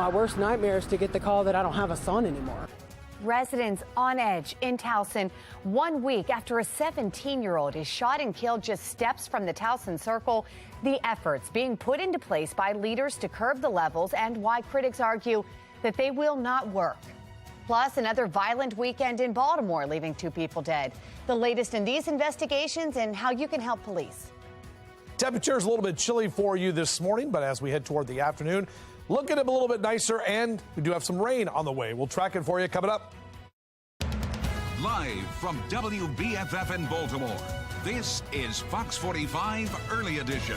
My worst nightmare is to get the call that I don't have a son anymore. Residents on edge in Towson 1 week after a 17-year-old is shot and killed just steps from the Towson Circle. The efforts being put into place by leaders to curb the levels and why critics argue that they will not work. Plus, another violent weekend in Baltimore, leaving 2 people dead. The latest in these investigations and how you can help police. Temperatures a little bit chilly for you this morning, but as we head toward the afternoon, looking a little bit nicer, and we do have some rain on the way. We'll track it for you coming up. Live from WBFF in Baltimore, this is Fox 45 Early Edition.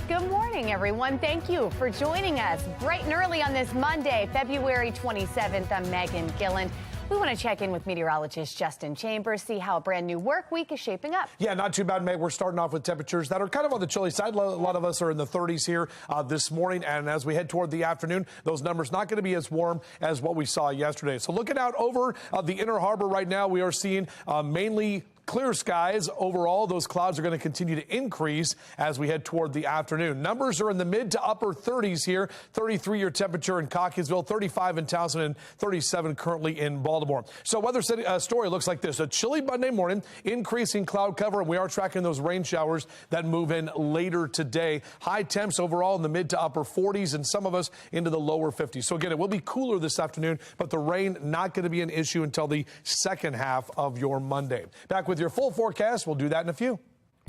Good morning, everyone. Thank you for joining us bright and early on this Monday, February 27th. I'm Megan Gillen. We want to check in with meteorologist Justin Chambers, see how a brand new work week is shaping up. Yeah, not too bad, Meg. We're starting off with temperatures that are kind of on the chilly side. A lot of us are in the 30s here this morning. And as we head toward the afternoon, those numbers not going to be as warm as what we saw yesterday. So looking out over the Inner Harbor right now, we are seeing mainly clear skies overall. Those clouds are going to continue to increase as we head toward the afternoon. Numbers are in the mid to upper 30s here. 33 your temperature in Cockeysville, 35 in Towson, and 37 currently in Baltimore. So weather story looks like this. A chilly Monday morning, increasing cloud cover, and we are tracking those rain showers that move in later today. High temps overall in the mid to upper 40s, and some of us into the lower 50s. So again, it will be cooler this afternoon, but the rain not going to be an issue until the second half of your Monday. Back with your full forecast. We'll do that in a few.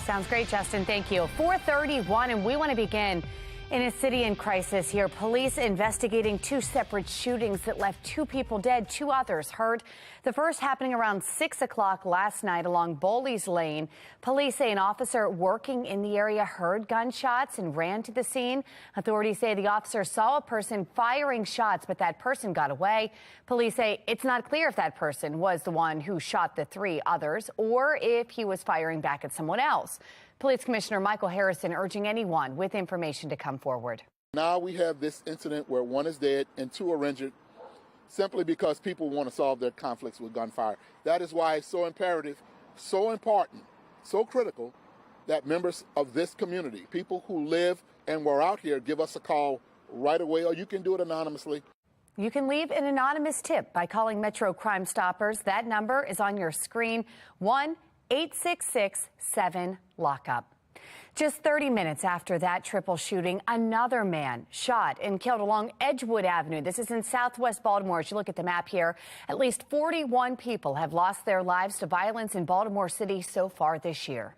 Sounds great, Justin. Thank you. 4:31, and we want to begin in a city in crisis here. Police investigating 2 separate shootings that left 2 people dead, 2 others hurt. The first happening around 6 o'clock last night along Bowley's Lane. Police say an officer working in the area heard gunshots and ran to the scene. Authorities say the officer saw a person firing shots, but that person got away. Police say it's not clear if that person was the one who shot the 3 others or if he was firing back at someone else. Police Commissioner Michael Harrison urging anyone with information to come forward. Now we have this incident where 1 is dead and 2 are injured simply because people want to solve their conflicts with gunfire. That is why it's so imperative, so important, so critical that members of this community, people who live and were out here, give us a call right away, or you can do it anonymously. You can leave an anonymous tip by calling Metro Crime Stoppers. That number is on your screen, 1-866-7-LOCK-UP. Just 30 minutes after that triple shooting, another man shot and killed along Edgewood Avenue. This is in southwest Baltimore. As you look at the map here, at least 41 people have lost their lives to violence in Baltimore City so far this year.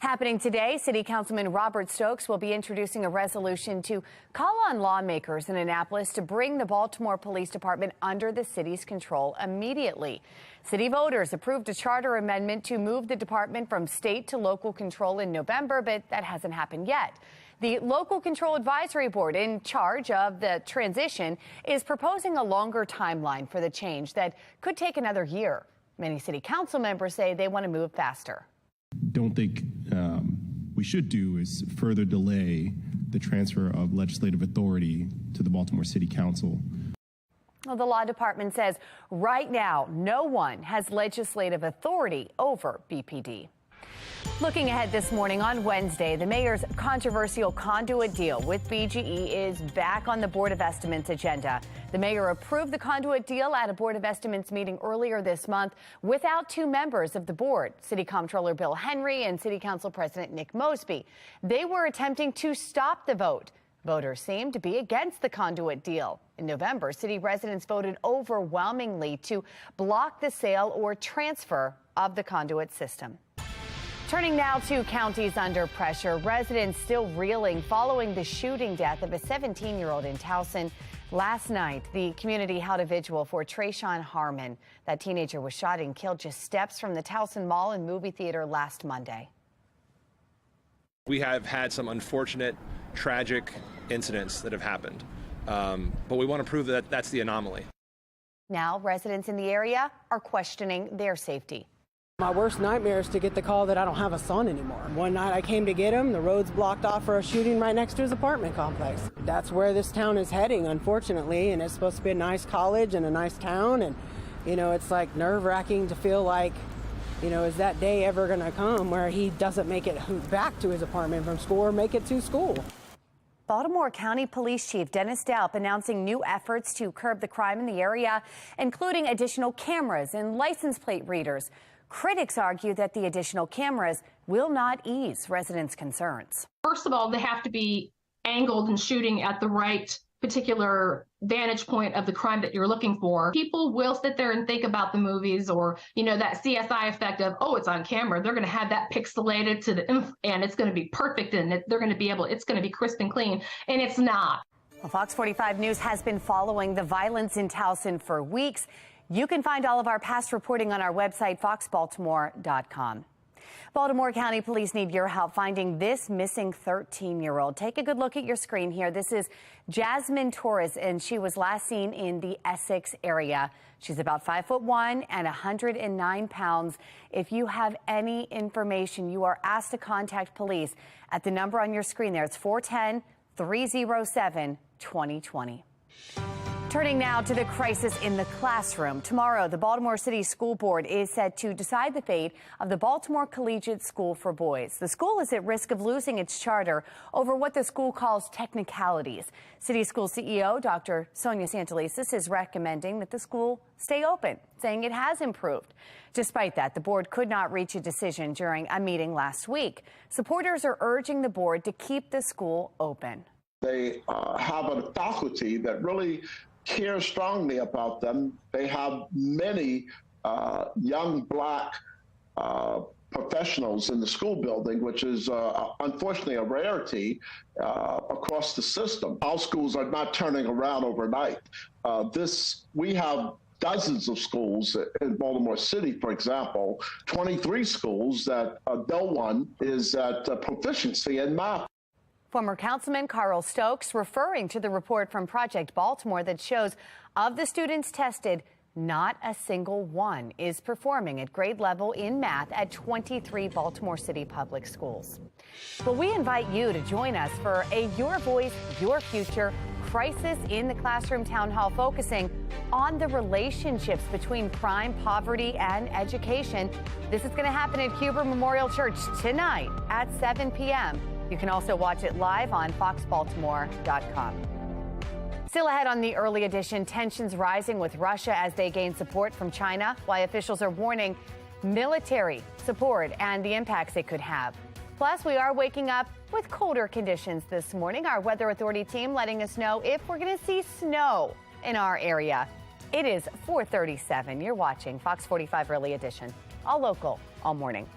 Happening today, City Councilman Robert Stokes will be introducing a resolution to call on lawmakers in Annapolis to bring the Baltimore Police Department under the city's control immediately. City voters approved a charter amendment to move the department from state to local control in November, but that hasn't happened yet. The Local Control Advisory Board in charge of the transition is proposing a longer timeline for the change that could take another year. Many city council members say they want to move faster. Don't think we should do is further delay the transfer of legislative authority to the Baltimore City Council. Well, the law department says right now no one has legislative authority over BPD. Looking ahead this morning on Wednesday, the mayor's controversial Conduit deal with BGE is back on the Board of Estimates agenda. The mayor approved the Conduit deal at a Board of Estimates meeting earlier this month without 2 members of the board, City Comptroller Bill Henry and City Council President Nick Mosby. They were attempting to stop the vote. Voters seemed to be against the Conduit deal. In November, city residents voted overwhelmingly to block the sale or transfer of the Conduit system. Turning now to counties under pressure, residents still reeling following the shooting death of a 17-year-old in Towson. Last night, the community held a vigil for Trayshawn Harmon. That teenager was shot and killed just steps from the Towson Mall and movie theater last Monday. We have had some unfortunate, tragic incidents that have happened, but we want to prove that that's the anomaly. Now, residents in the area are questioning their safety. My worst nightmare is to get the call that I don't have a son anymore. One night I came to get him, the road's blocked off for a shooting right next to his apartment complex. That's where this town is heading, unfortunately, and it's supposed to be a nice college and a nice town, and, you know, it's like nerve-wracking to feel like, you know, is that day ever going to come where he doesn't make it back to his apartment from school or make it to school? Baltimore County Police Chief Dennis Delp announcing new efforts to curb the crime in the area, including additional cameras and license plate readers. Critics argue that the additional cameras will not ease residents' concerns. First of all, they have to be angled and shooting at the right particular vantage point of the crime that you're looking for. People will sit there and think about the movies or, that CSI effect of, oh, it's on camera. They're going to have that pixelated to the and it's going to be perfect and they're going to be it's going to be crisp and clean. And it's not. Well, Fox 45 News has been following the violence in Towson for weeks. You can find all of our past reporting on our website, foxbaltimore.com. Baltimore County Police need your help finding this missing 13-year-old. Take a good look at your screen here. This is Jasmine Torres, and she was last seen in the Essex area. She's about 5'1" and 109 pounds. If you have any information, you are asked to contact police at the number on your screen there. It's 410-307-2020. Turning now to the crisis in the classroom. Tomorrow, the Baltimore City School Board is set to decide the fate of the Baltimore Collegiate School for Boys. The school is at risk of losing its charter over what the school calls technicalities. City School CEO Dr. Sonia Santelises is recommending that the school stay open, saying it has improved. Despite that, the board could not reach a decision during a meeting last week. Supporters are urging the board to keep the school open. They have a faculty that really care strongly about them. They have many young Black professionals in the school building, which is unfortunately a rarity across the system. Our schools are not turning around overnight. We have dozens of schools in Baltimore City, for example, 23 schools that no one is at proficiency in math. Former Councilman Carl Stokes referring to the report from Project Baltimore that shows of the students tested, not a single one is performing at grade level in math at 23 Baltimore City public schools. But we invite you to join us for a Your Voice, Your Future Crisis in the Classroom town hall focusing on the relationships between crime, poverty, and education. This is going to happen at Huber Memorial Church tonight at 7 p.m. You can also watch it live on foxbaltimore.com. Still ahead on the early edition, tensions rising with Russia as they gain support from China, why officials are warning military support and the impacts it could have. Plus, we are waking up with colder conditions this morning. Our Weather Authority team letting us know if we're going to see snow in our area. It is 4:37. You're watching Fox 45 Early Edition. All local, all morning.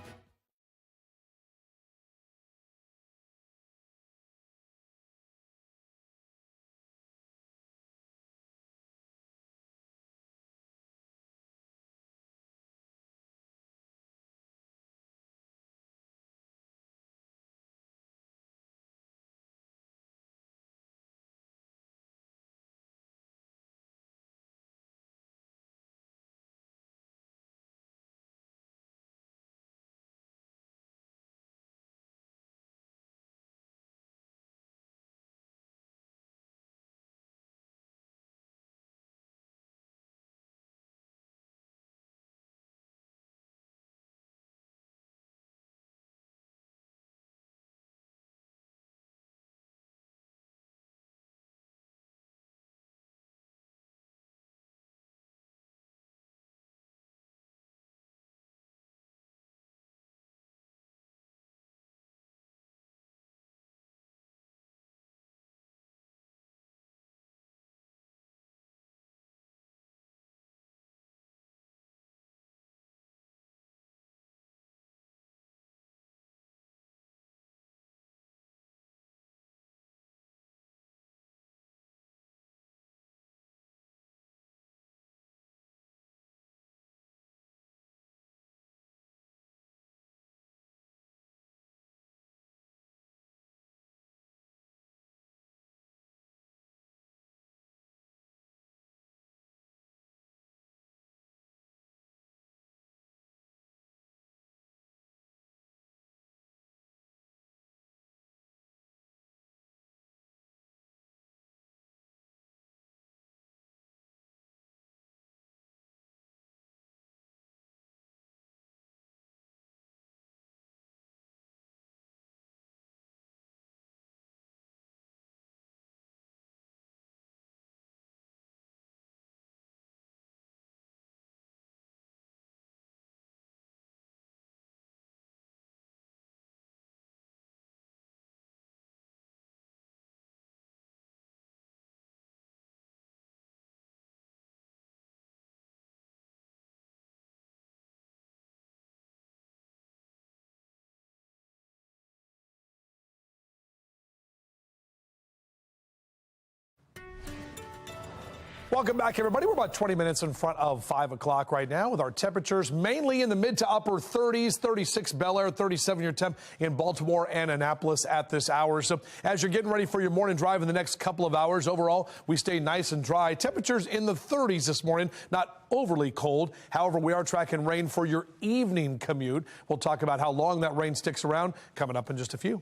Welcome back, everybody. We're about 20 minutes in front of 5 o'clock right now with our temperatures mainly in the mid to upper 30s, 36 Bel Air, 37 your temp in Baltimore and Annapolis at this hour. So as you're getting ready for your morning drive in the next couple of hours, overall, we stay nice and dry. Temperatures in the 30s this morning, not overly cold. However, we are tracking rain for your evening commute. We'll talk about how long that rain sticks around coming up in just a few.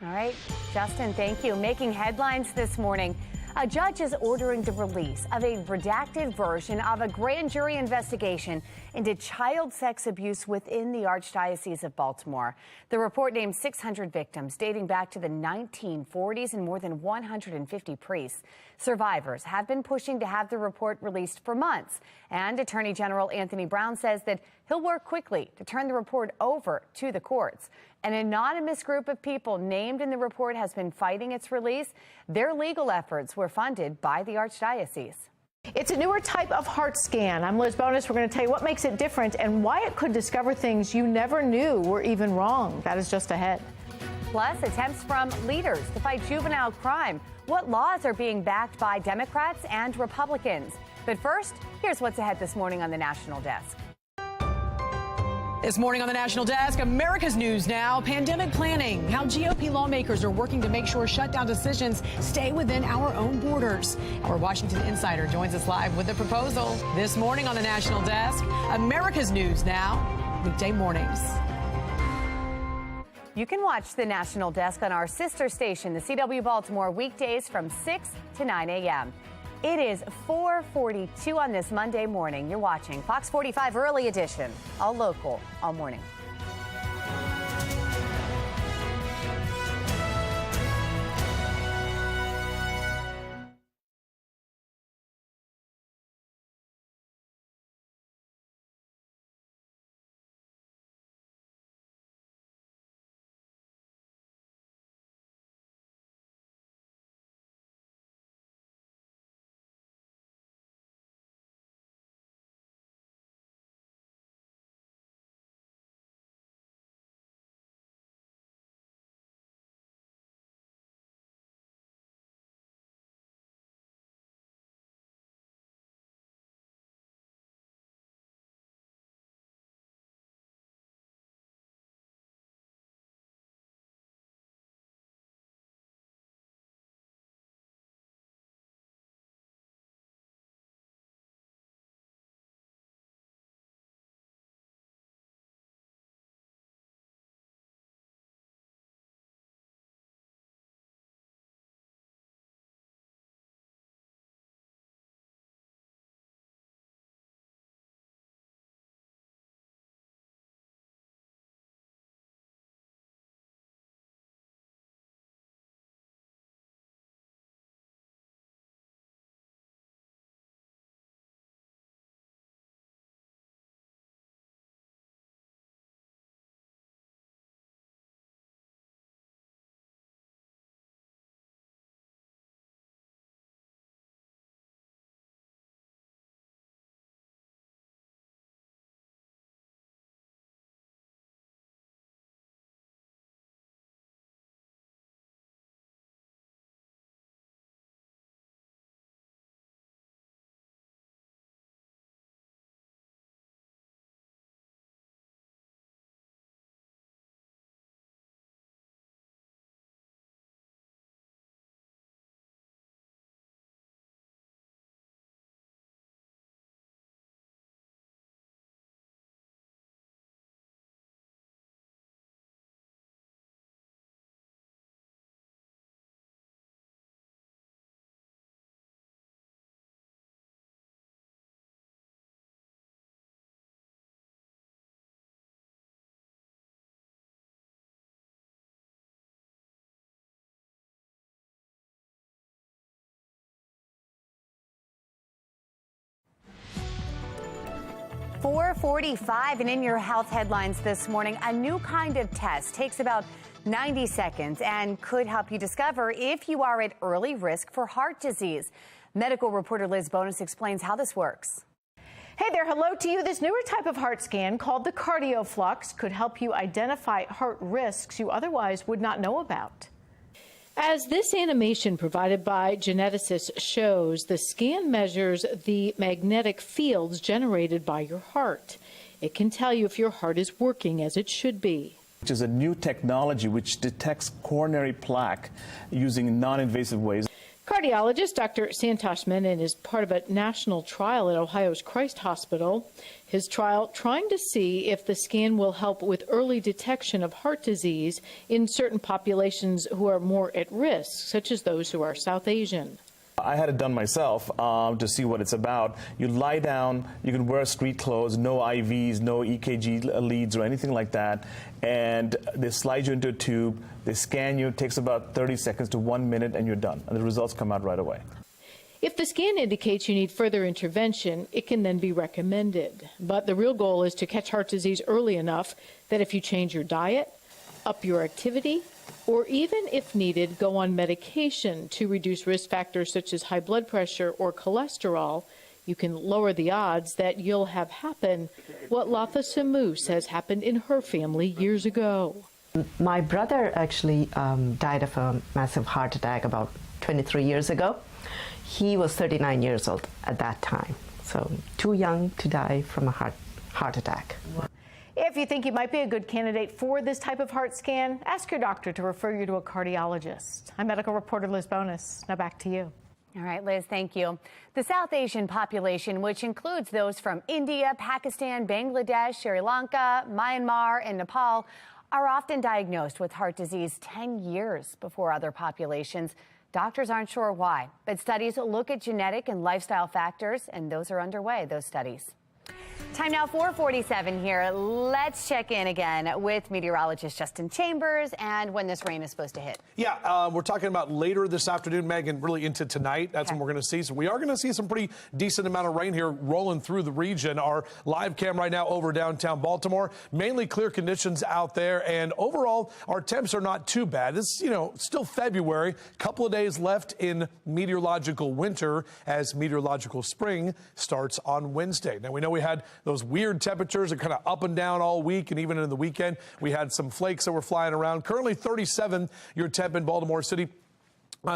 All right, Justin, thank you. Making headlines this morning. A judge is ordering the release of a redacted version of a grand jury investigation into child sex abuse within the Archdiocese of Baltimore. The report names 600 victims dating back to the 1940s and more than 150 priests. Survivors have been pushing to have the report released for months. And Attorney General Anthony Brown says that he'll work quickly to turn the report over to the courts. An anonymous group of people named in the report has been fighting its release. Their legal efforts were funded by the Archdiocese. It's a newer type of heart scan. I'm Liz Bonus. We're going to tell you what makes it different and why it could discover things you never knew were even wrong. That is just ahead. Plus, attempts from leaders to fight juvenile crime. What laws are being backed by Democrats and Republicans? But first, here's what's ahead this morning on the National Desk. This morning on the National Desk, America's News Now, pandemic planning, how GOP lawmakers are working to make sure shutdown decisions stay within our own borders. Our Washington insider joins us live with the proposal. This morning on the National Desk, America's News Now, weekday mornings. You can watch the National Desk on our sister station, the CW Baltimore, weekdays from 6 to 9 a.m. It is 4:42 on this Monday morning. You're watching Fox 45 Early Edition, all local, all morning. .45 and in your health headlines this morning, a new kind of test takes about 90 seconds and could help you discover if you are at early risk for heart disease. Medical reporter Liz Bonus explains how this works. Hey there, hello to you. This newer type of heart scan called the CardioFlux could help you identify heart risks you otherwise would not know about. As this animation provided by geneticists shows, the scan measures the magnetic fields generated by your heart. It can tell you if your heart is working as it should be. Which is a new technology which detects coronary plaque using non-invasive ways. Cardiologist Dr. Santosh Menon is part of a national trial at Ohio's Christ Hospital. His trial trying to see if the scan will help with early detection of heart disease in certain populations who are more at risk, such as those who are South Asian. I had it done myself to see what it's about. You lie down, you can wear street clothes, no IVs, no EKG leads or anything like that, and they slide you into a tube, they scan you, it takes about 30 seconds to 1 minute, and you're done. And the results come out right away. If the scan indicates you need further intervention, it can then be recommended. But the real goal is to catch heart disease early enough that if you change your diet, up your activity, or even, if needed, go on medication to reduce risk factors such as high blood pressure or cholesterol, you can lower the odds that you'll have happen what Latha Samu says happened in her family years ago. My brother actually died of a massive heart attack about 23 years ago. He was 39 years old at that time, so too young to die from a heart attack. If you think you might be a good candidate for this type of heart scan, ask your doctor to refer you to a cardiologist. I'm medical reporter Liz Bonus. Now back to you. All right, Liz, thank you. The South Asian population, which includes those from India, Pakistan, Bangladesh, Sri Lanka, Myanmar, and Nepal, are often diagnosed with heart disease 10 years before other populations. Doctors aren't sure why, but studies look at genetic and lifestyle factors, and those are underway, those studies. Time now, 4:47 here. Let's check in again with meteorologist Justin Chambers and when this rain is supposed to hit. Yeah, we're talking about later this afternoon, Megan, really into tonight. That's when we're going to see. So we are going to see some pretty decent amount of rain here rolling through the region. Our live cam right now over downtown Baltimore. Mainly clear conditions out there. And overall, our temps are not too bad. It's, still February. Couple of days left in meteorological winter as meteorological spring starts on Wednesday. Now, we know we had those weird temperatures are kind of up and down all week, and even in the weekend, we had some flakes that were flying around. Currently 37, your temp in Baltimore City.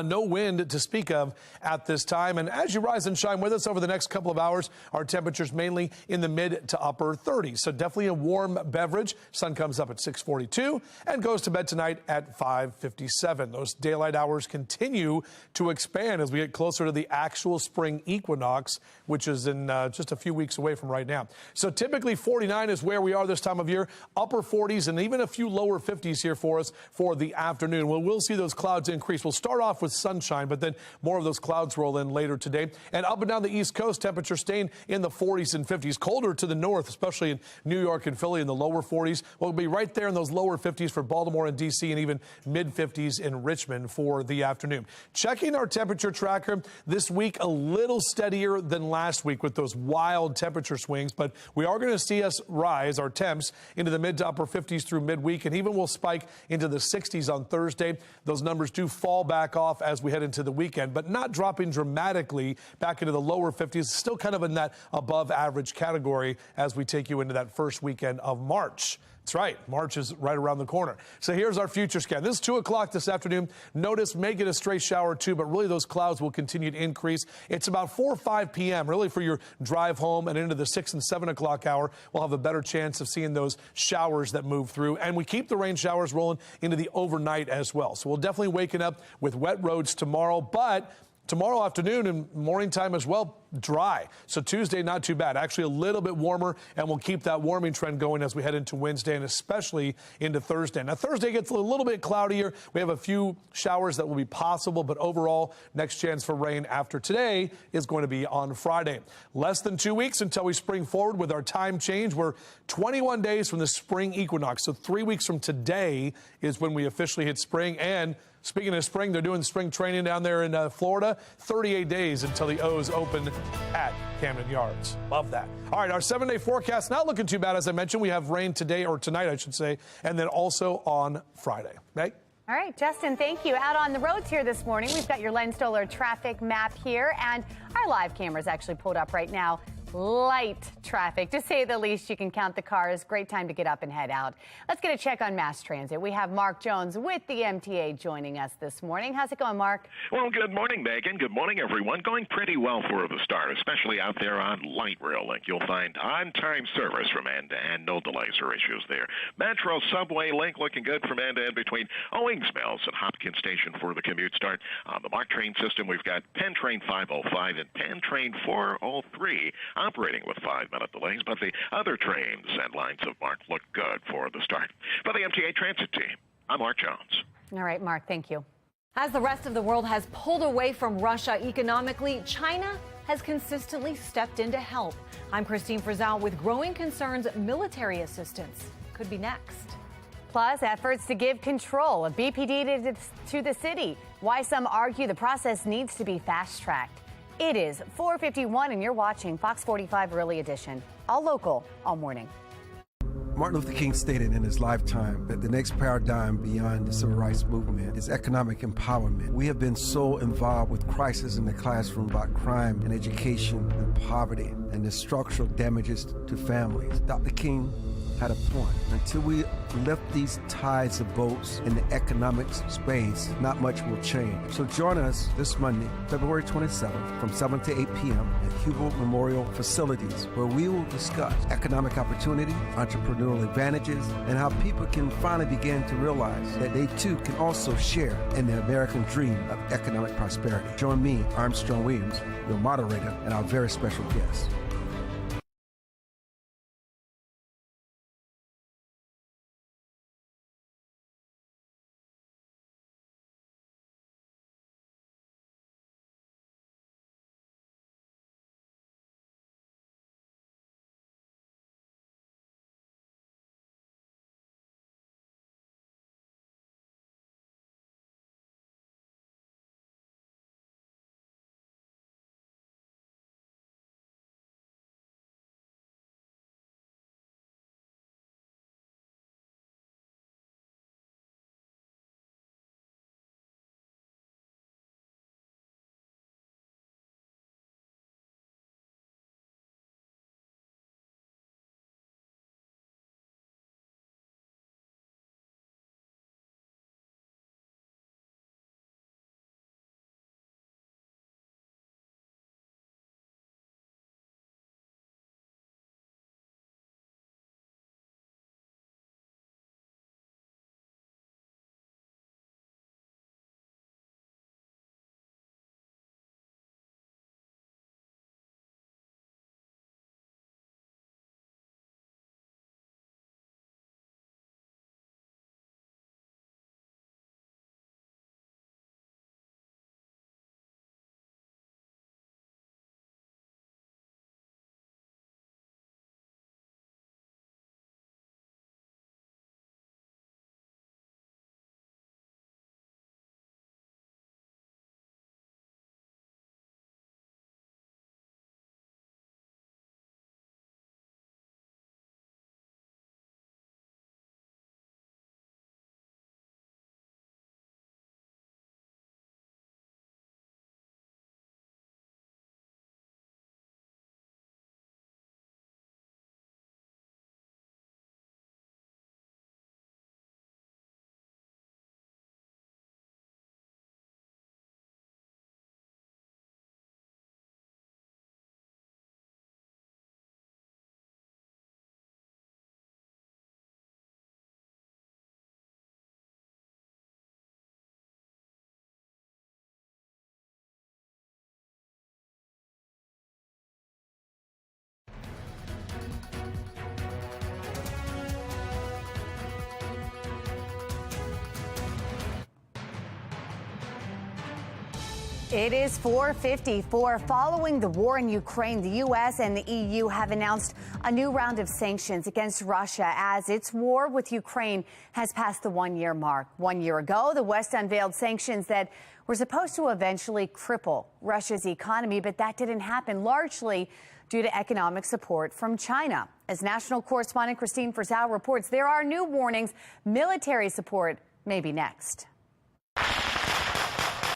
No wind to speak of at this time. And as you rise and shine with us over the next couple of hours, our temperatures mainly in the mid to upper 30s. So definitely a warm beverage. Sun comes up at 6:42 and goes to bed tonight at 5:57. Those daylight hours continue to expand as we get closer to the actual spring equinox, which is in just a few weeks away from right now. So typically 49 is where we are this time of year. Upper 40s and even a few lower 50s here for us for the afternoon. Well, we'll see those clouds increase. We'll start off with sunshine, but then more of those clouds roll in later today. And up and down the East Coast, temperatures staying in the 40s and 50s. Colder to the north, especially in New York and Philly in the lower 40s. We'll be right there in those lower 50s for Baltimore and D.C. and even mid-50s in Richmond for the afternoon. Checking our temperature tracker this week, a little steadier than last week with those wild temperature swings, but we are going to see us rise our temps into the mid to upper 50s through midweek, and even will spike into the 60s on Thursday. Those numbers do fall back off as we head into the weekend, but not dropping dramatically back into the lower 50s, still kind of in that above average category as we take you into that first weekend of March. That's right. March is right around the corner. So here's our future scan. This is 2 o'clock this afternoon. Notice may get a stray shower too, but really those clouds will continue to increase. It's about 4 or 5 p.m. really for your drive home and into the 6 and 7 o'clock hour. We'll have a better chance of seeing those showers that move through. And we keep the rain showers rolling into the overnight as well. So we'll definitely waken up with wet roads tomorrow, but tomorrow afternoon and morning time as well, dry. So Tuesday, not too bad. Actually, a little bit warmer, and we'll keep that warming trend going as we head into Wednesday and especially into Thursday. Now, Thursday gets a little bit cloudier. We have a few showers that will be possible, but overall, next chance for rain after today is going to be on Friday. Less than 2 weeks until we spring forward with our time change. We're 21 days from the spring equinox. So 3 weeks from today is when we officially hit spring. And speaking of spring, they're doing spring training down there in Florida. 38 days until the O's open at Camden Yards. Love that. All right, our 7-day forecast not looking too bad. As I mentioned, we have rain today, or tonight, I should say, and then also on Friday. Meg? All right, Justin, thank you. Out on the roads here this morning, we've got your Len Stoller traffic map here, and our live cameras actually pulled up right now. light traffic, to say the least. You can count the cars. Great time to get up and head out. Let's get a check on mass transit. We have Mark Jones with the MTA joining us this morning. How's it going, Mark? Well, good morning, Megan. Good morning, everyone. Going pretty well for the start, especially out there on Light Rail Link. You'll find on-time service from end to end. No delays or issues there. Metro Subway Link looking good from end to end between Owings Mills and Hopkins Station for the commute start. On the MARC train system, we've got Penn Train 505 and Penn Train 403 operating with 5-minute delays, but the other trains and lines of MARC look good for the start. For the MTA Transit team, I'm Mark Jones. All right, Mark, thank you. As the rest of the world has pulled away from Russia economically, China has consistently stepped in to help. I'm Christine Frizzell with growing concerns military assistance could be next. Plus, efforts to give control of BPD to the city. Why some argue the process needs to be fast-tracked. It is 4:51 and you're watching Fox 45 Early Edition. All local, all morning. Martin Luther King stated in his lifetime that the next paradigm beyond the civil rights movement is economic empowerment. We have been so involved with crisis in the classroom about crime and education and poverty and the structural damages to families. Dr. King had a point. Until we lift these tides of boats in the economic space, not much will change. So join us this Monday, February 27th, from 7 to 8 p.m. at Hubel Memorial Facilities, where we will discuss economic opportunity, entrepreneurial advantages, and how people can finally begin to realize that they too can also share in the American dream of economic prosperity. Join me, Armstrong Williams, your moderator, and our very special guest. It is 4:54. Following the war in Ukraine, the U.S. and the EU have announced a new round of sanctions against Russia as its war with Ukraine has passed the one-year mark. 1 year ago, the West unveiled sanctions that were supposed to eventually cripple Russia's economy, but that didn't happen, largely due to economic support from China. As national correspondent Christine Frizzell reports, there are new warnings. Military support may be next.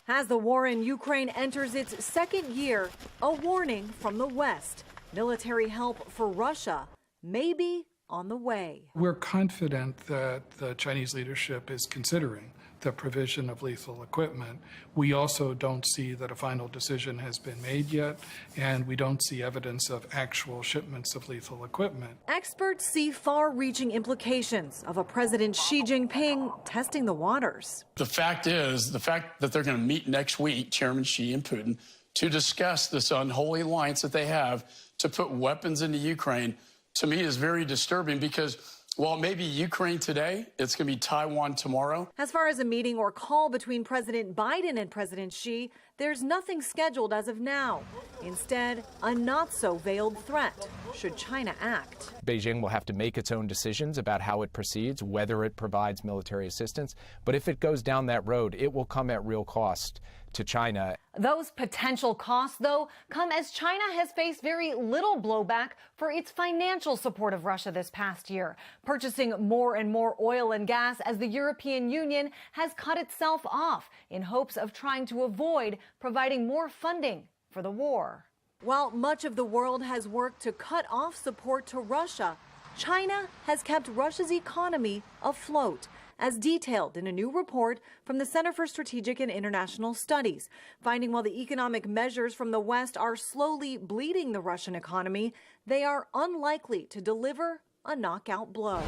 As the war in Ukraine enters its second year, a warning from the West. Military help for Russia may be on the way. We're confident that the Chinese leadership is considering the provision of lethal equipment. We also don't see that a final decision has been made yet, and we don't see evidence of actual shipments of lethal equipment. Experts see far-reaching implications of a President Xi Jinping testing the waters. The fact that they're going to meet next week, Chairman Xi and Putin, to discuss this unholy alliance that they have to put weapons into Ukraine, to me is very disturbing because while it may be Ukraine today, it's going to be Taiwan tomorrow. As far as a meeting or call between President Biden and President Xi, there's nothing scheduled as of now. Instead, a not-so-veiled threat should China act. Beijing will have to make its own decisions about how it proceeds, whether it provides military assistance. But if it goes down that road, it will come at real cost to China. Those potential costs, though, come as China has faced very little blowback for its financial support of Russia this past year, purchasing more and more oil and gas as the European Union has cut itself off in hopes of trying to avoid providing more funding for the war. While much of the world has worked to cut off support to Russia, China has kept Russia's economy afloat, as detailed in a new report from the Center for Strategic and International Studies, finding while the economic measures from the West are slowly bleeding the Russian economy, they are unlikely to deliver a knockout blow.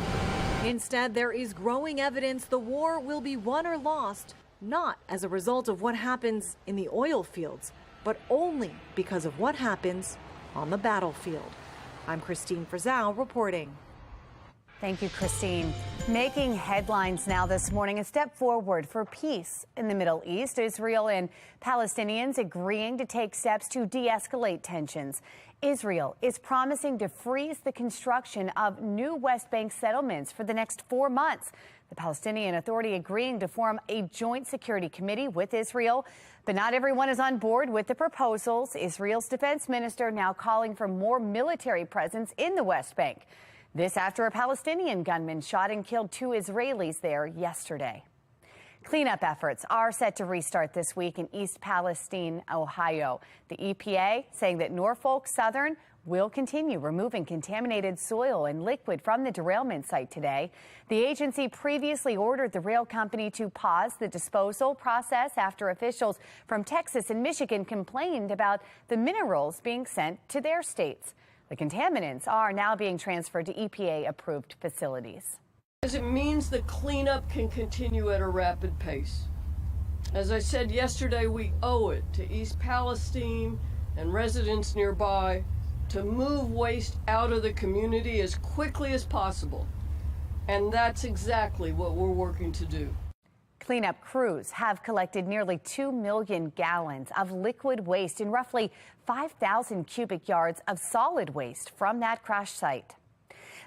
Instead, there is growing evidence the war will be won or lost, not as a result of what happens in the oil fields, but only because of what happens on the battlefield. I'm Christine Frizzell reporting. Thank you, Christine. Making headlines now this morning, a step forward for peace in the Middle East. Israel and Palestinians agreeing to take steps to de-escalate tensions. Israel is promising to freeze the construction of new West Bank settlements for the next 4 months. The Palestinian Authority agreeing to form a joint security committee with Israel. But not everyone is on board with the proposals. Israel's defense minister now calling for more military presence in the West Bank. This after a Palestinian gunman shot and killed 2 Israelis there yesterday. Cleanup efforts are set to restart this week in East Palestine, Ohio. The EPA saying that Norfolk Southern will continue removing contaminated soil and liquid from the derailment site today. The agency previously ordered the rail company to pause the disposal process after officials from Texas and Michigan complained about the minerals being sent to their states. The contaminants are now being transferred to EPA-approved facilities. It means the cleanup can continue at a rapid pace. As I said yesterday, we owe it to East Palestine and residents nearby to move waste out of the community as quickly as possible. And that's exactly what we're working to do. Cleanup crews have collected nearly 2 million gallons of liquid waste and roughly 5,000 cubic yards of solid waste from that crash site.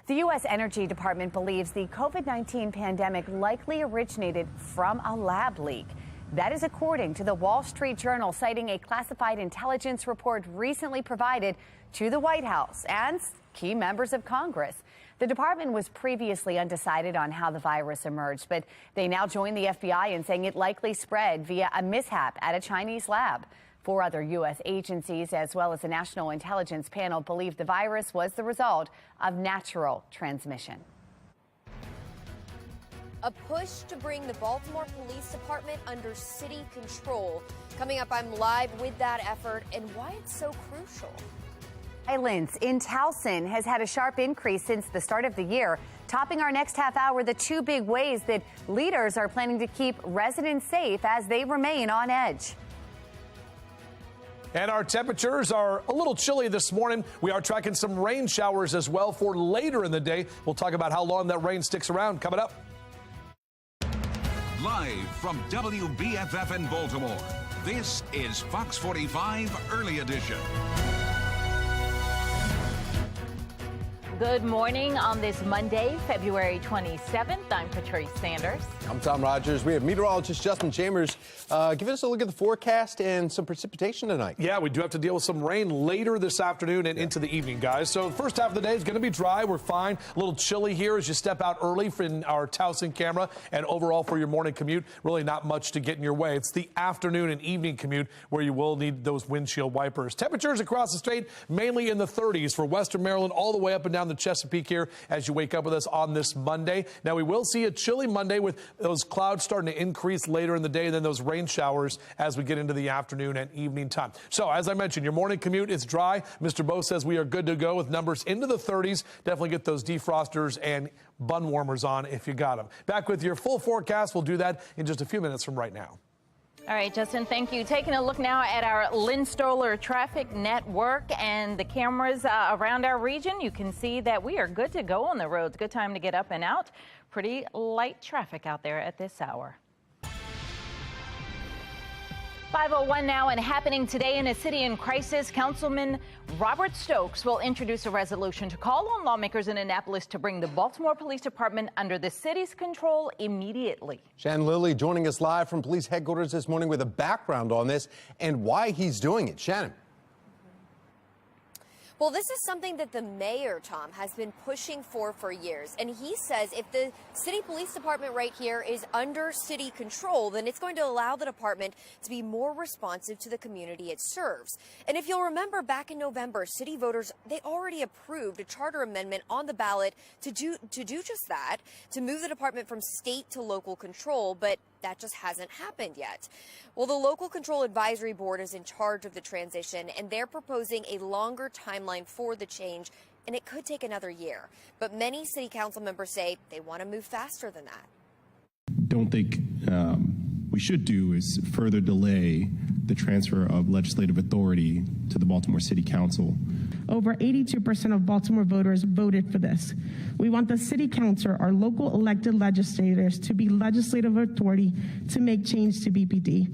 The U.S. Energy Department believes the COVID-19 pandemic likely originated from a lab leak. That is according to the Wall Street Journal, citing a classified intelligence report recently provided to the White House and key members of Congress. The department was previously undecided on how the virus emerged, but they now join the FBI in saying it likely spread via a mishap at a Chinese lab. 4 other U.S. agencies, as well as the National Intelligence Panel, believe the virus was the result of natural transmission. A push to bring the Baltimore Police Department under city control. Coming up, I'm live with that effort and why it's so crucial. Violence in Towson has had a sharp increase since the start of the year. Topping our next half hour, the 2 big ways that leaders are planning to keep residents safe as they remain on edge. And our temperatures are a little chilly this morning. We are tracking some rain showers as well for later in the day. We'll talk about how long that rain sticks around coming up. Live from WBFF in Baltimore, this is Fox 45 Early Edition. Good morning on this Monday, February 27th. I'm Patrice Sanders. I'm Tom Rogers. We have meteorologist Justin Chambers giving us a look at the forecast and some precipitation tonight. Yeah, we do have to deal with some rain later this afternoon and into the evening, guys. So the first half of the day is going to be dry. We're fine. A little chilly here as you step out early in our Towson camera. And overall for your morning commute, really not much to get in your way. It's the afternoon and evening commute where you will need those windshield wipers. Temperatures across the state, mainly in the 30s for Western Maryland, all the way up and down the Chesapeake here as you wake up with us on this Monday. Now, we will see a chilly Monday with those clouds starting to increase later in the day and then those rain showers as we get into the afternoon and evening time. So, as I mentioned, your morning commute is dry. Mr. Bo says we are good to go with numbers into the 30s. Definitely get those defrosters and bun warmers on if you got them. Back with your full forecast. We'll do that in just a few minutes from right now. All right, Justin, thank you. Taking a look now at our Lynn Stoller traffic network and the cameras around our region, you can see that we are good to go on the roads. Good time to get up and out. Pretty light traffic out there at this hour. 5:01 now, and happening today in a city in crisis, Councilman Robert Stokes will introduce a resolution to call on lawmakers in Annapolis to bring the Baltimore Police Department under the city's control immediately. Shannon Lilly joining us live from police headquarters this morning with a background on this and why he's doing it. Shannon. Well, this is something that the mayor, Tom, has been pushing for years. And he says if the city police department right here is under city control, then it's going to allow the department to be more responsive to the community it serves. And if you'll remember back in November, city voters, they already approved a charter amendment on the ballot to do just that, to move the department from state to local control. But that just hasn't happened yet. Well, the Local Control Advisory Board is in charge of the transition, and they're proposing a longer timeline for the change, and it could take another year. But many city council members say they want to move faster than that. Don't think we should do is further delay the transfer of legislative authority to the Baltimore City Council. Over 82% of Baltimore voters voted for this. We want the City Council, our local elected legislators, to be legislative authority to make change to BPD.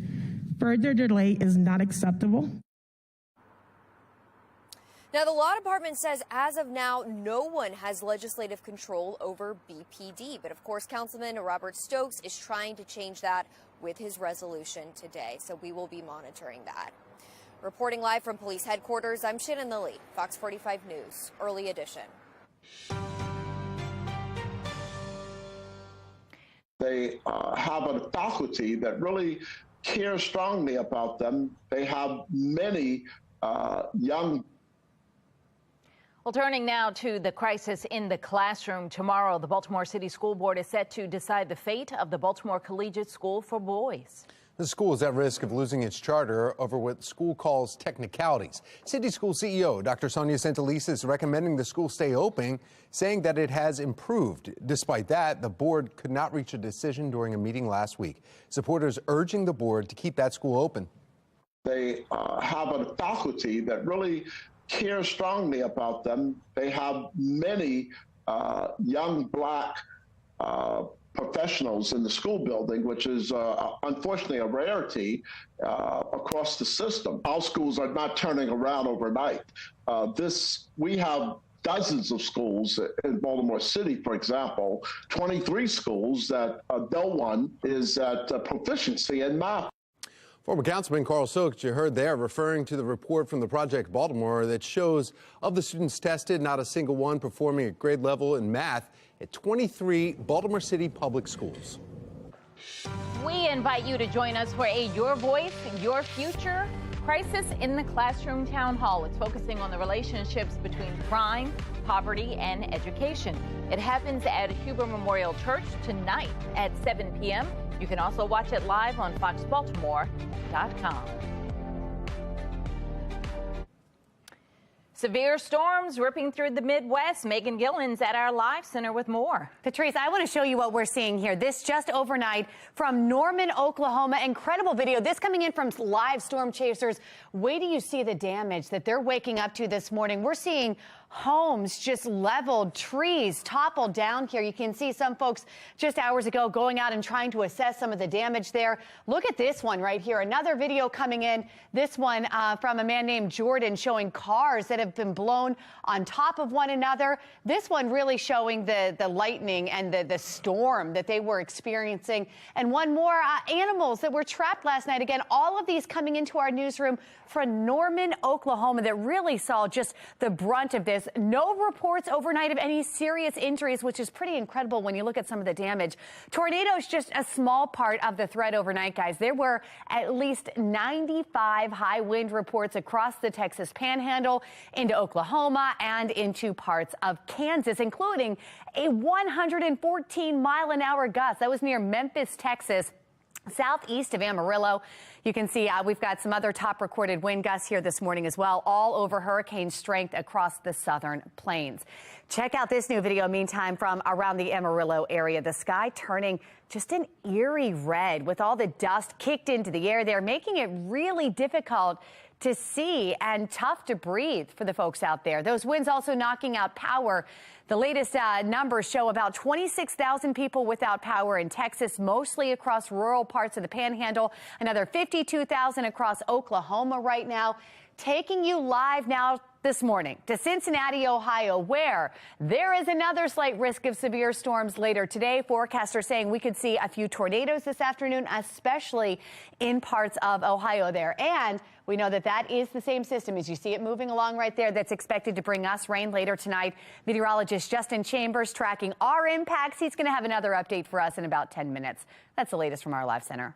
Further delay is not acceptable. Now, the law department says as of now, no one has legislative control over BPD. But of course, Councilman Robert Stokes is trying to change that with his resolution today. So we will be monitoring that. Reporting live from police headquarters, I'm Shannon Lilly, Fox 45 News, Early Edition. They have a faculty that really cares strongly about them. They have many young. Well, turning now to the crisis in the classroom. Tomorrow, the Baltimore City School Board is set to decide the fate of the Baltimore Collegiate School for Boys. The school is at risk of losing its charter over what the school calls technicalities. City School CEO Dr. Sonia Santalisa is recommending the school stay open, saying that it has improved. Despite that, the board could not reach a decision during a meeting last week. Supporters urging the board to keep that school open. They have a faculty that really cares strongly about them. They have many young black professionals in the school building, which is unfortunately a rarity across the system. Our schools are not turning around overnight. We have dozens of schools in Baltimore City, for example, 23 schools that no one is at proficiency in math. Former Councilman Carl Soch, you heard there, referring to the report from the Project Baltimore that shows of the students tested, not a single one performing at grade level in math at 23 Baltimore City public schools. We invite you to join us for a Your Voice, Your Future Crisis in the Classroom Town Hall. It's focusing on the relationships between crime, poverty, and education. It happens at Huber Memorial Church tonight at 7 p.m. You can also watch it live on foxbaltimore.com. Severe storms ripping through the Midwest. Megan Gillen's at our live center with more. Patrice, I want to show you what we're seeing here. This just overnight from Norman, Oklahoma. Incredible video. This coming in from live storm chasers. Wait till you see the damage that they're waking up to this morning. We're seeing Homes just leveled, trees toppled down here. You can see some folks just hours ago going out and trying to assess some of the damage there. Look at this one right here. Another video coming in. This one from a man named Jordan showing cars that have been blown on top of one another. This one really showing the lightning and the storm that they were experiencing. And one more, animals that were trapped last night. Again, all of these coming into our newsroom from Norman, Oklahoma, that really saw just the brunt of this. No reports overnight of any serious injuries, which is pretty incredible when you look at some of the damage. Tornadoes just a small part of the threat overnight, guys. There were at least 95 high wind reports across the Texas Panhandle, into Oklahoma, and into parts of Kansas, including a 114-mile-an-hour gust. That was near Memphis, Texas, southeast of Amarillo. You can see we've got some other top recorded wind gusts here this morning as well, all over hurricane strength across the southern plains. Check out this new video, meantime, from around the Amarillo area. The sky turning just an eerie red with all the dust kicked into the air there, making it really difficult to see and tough to breathe for the folks out there. Those winds also knocking out power. The latest numbers show about 26,000 people without power in Texas, mostly across rural parts of the Panhandle. Another 52,000 across Oklahoma right now. Taking you live now this morning to Cincinnati, Ohio, where there is another slight risk of severe storms later today. Forecasters saying we could see a few tornadoes this afternoon, especially in parts of Ohio there. And we know that that is the same system as you see it moving along right there that's expected to bring us rain later tonight. Meteorologist Justin Chambers tracking our impacts. He's going to have another update for us in about 10 minutes. That's the latest from our live center.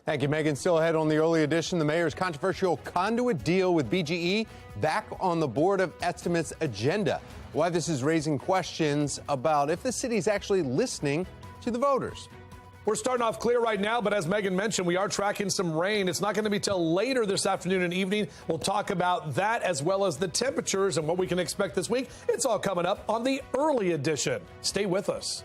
Thank you, Megan. Still ahead on the early edition, the mayor's controversial Conduit deal with BGE back on the Board of Estimates agenda. Why this is raising questions about if the city is actually listening to the voters. We're starting off clear right now, but as Megan mentioned, we are tracking some rain. It's not going to be till later this afternoon and evening. We'll talk about that as well as the temperatures and what we can expect this week. It's all coming up on the early edition. Stay with us.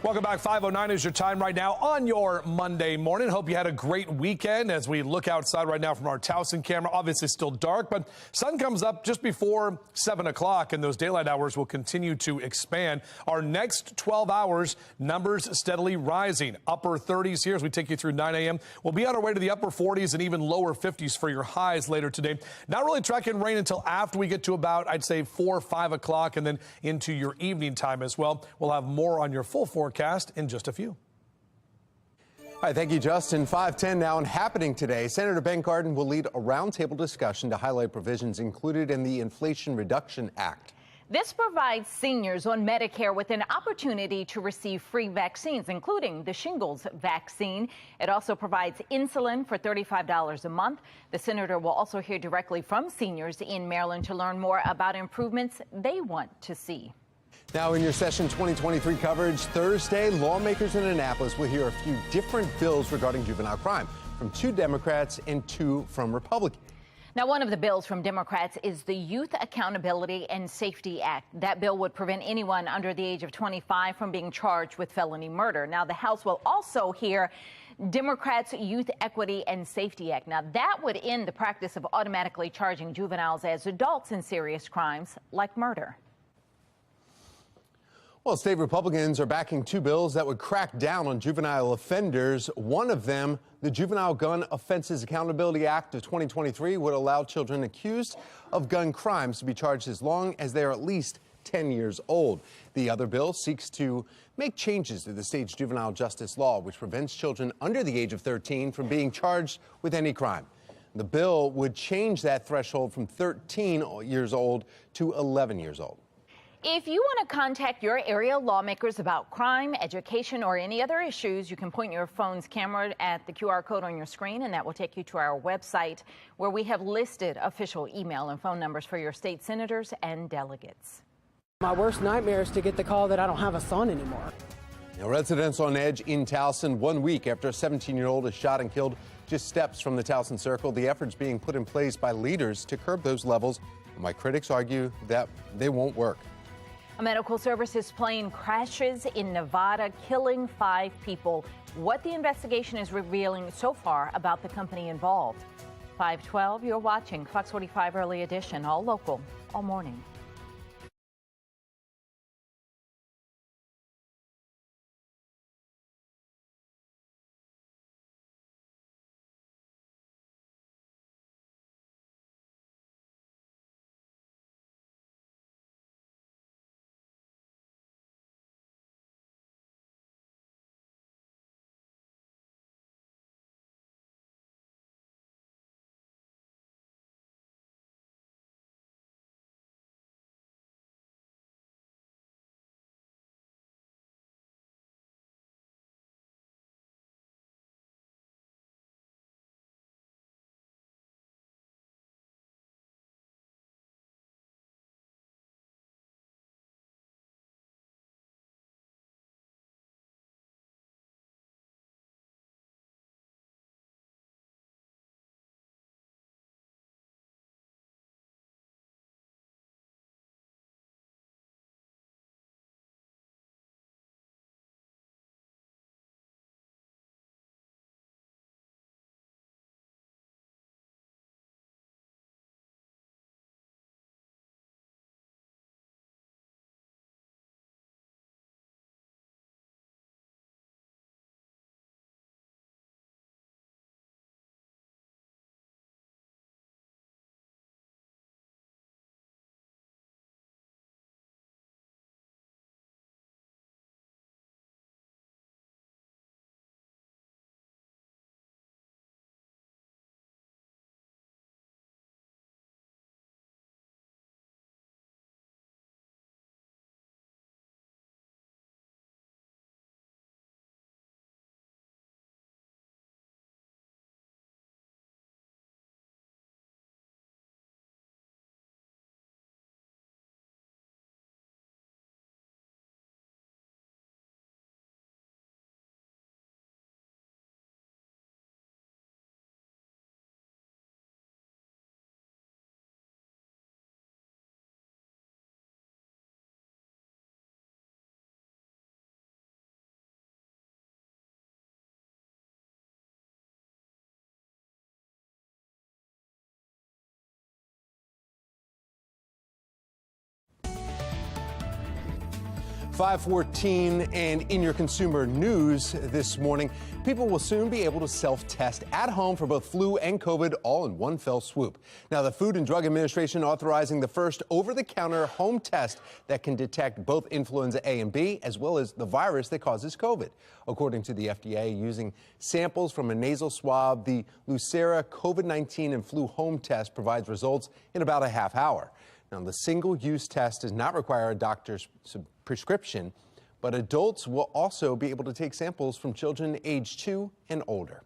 Welcome back. 5:09 is your time right now on your Monday morning. Hope you had a great weekend. As we look outside right now from our Towson camera, obviously still dark, but sun comes up just before 7 o'clock, and those daylight hours will continue to expand. Our next 12 hours, numbers steadily rising. Upper 30s here as we take you through 9 a.m. We'll be on our way to the upper 40s and even lower 50s for your highs later today. Not really tracking rain until after we get to about, I'd say, 4 or 5 o'clock, and then into your evening time as well. We'll have more on your full forecast in just a few. All right, thank you, Justin. 5:10 now, and happening today, Senator Ben Cardin will lead a roundtable discussion to highlight provisions included in the Inflation Reduction Act. This provides seniors on Medicare with an opportunity to receive free vaccines, including the shingles vaccine. It also provides insulin for $35 a month. The senator will also hear directly from seniors in Maryland to learn more about improvements they want to see. Now, in your Session 2023 coverage, Thursday, lawmakers in Annapolis will hear a few different bills regarding juvenile crime from 2 Democrats and 2 from Republicans. Now, one of the bills from Democrats is the Youth Accountability and Safety Act. That bill would prevent anyone under the age of 25 from being charged with felony murder. Now, the House will also hear Democrats' Youth Equity and Safety Act. Now, that would end the practice of automatically charging juveniles as adults in serious crimes like murder. Well, state Republicans are backing 2 bills that would crack down on juvenile offenders. One of them, the Juvenile Gun Offenses Accountability Act of 2023, would allow children accused of gun crimes to be charged as long as they are at least 10 years old. The other bill seeks to make changes to the state's juvenile justice law, which prevents children under the age of 13 from being charged with any crime. The bill would change that threshold from 13 years old to 11 years old. If you want to contact your area lawmakers about crime, education, or any other issues, you can point your phone's camera at the QR code on your screen, and that will take you to our website where we have listed official email and phone numbers for your state senators and delegates. My worst nightmare is to get the call that I don't have a son anymore. Now, residents on edge in Towson 1 week after a 17-year-old is shot and killed just steps from the Towson Circle. The efforts being put in place by leaders to curb those levels. My critics argue that they won't work. A medical services plane crashes in Nevada, killing 5 people. What the investigation is revealing so far about the company involved. 5:12, you're watching Fox 45 Early Edition, all local, all morning. 5:14, and in your consumer news this morning, people will soon be able to self-test at home for both flu and COVID all in one fell swoop. Now, the Food and Drug Administration authorizing the first over-the-counter home test that can detect both influenza A and B, as well as the virus that causes COVID. According to the FDA, using samples from a nasal swab, the Lucera COVID-19 and flu home test provides results in about a half hour. Now, the single-use test does not require a doctor's prescription, but adults will also be able to take samples from children aged 2 and older.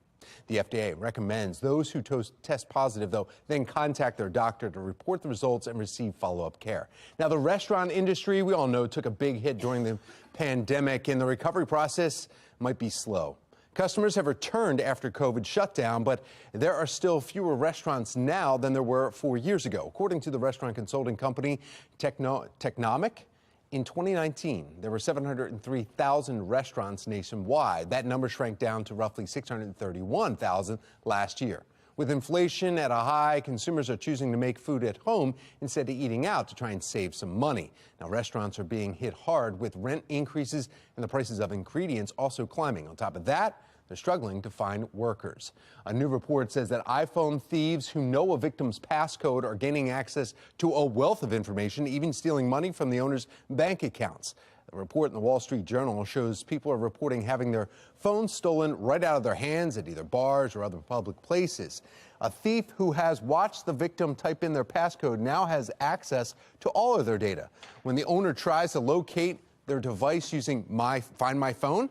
The FDA recommends those who test positive, though, then contact their doctor to report the results and receive follow-up care. Now, the restaurant industry, we all know, took a big hit during the pandemic, and the recovery process might be slow. Customers have returned after COVID shutdown, but there are still fewer restaurants now than there were 4 years ago. According to the restaurant consulting company Technomic, in 2019, there were 703,000 restaurants nationwide. That number shrank down to roughly 631,000 last year. With inflation at a high, consumers are choosing to make food at home instead of eating out to try and save some money. Now, restaurants are being hit hard with rent increases and the prices of ingredients also climbing. On top of that, they're struggling to find workers. A new report says that iPhone thieves who know a victim's passcode are gaining access to a wealth of information, even stealing money from the owner's bank accounts. The report in the Wall Street Journal shows people are reporting having their phones stolen right out of their hands at either bars or other public places. A thief who has watched the victim type in their passcode now has access to all of their data. When the owner tries to locate their device using Find My Phone,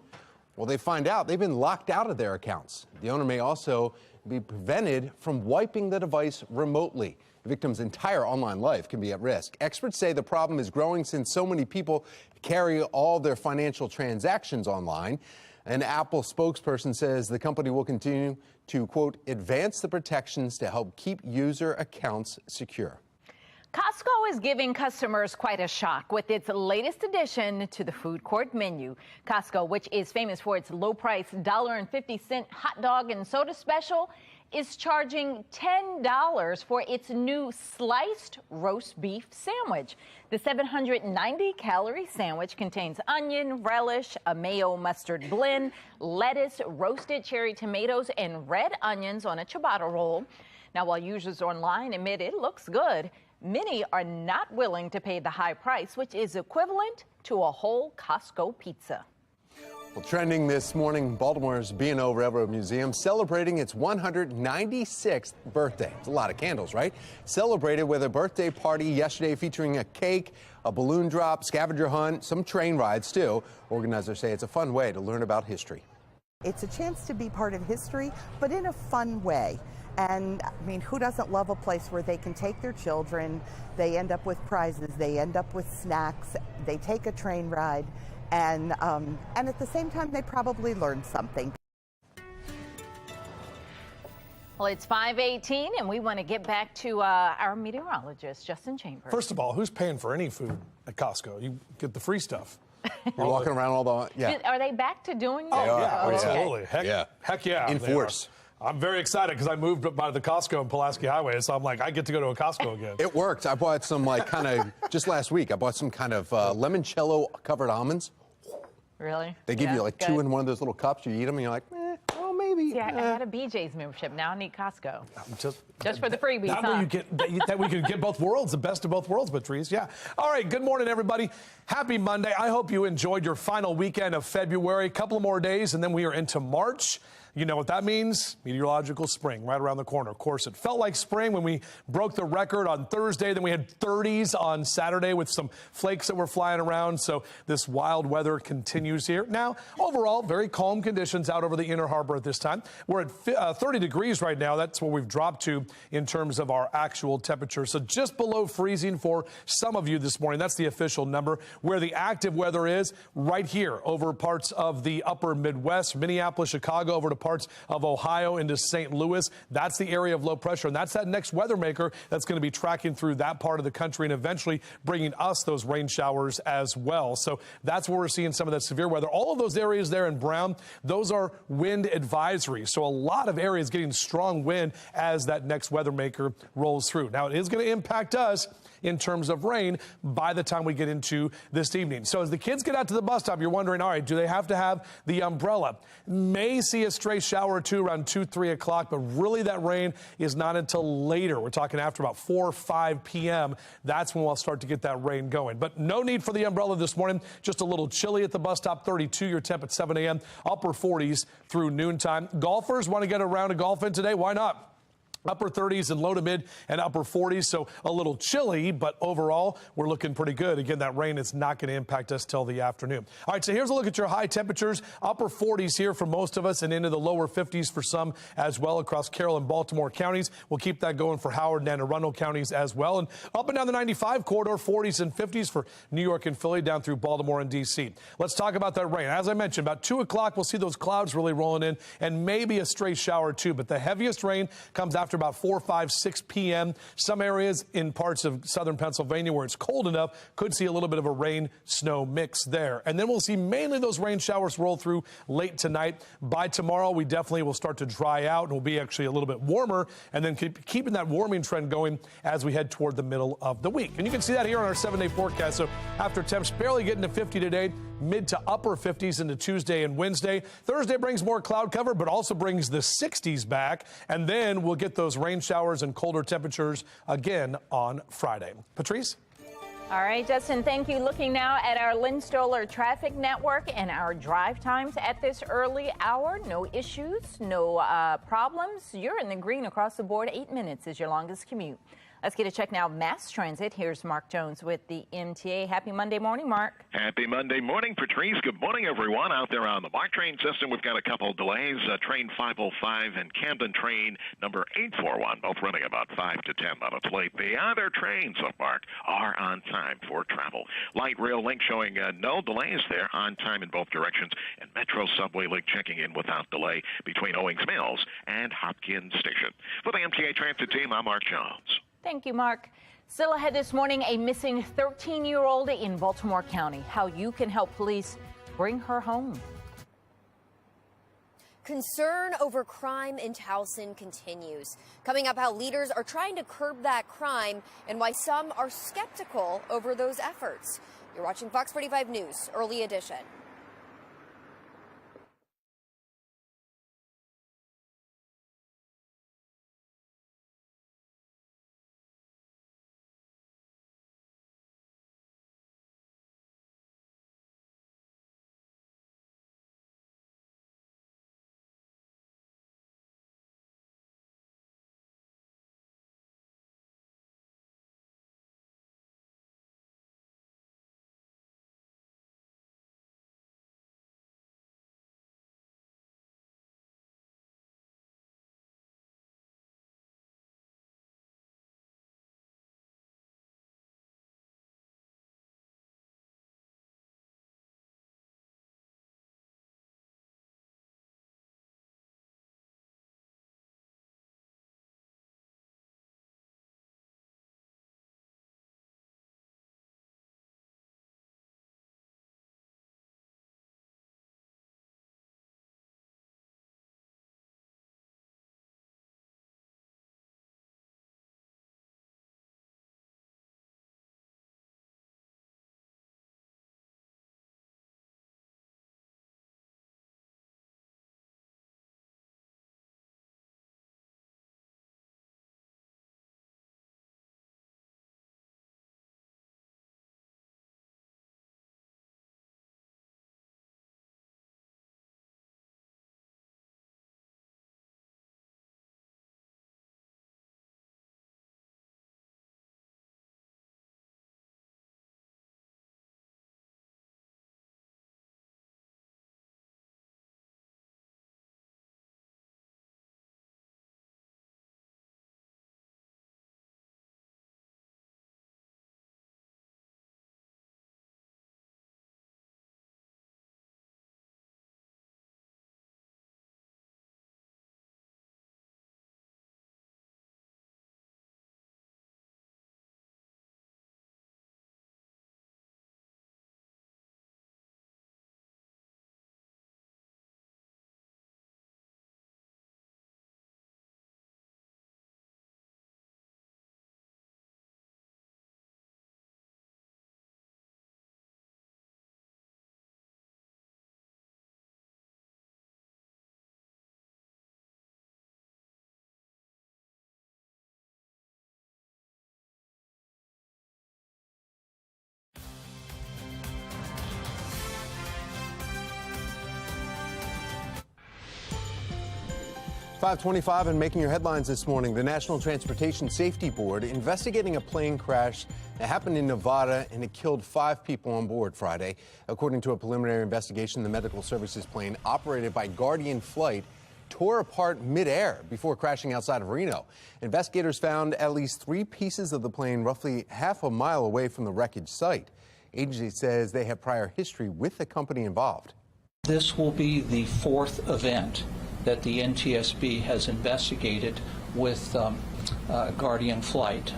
well, they find out they've been locked out of their accounts. The owner may also be prevented from wiping the device remotely. The victim's entire online life can be at risk. Experts say the problem is growing since so many people carry all their financial transactions online. An Apple spokesperson says the company will continue to, quote, advance the protections to help keep user accounts secure. Costco is giving customers quite a shock with its latest addition to the food court menu. Costco, which is famous for its low-priced $1.50 hot dog and soda special, is charging $10 for its new sliced roast beef sandwich. The 790-calorie sandwich contains onion, relish, a mayo mustard blend, lettuce, roasted cherry tomatoes, and red onions on a ciabatta roll. Now, while users online admit it looks good, many are not willing to pay the high price, which is equivalent to a whole Costco pizza. Well, trending this morning, Baltimore's B&O Railroad Museum celebrating its 196th birthday. It's a lot of candles, right? Celebrated with a birthday party yesterday featuring a cake, a balloon drop, scavenger hunt, some train rides too. Organizers say it's a fun way to learn about history. It's a chance to be part of history, but in a fun way. And I mean, who doesn't love a place where they can take their children, they end up with prizes, they end up with snacks, they take a train ride, and at the same time, they probably learn something. Well, it's 5:18, and we want to get back to our meteorologist, Justin Chambers. First of all, who's paying for any food at Costco? You get the free stuff. You're walking around all the, yeah. Are they back to doing that? Oh, yeah, okay. absolutely. Heck yeah. In force. I'm very excited because I moved by the Costco in Pulaski Highway, so I'm like, I get to go to a Costco again. It worked. I bought some just last week, I bought some kind of limoncello covered almonds. Really? They give you like two in one of those little cups. You eat them and you're like, well, maybe. Yeah, I had a BJ's membership. Now I need Costco. Just for the freebies, Now you get that we can get both worlds, the best of both worlds, Patrice. Yeah. All right. Good morning, everybody. Happy Monday. I hope you enjoyed your final weekend of February. A couple of more days, and then we are into March. You know what that means? Meteorological spring right around the corner. Of course, it felt like spring when we broke the record on Thursday. Then we had 30s on Saturday with some flakes that were flying around. So this wild weather continues here. Now, overall, very calm conditions out over the Inner Harbor at this time. We're at 30 degrees right now. That's where we've dropped to in terms of our actual temperature. So just below freezing for some of you this morning. That's the official number. Where the active weather is right here over parts of the upper Midwest, Minneapolis, Chicago, over to parts of Ohio into St. Louis. That's the area of low pressure, and that's that next weather maker that's going to be tracking through that part of the country and eventually bringing us those rain showers as well. So that's where we're seeing some of that severe weather. All of those areas there in brown, those are wind advisories. So a lot of areas getting strong wind as that next weather maker rolls through. Now, it is going to impact us in terms of rain by the time we get into this evening. So as the kids get out to the bus stop, you're wondering, all right, do they have to have the umbrella? May see a stray shower or two around 2, 3 o'clock, but really that rain is not until later. We're talking after about 4 or 5 p.m. That's when we'll start to get that rain going. But no need for the umbrella this morning. Just a little chilly at the bus stop, 32 your temp at 7 a.m., upper 40s through noontime. Golfers want to get a round of golf in today? Why not? Upper 30s and low to mid and upper 40s, so a little chilly, but overall, we're looking pretty good. Again, that rain is not going to impact us till the afternoon. All right, so here's a look at your high temperatures. Upper 40s here for most of us and into the lower 50s for some as well across Carroll and Baltimore counties. We'll keep that going for Howard and Anne Arundel counties as well. And up and down the 95 corridor, 40s and 50s for New York and Philly, down through Baltimore and D.C. Let's talk about that rain. As I mentioned, about 2 o'clock, we'll see those clouds really rolling in and maybe a stray shower or two, but the heaviest rain comes after about 4, 5, 6 p.m. Some areas in parts of southern Pennsylvania where it's cold enough could see a little bit of a rain-snow mix there. And then we'll see mainly those rain showers roll through late tonight. By tomorrow, we definitely will start to dry out and will be actually a little bit warmer, and then keeping that warming trend going as we head toward the middle of the week. And you can see that here on our 7-day forecast. So after temps barely getting to 50 today, mid to upper 50s into Tuesday and Wednesday. Thursday brings more cloud cover, but also brings the 60s back. And then we'll get those rain showers and colder temperatures again on Friday. Patrice? All right, Justin, thank you. Looking now at our Lynn Stoller traffic network and our drive times at this early hour. No issues, no problems. You're in the green across the board. 8 minutes is your longest commute. Let's get a check now. Mass transit. Here's Mark Jones with the MTA. Happy Monday morning, Mark. Happy Monday morning, Patrice. Good morning, everyone out there on the MARC train system. We've got a couple of delays. Train 505 and Camden train number 841, both running about 5 to 10 minutes late. The other trains of MARC are on time for travel. Light rail link showing no delays there, on time in both directions. And Metro subway link checking in without delay between Owings Mills and Hopkins Station. For the MTA Transit team, I'm Mark Jones. Thank you, Mark. Still ahead this morning, a missing 13-year-old in Baltimore County. How you can help police bring her home. Concern over crime in Towson continues. Coming up, how leaders are trying to curb that crime and why some are skeptical over those efforts. You're watching Fox 45 News, Early Edition. 525 and making your headlines this morning. The National Transportation Safety Board investigating a plane crash that happened in Nevada and it killed 5 people on board Friday. According to a preliminary investigation, the medical services plane operated by Guardian Flight tore apart midair before crashing outside of Reno. Investigators found at least 3 pieces of the plane roughly half a mile away from the wreckage site. Agency says they have prior history with the company involved. This will be the 4th event that the NTSB has investigated with Guardian Flight.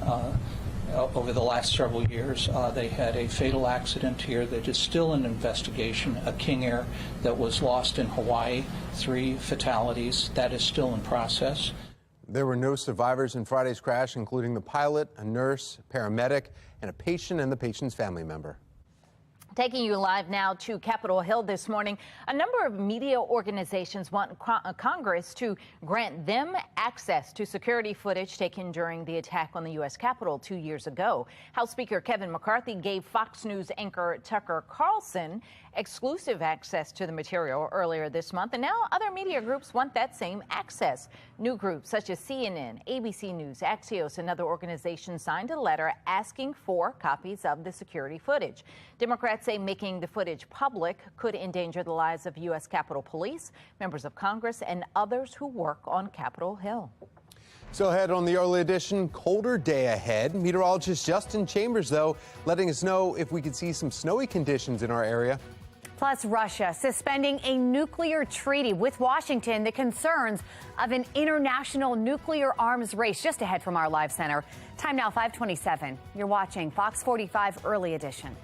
Over the last several years, they had a fatal accident here that is still an investigation, a King Air that was lost in Hawaii, 3 fatalities. That is still in process. There were no survivors in Friday's crash, including the pilot, a nurse, paramedic, and a patient and the patient's family member. Taking you live now to Capitol Hill this morning. A number of media organizations want Congress to grant them access to security footage taken during the attack on the U.S. Capitol 2 years ago. House Speaker Kevin McCarthy gave Fox News anchor Tucker Carlson exclusive access to the material earlier this month, and now other media groups want that same access. New groups such as CNN, ABC News, Axios, and other organizations signed a letter asking for copies of the security footage. Democrats say making the footage public could endanger the lives of U.S. Capitol Police, members of Congress, and others who work on Capitol Hill. So ahead on the early edition, colder day ahead. Meteorologist Justin Chambers, though, letting us know if we could see some snowy conditions in our area. Plus, Russia suspending a nuclear treaty with Washington, the concerns of an international nuclear arms race. Just ahead from our live center. Time now 5:27. You're watching Fox 45 Early Edition.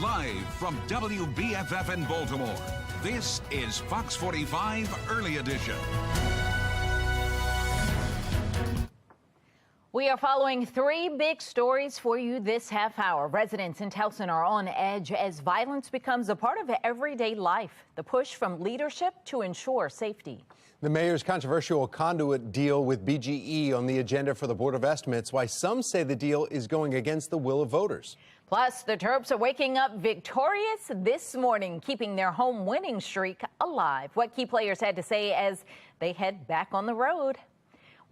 Live from WBFF in Baltimore, this is Fox 45 Early Edition. We are following 3 big stories for you this half hour. Residents in Towson are on edge as violence becomes a part of everyday life. The push from leadership to ensure safety. The mayor's controversial Conduit deal with BGE on the agenda for the Board of Estimates, why some say the deal is going against the will of voters. Plus, the Terps are waking up victorious this morning, keeping their home winning streak alive. What key players had to say as they head back on the road.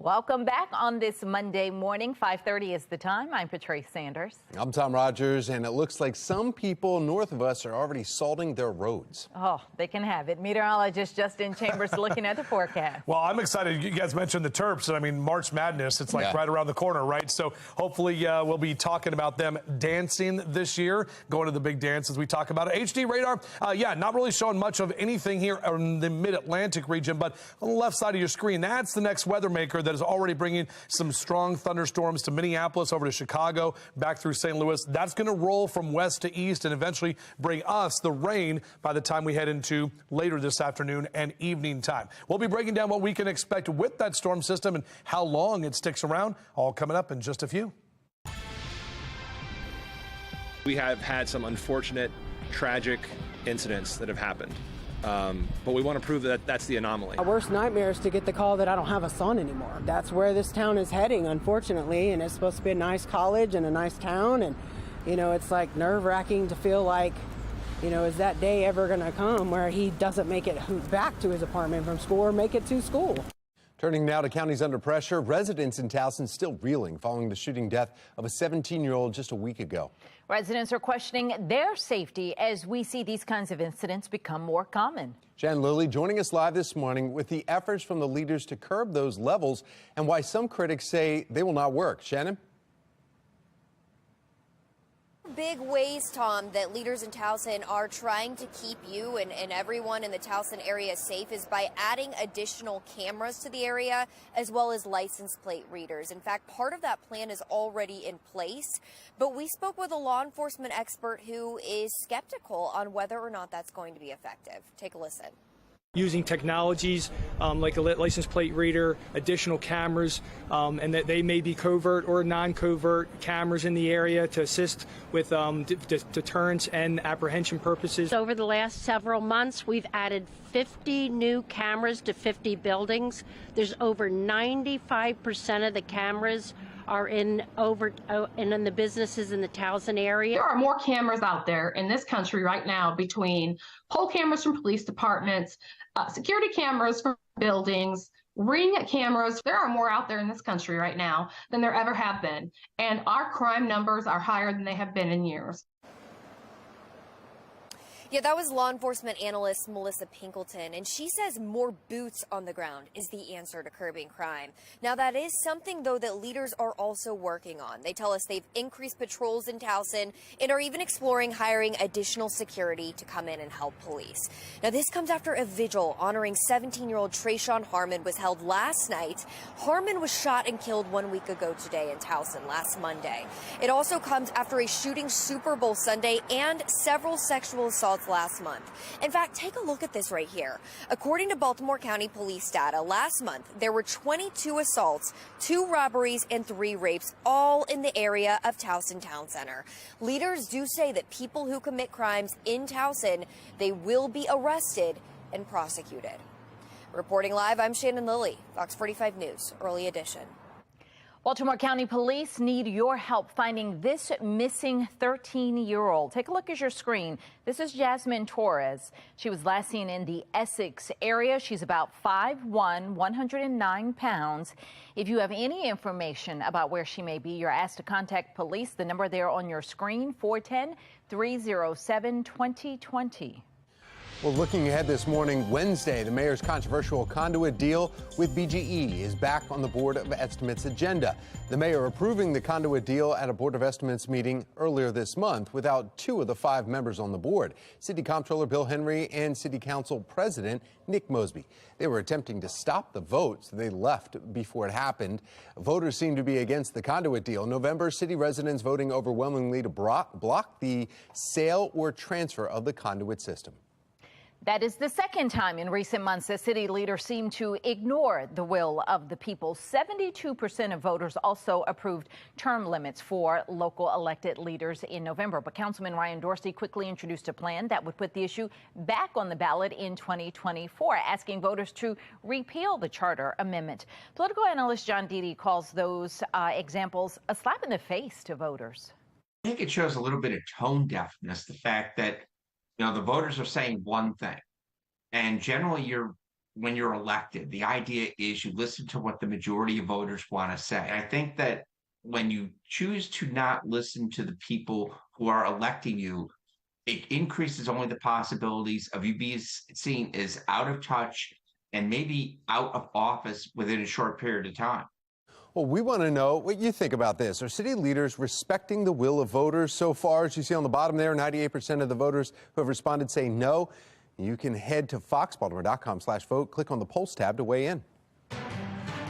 Welcome back on this Monday morning. 5:30 is the time. I'm Patrice Sanders. I'm Tom Rogers, and it looks like some people north of us are already salting their roads. Oh, they can have it. Meteorologist Justin Chambers looking at the forecast. Well, I'm excited. You guys mentioned the Terps, and I mean, March Madness, it's like right around the corner, right? So hopefully we'll be talking about them dancing this year, going to the big dance as we talk about it. HD radar, not really showing much of anything here in the mid-Atlantic region, but on the left side of your screen, that's the next weather maker that is already bringing some strong thunderstorms to Minneapolis, over to Chicago, back through St. Louis. That's going to roll from west to east and eventually bring us the rain by the time we head into later this afternoon and evening time. We'll be breaking down what we can expect with that storm system and how long it sticks around, all coming up in just a few. We have had some unfortunate, tragic incidents that have happened. But we want to prove that that's the anomaly. My worst nightmare is to get the call that I don't have a son anymore. That's where this town is heading, unfortunately, and it's supposed to be a nice college and a nice town, and, it's like nerve-wracking to feel like, is that day ever going to come where he doesn't make it back to his apartment from school or make it to school? Turning now to counties under pressure, residents in Towson still reeling following the shooting death of a 17-year-old just a week ago. Residents are questioning their safety as we see these kinds of incidents become more common. Jan Lilly joining us live this morning with the efforts from the leaders to curb those levels and why some critics say they will not work. Shannon? Big ways, Tom, that leaders in Towson are trying to keep you and everyone in the Towson area safe is by adding additional cameras to the area as well as license plate readers. In fact, part of that plan is already in place, but we spoke with a law enforcement expert who is skeptical on whether or not that's going to be effective. Take a listen. Using technologies like a license plate reader, additional cameras, and that they may be covert or non-covert cameras in the area to assist with deterrence and apprehension purposes. Over the last several months, we've added 50 new cameras to 50 buildings. There's over 95% of the cameras are in the businesses in the Towson area. There are more cameras out there in this country right now, between pole cameras from police departments, security cameras from buildings, ring cameras. There are more out there in this country right now than there ever have been. And our crime numbers are higher than they have been in years. Yeah, that was law enforcement analyst Melissa Pinkleton, and she says more boots on the ground is the answer to curbing crime. Now, that is something, though, that leaders are also working on. They tell us they've increased patrols in Towson and are even exploring hiring additional security to come in and help police. Now, this comes after a vigil honoring 17-year-old Trayshawn Harmon was held last night. Harmon was shot and killed 1 week ago today in Towson last Monday. It also comes after a shooting Super Bowl Sunday and several sexual assaults last month. In fact, take a look at this right here. According to Baltimore County Police data, last month there were 22 assaults, 2 robberies, and 3 rapes, all in the area of Towson Town Center. Leaders do say that people who commit crimes in Towson, they will be arrested and prosecuted. Reporting live, I'm Shannon Lilly, Fox 45 News, Early Edition. Baltimore County Police need your help finding this missing 13-year-old. Take a look at your screen. This is Jasmine Torres. She was last seen in the Essex area. She's about 5'1", 109 pounds. If you have any information about where she may be, you're asked to contact police. The number there on your screen, 410-307-2020. Well, looking ahead this morning, Wednesday, the mayor's controversial Conduit deal with BGE is back on the Board of Estimates agenda. The mayor approving the Conduit deal at a Board of Estimates meeting earlier this month without 2 of the 5 members on the board, City Comptroller Bill Henry and City Council President Nick Mosby. They were attempting to stop the vote, so they left before it happened. Voters seem to be against the Conduit deal. November, city residents voting overwhelmingly to block the sale or transfer of the Conduit system. That is the second time in recent months that city leaders seem to ignore the will of the people. 72% of voters also approved term limits for local elected leaders in November. But Councilman Ryan Dorsey quickly introduced a plan that would put the issue back on the ballot in 2024, asking voters to repeal the charter amendment. Political analyst John Dede calls those examples a slap in the face to voters. I think it shows a little bit of tone deafness, the fact that, the voters are saying one thing. And generally, when you're elected, the idea is you listen to what the majority of voters want to say. And I think that when you choose to not listen to the people who are electing you, it increases only the possibilities of you being seen as out of touch and maybe out of office within a short period of time. Well, we want to know what you think about this. Are city leaders respecting the will of voters so far? As you see on the bottom there, 98% of the voters who have responded say no. You can head to foxbaltimore.com/vote, click on the polls tab to weigh in.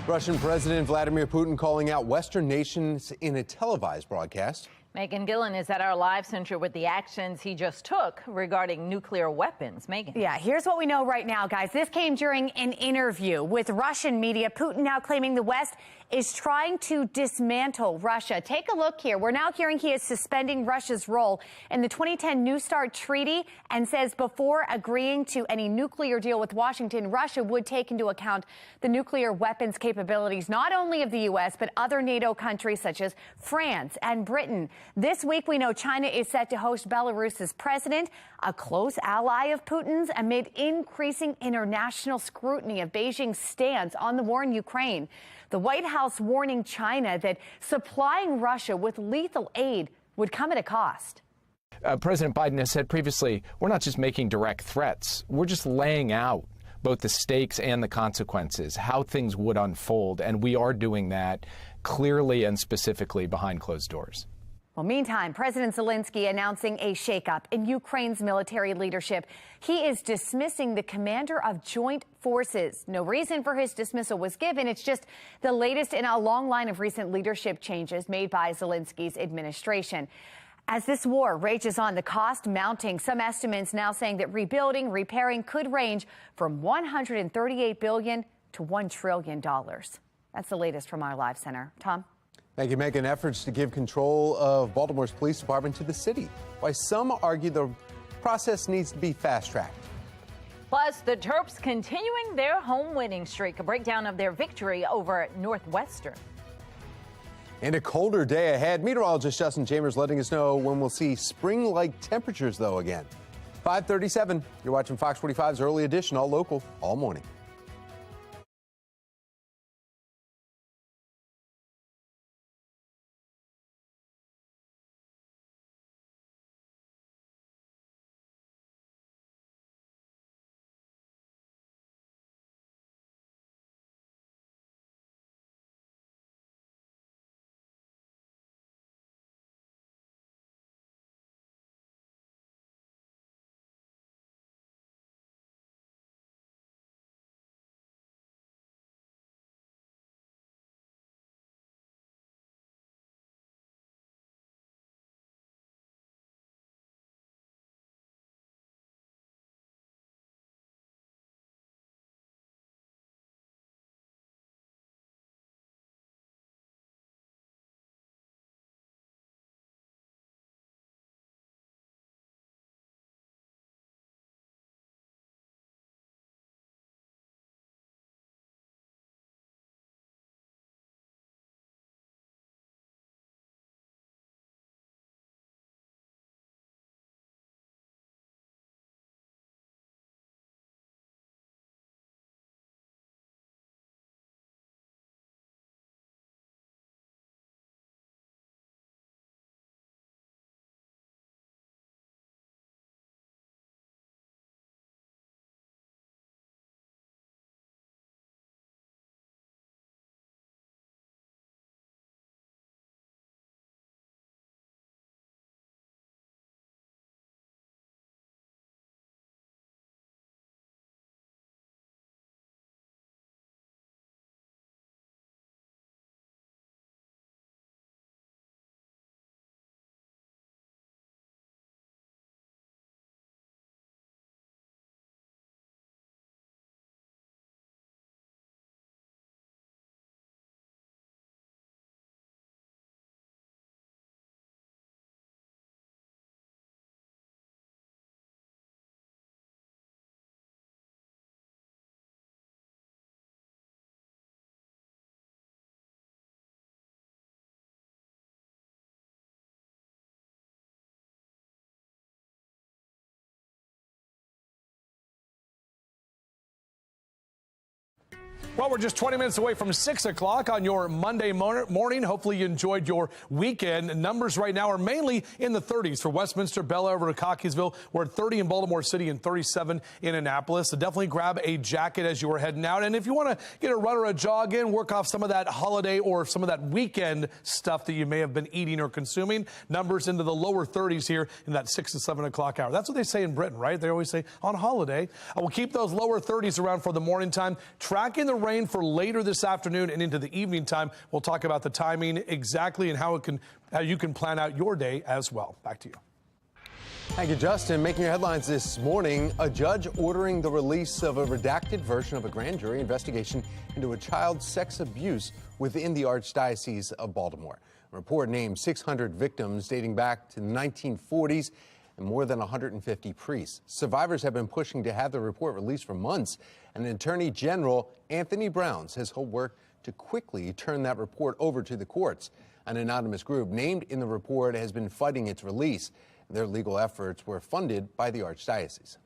Russian President Vladimir Putin calling out Western nations in a televised broadcast. Megan Gillen is at our live center with the actions he just took regarding nuclear weapons. Megan. Yeah, here's what we know right now, guys. This came during an interview with Russian media. Putin now claiming the West is trying to dismantle Russia. Take a look here. We're now hearing he is suspending Russia's role in the 2010 New START treaty and says before agreeing to any nuclear deal with Washington, Russia would take into account the nuclear weapons capabilities, not only of the U.S., but other NATO countries such as France and Britain. This week, we know China is set to host Belarus's president, a close ally of Putin's, amid increasing international scrutiny of Beijing's stance on the war in Ukraine. The White House warning China that supplying Russia with lethal aid would come at a cost. President Biden has said previously, we're not just making direct threats, we're just laying out both the stakes and the consequences, how things would unfold, and we are doing that clearly and specifically behind closed doors. Well, meantime, President Zelensky announcing a shakeup in Ukraine's military leadership. He is dismissing the commander of joint forces. No reason for his dismissal was given. It's just the latest in a long line of recent leadership changes made by Zelensky's administration. As this war rages on, the cost mounting, some estimates now saying that rebuilding, repairing could range from $138 billion to $1 trillion. That's the latest from our live center. Tom? Thank you, Megan. Efforts to give control of Baltimore's police department to the city. Why some argue the process needs to be fast-tracked. Plus, the Terps continuing their home winning streak. A breakdown of their victory over Northwestern. And a colder day ahead. Meteorologist Justin Chambers letting us know when we'll see spring-like temperatures, though, again. 5:37. You're watching Fox 45's Early Edition, all local, all morning. Well, we're just 20 minutes away from 6 o'clock on your Monday morning. Hopefully you enjoyed your weekend. Numbers right now are mainly in the 30s for Westminster, Bel Air, over to Cockeysville. We're at 30 in Baltimore City and 37 in Annapolis. So definitely grab a jacket as you are heading out. And if you want to get a run or a jog in, work off some of that holiday or some of that weekend stuff that you may have been eating or consuming, numbers into the lower 30s here in that 6 to 7 o'clock hour. That's what they say in Britain, right? They always say on holiday. We'll keep those lower 30s around for the morning time. Tracking the rain for later this afternoon and into the evening time. We'll talk about the timing exactly and how you can plan out your day as well. Back to you. Thank you, Justin. Making your headlines this morning, a judge ordering the release of a redacted version of a grand jury investigation into a child's sex abuse within the Archdiocese of Baltimore. A report named 600 victims dating back to the 1940s and more than 150 priests. Survivors have been pushing to have the report released for months, and Attorney General Anthony Brown says he'll work to quickly turn that report over to the courts. An anonymous group named in the report has been fighting its release. Their legal efforts were funded by the Archdiocese.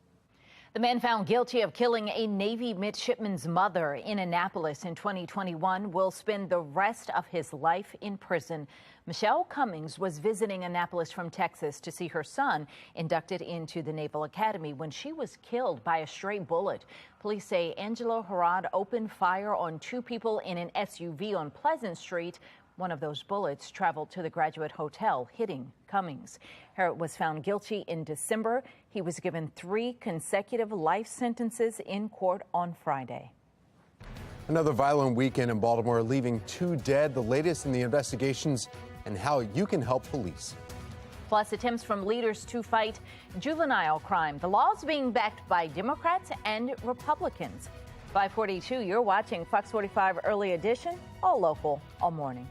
The man found guilty of killing a Navy midshipman's mother in Annapolis in 2021 will spend the rest of his life in prison. Michelle Cummings was visiting Annapolis from Texas to see her son inducted into the Naval Academy when she was killed by a stray bullet. Police say Angelo Harad opened fire on two people in an SUV on Pleasant Street. One of those bullets traveled to the Graduate Hotel, hitting Cummings. Harrod was found guilty in December. He was given 3 consecutive life sentences in court on Friday. Another violent weekend in Baltimore, leaving 2 dead. The latest in the investigations and how you can help police. Plus, attempts from leaders to fight juvenile crime. The laws being backed by Democrats and Republicans. 542, you're watching Fox 45 Early Edition, all local, all morning.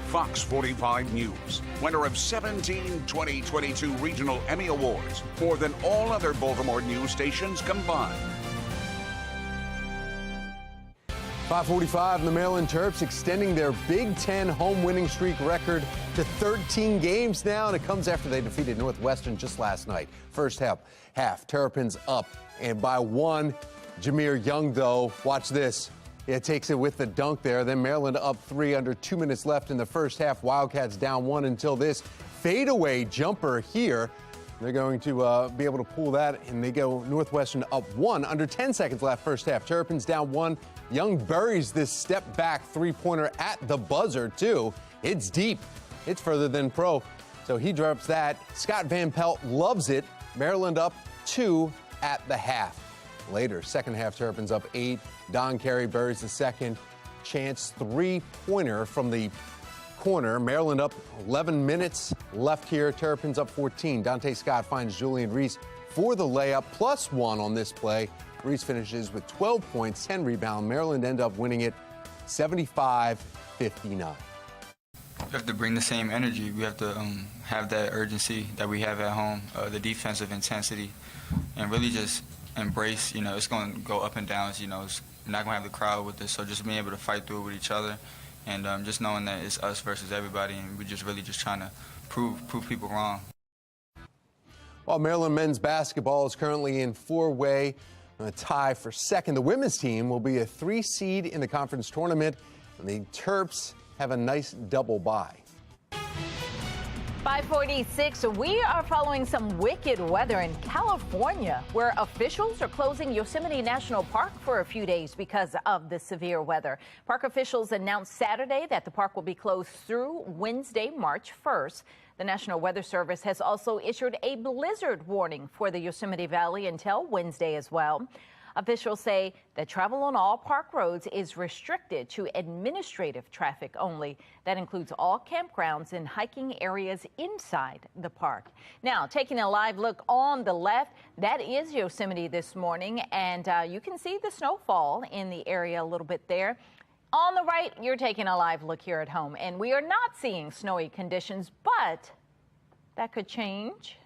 Fox 45 News, winner of 17 2022 Regional Emmy Awards, more than all other Baltimore news stations combined. 545, the Maryland Terps extending their Big Ten home winning streak record to 13 games now, and it comes after they defeated Northwestern just last night. First half, Terrapins up and by 1. Jameer Young, though, watch this. It takes it with the dunk there. Then Maryland up 3 under 2 minutes left in the first half. Wildcats down 1 until this fadeaway jumper here. They're going to be able to pull that, and they go Northwestern up 1 under 10 seconds left first half. Terrapins down 1. Young buries this step back three-pointer at the buzzer, too. It's deep. It's further than pro. So he drops that. Scott Van Pelt loves it. Maryland up 2 at the half. Later, second half, Terrapins up 8. Don Carey buries the second. Chance three-pointer from the corner. Maryland up 11 minutes left here. Terrapins up 14. Dante Scott finds Julian Reese for the layup, +1 on this play. Reese finishes with 12 points, 10 rebounds. Maryland end up winning it 75-59. We have to bring the same energy. We have to have that urgency that we have at home, the defensive intensity, and really just embrace, it's going to go up and down. We're not going to have the crowd with us, so just being able to fight through it with each other and just knowing that it's us versus everybody, and we're just really just trying to prove people wrong. While Maryland men's basketball is currently in four-way tie for second, the women's team will be a 3 seed in the conference tournament, and the Terps have a nice double bye. 546, we are following some wicked weather in California, where officials are closing Yosemite National Park for a few days because of the severe weather. Park officials announced Saturday that the park will be closed through Wednesday, March 1st. The National Weather Service has also issued a blizzard warning for the Yosemite Valley until Wednesday as well. Officials say that travel on all park roads is restricted to administrative traffic only. That includes all campgrounds and hiking areas inside the park. Now, taking a live look on the left, that is Yosemite this morning, and you can see the snowfall in the area a little bit there. On the right, you're taking a live look here at home, and we are not seeing snowy conditions, but that could change.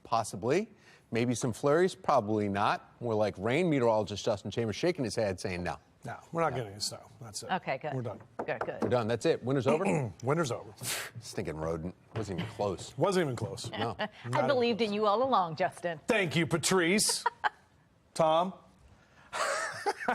Possibly. Maybe some flurries, probably not. More like rain. Meteorologist Justin Chambers shaking his head saying no. No, we're not getting any snow. That's it. Okay, good. We're done. Good. We're done. That's it. Winter's over? Winter's over. Stinking rodent. Wasn't even close. Wasn't even close. No. I believed in you all along, Justin. Thank you, Patrice. Tom?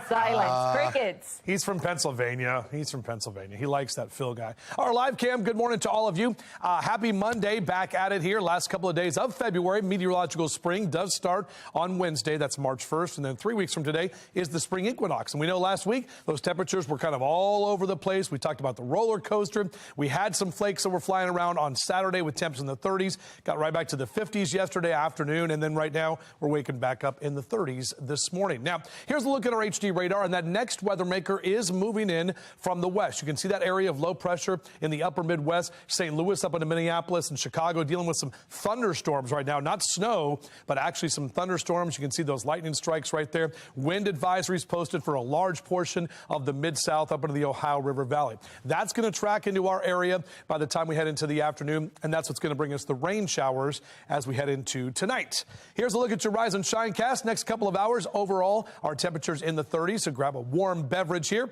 Silence. Crickets. He's from Pennsylvania. He likes that Phil guy. Our live cam, good morning to all of you. Happy Monday. Back at it here. Last couple of days of February. Meteorological spring does start on Wednesday. That's March 1st. And then 3 weeks from today is the spring equinox. And we know last week those temperatures were kind of all over the place. We talked about the roller coaster. We had some flakes that were flying around on Saturday with temps in the 30s. Got right back to the 50s yesterday afternoon. And then right now we're waking back up in the 30s this morning. Now, here's a look at our HD radar, and that next weather maker is moving in from the west. You can see that area of low pressure in the upper Midwest, St. Louis up into Minneapolis and Chicago, dealing with some thunderstorms right now. Not snow, but actually some thunderstorms. You can see those lightning strikes right there. Wind advisories posted for a large portion of the Mid-South up into the Ohio River Valley. That's going to track into our area by the time we head into the afternoon, and that's what's going to bring us the rain showers as we head into tonight. Here's a look at your Rise and Shine cast. Next couple of hours, overall, our temperatures in the 30s, so grab a warm beverage here.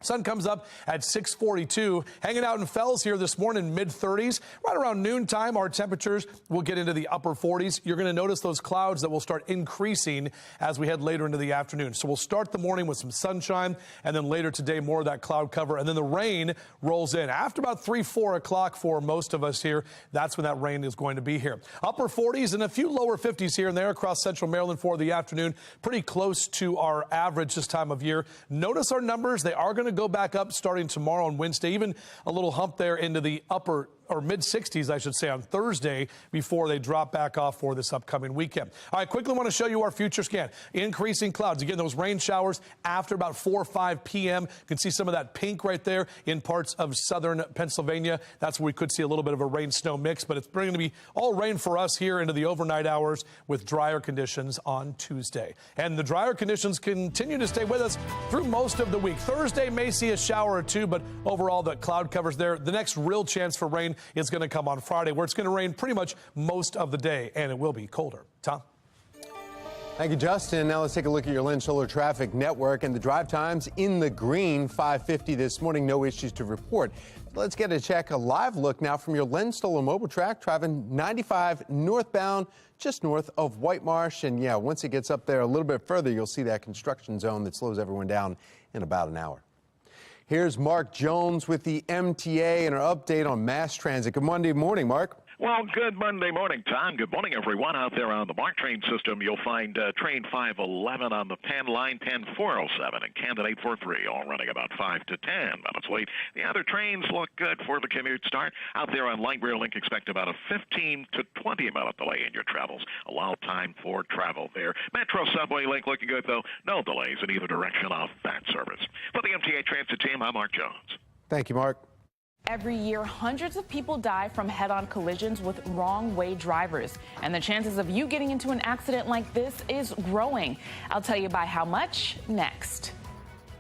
Sun comes up at 6:42. Hanging out in Fells here this morning, mid-30s. Right around noontime, our temperatures will get into the upper 40s. You're going to notice those clouds that will start increasing as we head later into the afternoon. So we'll start the morning with some sunshine, and then later today, more of that cloud cover. And then the rain rolls in. After about 3, 4 o'clock for most of us here, that's when that rain is going to be here. Upper 40s and a few lower 50s here and there across central Maryland for the afternoon. Pretty close to our average this time of year. Notice our numbers. They are going to go back up starting tomorrow on Wednesday, even a little hump there into the upper or mid-60s, I should say, on Thursday before they drop back off for this upcoming weekend. All right, quickly want to show you our future scan. Increasing clouds. Again, those rain showers after about 4 or 5 p.m. You can see some of that pink right there in parts of southern Pennsylvania. That's where we could see a little bit of a rain-snow mix, but it's going to be all rain for us here into the overnight hours with drier conditions on Tuesday. And the drier conditions continue to stay with us through most of the week. Thursday may see a shower or two, but overall the cloud covers there. The next real chance for rain is going to come on Friday, where it's going to rain pretty much most of the day, and it will be colder. Tom? Thank you, Justin. Now let's take a look at your Lynn Solar traffic network and the drive times in the green. 5:50 this morning. No issues to report. Let's get a live look now from your Len Stoller mobile track, driving 95 northbound, just north of White Marsh. And yeah, once it gets up there a little bit further, you'll see that construction zone that slows everyone down in about an hour. Here's Mark Jones with the MTA and our update on mass transit. Good Monday morning, Mark. Well, good Monday morning, Tom. Good morning, everyone. Out there on the MARC train system, you'll find train 511 on the Penn line, Penn 407, and Candidate 43, all running about 5 to 10 minutes late. The other trains look good for the commute start. Out there on Light Rail Link, expect about a 15 to 20-minute delay in your travels. Allow time for travel there. Metro Subway Link looking good, though. No delays in either direction of that service. For the MTA Transit team, I'm Mark Jones. Thank you, Mark. Every year, hundreds of people die from head-on collisions with wrong-way drivers. And the chances of you getting into an accident like this is growing. I'll tell you by how much next.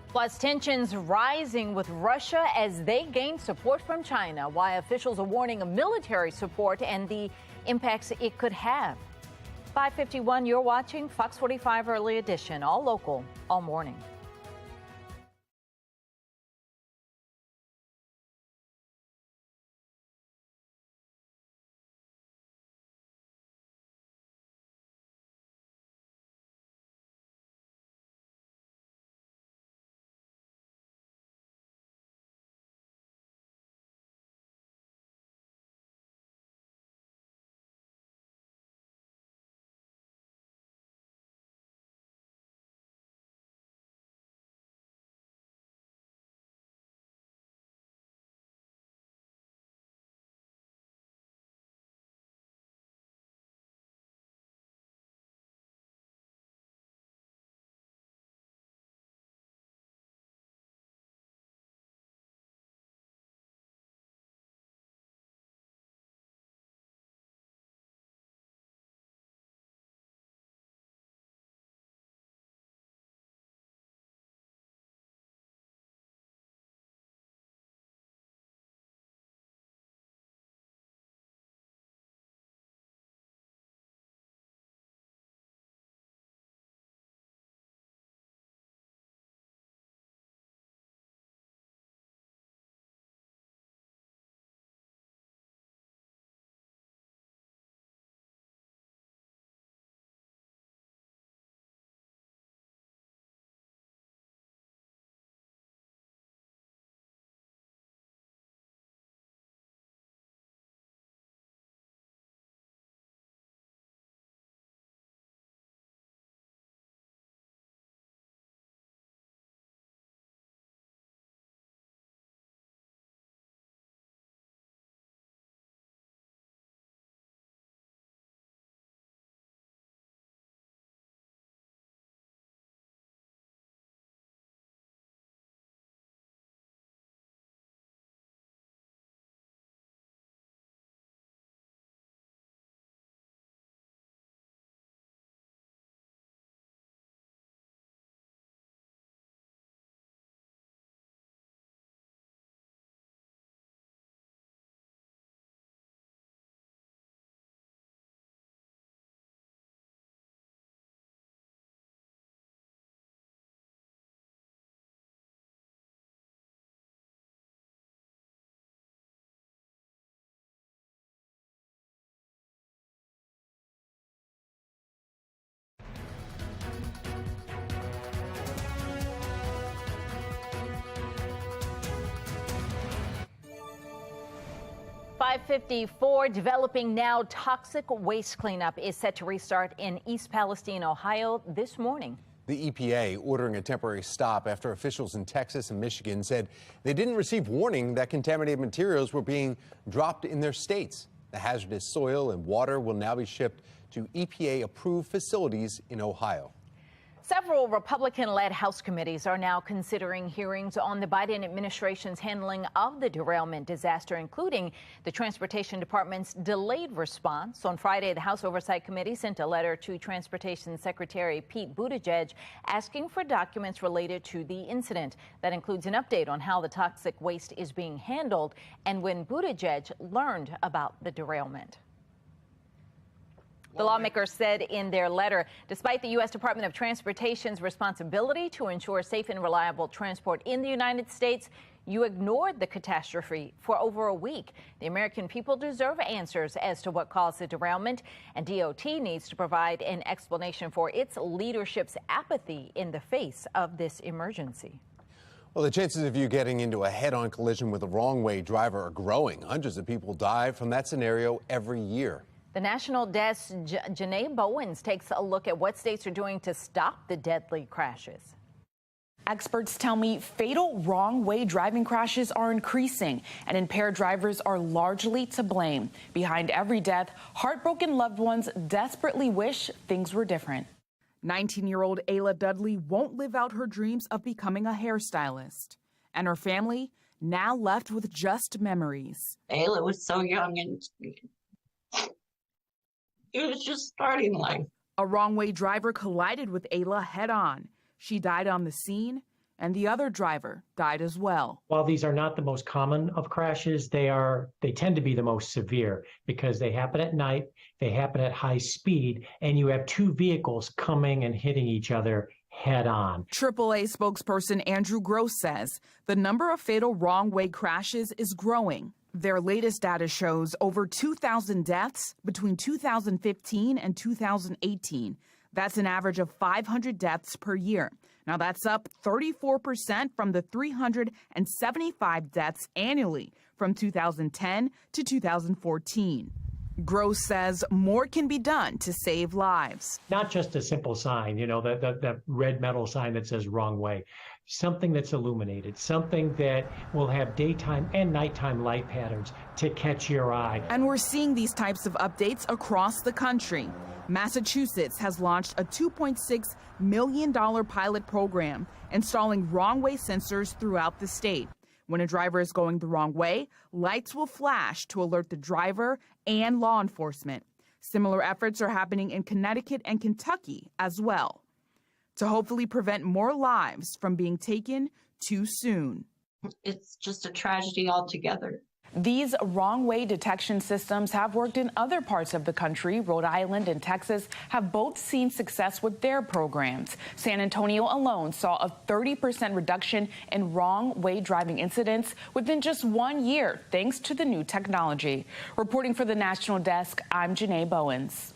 Plus, tensions rising with Russia as they gain support from China. Why officials are warning of military support and the impacts it could have. 5:51, you're watching Fox 45 Early Edition. All local, all morning. .554, developing now. Toxic waste cleanup is set to restart in East Palestine, Ohio this morning. The EPA ordering a temporary stop after officials in Texas and Michigan said they didn't receive warning that contaminated materials were being dropped in their states. The hazardous soil and water will now be shipped to EPA-approved facilities in Ohio. Several Republican-led House committees are now considering hearings on the Biden administration's handling of the derailment disaster, including the Transportation Department's delayed response. On Friday, the House Oversight Committee sent a letter to Transportation Secretary Pete Buttigieg asking for documents related to the incident. That includes an update on how the toxic waste is being handled and when Buttigieg learned about the derailment. The lawmakers said in their letter, despite the U.S. Department of Transportation's responsibility to ensure safe and reliable transport in the United States, you ignored the catastrophe for over a week. The American people deserve answers as to what caused the derailment, and DOT needs to provide an explanation for its leadership's apathy in the face of this emergency. Well, the chances of you getting into a head-on collision with a wrong-way driver are growing. Hundreds of people die from that scenario every year. The National Desk's Janae Bowens takes a look at what states are doing to stop the deadly crashes. Experts tell me fatal wrong-way driving crashes are increasing, and impaired drivers are largely to blame. Behind every death, heartbroken loved ones desperately wish things were different. 19-year-old Ayla Dudley won't live out her dreams of becoming a hairstylist, and her family now left with just memories. Ayla was so young and it was just starting life. A wrong-way driver collided with Ayla head-on. She died on the scene, and the other driver died as well. While these are not the most common of crashes, they tend to be the most severe because they happen at night, they happen at high speed, and you have two vehicles coming and hitting each other head on. AAA spokesperson Andrew Gross says the number of fatal wrong-way crashes is growing. Their latest data shows over 2,000 deaths between 2015 and 2018. That's an average of 500 deaths per year. Now, that's up 34% from the 375 deaths annually from 2010 to 2014. Gross says more can be done to save lives. Not just a simple sign, the red metal sign that says wrong way. Something that's illuminated, something that will have daytime and nighttime light patterns to catch your eye. And we're seeing these types of updates across the country. Massachusetts has launched a $2.6 million pilot program installing wrong-way sensors throughout the state. When a driver is going the wrong way, lights will flash to alert the driver and law enforcement. Similar efforts are happening in Connecticut and Kentucky as well, to hopefully prevent more lives from being taken too soon. It's just a tragedy altogether. These wrong-way detection systems have worked in other parts of the country. Rhode Island and Texas have both seen success with their programs. San Antonio alone saw a 30% reduction in wrong-way driving incidents within just 1 year, thanks to the new technology. Reporting for the National Desk, I'm Janae Bowens.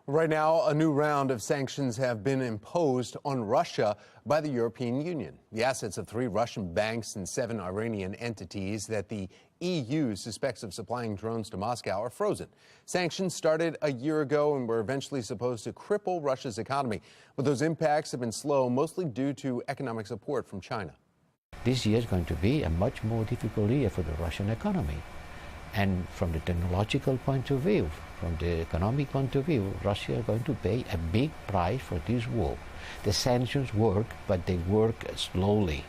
Right now, a new round of sanctions have been imposed on Russia by the European Union. The assets of 3 Russian banks and 7 Iranian entities that the EU suspects of supplying drones to Moscow are frozen. Sanctions started a year ago and were eventually supposed to cripple Russia's economy. But those impacts have been slow, mostly due to economic support from China. This year is going to be a much more difficult year for the Russian economy. And from the technological point of view, from the economic point of view, Russia is going to pay a big price for this war. The sanctions work, but they work slowly.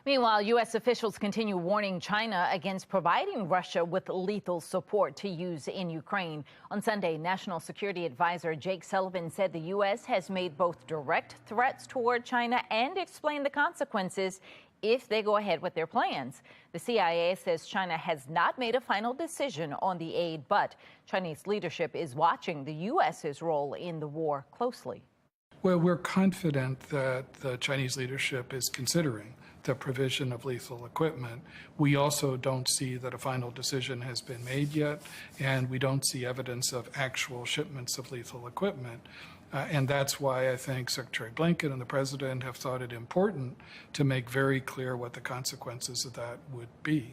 Meanwhile, U.S. officials continue warning China against providing Russia with lethal support to use in Ukraine. On Sunday, National Security Advisor Jake Sullivan said the U.S. has made both direct threats toward China and explained the consequences if they go ahead with their plans. The CIA says China has not made a final decision on the aid, but Chinese leadership is watching the U.S.'s role in the war closely. Well, we're confident that the Chinese leadership is considering the provision of lethal equipment. We also don't see that a final decision has been made yet, and we don't see evidence of actual shipments of lethal equipment. And that's why I think Secretary Blinken and the President have thought it important to make very clear what the consequences of that would be.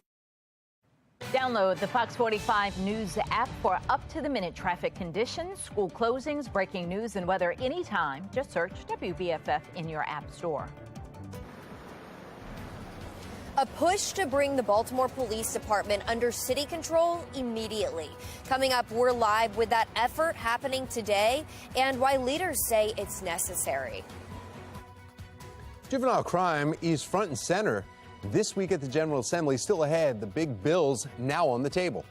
Download the FOX45 News app for up-to-the-minute traffic conditions, school closings, breaking news, and weather anytime. Just search WBFF in your app store. A push to bring the Baltimore Police Department under city control immediately. Coming up, we're live with that effort happening today and why leaders say it's necessary. Juvenile crime is front and center this week at the General Assembly. Still ahead, the big bills now on the table.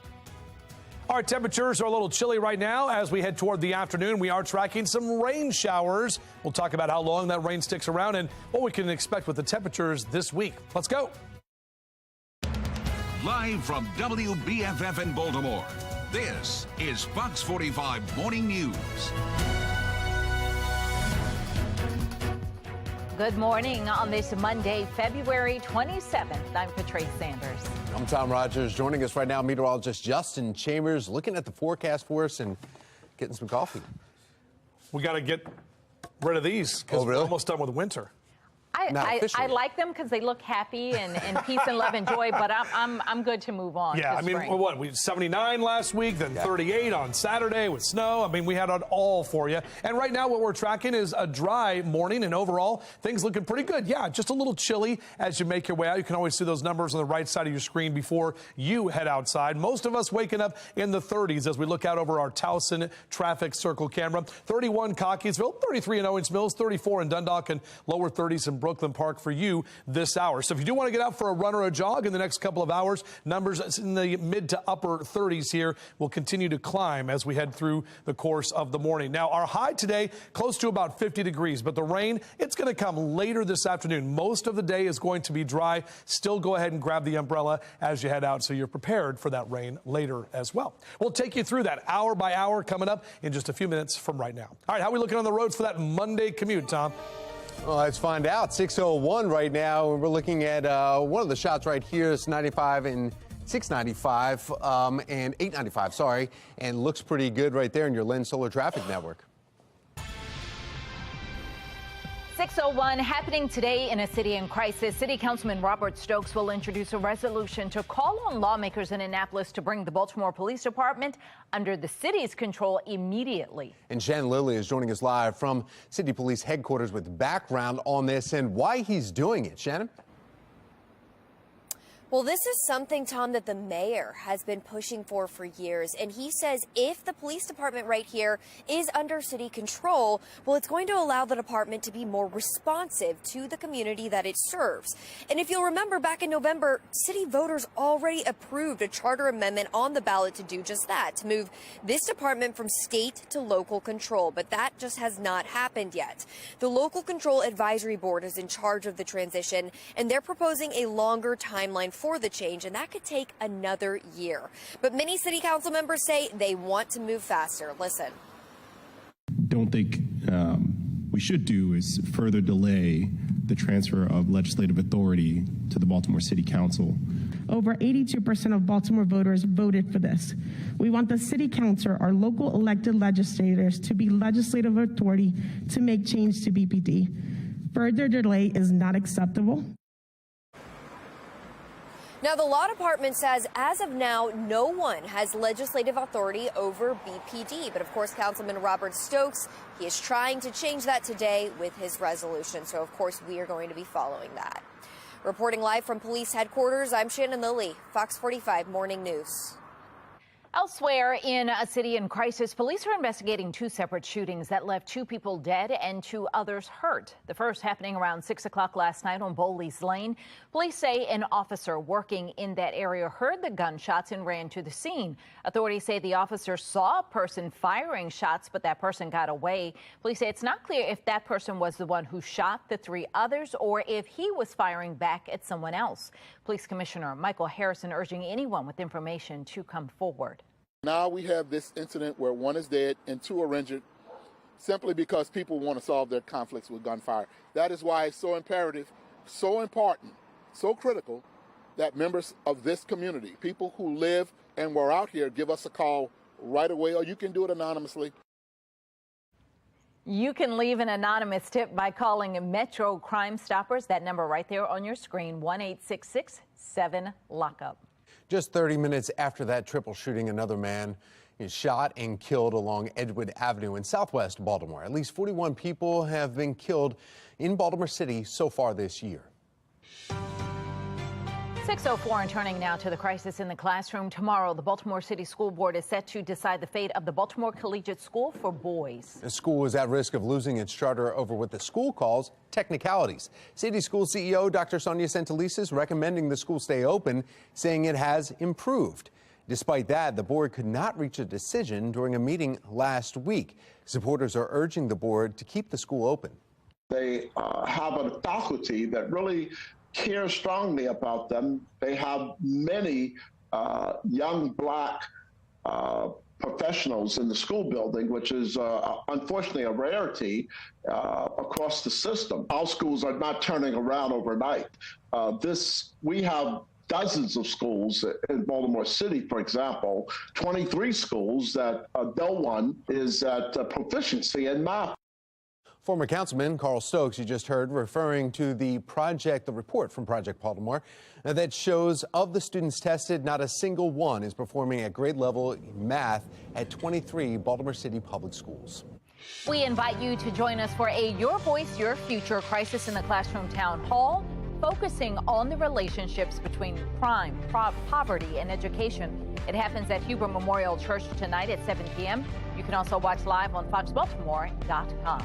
Our temperatures are a little chilly right now as we head toward the afternoon. We are tracking some rain showers. We'll talk about how long that rain sticks around and what we can expect with the temperatures this week. Let's go. Live from WBFF in Baltimore, This is Fox 45 Morning News. Good morning on this Monday, February 27th. I'm Patrice Sanders. I'm Tom Rogers. Joining us right now, meteorologist Justin Chambers, looking at the forecast for us and getting some coffee. We got to get rid of these because we're almost done with winter. I like them because they look happy and peace and love and joy, but I'm good to move on. Yeah, I mean, what, we had 79 last week, then 38 on Saturday with snow. I mean, we had it all for you. And right now what we're tracking is a dry morning, and overall, things looking pretty good. Yeah, just a little chilly as you make your way out. You can always see those numbers on the right side of your screen before you head outside. Most of us waking up in the 30s as we look out over our Towson traffic circle camera. 31 Cockeysville, 33 in Owens Mills, 34 in Dundalk, and lower 30s in Brooklyn Park for you this hour. So if you do want to get out for a run or a jog in the next couple of hours, numbers in the mid to upper 30s here will continue to climb as we head through the course of the morning. Now, our high today, close to about 50 degrees, but the rain, it's going to come later this afternoon. Most of the day is going to be dry. Still go ahead and grab the umbrella as you head out so you're prepared for that rain later as well. We'll take you through that hour by hour coming up in just a few minutes from right now. All right, how are we looking on the roads for that Monday commute, Tom? Well, let's find out. 6:01 right now. We're looking at one of the shots right here. It's 95 and 695 and 895, sorry, and looks pretty good right there in your Lens Solar Traffic Network. 6:01 happening today in a city in crisis. City Councilman Robert Stokes will introduce a resolution to call on lawmakers in Annapolis to bring the Baltimore Police Department under the city's control immediately. And Shannon Lilly is joining us live from City Police Headquarters with background on this and why he's doing it. Shannon? Well, this is something, Tom, that the mayor has been pushing for years. And he says if the police department right here is under city control, well, it's going to allow the department to be more responsive to the community that it serves. And if you'll remember, back in November, city voters already approved a charter amendment on the ballot to do just that, to move this department from state to local control. But that just has not happened yet. The Local Control Advisory Board is in charge of the transition, and they're proposing a longer timeline for the change, and that could take another year. But many city council members say they want to move faster. Listen. Don't think we should do is further delay the transfer of legislative authority to the Baltimore City Council. Over 82% of Baltimore voters voted for this. We want the City Council, our local elected legislators, to be legislative authority to make change to BPD. Further delay is not acceptable. Now, the law department says as of now, no one has legislative authority over BPD. But of course, Councilman Robert Stokes, he is trying to change that today with his resolution. So, of course, we are going to be following that. Reporting live from police headquarters, I'm Shannon Lilly, Fox 45 Morning News. Elsewhere in a city in crisis, police are investigating two separate shootings that left 2 people dead and 2 others hurt. The first happening around 6 o'clock last night on Bowleys Lane. Police say an officer working in that area heard the gunshots and ran to the scene. Authorities say the officer saw a person firing shots, but that person got away. Police say it's not clear if that person was the one who shot the 3 others or if he was firing back at someone else. Police Commissioner Michael Harrison urging anyone with information to come forward. Now we have this incident where 1 is dead and 2 are injured simply because people want to solve their conflicts with gunfire. That is why it's so imperative, so important, so critical that members of this community, people who live and were out here, give us a call right away, or you can do it anonymously. You can leave an anonymous tip by calling Metro Crime Stoppers. That number right there on your screen, 1-866-7-LOCK-UP. Just 30 minutes after that triple shooting, another man is shot and killed along Edgewood Avenue in southwest Baltimore. At least 41 people have been killed in Baltimore City so far this year. 6:04 and turning now to the crisis in the classroom. Tomorrow, the Baltimore City School Board is set to decide the fate of the Baltimore Collegiate School for boys. The school is at risk of losing its charter over what the school calls technicalities. City School CEO Dr. Sonia Centelisa is recommending the school stay open, saying it has improved. Despite that, the board could not reach a decision during a meeting last week. Supporters are urging the board to keep the school open. They have a faculty that really care strongly about them. They have many young Black professionals in the school building, which is unfortunately a rarity across the system. Our schools are not turning around overnight. We have dozens of schools in Baltimore City, for example, 23 schools that no one is at proficiency in math. Former Councilman Carl Stokes, you just heard, referring to the report from Project Baltimore that shows of the students tested, not a single one is performing at grade level in math at 23 Baltimore City public schools. We invite you to join us for a Your Voice, Your Future Crisis in the Classroom town hall, focusing on the relationships between crime, poverty, and education. It happens at Huber Memorial Church tonight at 7 p.m. You can also watch live on FOX4.com.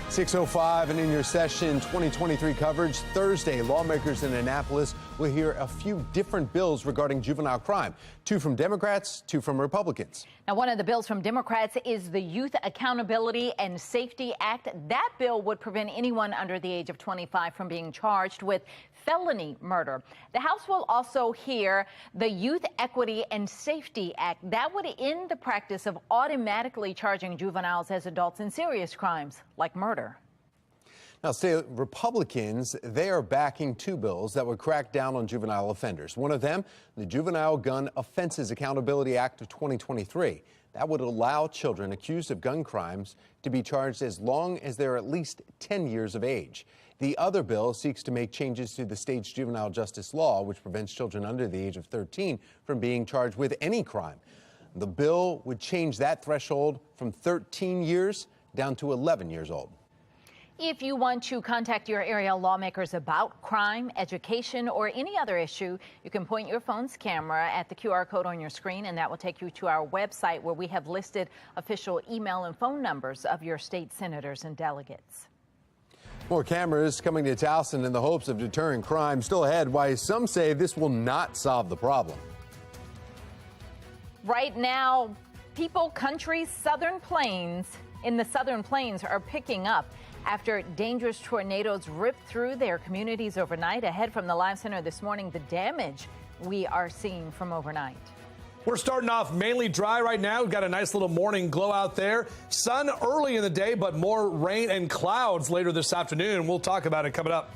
6:05 and in your session 2023 coverage Thursday, lawmakers in Annapolis will hear a few different bills regarding juvenile crime. 2 from Democrats, 2 from Republicans. Now, one of the bills from Democrats is the Youth Accountability and Safety Act. That bill would prevent anyone under the age of 25 from being charged with felony murder. The House will also hear the Youth Equity and Safety Act. That would end the practice of automatically charging juveniles as adults in serious crimes like murder. Now, state Republicans, they are backing 2 bills that would crack down on juvenile offenders. One of them, the Juvenile Gun Offenses Accountability Act of 2023. That would allow children accused of gun crimes to be charged as long as they're at least 10 years of age. The other bill seeks to make changes to the state's juvenile justice law, which prevents children under the age of 13 from being charged with any crime. The bill would change that threshold from 13 years down to 11 years old. If you want to contact your area lawmakers about crime, education, or any other issue, you can point your phone's camera at the QR code on your screen, and that will take you to our website where we have listed official email and phone numbers of your state senators and delegates. More cameras coming to Towson in the hopes of deterring crime. Still ahead, why some say this will not solve the problem. Right now, people, countries, in the southern plains are picking up after dangerous tornadoes ripped through their communities overnight. Ahead from the Live Center this morning, the damage we are seeing from overnight. We're starting off mainly dry right now. We've got a nice little morning glow out there. Sun early in the day, but more rain and clouds later this afternoon. We'll talk about it coming up.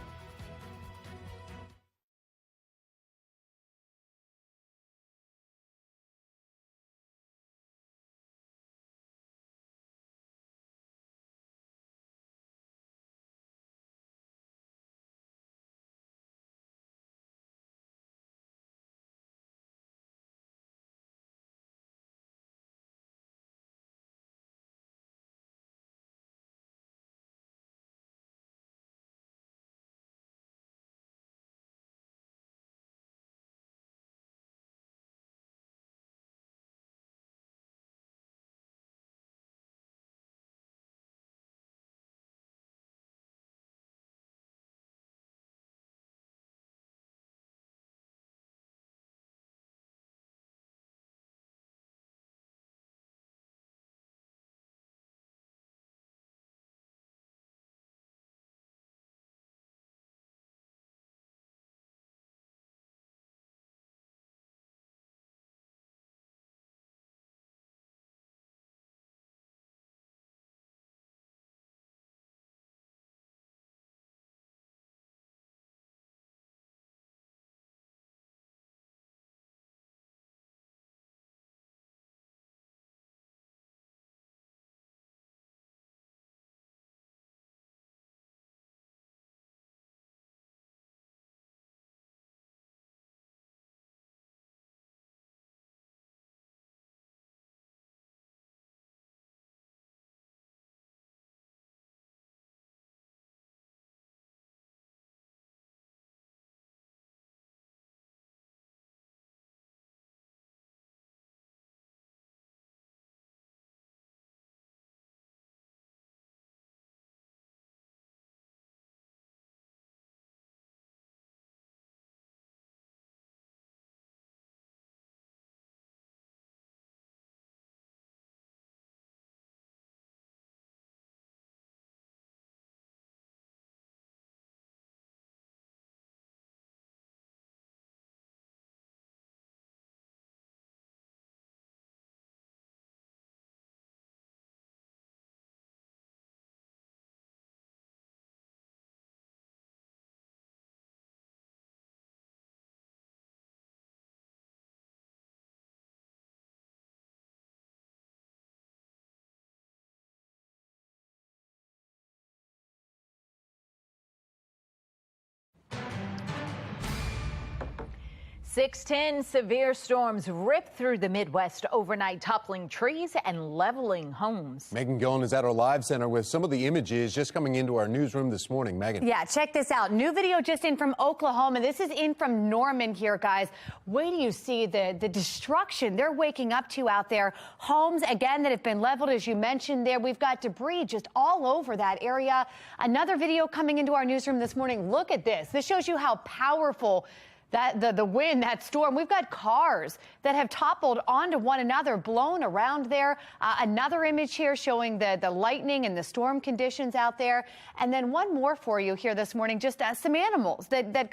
6:10, severe storms ripped through the Midwest overnight, toppling trees and leveling homes. Megan Gillen is at our live center with some of the images just coming into our newsroom this morning. Megan. Yeah, check this out. New video just in from Oklahoma. This is in from Norman here, guys. Wait till you see the destruction they're waking up to out there. Homes, again, that have been leveled, as you mentioned there. We've got debris just all over that area. Another video coming into our newsroom this morning. Look at this. This shows you how powerful the wind, that storm. We've got cars that have toppled onto one another, blown around there. Another image here showing the lightning and the storm conditions out there. And then one more for you here this morning, just some animals that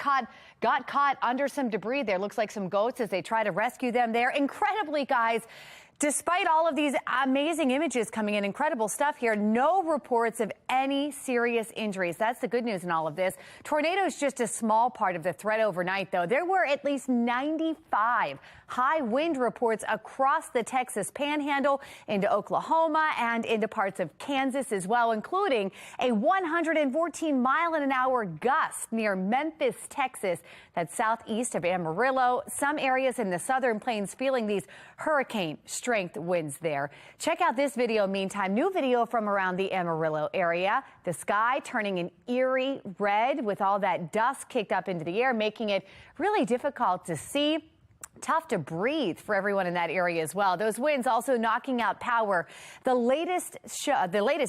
got caught under some debris there. Looks like some goats as they try to rescue them there. Incredibly, guys, despite all of these amazing images coming in, incredible stuff here, no reports of any serious injuries. That's the good news in all of this. Tornadoes just a small part of the threat overnight, though. There were at least 95 high wind reports across the Texas Panhandle, into Oklahoma and into parts of Kansas as well, including a 114-mile-an-hour gust near Memphis, Texas. That's southeast of Amarillo. Some areas in the southern plains feeling these hurricane strength winds there. Check out this video meantime. New video from around the Amarillo area. The sky turning an eerie red with all that dust kicked up into the air, making it really difficult to see. Tough to breathe for everyone in that area as well. Those winds also knocking out power. The latest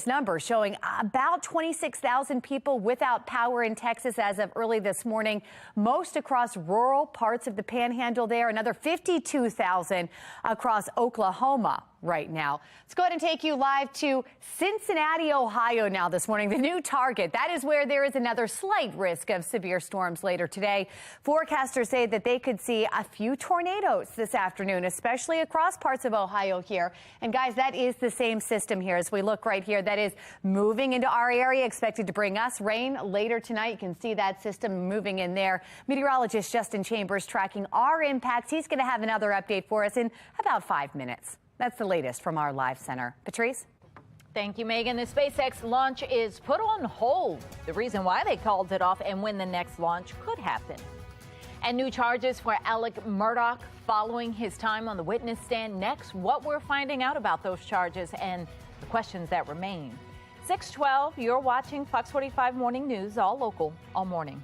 numbers showing about 26,000 people without power in Texas as of early this morning, most across rural parts of the Panhandle there. Another 52,000 across Oklahoma right now. Let's go ahead and take you live to Cincinnati, Ohio now this morning. The new target. That is where there is another slight risk of severe storms later today. Forecasters say that they could see a few tornadoes this afternoon, especially across parts of Ohio here. And guys, that is the same system here as we look right here. That is moving into our area, expected to bring us rain later tonight. You can see that system moving in there. Meteorologist Justin Chambers tracking our impacts. He's going to have another update for us in about 5 minutes. That's the latest from our live center. Patrice? Thank you, Megan. The SpaceX launch is put on hold. The reason why they called it off and when the next launch could happen. And new charges for Alec Murdaugh following his time on the witness stand. Next, what we're finding out about those charges and the questions that remain. 6:12, you're watching Fox 45 Morning News, all local, all morning.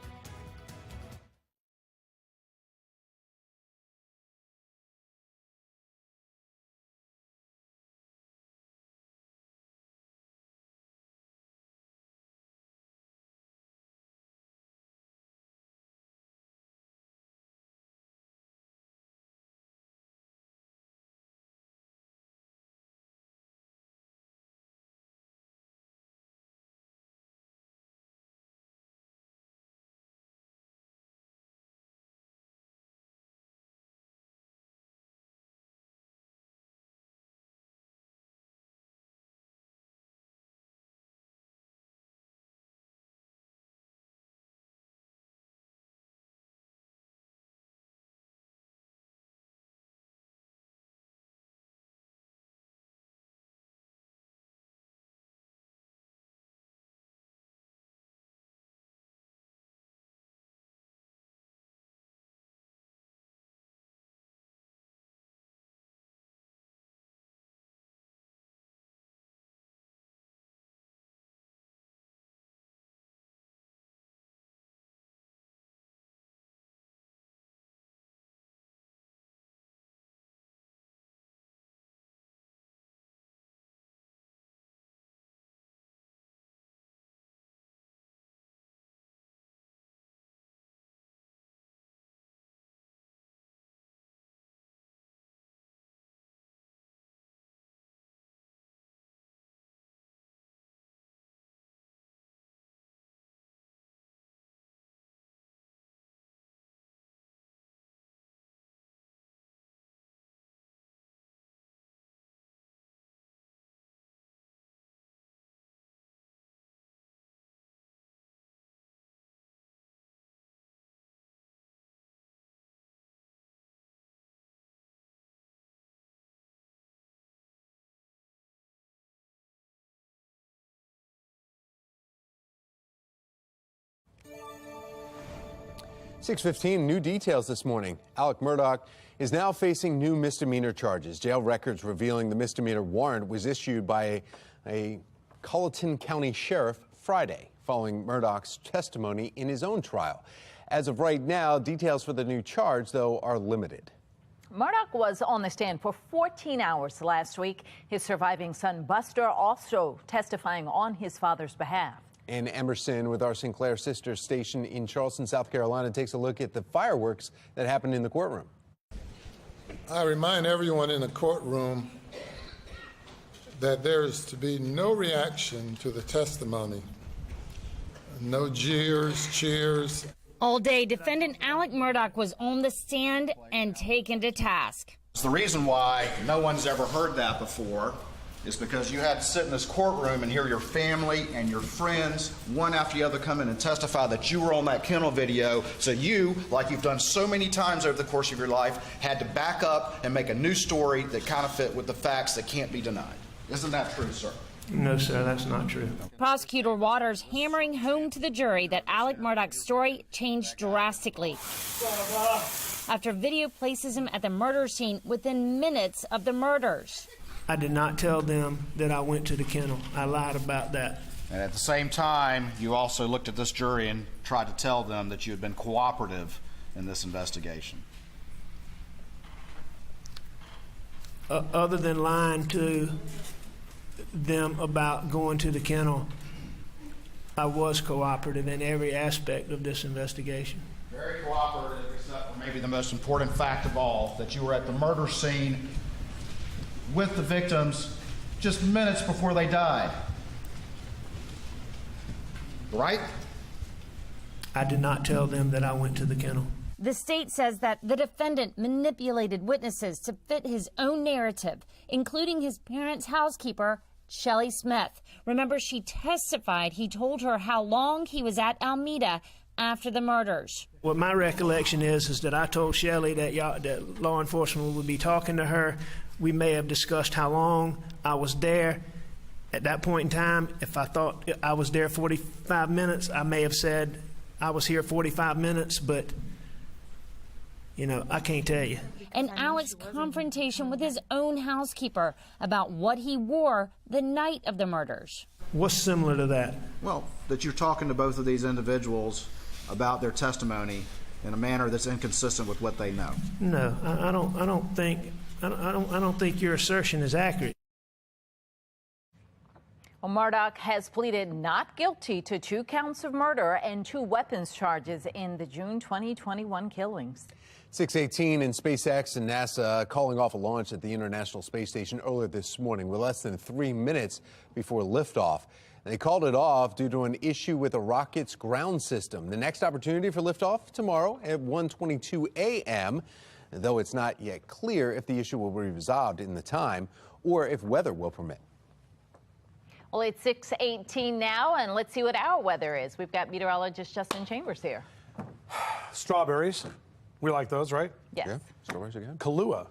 6:15, new details this morning. Alec Murdaugh is now facing new misdemeanor charges. Jail records revealing the misdemeanor warrant was issued by a Colleton County sheriff Friday, following Murdaugh's testimony in his own trial. As of right now, details for the new charge, though, are limited. Murdaugh was on the stand for 14 hours last week. His surviving son, Buster, also testifying on his father's behalf. And Emerson, with our Sinclair sister station in Charleston, South Carolina, takes a look at the fireworks that happened in the courtroom. I remind everyone in the courtroom that there is to be no reaction to the testimony. No jeers, cheers. All day, defendant Alec Murdaugh was on the stand and taken to task. The reason why no one's ever heard that before is because you had to sit in this courtroom and hear your family and your friends, one after the other, come in and testify that you were on that kennel video. So you, like you've done so many times over the course of your life, had to back up and make a new story that kind of fit with the facts that can't be denied. Isn't that true, sir? No, sir, that's not true. Prosecutor Waters hammering home to the jury that Alec Murdaugh's story changed drastically after video places him at the murder scene within minutes of the murders. I did not tell them that I went to the kennel. I lied about that. And at the same time, you also looked at this jury and tried to tell them that you had been cooperative in this investigation. Other than lying to them about going to the kennel, I was cooperative in every aspect of this investigation. Very cooperative, except for maybe the most important fact of all, that you were at the murder scene with the victims just minutes before they died. Right? I did not tell them that I went to the kennel. The state says that the defendant manipulated witnesses to fit his own narrative, including his parents' housekeeper, Shelley Smith. Remember, she testified he told her how long he was at Alameda after the murders. What my recollection is that I told Shelley that law enforcement would be talking to her. We may have discussed how long I was there. At that point in time, if I thought I was there 45 minutes, I may have said I was here 45 minutes, but, you know, I can't tell you. And Alec's confrontation with his own housekeeper about what he wore the night of the murders. What's similar to that? Well, that you're talking to both of these individuals about their testimony in a manner that's inconsistent with what they know. No, I don't think your assertion is accurate. Well, Murdaugh has pleaded not guilty to 2 counts of murder and 2 weapons charges in the June 2021 killings. 6:18 in SpaceX and NASA calling off a launch at the International Space Station earlier this morning with less than 3 minutes before liftoff. They called it off due to an issue with the rocket's ground system. The next opportunity for liftoff tomorrow at 1:22 a.m., though it's not yet clear if the issue will be resolved in the time or if weather will permit. Well, it's 6:18 now, and let's see what our weather is. We've got meteorologist Justin Chambers here. Strawberries. We like those, right? Yes. Yeah, strawberries are good. Kahlua.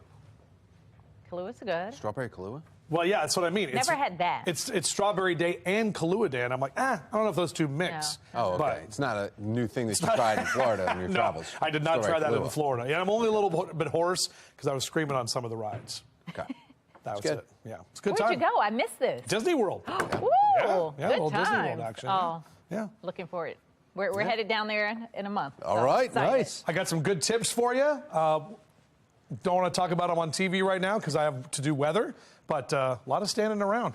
Kahlua is good. Strawberry Kahlua? Well, yeah, that's what I mean. Never had that. It's Strawberry Day and Kahlua Day, and I'm like, I don't know if those two mix. No. Oh, okay. But it's not a new thing that you tried in Florida in your travels. I did not try that Kahlua. in Florida. Yeah, I'm only a little bit hoarse because I was screaming on some of the rides. Okay. That was good. it. Yeah, it's a good Where'd time. you go? I missed this. Disney World. Ooh, yeah, good a little Disney World times. action. Oh, yeah. Looking for it. We're headed down there in a month. All so right, excited. nice. I got some good tips for you. Don't want to talk about them on TV right now because I have to do weather, but a lot of standing around.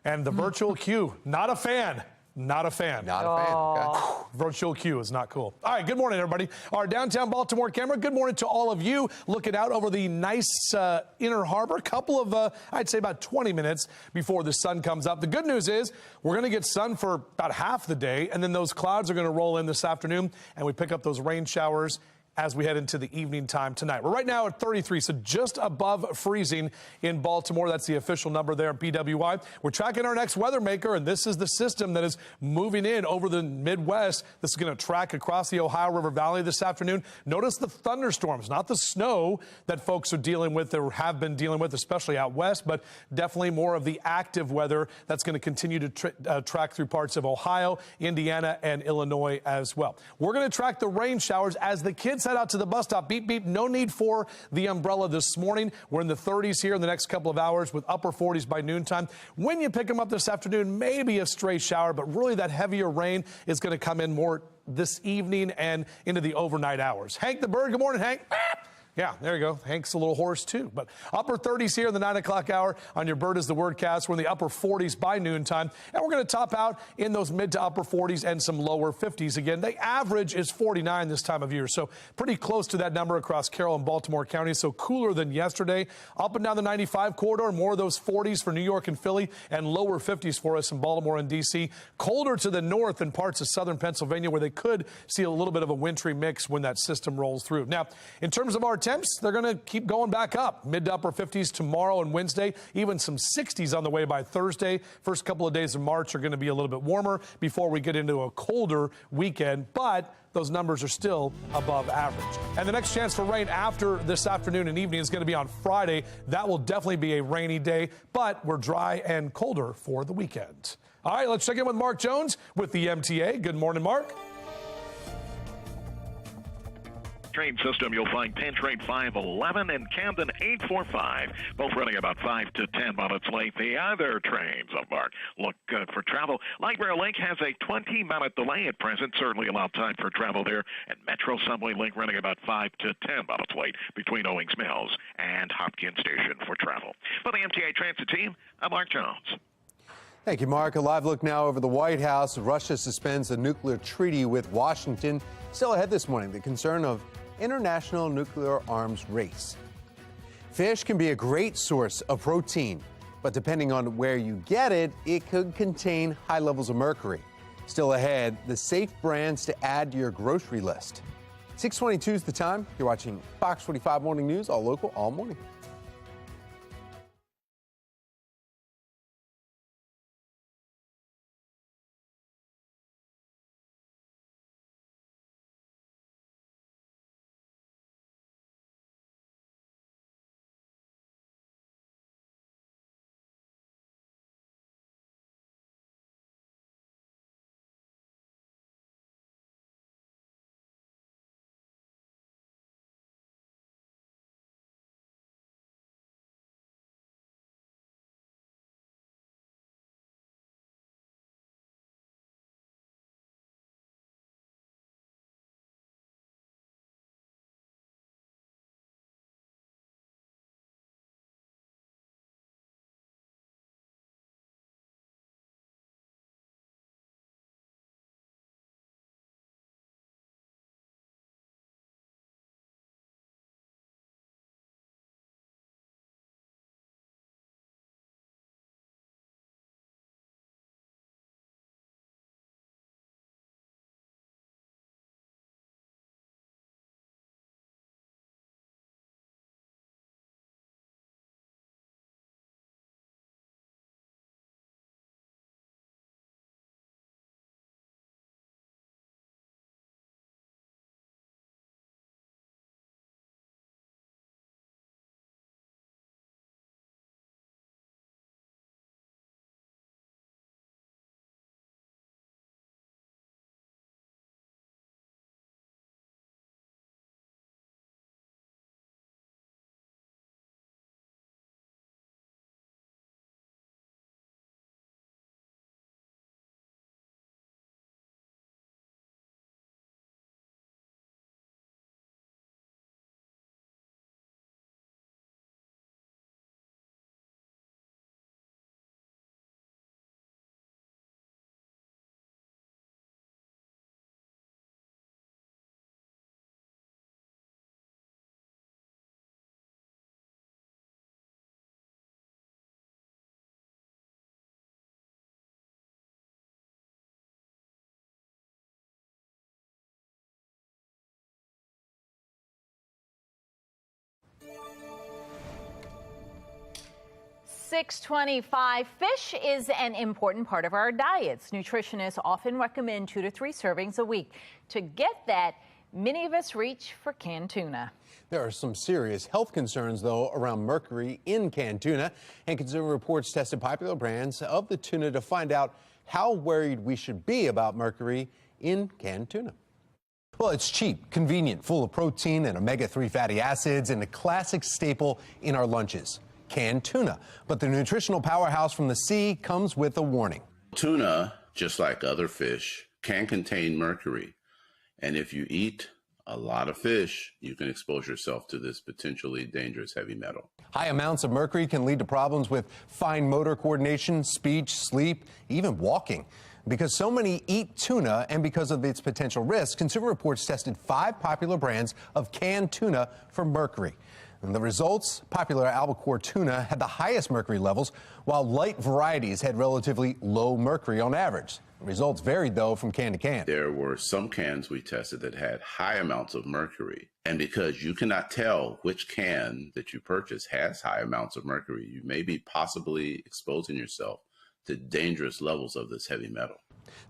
And the virtual queue, not a fan. Not a fan. Not a fan. Okay. Virtual queue is not cool. All right, good morning, everybody. Our downtown Baltimore camera, good morning to all of you looking out over the nice inner harbor. Couple of, I'd say about 20 minutes before the sun comes up. The good news is we're going to get sun for about half the day, and then those clouds are going to roll in this afternoon, and we pick up those rain showers as we head into the evening time tonight. We're right now at 33, so just above freezing in Baltimore. That's the official number there at BWI. We're tracking our next weather maker, and this is the system that is moving in over the Midwest. This is going to track across the Ohio River Valley this afternoon. Notice the thunderstorms, not the snow that folks are dealing with or have been dealing with, especially out west, but definitely more of the active weather that's going to continue to track through parts of Ohio, Indiana, and Illinois as well. We're going to track the rain showers as the kids head out to the bus stop. Beep, beep. No need for the umbrella this morning. We're in the 30s here in the next couple of hours with upper 40s by noontime. When you pick them up this afternoon, maybe a stray shower, but really that heavier rain is going to come in more this evening and into the overnight hours. Hank the bird. Good morning, Hank. Yeah, there you go. Hank's a little hoarse, too. But upper 30s here in the 9 o'clock hour on your Bird is the Wordcast. We're in the upper 40s by noontime. And we're going to top out in those mid to upper 40s and some lower 50s again. The average is 49 this time of year, so pretty close to that number across Carroll and Baltimore counties. So cooler than yesterday. Up and down the 95 corridor, more of those 40s for New York and Philly, and lower 50s for us in Baltimore and D.C. Colder to the north in parts of southern Pennsylvania, where they could see a little bit of a wintry mix when that system rolls through. Now, in terms of our temps, they're going to keep going back up. Mid to upper 50s tomorrow and Wednesday, even some 60s on the way by Thursday. First couple of days of March are going to be a little bit warmer before we get into a colder weekend, but those numbers are still above average. And the next chance for rain after this afternoon and evening is going to be on Friday. That will definitely be a rainy day, but we're dry and colder for the weekend. All right, let's check in with Mark Jones with the MTA. Good morning, Mark. Train system, you'll find Penn Train 511 and Camden 845, both running about 5 to 10 minutes late. The other trains, Mark, look good for travel. Light Rail Link has a 20-minute delay at present, certainly allowed time for travel there. And Metro Subway Link running about 5 to 10 minutes late between Owings Mills and Hopkins Station for travel. For the MTA Transit team, I'm Mark Jones. Thank you, Mark. A live look now over the White House. Russia suspends a nuclear treaty with Washington. Still ahead this morning, the concern of international nuclear arms race. Fish can be a great source of protein, but depending on where you get it, it could contain high levels of mercury. Still ahead, the safe brands to add to your grocery list. 6:22 is the time. You're watching Fox 45 Morning News, all local, all morning. 6:25. Fish is an important part of our diets. Nutritionists often recommend 2 to 3 servings a week. To get that, many of us reach for canned tuna. There are some serious health concerns, though, around mercury in canned tuna, and Consumer Reports tested popular brands of the tuna to find out how worried we should be about mercury in canned tuna. Well, it's cheap, convenient, full of protein and omega-3 fatty acids, and a classic staple in our lunches, canned tuna. But the nutritional powerhouse from the sea comes with a warning. Tuna, just like other fish, can contain mercury. And if you eat a lot of fish, you can expose yourself to this potentially dangerous heavy metal. High amounts of mercury can lead to problems with fine motor coordination, speech, sleep, even walking. Because so many eat tuna and because of its potential risks, Consumer Reports tested 5 popular brands of canned tuna for mercury. And the results, popular albacore tuna had the highest mercury levels, while light varieties had relatively low mercury on average. The results varied, though, from can to can. There were some cans we tested that had high amounts of mercury. And because you cannot tell which can that you purchase has high amounts of mercury, you may be possibly exposing yourself to dangerous levels of this heavy metal.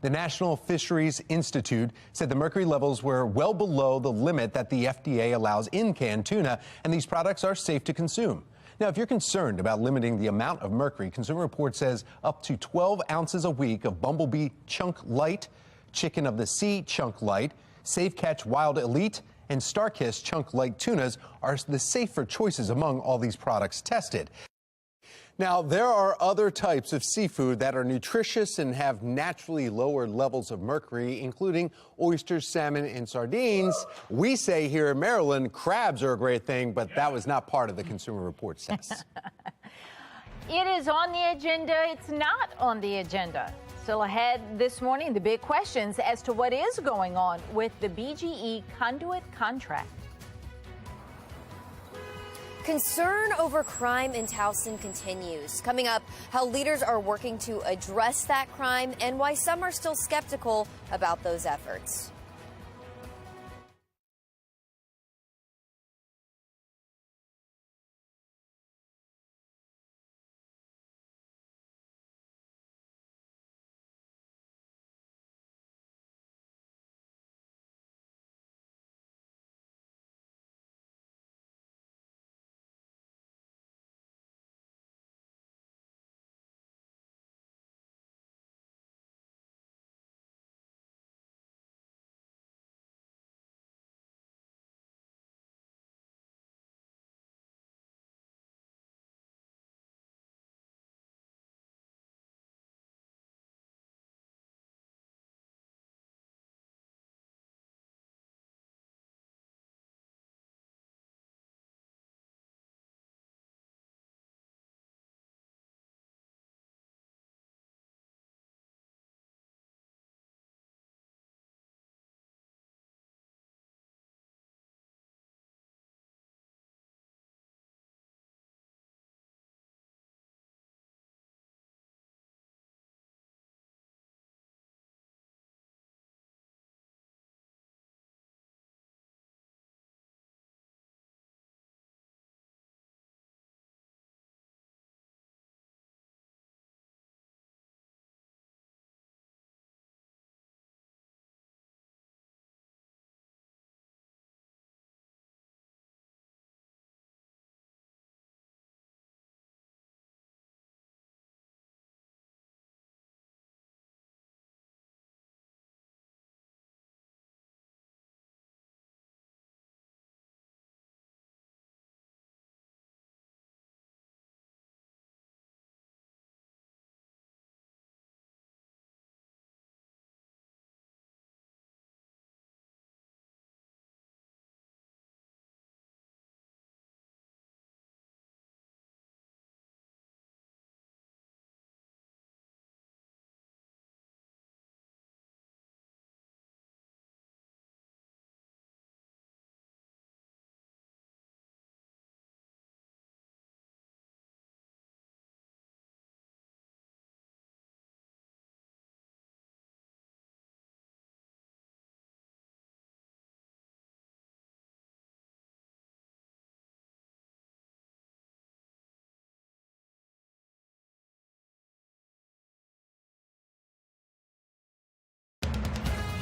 The National Fisheries Institute said the mercury levels were well below the limit that the FDA allows in canned tuna, and these products are safe to consume. Now, if you're concerned about limiting the amount of mercury, Consumer Reports says up to 12 ounces a week of Bumblebee Chunk Light, Chicken of the Sea Chunk Light, Safe Catch Wild Elite, and Starkiss Chunk Light tunas are the safer choices among all these products tested. Now, there are other types of seafood that are nutritious and have naturally lower levels of mercury, including oysters, salmon, and sardines. We say here in Maryland, crabs are a great thing, but that was not part of the Consumer Reports test. It is on the agenda. It's not on the agenda. Still ahead this morning, the big questions as to what is going on with the BGE Conduit contract. Concern over crime in Towson continues. Coming up, how leaders are working to address that crime and why some are still skeptical about those efforts.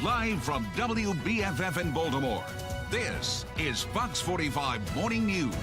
Live from WBFF in Baltimore, this is Fox 45 Morning News.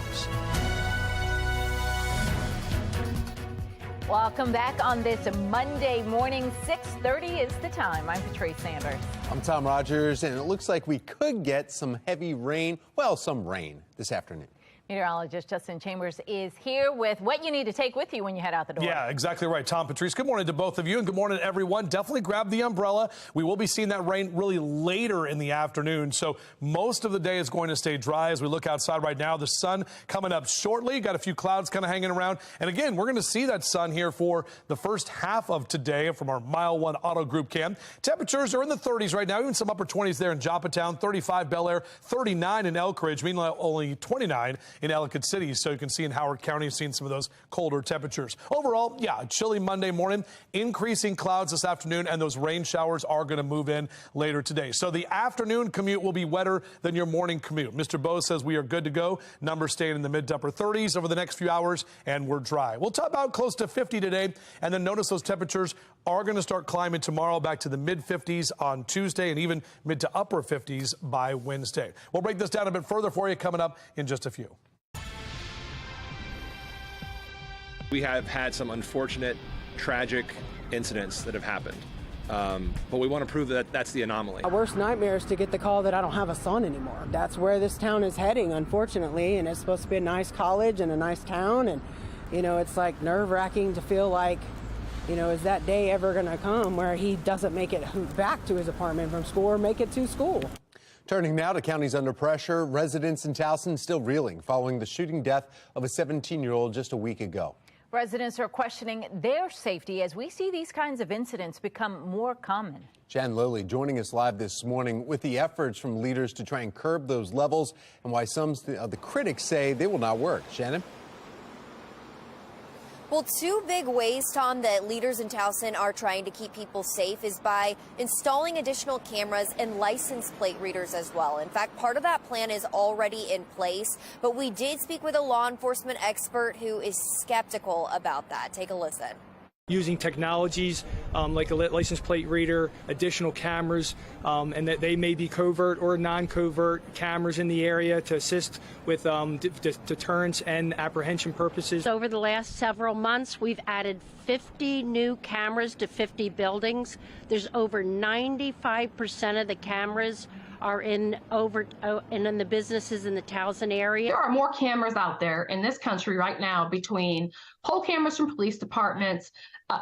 Welcome back on this Monday morning. 6:30 is the time. I'm Patrice Sanders. I'm Tom Rogers, and it looks like we could get some heavy rain, well, some rain this afternoon. Meteorologist Justin Chambers is here with what you need to take with you when you head out the door. Yeah, exactly right. Tom, Patrice, good morning to both of you, and good morning, everyone. Definitely grab the umbrella. We will be seeing that rain really later in the afternoon, so most of the day is going to stay dry as we look outside right now. The sun coming up shortly. Got a few clouds kind of hanging around. And again, we're going to see that sun here for the first half of today from our Mile 1 Auto Group cam. Temperatures are in the 30s right now, even some upper 20s there in Joppatown, 35 Bel Air, 39 in Elk Ridge, meanwhile only 29 in Ellicott City. So you can see in Howard County, seeing some of those colder temperatures. Overall, yeah, chilly Monday morning, increasing clouds this afternoon, and those rain showers are going to move in later today. So the afternoon commute will be wetter than your morning commute. Mr. Bose says we are good to go. Numbers staying in the mid to upper 30s over the next few hours, and we're dry. We'll top out close to 50 today, and then notice those temperatures are going to start climbing tomorrow back to the mid 50s on Tuesday and even mid to upper 50s by Wednesday. We'll break this down a bit further for you coming up in just a few. We have had some unfortunate, tragic incidents that have happened, but we want to prove that that's the anomaly. My worst nightmare is to get the call that I don't have a son anymore. That's where this town is heading, unfortunately, and it's supposed to be a nice college and a nice town, and, you know, it's like nerve-wracking to feel like, you know, is that day ever going to come where he doesn't make it back to his apartment from school or make it to school? Turning now to counties under pressure, residents in Towson still reeling following the shooting death of a 17-year-old just a week ago. Residents are questioning their safety as we see these kinds of incidents become more common. Jan Lilly joining us live this morning with the efforts from leaders to try and curb those levels and why some of the critics say they will not work. Shannon? Well, two big ways, Tom, that leaders in Towson are trying to keep people safe is by installing additional cameras and license plate readers as well. In fact, part of that plan is already in place, but we did speak with a law enforcement expert who is skeptical about that. Take a listen. Using technologies like a license plate reader, additional cameras, and that they may be covert or non-covert cameras in the area to assist with deterrence and apprehension purposes. Over the last several months, we've added 50 new cameras to 50 buildings. There's over 95% of the cameras are in the businesses in the Towson area. There are more cameras out there in this country right now between pole cameras from police departments,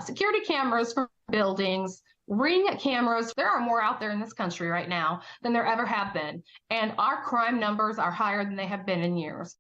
security cameras from buildings, ring cameras. There are more out there in this country right now than there ever have been. And our crime numbers are higher than they have been in years.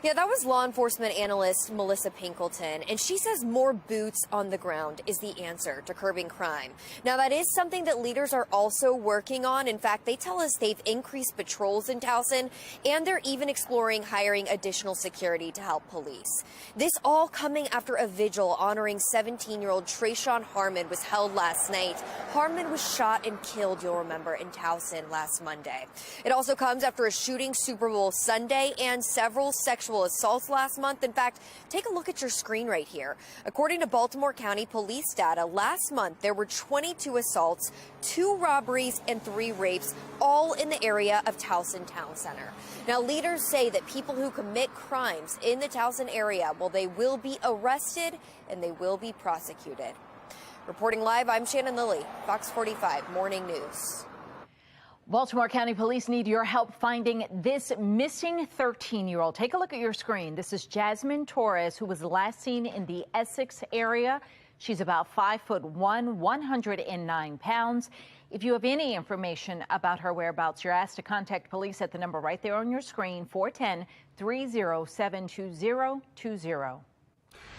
Yeah, that was law enforcement analyst Melissa Pinkleton, and she says more boots on the ground is the answer to curbing crime. Now, that is something that leaders are also working on. In fact, they tell us they've increased patrols in Towson, and they're even exploring hiring additional security to help police. This all coming after a vigil honoring 17-year-old Trayshawn Harmon was held last night. Harmon was shot and killed, you'll remember, in Towson last Monday. It also comes after a shooting Super Bowl Sunday and several sexual assaults last month. In fact, take a look at your screen right here. According to Baltimore County Police data, last month there were 22 assaults, 2 robberies, and 3 rapes, all in the area of Towson Town Center. Now, leaders say that people who commit crimes in the Towson area, well, they will be arrested and they will be prosecuted. Reporting live, I'm Shannon Lilly, Fox 45 Morning News. Baltimore County Police need your help finding this missing 13-year-old. Take a look at your screen. This is Jasmine Torres, who was last seen in the Essex area. She's about 5'1", 109 pounds. If you have any information about her whereabouts, you're asked to contact police at the number right there on your screen, 410-307-2020.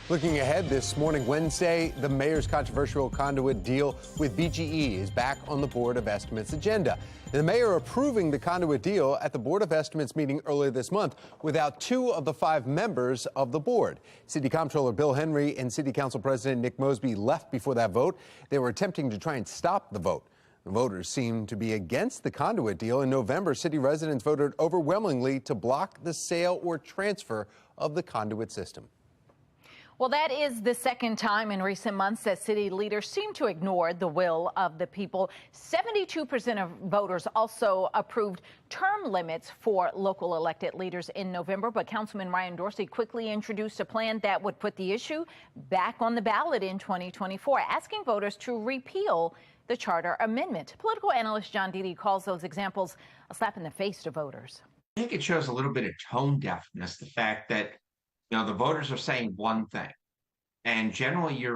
Looking ahead this morning, Wednesday, the mayor's controversial Conduit deal with BGE is back on the Board of Estimates agenda. The mayor approving the Conduit deal at the Board of Estimates meeting earlier this month without 2 of the 5 members of the board. City Comptroller Bill Henry and City Council President Nick Mosby left before that vote. They were attempting to try and stop the vote. The voters seem to be against the Conduit deal. In November, city residents voted overwhelmingly to block the sale or transfer of the Conduit system. Well, that is the second time in recent months that city leaders seem to ignore the will of the people. 72% of voters also approved term limits for local elected leaders in November. But Councilman Ryan Dorsey quickly introduced a plan that would put the issue back on the ballot in 2024, asking voters to repeal the charter amendment. Political analyst John Dede calls those examples a slap in the face to voters. I think it shows a little bit of tone deafness, the fact that the voters are saying one thing, and generally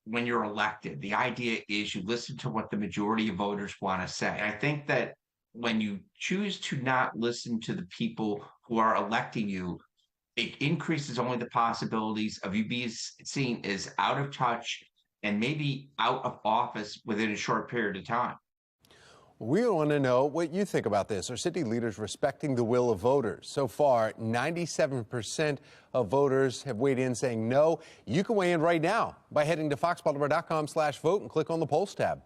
when you're elected, the idea is you listen to what the majority of voters want to say. And I think that when you choose to not listen to the people who are electing you, it increases only the possibilities of you being seen as out of touch and maybe out of office within a short period of time. We want to know what you think about this. Are city leaders respecting the will of voters? So far, 97% of voters have weighed in saying no. You can weigh in right now by heading to foxbaltimore.com/vote and click on the polls tab.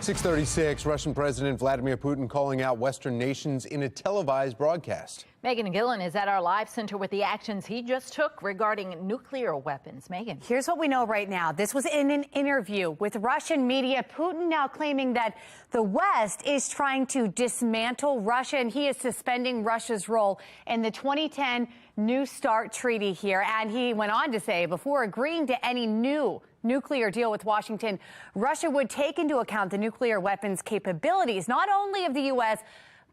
6:36, Russian President Vladimir Putin calling out Western nations in a televised broadcast. Megan Gillen is at our live center with the actions he just took regarding nuclear weapons. Megan. Here's what we know right now. This was in an interview with Russian media. Putin now claiming that the West is trying to dismantle Russia, and he is suspending Russia's role in the 2010 New START treaty here. And he went on to say before agreeing to any new nuclear deal with Washington, Russia would take into account the nuclear weapons capabilities, not only of the U.S.,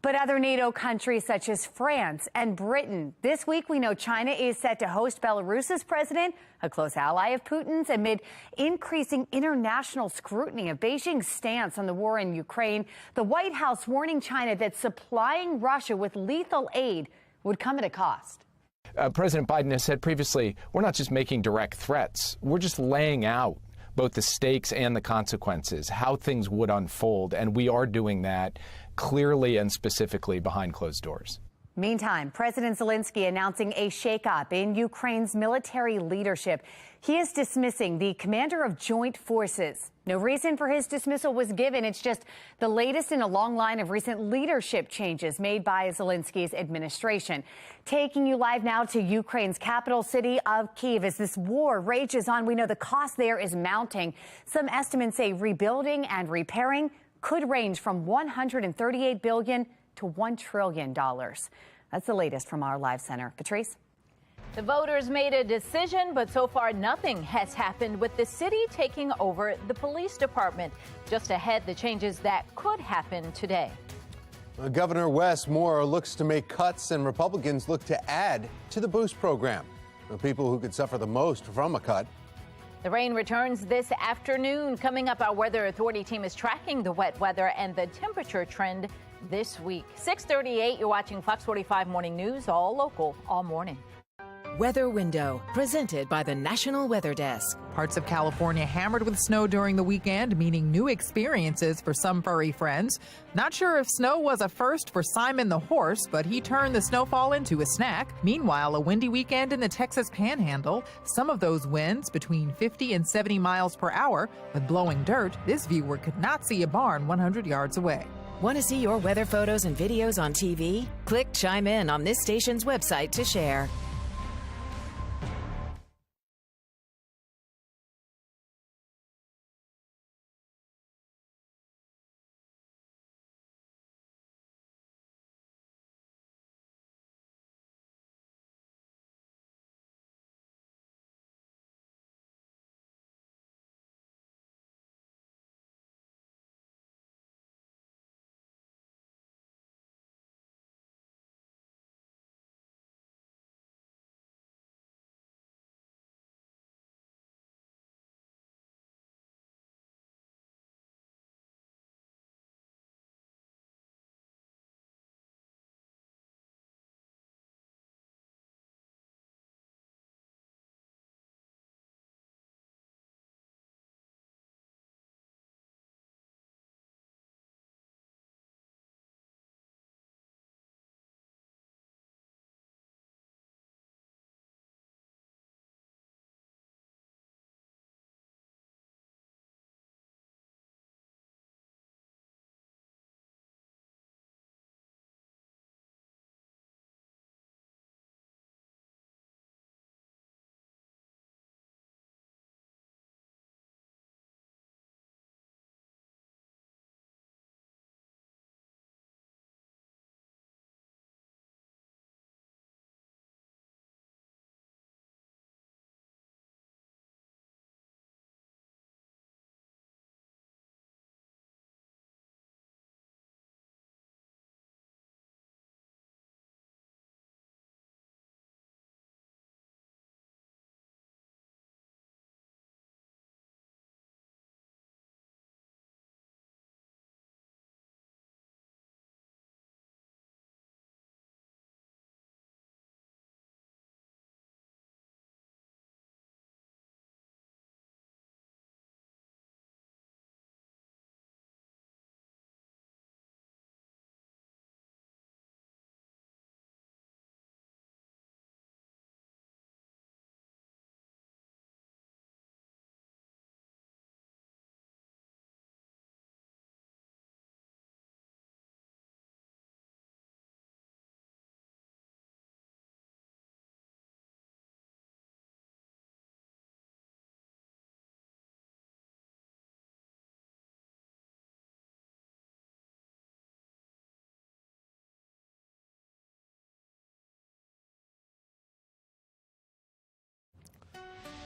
but other NATO countries such as France and Britain. This week, we know China is set to host Belarus's president, a close ally of Putin's, amid increasing international scrutiny of Beijing's stance on the war in Ukraine. The White House warning China that supplying Russia with lethal aid would come at a cost. President Biden has said previously, we're not just making direct threats, we're just laying out both the stakes and the consequences, how things would unfold, and we are doing that clearly and specifically behind closed doors. Meantime, President Zelensky announcing a shakeup in Ukraine's military leadership. He is dismissing the commander of joint forces. No reason for his dismissal was given. It's just the latest in a long line of recent leadership changes made by Zelensky's administration. Taking you live now to Ukraine's capital city of Kyiv. As this war rages on, we know the cost there is mounting. Some estimates say rebuilding and repairing could range from $138 billion to $1 trillion. That's the latest from our live center. Patrice? The voters made a decision, but so far nothing has happened with the city taking over the police department. Just ahead, the changes that could happen today. Governor Wes Moore looks to make cuts, and Republicans look to add to the boost program. The people who could suffer the most from a cut. The rain returns this afternoon. Coming up, our weather authority team is tracking the wet weather and the temperature trend this week. 6:38, you're watching Fox 45 Morning News, all local, all morning. Weather Window, presented by the National Weather Desk. Parts of California hammered with snow during the weekend, meaning new experiences for some furry friends. Not sure if snow was a first for Simon the horse, but he turned the snowfall into a snack. Meanwhile, a windy weekend in the Texas Panhandle. Some of those winds between 50 and 70 miles per hour. With blowing dirt, this viewer could not see a barn 100 yards away. Want to see your weather photos and videos on TV? Click Chime In on this station's website to share.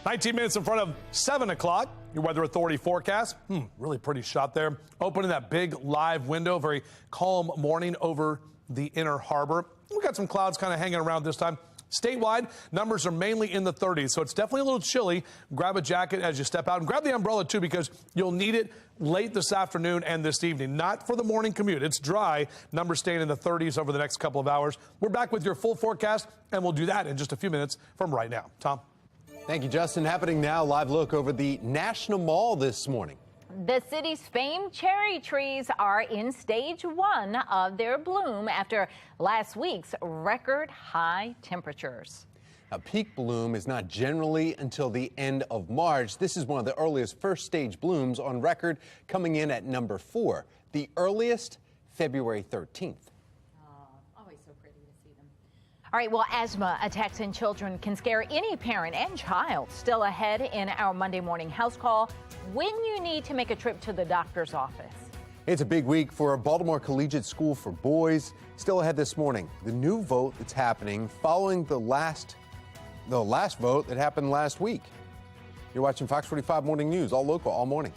19 minutes in front of 7 o'clock. Your Weather Authority forecast. Really pretty shot there. Opening that big live window. Very calm morning over the Inner Harbor. We got some clouds kind of hanging around this time. Statewide, numbers are mainly in the 30s, so it's definitely a little chilly. Grab a jacket as you step out, and grab the umbrella, too, because you'll need it late this afternoon and this evening. Not for the morning commute. It's dry. Numbers staying in the 30s over the next couple of hours. We're back with your full forecast, and we'll do that in just a few minutes from right now. Tom? Thank you, Justin. Happening now, live look over the National Mall this morning. The city's famed cherry trees are in stage 1 of their bloom after last week's record high temperatures. A peak bloom is not generally until the end of March. This is one of the earliest first stage blooms on record, coming in at number 4. The earliest, February 13th. All right, well, asthma attacks in children can scare any parent and child. Still ahead in our Monday morning house call, when you need to make a trip to the doctor's office. It's a big week for a Baltimore Collegiate School for Boys. Still ahead this morning, the new vote that's happening following the last vote that happened last week. You're watching Fox 45 Morning News, all local, all morning.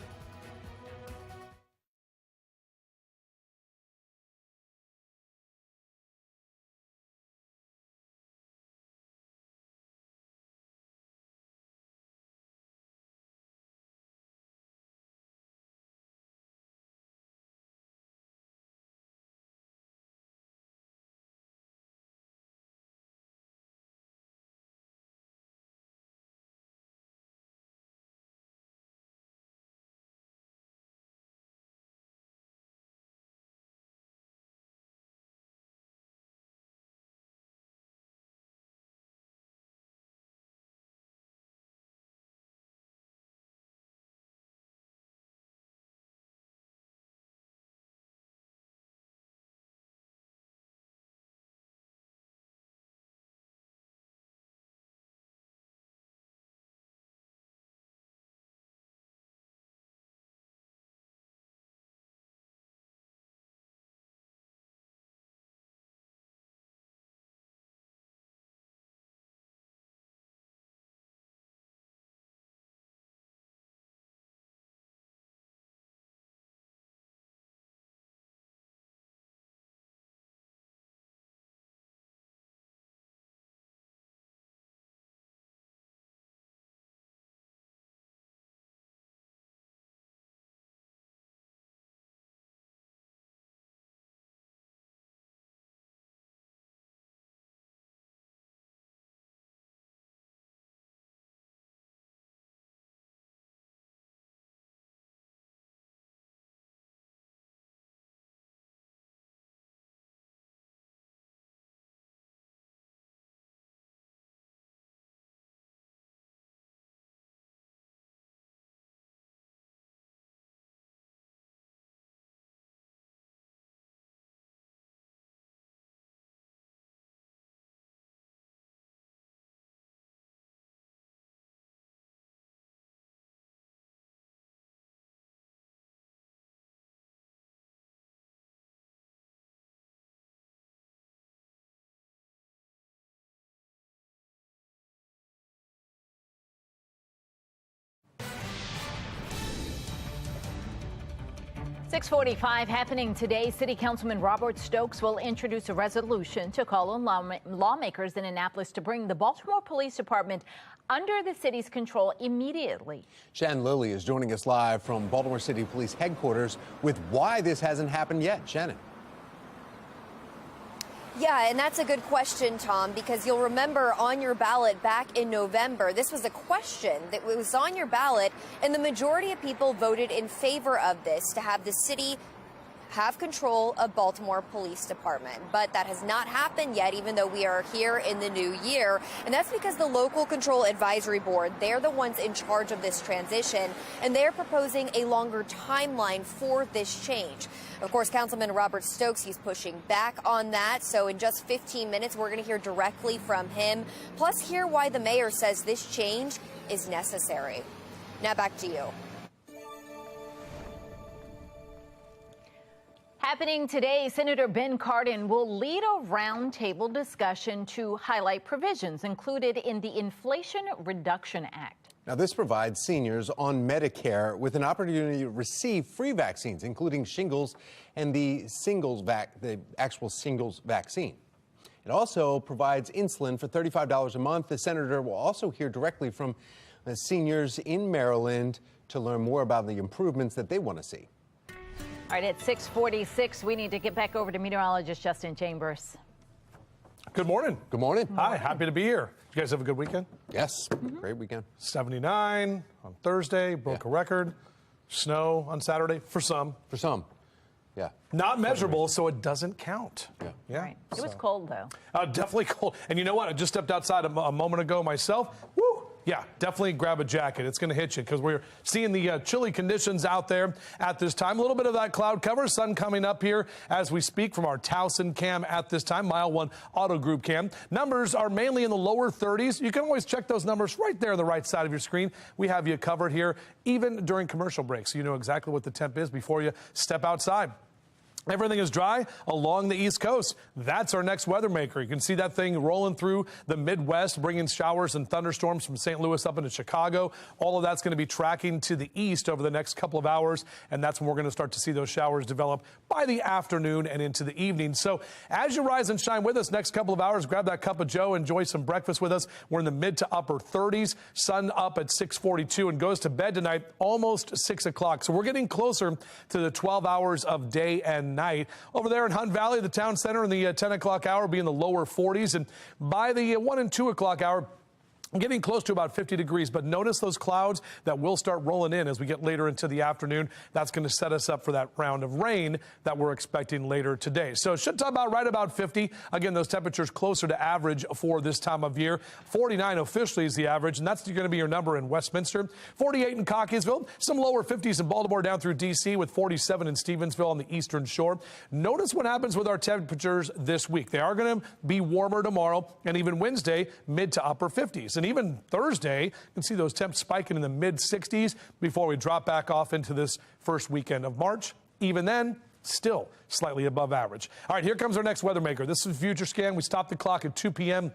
.45 happening today. City Councilman Robert Stokes will introduce a resolution to call on lawmakers in Annapolis to bring the Baltimore Police Department under the city's control immediately. Shannon Lilly is joining us live from Baltimore City Police headquarters with why this hasn't happened yet. Shannon. Yeah, and that's a good question, Tom, because you'll remember on your ballot back in November, this was a question that was on your ballot, and the majority of people voted in favor of this, to have the city have control of Baltimore Police Department. But that has not happened yet, even though we are here in the new year. And that's because the Local Control Advisory Board, they're the ones in charge of this transition, and they're proposing a longer timeline for this change. Of course, Councilman Robert Stokes, he's pushing back on that. So in just 15 minutes, we're going to hear directly from him, plus hear why the mayor says this change is necessary. Now back to you. Happening today, Senator Ben Cardin will lead a roundtable discussion to highlight provisions included in the Inflation Reduction Act. Now, this provides seniors on Medicare with an opportunity to receive free vaccines, including shingles and the actual shingles vaccine. It also provides insulin for $35 a month. The senator will also hear directly from the seniors in Maryland to learn more about the improvements that they want to see. All right, at 6:46, we need to get back over to meteorologist Justin Chambers. Good morning. Good morning. Hi, happy to be here. You guys have a good weekend? Yes, great weekend. 79 on Thursday, broke a record. Snow on Saturday for some. For some, yeah. Not measurable, so it doesn't count. Yeah. Right. It was cold, though. Definitely cold. And you know what? I just stepped outside a moment ago myself. Woo! Yeah, definitely grab a jacket. It's going to hit you because we're seeing the chilly conditions out there at this time. A little bit of that cloud cover, sun coming up here as we speak from our Towson cam at this time, Mile 1 Auto Group cam. Numbers are mainly in the lower 30s. You can always check those numbers right there on the right side of your screen. We have you covered here, even during commercial breaks. So you know exactly what the temp is before you step outside. Everything is dry along the East Coast. That's our next weather maker. You can see that thing rolling through the Midwest, bringing showers and thunderstorms from St. Louis up into Chicago. All of that's going to be tracking to the east over the next couple of hours, and that's when we're going to start to see those showers develop by the afternoon and into the evening. So as you rise and shine with us next couple of hours, grab that cup of joe, enjoy some breakfast with us. We're in the mid to upper 30s, sun up at 6:42 and goes to bed tonight almost 6 o'clock. So we're getting closer to the 12 hours of day and night. Over there in Hunt Valley, the town center in the 10 o'clock hour will be in the lower 40s. And by the 1 and 2 o'clock hour, getting close to about 50 degrees, but notice those clouds that will start rolling in as we get later into the afternoon. That's going to set us up for that round of rain that we're expecting later today. So it should talk about right about 50. Again, those temperatures closer to average for this time of year. 49 officially is the average, and that's going to be your number in Westminster. 48 in Cockeysville. Some lower 50s in Baltimore down through D.C. with 47 in Stevensville on the eastern shore. Notice what happens with our temperatures this week. They are going to be warmer tomorrow and even Wednesday, mid to upper 50s. And even Thursday, you can see those temps spiking in the mid-60s before we drop back off into this first weekend of March. Even then, still slightly above average. All right, here comes our next weather maker. This is Future Scan. We stopped the clock at 2 p.m.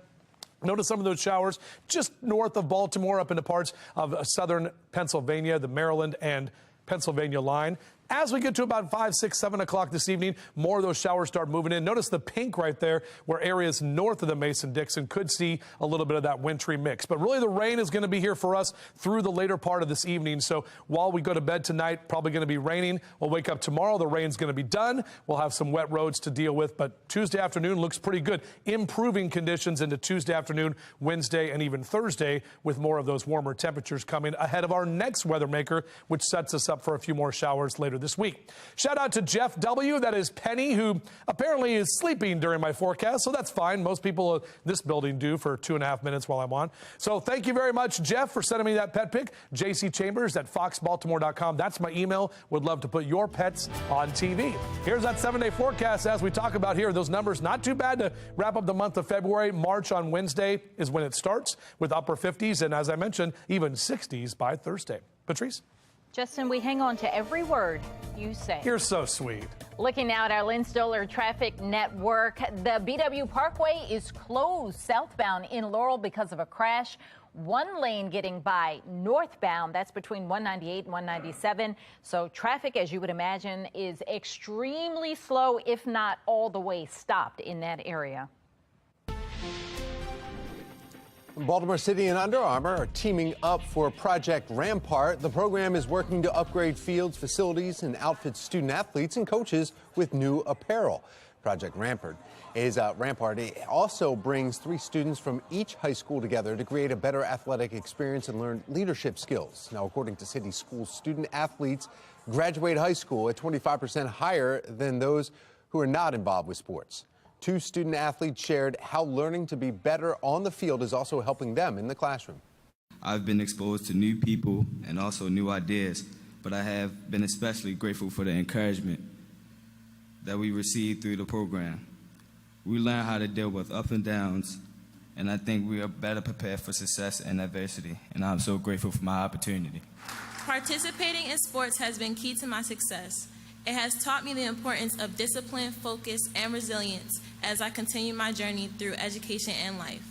Notice some of those showers just north of Baltimore up into parts of southern Pennsylvania, the Maryland and Pennsylvania line. As we get to about 5, 6, 7 o'clock this evening, more of those showers start moving in. Notice the pink right there where areas north of the Mason-Dixon could see a little bit of that wintry mix. But really the rain is going to be here for us through the later part of this evening. So while we go to bed tonight, probably going to be raining. We'll wake up tomorrow. The rain's going to be done. We'll have some wet roads to deal with. But Tuesday afternoon looks pretty good. Improving conditions into Tuesday afternoon, Wednesday, and even Thursday with more of those warmer temperatures coming ahead of our next weather maker, which sets us up for a few more showers later this week. Shout out to Jeff W. That is Penny, who apparently is sleeping during my forecast, so that's fine. Most people in this building do for 2.5 minutes while I'm on. So thank you very much, Jeff, for sending me that pet pic. JC Chambers at foxbaltimore.com. That's my email. Would love to put your pets on TV. Here's that 7-day forecast as we talk about here. Those numbers not too bad to wrap up the month of February. March on Wednesday is when it starts with upper 50s and, as I mentioned, even 60s by Thursday. Patrice? Justin, we hang on to every word you say. You're so sweet. Looking now at our Lynn Stoller traffic network, the BW Parkway is closed southbound in Laurel because of a crash. One lane getting by northbound. That's between 198 and 197. So traffic, as you would imagine, is extremely slow, if not all the way stopped in that area. Baltimore City and Under Armour are teaming up for Project Rampart. The program is working to upgrade fields, facilities, and outfit student athletes and coaches with new apparel. Project Rampart It also brings 3 students from each high school together to create a better athletic experience and learn leadership skills. Now, according to city schools, student athletes graduate high school at 25% higher than those who are not involved with sports. 2 student athletes shared how learning to be better on the field is also helping them in the classroom. I've been exposed to new people and also new ideas, but I have been especially grateful for the encouragement that we received through the program. We learn how to deal with ups and downs, and I think we are better prepared for success and adversity, and I'm so grateful for my opportunity. Participating in sports has been key to my success. It has taught me the importance of discipline, focus, and resilience as I continue my journey through education and life.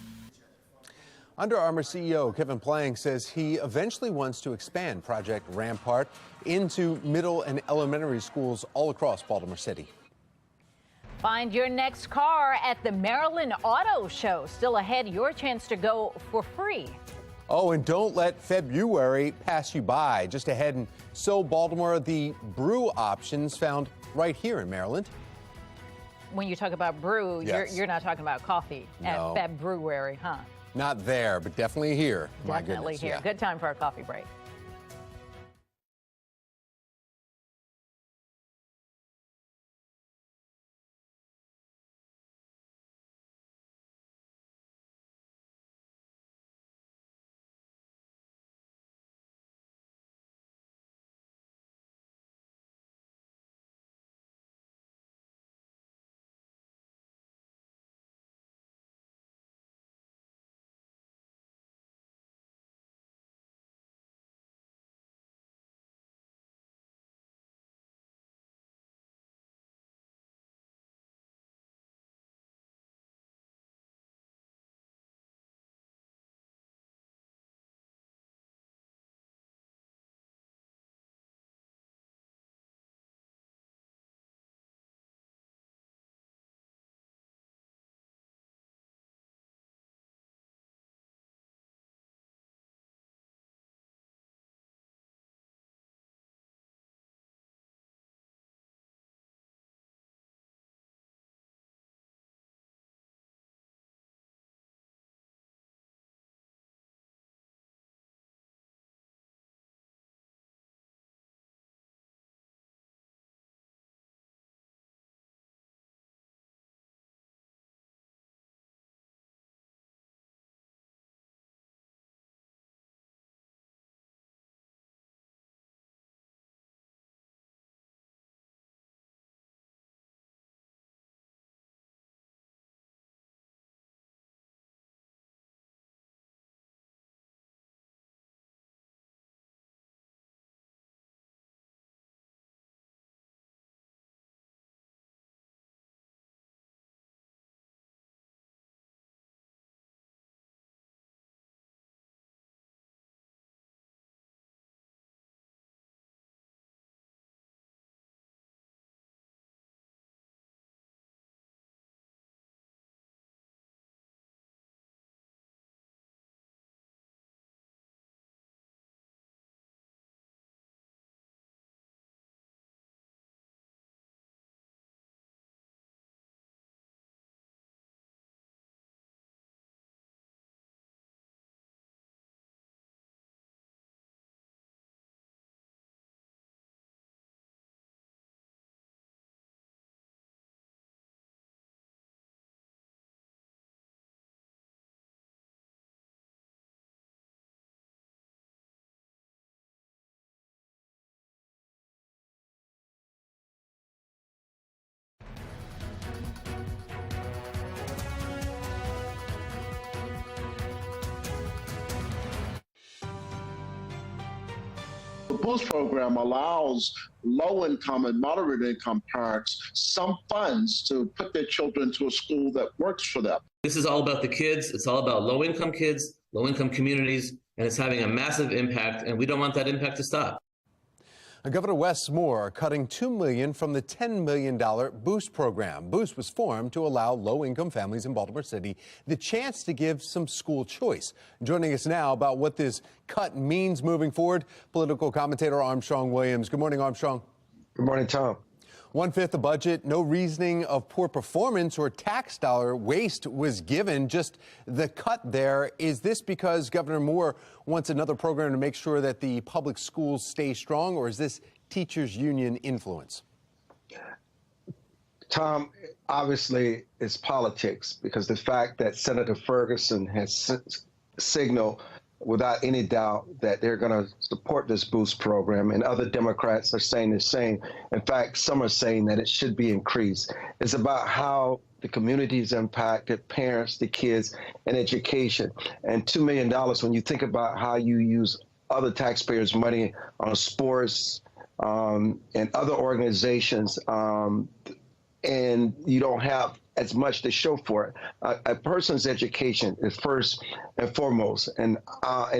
Under Armour CEO Kevin Plank says he eventually wants to expand Project Rampart into middle and elementary schools all across Baltimore City. Find your next car at the Maryland Auto Show. Still ahead, your chance to go for free. Oh, and don't let February pass you by. Just ahead in Baltimore, the brew options found right here in Maryland. When you talk about brew, Yes. you're not talking about coffee No. at Feb Brewery, huh? Not there, but definitely here. My Definitely goodness, here. yeah. Good time for a coffee break. The Boost program allows low-income and moderate-income parents some funds to put their children to a school that works for them. This is all about the kids. It's all about low-income kids, low-income communities, and it's having a massive impact, and we don't want that impact to stop. Governor Wes Moore cutting $2 million from the $10 million Boost program. Boost was formed to allow low-income families in Baltimore City the chance to give some school choice. Joining us now about what this cut means moving forward, political commentator Armstrong Williams. Good morning, Armstrong. Good morning, Tom. 1/5 the budget, no reasoning of poor performance or tax dollar waste was given, just the cut there. Is this because Governor Moore wants another program to make sure that the public schools stay strong, or is this teachers union influence? Tom, obviously it's politics, because the fact that Senator Ferguson has signaled without any doubt that they're going to support this Boost program, and other Democrats are saying the same. In fact, some are saying that it should be increased. It's about how the community is impacted, parents, the kids, and education. And $2 million, when you think about how you use other taxpayers' money on sports and other organizations, and you don't have as much to show for it. A person's education is first and foremost, and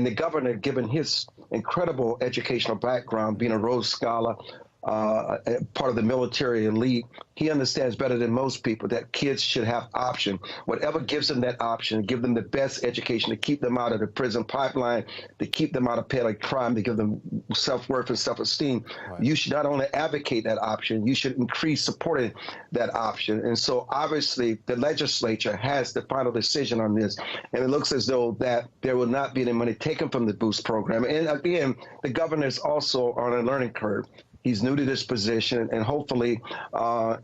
the governor, given his incredible educational background, being a Rhodes Scholar, part of the military elite, he understands better than most people that kids should have option. Whatever gives them that option, give them the best education to keep them out of the prison pipeline, to keep them out of petty crime, to give them self-worth and self-esteem. Right. You should not only advocate that option, you should increase supporting that option. And so obviously the legislature has the final decision on this. And it looks as though that there will not be any money taken from the Boost program. And again, the governor is also on a learning curve. He's new to this position, and hopefully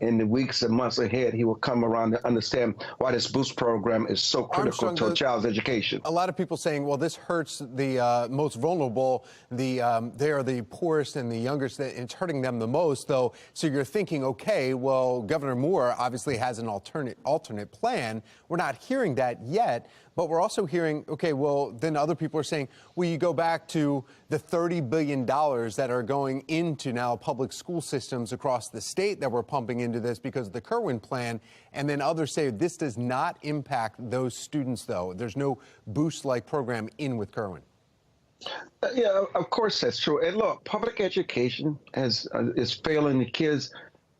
in the weeks and months ahead, he will come around to understand why this Boost program is so critical to a child's education. A lot of people saying, well, this hurts the most vulnerable. They are the poorest and the youngest. It's hurting them the most, though. So you're thinking, okay, well, Governor Moore obviously has an alternate plan. We're not hearing that yet. But we're also hearing, okay, well, then other people are saying, well, you go back to the $30 billion that are going into now public school systems across the state that we're pumping into this because of the Kerwin plan. And then others say this does not impact those students, though. There's no Boost-like program in with Kerwin. Yeah, of course that's true. And look, public education is failing the kids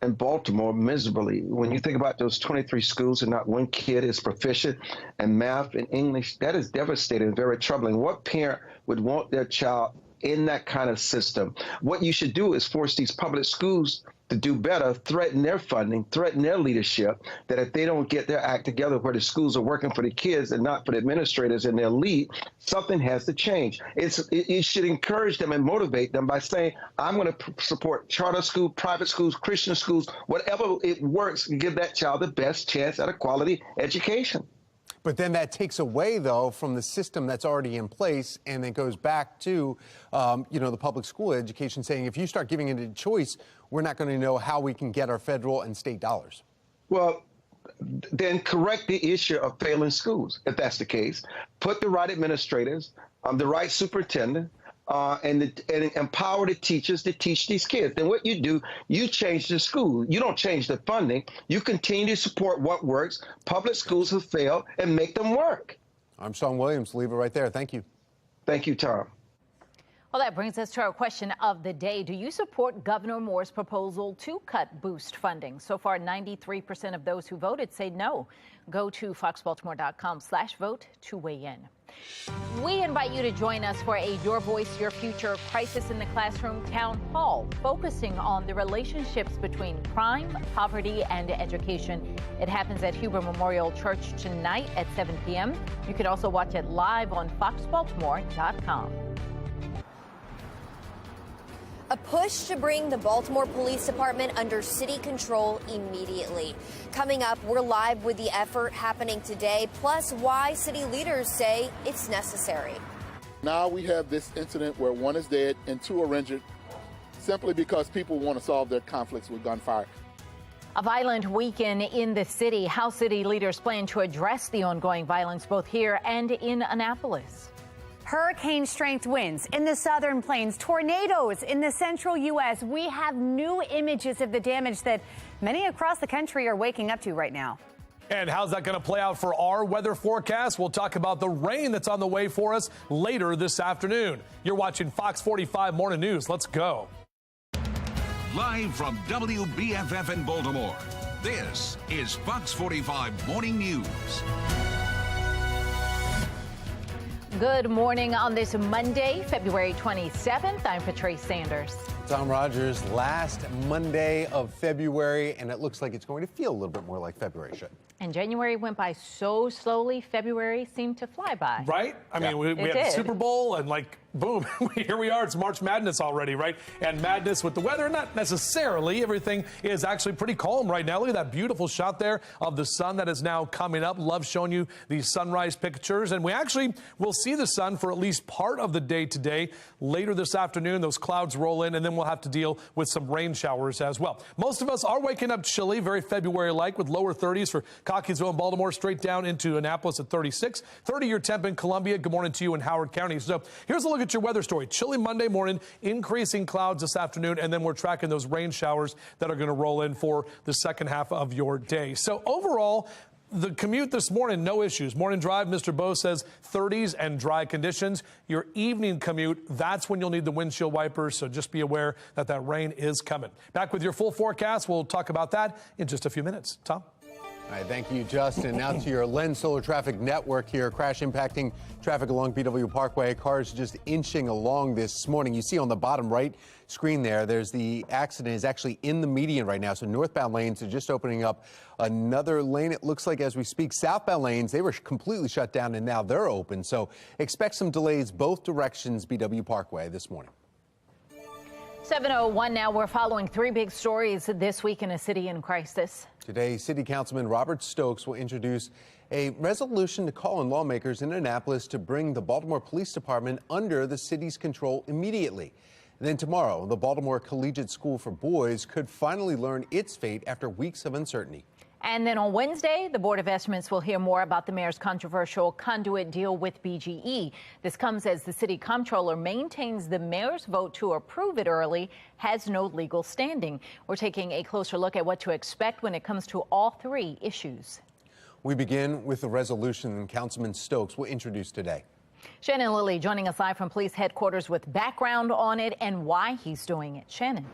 in Baltimore miserably. When you think about those 23 schools and not one kid is proficient in math and English, that is devastating and very troubling. What parent would want their child in that kind of system? What you should do is force these public schools to do better, threaten their funding, threaten their leadership, that if they don't get their act together where the schools are working for the kids and not for the administrators and their lead, something has to change. You should encourage them and motivate them by saying, I'm going to support charter schools, private schools, Christian schools, whatever it works, and give that child the best chance at a quality education. But then that takes away, though, from the system that's already in place, and then goes back to, the public school education saying, if you start giving it a choice, we're not going to know how we can get our federal and state dollars. Well, then correct the issue of failing schools, if that's the case. Put the right administrators, the right superintendent, and empower the teachers to teach these kids. Then what you do, you change the school. You don't change the funding. You continue to support what works. Public schools have failed, and make them work. I'm Sean Williams. Leave it right there. Thank you. Thank you, Tom. Well, that brings us to our question of the day. Do you support Governor Moore's proposal to cut Boost funding? So far, 93% of those who voted say no. Go to foxbaltimore.com/vote to weigh in. We invite you to join us for a Your Voice, Your Future Crisis in the Classroom town hall, focusing on the relationships between crime, poverty, and education. It happens at Huber Memorial Church tonight at 7 p.m. You can also watch it live on foxbaltimore.com. A push to bring the Baltimore Police Department under city control immediately. Coming up, we're live with the effort happening today, plus why city leaders say it's necessary. Now we have this incident where one is dead and two are injured simply because people want to solve their conflicts with gunfire. A violent weekend in the city. How city leaders plan to address the ongoing violence both here and in Annapolis. Hurricane strength winds in the southern plains, tornadoes in the central U.S. We have new images of the damage that many across the country are waking up to right now. And how's that going to play out for our weather forecast? We'll talk about the rain that's on the way for us later this afternoon. You're watching Fox 45 Morning News. Let's go. Live from WBFF in Baltimore, this is Fox 45 Morning News. Good morning on this Monday, February 27th. I'm Patrice Sanders. Tom Rogers, last Monday of February, and it looks like it's going to feel a little bit more like February should. And January went by so slowly, February seemed to fly by. Right? I mean, we have the Super Bowl and boom, here we are. It's March Madness already, right? And madness with the weather, not necessarily. Everything is actually pretty calm right now. Look at that beautiful shot there of the sun that is now coming up. Love showing you these sunrise pictures. And we actually will see the sun for at least part of the day today. Later this afternoon, those clouds roll in, and then we'll have to deal with some rain showers as well. Most of us are waking up chilly, very February-like, with lower 30s for Cockeysville and Baltimore straight down into Annapolis at 36. 30-year temp in Columbia. Good morning to you in Howard County. So here's a look at your weather story. Chilly Monday morning, increasing clouds this afternoon, and then we're tracking those rain showers that are going to roll in for the second half of your day. So overall, the commute this morning, no issues. Morning drive, Mr. Bowe says 30s and dry conditions. Your evening commute, that's when you'll need the windshield wipers, so just be aware that that rain is coming. Back with your full forecast. We'll talk about that in just a few minutes. Tom? All right, thank you, Justin. Now to your Lens Solar Traffic Network here. Crash impacting traffic along BW Parkway. Cars just inching along this morning. You see on the bottom right screen there's the accident is actually in the median right now. So northbound lanes are just opening up another lane. It looks like as we speak, southbound lanes, they were completely shut down and now they're open. So expect some delays both directions BW Parkway this morning. 7:01 now. We're following three big stories this week in a city in crisis. Today, City Councilman Robert Stokes will introduce a resolution to call on lawmakers in Annapolis to bring the Baltimore Police Department under the city's control immediately. And then tomorrow, the Baltimore Collegiate School for Boys could finally learn its fate after weeks of uncertainty. And then on Wednesday, the Board of Estimates will hear more about the mayor's controversial Conduit deal with BGE. This comes as the city comptroller maintains the mayor's vote to approve it early has no legal standing. We're taking a closer look at what to expect when it comes to all three issues. We begin with the resolution Councilman Stokes will introduce today. Shannon Lilly joining us live from police headquarters with background on it and why he's doing it. Shannon.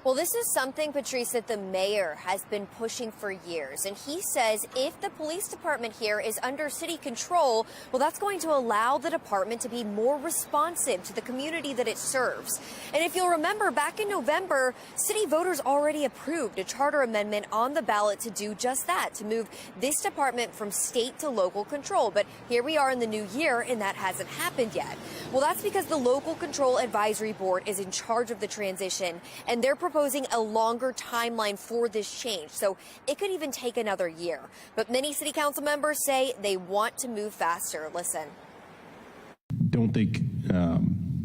Well, this is something, Patrice, that the mayor has been pushing for years. And he says if the police department here is under city control, well, that's going to allow the department to be more responsive to the community that it serves. And if you'll remember, back in November, city voters already approved a charter amendment on the ballot to do just that, to move this department from state to local control. But here we are in the new year, and that hasn't happened yet. Well, that's because the Local Control Advisory Board is in charge of the transition, and they're proposing a longer timeline for this change. So it could even take another year. But many city council members say they want to move faster. Listen. Don't think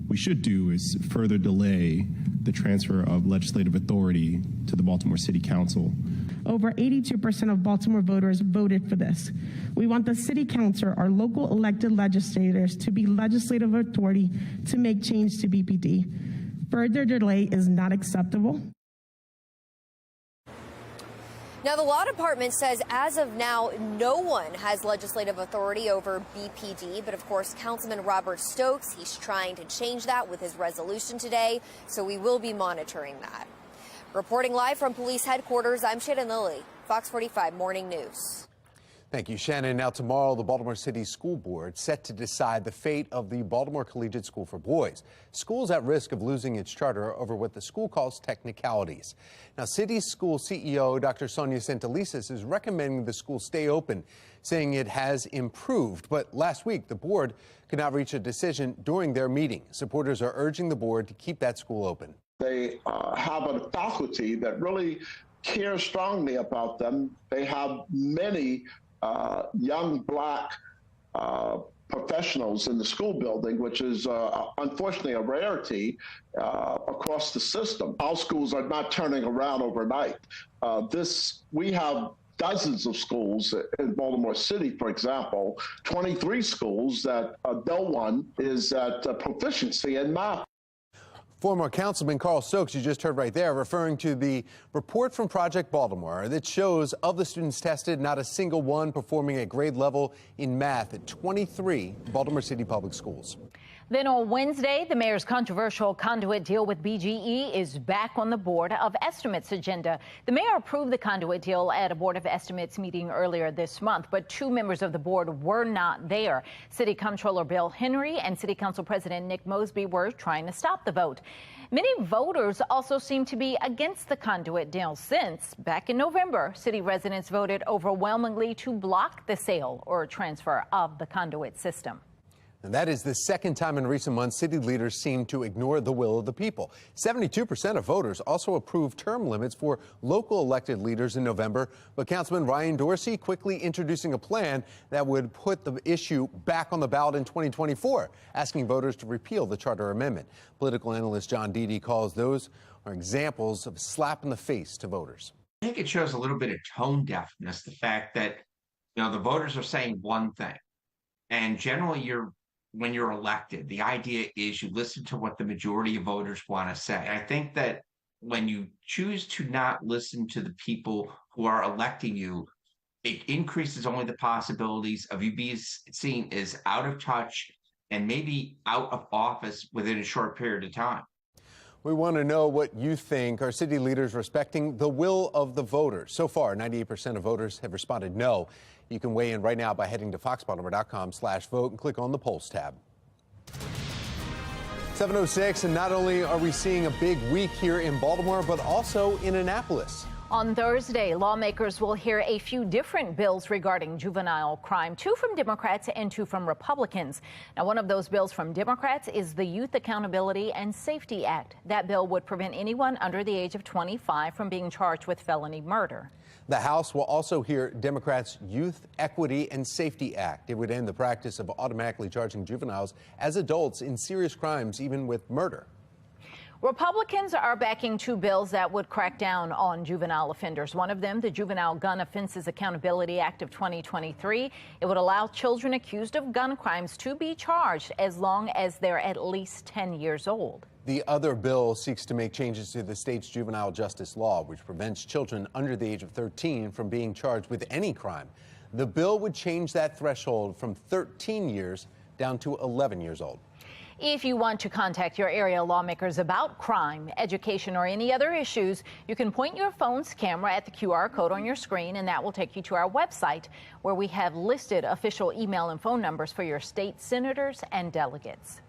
we should do is further delay the transfer of legislative authority to the Baltimore City Council. Over 82% of Baltimore voters voted for this. We want the city council, our local elected legislators, to be legislative authority to make change to BPD. Further delay is not acceptable. Now, the law department says as of now, no one has legislative authority over BPD. But of course, Councilman Robert Stokes, he's trying to change that with his resolution today. So we will be monitoring that. Reporting live from police headquarters, I'm Shannon Lilly, Fox 45 Morning News. Thank you, Shannon. Now tomorrow, the Baltimore City School Board set to decide the fate of the Baltimore Collegiate School for Boys. School's at risk of losing its charter over what the school calls technicalities. Now, City School CEO Dr. Sonia Santelises is recommending the school stay open, saying it has improved. But last week, the board could not reach a decision during their meeting. Supporters are urging the board to keep that school open. They have a faculty that really cares strongly about them. They have many young Black professionals in the school building, which is unfortunately a rarity across the system. Our schools are not turning around overnight. We have dozens of schools in Baltimore City, for example, 23 schools that no one is at proficiency in math. Former Councilman Carl Stokes, you just heard right there, referring to the report from Project Baltimore that shows of the students tested, not a single one performing at grade level in math at 23 Baltimore City public schools. Then on Wednesday, the mayor's controversial Conduit deal with BGE is back on the Board of Estimates agenda. The mayor approved the Conduit deal at a Board of Estimates meeting earlier this month, but two members of the board were not there. City Comptroller Bill Henry and City Council President Nick Mosby were trying to stop the vote. Many voters also seem to be against the Conduit deal since, back in November, city residents voted overwhelmingly to block the sale or transfer of the Conduit system. And that is the second time in recent months city leaders seem to ignore the will of the people. 72% of voters also approved term limits for local elected leaders in November. But Councilman Ryan Dorsey quickly introducing a plan that would put the issue back on the ballot in 2024, asking voters to repeal the charter amendment. Political analyst John Deedy calls those are examples of a slap in the face to voters. I think it shows a little bit of tone deafness, the fact that, the voters are saying one thing. And generally, when you're elected, the idea is you listen to what the majority of voters want to say. I think that when you choose to not listen to the people who are electing you, it increases only the possibilities of you being seen as out of touch and maybe out of office within a short period of time. We want to know what you think. Are city leaders respecting the will of the voters? So far, 98% of voters have responded no. You can weigh in right now by heading to foxbaltimore.com/vote and click on the polls tab. 7:06, and not only are we seeing a big week here in Baltimore, but also in Annapolis. On Thursday, lawmakers will hear a few different bills regarding juvenile crime, 2 from Democrats and 2 from Republicans. Now, one of those bills from Democrats is the Youth Accountability and Safety Act. That bill would prevent anyone under the age of 25 from being charged with felony murder. The House will also hear Democrats' Youth Equity and Safety Act. It would end the practice of automatically charging juveniles as adults in serious crimes, even with murder. Republicans are backing 2 bills that would crack down on juvenile offenders. One of them, the Juvenile Gun Offenses Accountability Act of 2023. It would allow children accused of gun crimes to be charged as long as they're at least 10 years old. The other bill seeks to make changes to the state's juvenile justice law, which prevents children under the age of 13 from being charged with any crime. The bill would change that threshold from 13 years down to 11 years old. If you want to contact your area lawmakers about crime, education, or any other issues, you can point your phone's camera at the QR code on your screen, and that will take you to our website, where we have listed official email and phone numbers for your state senators and delegates.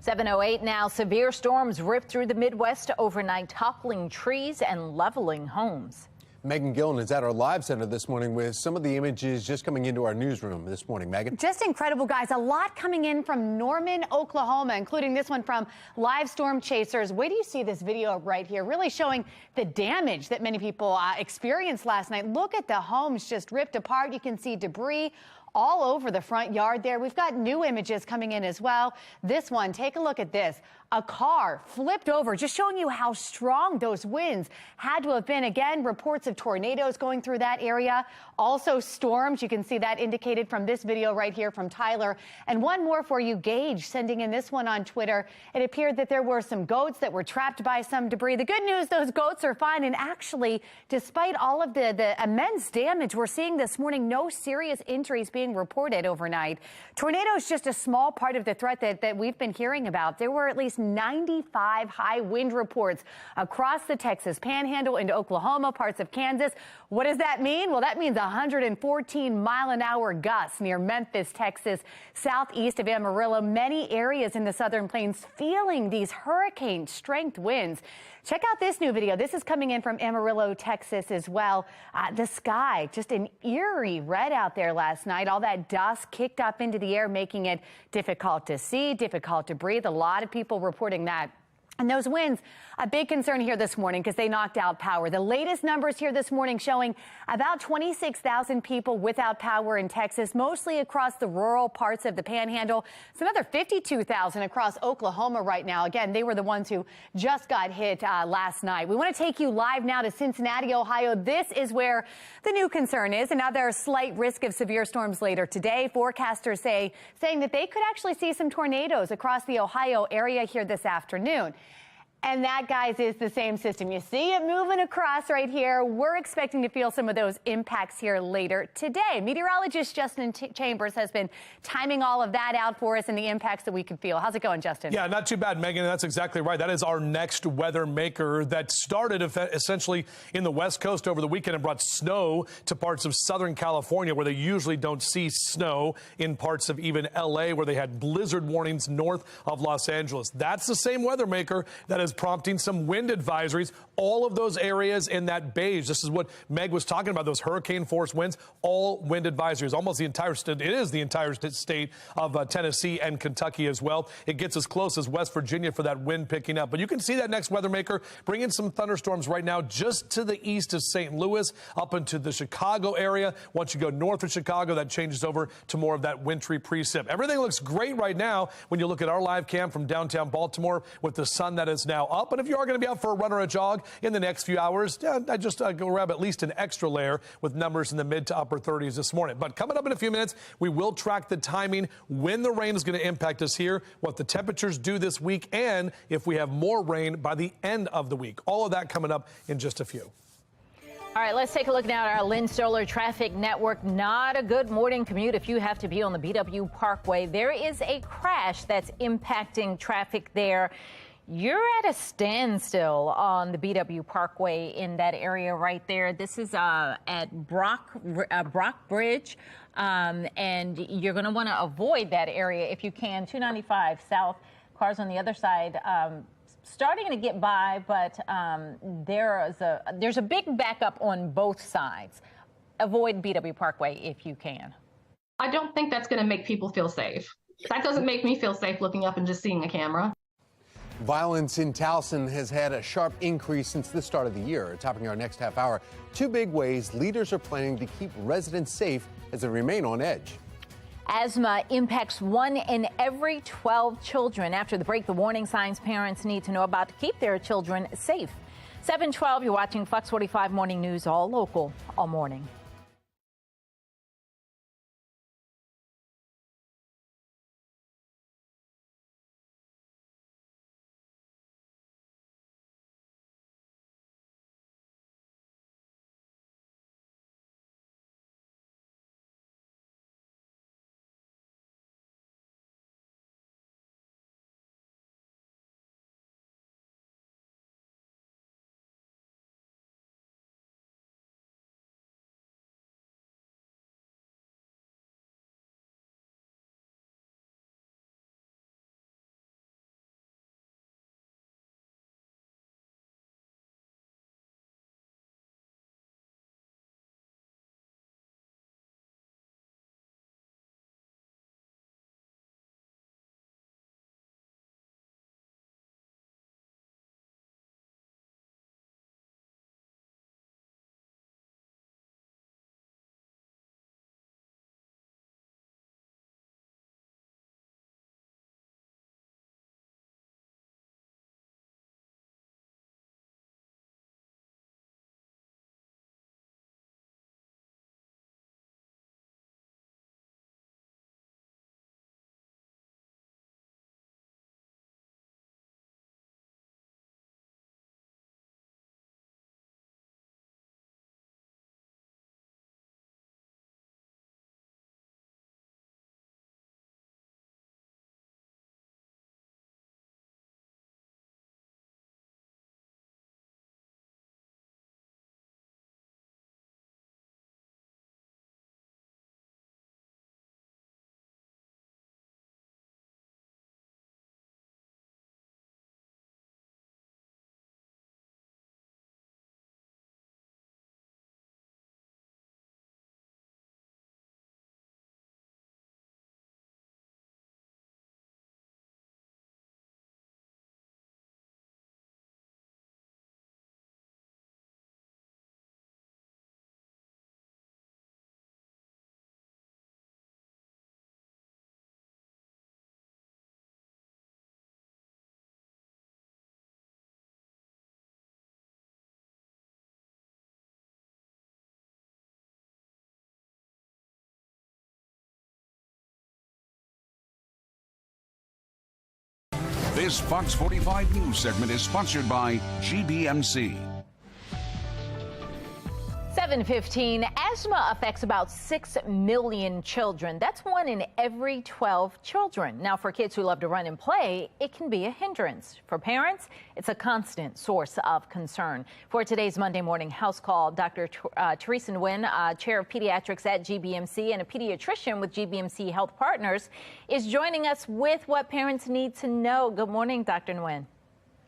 7:08 now. Severe storms ripped through the Midwest overnight, toppling trees and leveling homes. Megan Gillen is at our live center this morning with some of the images just coming into our newsroom this morning. Megan? Just incredible, guys. A lot coming in from Norman, Oklahoma, including this one from Live Storm Chasers. Wait till you see this video right here, really showing the damage that many people experienced last night. Look at the homes just ripped apart. You can see debris all over the front yard there. We've got new images coming in as well. This one, take a look at this. A car flipped over, just showing you how strong those winds had to have been. Again, reports of tornadoes going through that area. Also storms. You can see that indicated from this video right here from Tyler. And one more for you, Gage, sending in this one on Twitter. It appeared that there were some goats that were trapped by some debris. The good news, those goats are fine. And actually, despite all of the immense damage we're seeing this morning, no serious injuries being reported overnight. Tornadoes just a small part of the threat that we've been hearing about. There were at least 95 high wind reports across the Texas Panhandle into Oklahoma, parts of Kansas. What does that mean? Well, that means 114-mile-an-hour gusts near Memphis, Texas, southeast of Amarillo. Many areas in the southern plains feeling these hurricane strength winds. Check out this new video. This is coming in from Amarillo, Texas as well. The sky, just an eerie red out there last night. All that dust kicked up into the air, making it difficult to see, difficult to breathe. A lot of people reporting that. And those winds, a big concern here this morning because they knocked out power. The latest numbers here this morning showing about 26,000 people without power in Texas, mostly across the rural parts of the Panhandle. It's another 52,000 across Oklahoma right now. Again, they were the ones who just got hit last night. We want to take you live now to Cincinnati, Ohio. This is where the new concern is. And now there's slight risk of severe storms later today. Forecasters saying that they could actually see some tornadoes across the Ohio area here this afternoon. And that, guys, is the same system. You see it moving across right here. We're expecting to feel some of those impacts here later today. Meteorologist Justin Chambers has been timing all of that out for us and the impacts that we could feel. How's it going, Justin? Yeah, not too bad, Megan. That's exactly right. That is our next weather maker that started essentially in the West Coast over the weekend and brought snow to parts of Southern California where they usually don't see snow, in parts of even L.A. where they had blizzard warnings north of Los Angeles. That's the same weather maker that is prompting some wind advisories. All of those areas in that beige, this is what Meg was talking about, those hurricane force winds, all wind advisories. Almost the entire state, it is the entire state of Tennessee and Kentucky as well. It gets as close as West Virginia for that wind picking up. But you can see that next weather maker bringing some thunderstorms right now just to the east of St. Louis, up into the Chicago area. Once you go north of Chicago, that changes over to more of that wintry precip. Everything looks great right now when you look at our live cam from downtown Baltimore with the sun that is now now up. And if you are going to be out for a run or a jog in the next few hours, I just go grab at least an extra layer with numbers in the mid to upper 30s this morning. But coming up in a few minutes, we will track the timing, when the rain is going to impact us here, what the temperatures do this week, and if we have more rain by the end of the week. All of that coming up in just a few. All right, let's take a look now at our Lynn Stoller traffic network. Not a good morning commute if you have to be on the BW Parkway. There is a crash that's impacting traffic there. You're at a standstill on the BW Parkway in that area right there. This is at Brock Bridge, and you're going to want to avoid that area if you can. 295 south, cars on the other side starting to get by, but there's a big backup on both sides. Avoid BW Parkway if you can. I don't think that's going to make people feel safe. That doesn't make me feel safe looking up and just seeing a camera. Violence in Towson has had a sharp increase since the start of the year. Topping our next half hour, 2 big ways leaders are planning to keep residents safe as they remain on edge. Asthma impacts 1 in every 12 children. After the break, the warning signs parents need to know about to keep their children safe. 7:12, you're watching Fox 45 Morning News, all local, all morning. This Fox 45 News segment is sponsored by GBMC. 7:15, asthma affects about 6 million children. That's 1 in every 12 children. Now, for kids who love to run and play, it can be a hindrance. For parents, it's a constant source of concern. For today's Monday Morning House Call, Dr. Teresa Nguyen, Chair of Pediatrics at GBMC and a pediatrician with GBMC Health Partners, is joining us with what parents need to know. Good morning, Dr. Nguyen.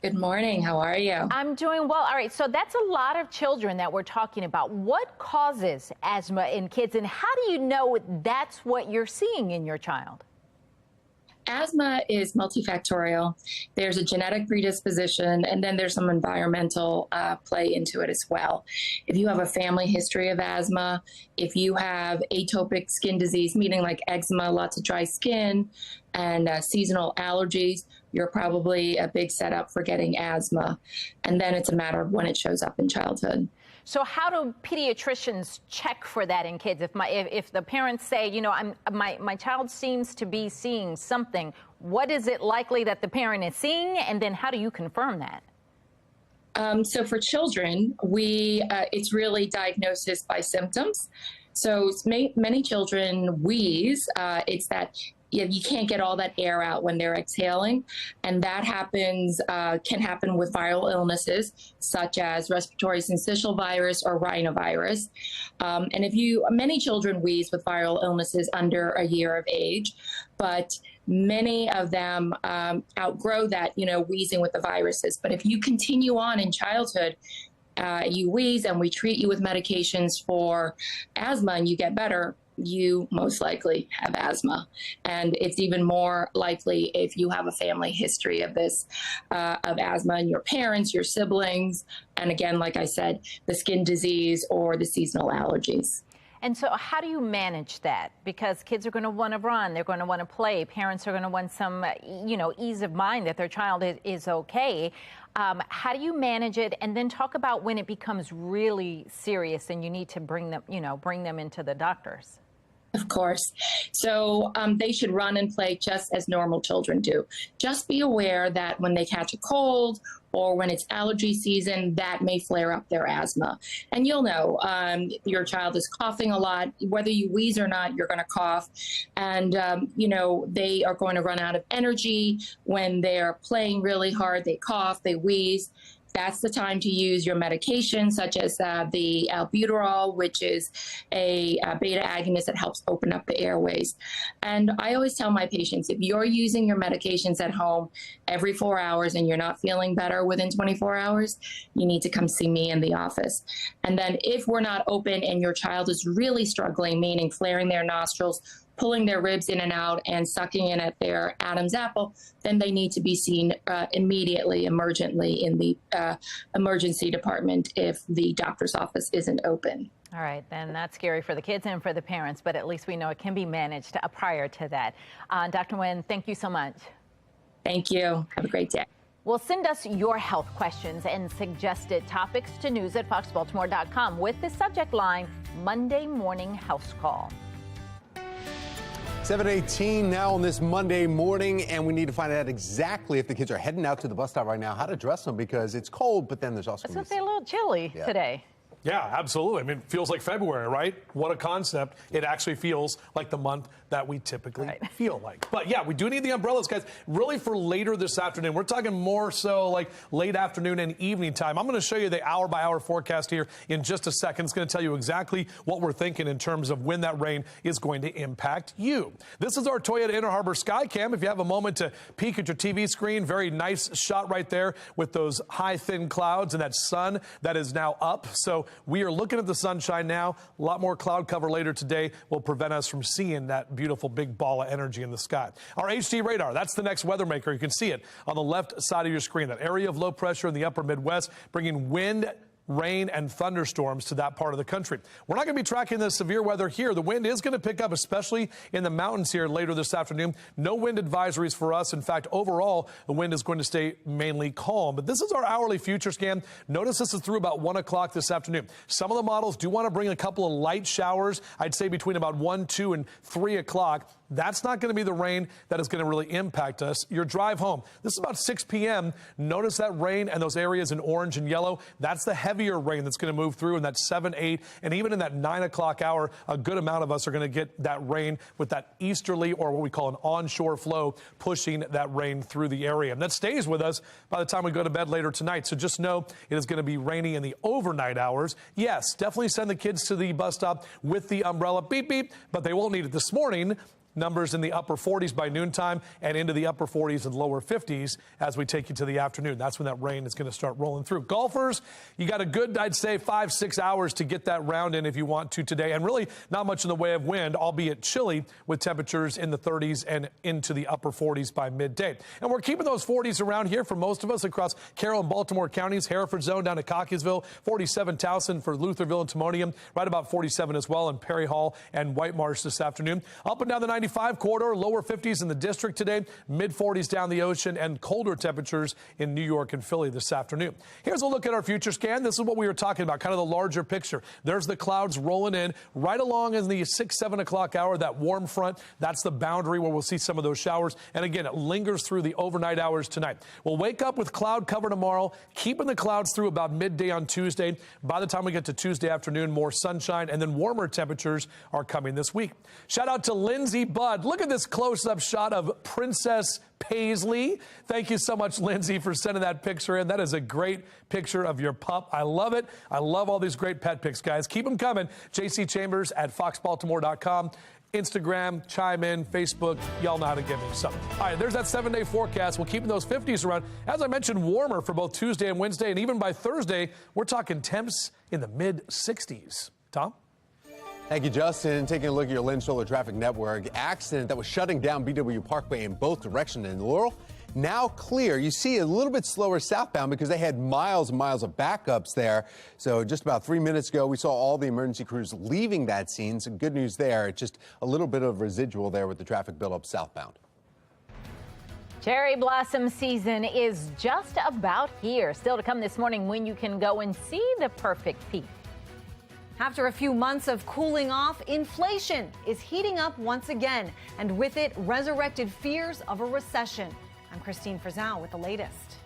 Good morning. How are you? I'm doing well. All right. So that's a lot of children that we're talking about. What causes asthma in kids, and how do you know that's what you're seeing in your child? Asthma is multifactorial. There's a genetic predisposition, and then there's some environmental play into it as well. If you have a family history of asthma, if you have atopic skin disease, meaning like eczema, lots of dry skin, and seasonal allergies, you're probably a big setup for getting asthma. And then it's a matter of when it shows up in childhood. So how do pediatricians check for that in kids? If the parents say, you know, my child seems to be seeing something, what is it likely that the parent is seeing, and then how do you confirm that? So for children, it's really diagnosis by symptoms. So many children wheeze. It's that you can't get all that air out when they're exhaling. And that can happen with viral illnesses such as respiratory syncytial virus or rhinovirus. And many children wheeze with viral illnesses under a year of age, but many of them outgrow that, wheezing with the viruses. But if you continue on in childhood, you wheeze and we treat you with medications for asthma and you get better, you most likely have asthma. And it's even more likely if you have a family history of this, of asthma in your parents, your siblings, and again, like I said, the skin disease or the seasonal allergies. And so how do you manage that? Because kids are going to want to run, they're going to want to play, parents are going to want some, ease of mind that their child is okay. How do you manage it? And then talk about when it becomes really serious and you need to bring them into the doctors. Of course. So they should run and play just as normal children do. Just be aware that when they catch a cold or when it's allergy season, that may flare up their asthma. And you'll know your child is coughing a lot. Whether you wheeze or not, you're going to cough. And, they are going to run out of energy. When they're playing really hard, they cough, they wheeze. That's the time to use your medication, such as the albuterol, which is a beta agonist that helps open up the airways. And I always tell my patients, if you're using your medications at home every 4 hours and you're not feeling better within 24 hours, you need to come see me in the office. And then if we're not open and your child is really struggling, meaning flaring their nostrils, pulling their ribs in and out and sucking in at their Adam's apple, then they need to be seen immediately, emergently in the emergency department if the doctor's office isn't open. All right, then that's scary for the kids and for the parents, but at least we know it can be managed prior to that. Dr. Nguyen, thank you so much. Thank you. Have a great day. Well, send us your health questions and suggested topics to news@foxbaltimore.com with the subject line, Monday Morning House Call. 7:18 now on this Monday morning, and we need to find out exactly if the kids are heading out to the bus stop right now, how to dress them, because it's cold, but then there's also It's a little chilly today. Yeah, absolutely. I mean, it feels like February, right? What a concept. It actually feels like the month that we typically feel like. But yeah, we do need the umbrellas, guys, really for later this afternoon. We're talking more so like late afternoon and evening time. I'm going to show you the hour-by-hour forecast here in just a second. It's going to tell you exactly what we're thinking in terms of when that rain is going to impact you. This is our Toyota Inner Harbor Sky Cam. If you have a moment to peek at your TV screen, very nice shot right there with those high, thin clouds and that sun that is now up. So we are looking at the sunshine now. A lot more cloud cover later today will prevent us from seeing that beautiful big ball of energy in the sky. Our HD radar, that's the next weather maker. You can see it on the left side of your screen. That area of low pressure in the upper Midwest bringing wind, rain and thunderstorms to that part of the country. We're not going to be tracking the severe weather here. The wind is going to pick up, especially in the mountains here later this afternoon. No wind advisories for us. In fact, overall, the wind is going to stay mainly calm. But this is our hourly future scan. Notice this is through about 1 o'clock this afternoon. Some of the models do want to bring a couple of light showers. I'd say between about 1, 2 and 3 o'clock. That's not going to be the rain that is going to really impact us. Your drive home, this is about 6 p.m. Notice that rain and those areas in orange and yellow. That's the heavier rain that's going to move through in that 7, 8, and even in that 9 o'clock hour. A good amount of us are going to get that rain with that easterly, or what we call an onshore flow, pushing that rain through the area. And that stays with us by the time we go to bed later tonight. So just know it is going to be rainy in the overnight hours. Yes, definitely send the kids to the bus stop with the umbrella, beep, beep, but they won't need it this morning. Numbers in the upper 40s by noontime and into the upper 40s and lower 50s as we take you to the afternoon. That's when that rain is going to start rolling through. Golfers, you got a good, I'd say, 5-6 hours to get that round in if you want to today. And really not much in the way of wind, albeit chilly with temperatures in the 30s and into the upper 40s by midday. And we're keeping those 40s around here for most of us across Carroll and Baltimore counties. Hereford zone down to Cockeysville, 47 Towson for Lutherville and Timonium, right about 47 as well in Perry Hall and White Marsh this afternoon. Up and down the 95 corridor, lower 50s in the district today, mid 40s down the ocean, and colder temperatures in New York and Philly this afternoon. Here's a look at our future scan. This is what we were talking about, kind of the larger picture. There's the clouds rolling in right along in the 6-7 o'clock hour, that warm front. That's the boundary where we'll see some of those showers. And again, it lingers through the overnight hours tonight. We'll wake up with cloud cover tomorrow, keeping the clouds through about midday on Tuesday. By the time we get to Tuesday afternoon, more sunshine, and then warmer temperatures are coming this week. Shout out to Lindsay Budd. Look at this close-up shot of Princess Paisley. Thank you so much, Lindsay, for sending that picture in. That is a great picture of your pup. I love it. I love all these great pet pics, guys. Keep them coming. JC Chambers at foxbaltimore.com. Instagram, chime in, Facebook. Y'all know how to get me. So, all right, there's that 7-day forecast. We're keeping those 50s around. As I mentioned, warmer for both Tuesday and Wednesday. And even by Thursday, we're talking temps in the mid-60s. Tom? Thank you, Justin. Taking a look at your Lynn Solar Traffic Network. Accident that was shutting down BW Parkway in both directions in Laurel. Now clear. You see a little bit slower southbound because they had miles and miles of backups there. So just about 3 minutes ago, we saw all the emergency crews leaving that scene. So good news there. It's just a little bit of residual there with the traffic buildup southbound. Cherry blossom season is just about here. Still to come this morning when you can go and see the perfect peak. After a few months of cooling off, inflation is heating up once again, and with it, resurrected fears of a recession. I'm Christine Frizzell with the latest.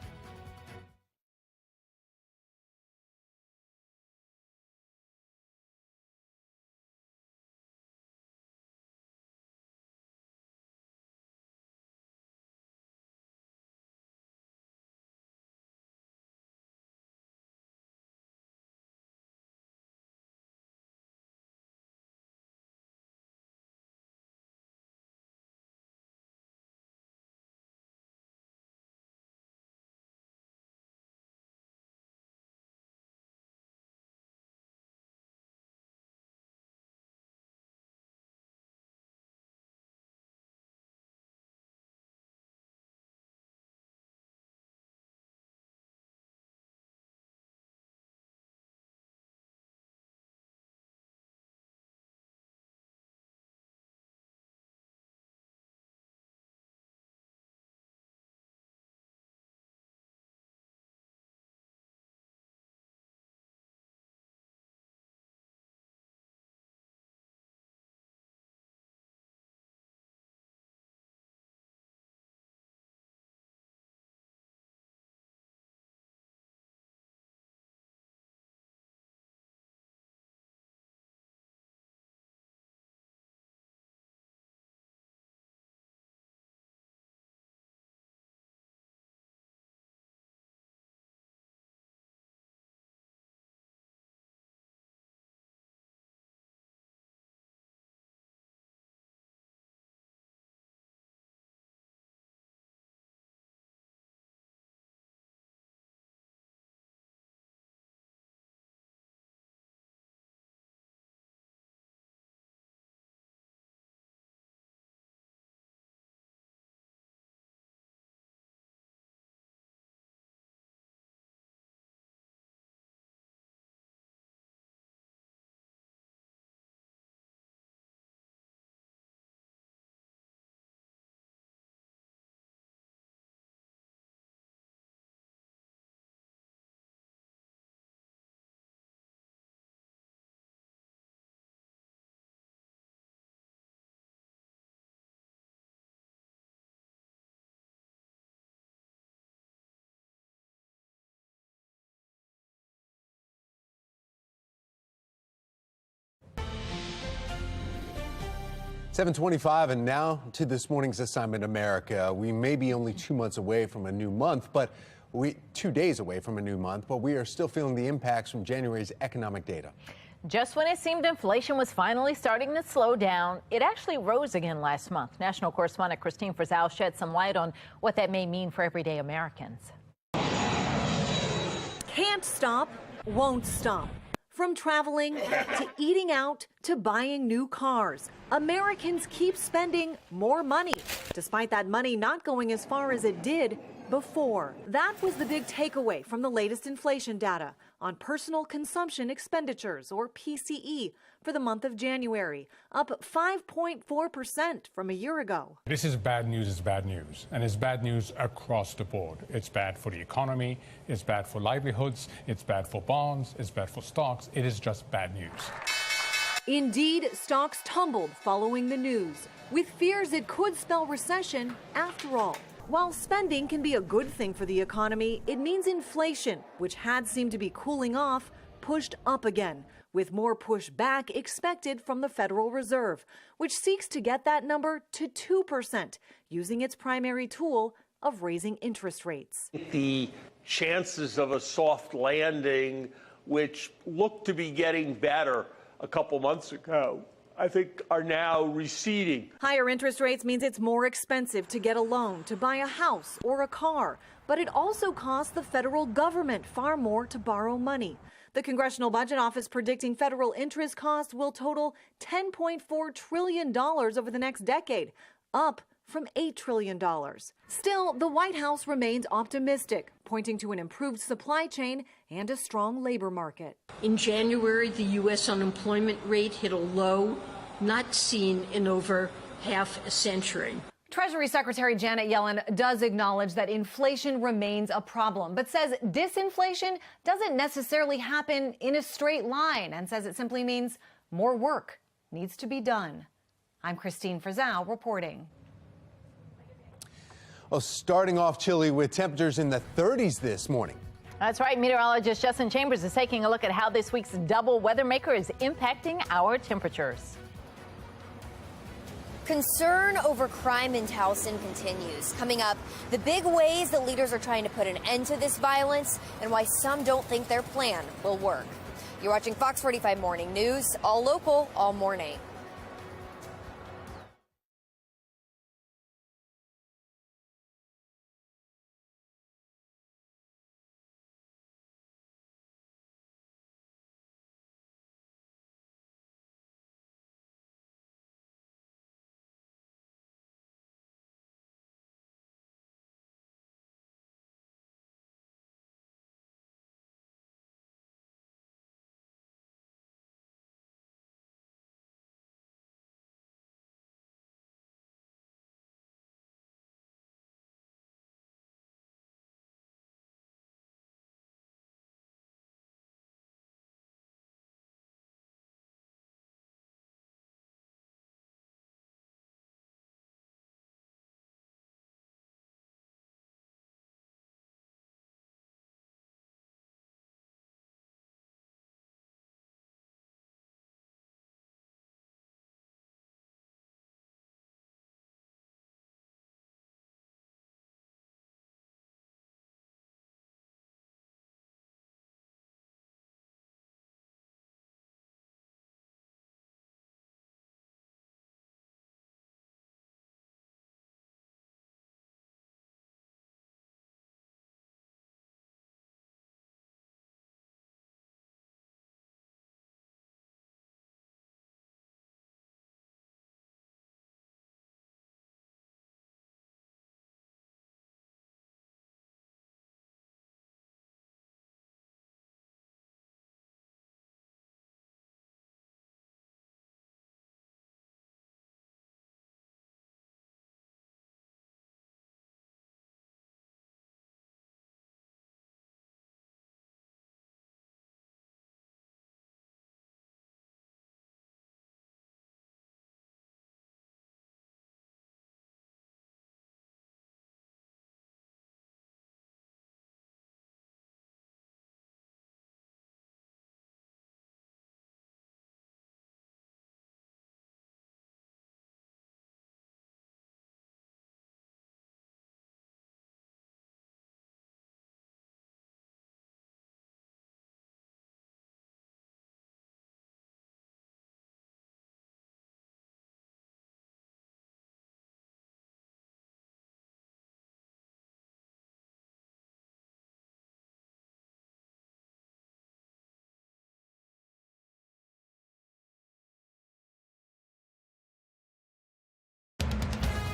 .25 and now to this morning's assignment, America. We may be only 2 months away from a new month, but 2 days away from a new month, but we are still feeling the impacts from January's economic data. Just when it seemed inflation was finally starting to slow down, it actually rose again last month. National correspondent Christine Frizzell shed some light on what that may mean for everyday Americans. Can't stop, won't stop. From traveling to eating out to buying new cars, Americans keep spending more money, despite that money not going as far as it did before. That was the big takeaway from the latest inflation data on personal consumption expenditures, or PCE, for the month of January, up 5.4% from a year ago. This is bad news, it's bad news. And it's bad news across the board. It's bad for the economy, it's bad for livelihoods, it's bad for bonds, it's bad for stocks. It is just bad news. Indeed, stocks tumbled following the news, with fears it could spell recession after all. While spending can be a good thing for the economy, it means inflation, which had seemed to be cooling off, pushed up again, with more pushback expected from the Federal Reserve, which seeks to get that number to 2%, using its primary tool of raising interest rates. The chances of a soft landing, which looked to be getting better a couple months ago, I think are now receding. Higher interest rates means it's more expensive to get a loan, to buy a house or a car. But it also costs the federal government far more to borrow money. The Congressional Budget Office predicting federal interest costs will total $10.4 trillion over the next decade, up from $8 trillion. Still, the White House remains optimistic, pointing to an improved supply chain and a strong labor market. In January, the U.S. unemployment rate hit a low not seen in over half a century. Treasury Secretary Janet Yellen does acknowledge that inflation remains a problem, but says disinflation doesn't necessarily happen in a straight line, and says it simply means more work needs to be done. I'm Christine Frizzell reporting. Well, starting off chilly with temperatures in the 30s this morning. That's right. Meteorologist Justin Chambers is taking a look at how this week's double weather maker is impacting our temperatures. Concern over crime in Towson continues. Coming up, the big ways that leaders are trying to put an end to this violence and why some don't think their plan will work. You're watching Fox 45 Morning News, all local, all morning.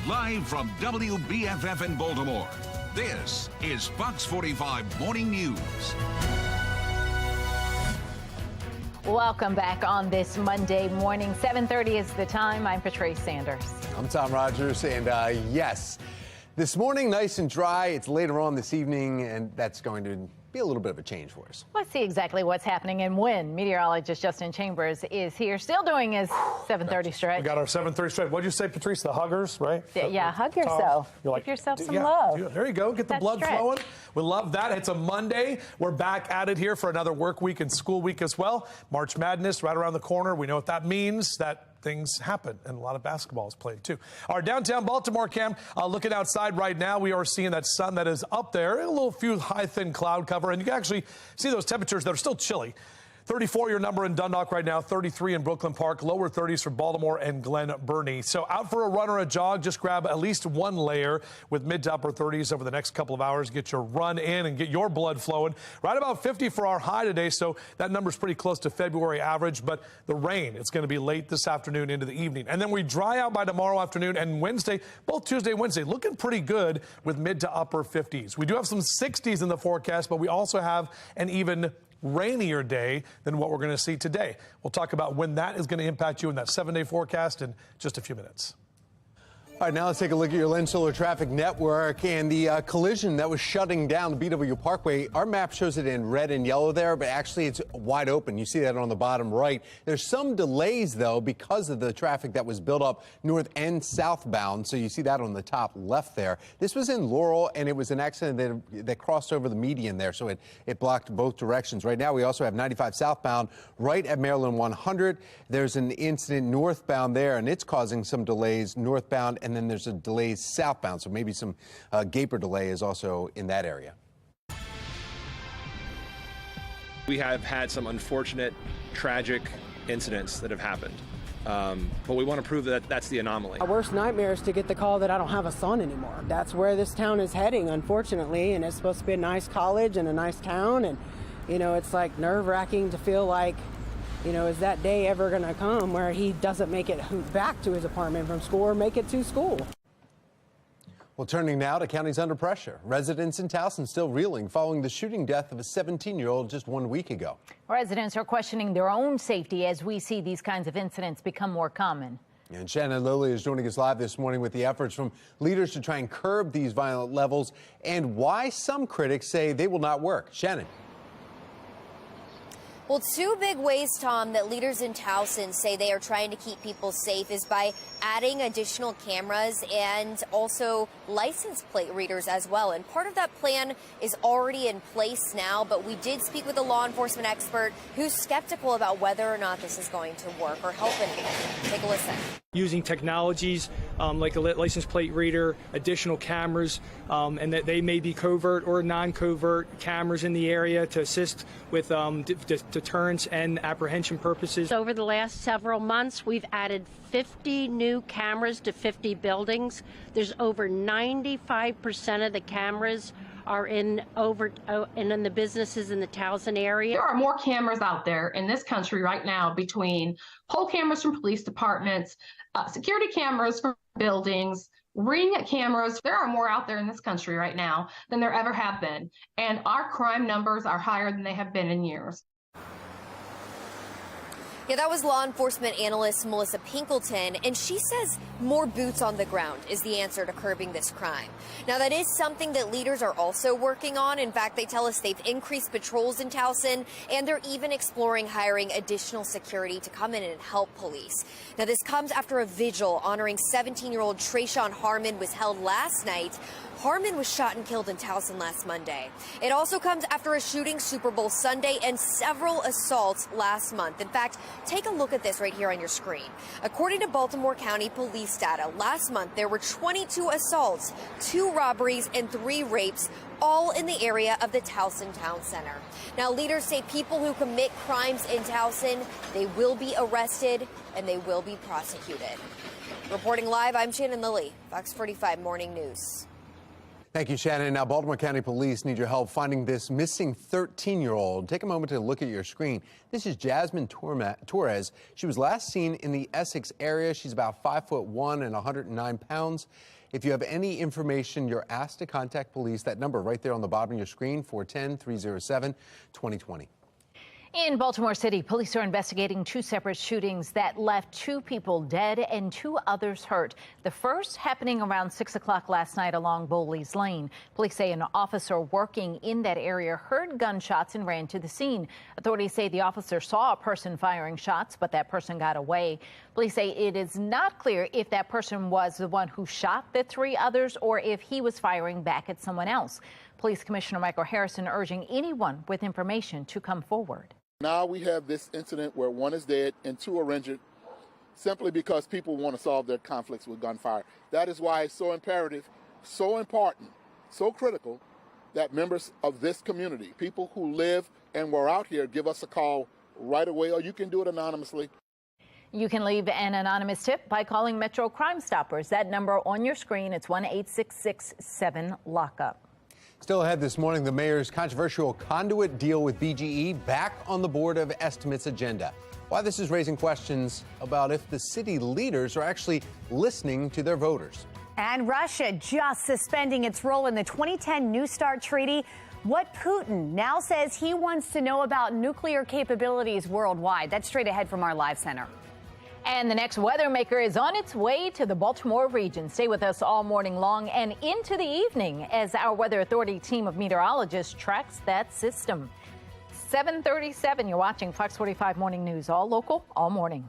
Live from WBFF in Baltimore, this is Fox 45 Morning News. Welcome back on this Monday morning. 7:30 is the time. I'm Patrice Sanders. I'm Tom Rogers, and yes, this morning nice and dry. It's later on this evening, and that's going to be a little bit of a change for us. Let's see exactly what's happening and when. Meteorologist Justin Chambers is here, still doing his 7:30 stretch. We got our 7:30 stretch. What'd you say, Patrice? The huggers, right? Yeah, hug yourself. Give yourself some love. There you go. Get the blood flowing. We love that. It's a Monday. We're back at it here for another work week and school week as well. March Madness right around the corner. We know what that means. That things happen, and a lot of basketball is played too. Our downtown Baltimore cam, looking outside right now, we are seeing that sun that is up there, a little few high thin cloud cover, and you can actually see those temperatures that are still chilly. 34 your number in Dundalk right now, 33 in Brooklyn Park, lower 30s for Baltimore and Glen Burnie. So out for a run or a jog, just grab at least one layer with mid to upper 30s over the next couple of hours. Get your run in and get your blood flowing. Right about 50 for our high today, so that number's pretty close to February average, but the rain, it's going to be late this afternoon into the evening. And then we dry out by tomorrow afternoon and Wednesday, both Tuesday and Wednesday, looking pretty good with mid to upper 50s. We do have some 60s in the forecast, but we also have an even rainier day than what we're going to see today. We'll talk about when that is going to impact you in that 7-day forecast in just a few minutes. All right, now let's take a look at your Lens Solar Traffic Network and the collision that was shutting down the BW Parkway. Our map shows it in red and yellow there, but actually it's wide open. You see that on the bottom right. There's some delays, though, because of the traffic that was built up north and southbound. So you see that on the top left there. This was in Laurel, and it was an accident that crossed over the median there, so it blocked both directions. Right now, we also have 95 southbound right at Maryland 100. There's an incident northbound there, and it's causing some delays northbound. And then there's a delay southbound, so maybe some gaper delay is also in that area. We have had some unfortunate, tragic incidents that have happened, but we want to prove that that's the anomaly. Our worst nightmare is to get the call that I don't have a son anymore. That's where this town is heading, unfortunately, and it's supposed to be a nice college and a nice town, and, you know, it's like nerve-wracking to feel like, you know, is that day ever going to come where he doesn't make it back to his apartment from school or make it to school? Well, turning now to counties under pressure. Residents in Towson still reeling following the shooting death of a 17-year-old just 1 week ago. Residents are questioning their own safety as we see these kinds of incidents become more common. And Shannon Lilly is joining us live this morning with the efforts from leaders to try and curb these violent levels and why some critics say they will not work. Shannon. Well, two big ways, Tom, that leaders in Towson say they are trying to keep people safe is by adding additional cameras and also license plate readers as well. And part of that plan is already in place now, but we did speak with a law enforcement expert who's skeptical about whether or not this is going to work or help anyone. Take a listen. Using technologies like a license plate reader, additional cameras, and that they may be covert or non-covert cameras in the area to assist with deterrence and apprehension purposes. Over the last several months, we've added 50 new cameras to 50 buildings. There's over 95% of the cameras are in the businesses in the Towson area. There are more cameras out there in this country right now between pole cameras from police departments, security cameras from buildings, Ring cameras. There are more out there in this country right now than there ever have been. And our crime numbers are higher than they have been in years. Yeah, that was law enforcement analyst Melissa Pinkleton, and she says more boots on the ground is the answer to curbing this crime. Now, that is something that leaders are also working on. In fact, they tell us they've increased patrols in Towson, and they're even exploring hiring additional security to come in and help police. Now, this comes after a vigil honoring 17-year-old Trayshawn Harmon was held last night. Harmon was shot and killed in Towson last Monday. It also comes after a shooting Super Bowl Sunday and several assaults last month. In fact, take a look at this right here on your screen. According to Baltimore County Police data, last month there were 22 assaults, 2 robberies, and 3 rapes, all in the area of the Towson Town Center. Now, leaders say people who commit crimes in Towson, they will be arrested and they will be prosecuted. Reporting live, I'm Shannon Lilly, Fox 45 Morning News. Thank you, Shannon. Now, Baltimore County Police need your help finding this missing 13-year-old. Take a moment to look at your screen. This is Jasmine Torres. She was last seen in the Essex area. She's about 5'1" and 109 pounds. If you have any information, you're asked to contact police. That number right there on the bottom of your screen, 410-307-2020. In Baltimore City, police are investigating two separate shootings that left 2 people dead and 2 others hurt. The first happening around 6 o'clock last night along Bowley's Lane. Police say an officer working in that area heard gunshots and ran to the scene. Authorities say the officer saw a person firing shots, but that person got away. Police say it is not clear if that person was the one who shot the 3 others or if he was firing back at someone else. Police Commissioner Michael Harrison urging anyone with information to come forward. Now we have this incident where 1 is dead and 2 are injured simply because people want to solve their conflicts with gunfire. That is why it's so imperative, so important, so critical that members of this community, people who live and were out here, give us a call right away, or you can do it anonymously. You can leave an anonymous tip by calling Metro Crime Stoppers. That number on your screen, it's 1-866-7-LOCK-UP. Still ahead this morning, the mayor's controversial Conduit deal with BGE back on the Board of Estimates agenda. Why this is raising questions about if the city leaders are actually listening to their voters. And Russia just suspending its role in the 2010 New START treaty. What Putin now says he wants to know about nuclear capabilities worldwide. That's straight ahead from our live center. And the next weather maker is on its way to the Baltimore region. Stay with us all morning long and into the evening as our Weather Authority team of meteorologists tracks that system. 7:37, you're watching Fox 45 Morning News, all local, all morning.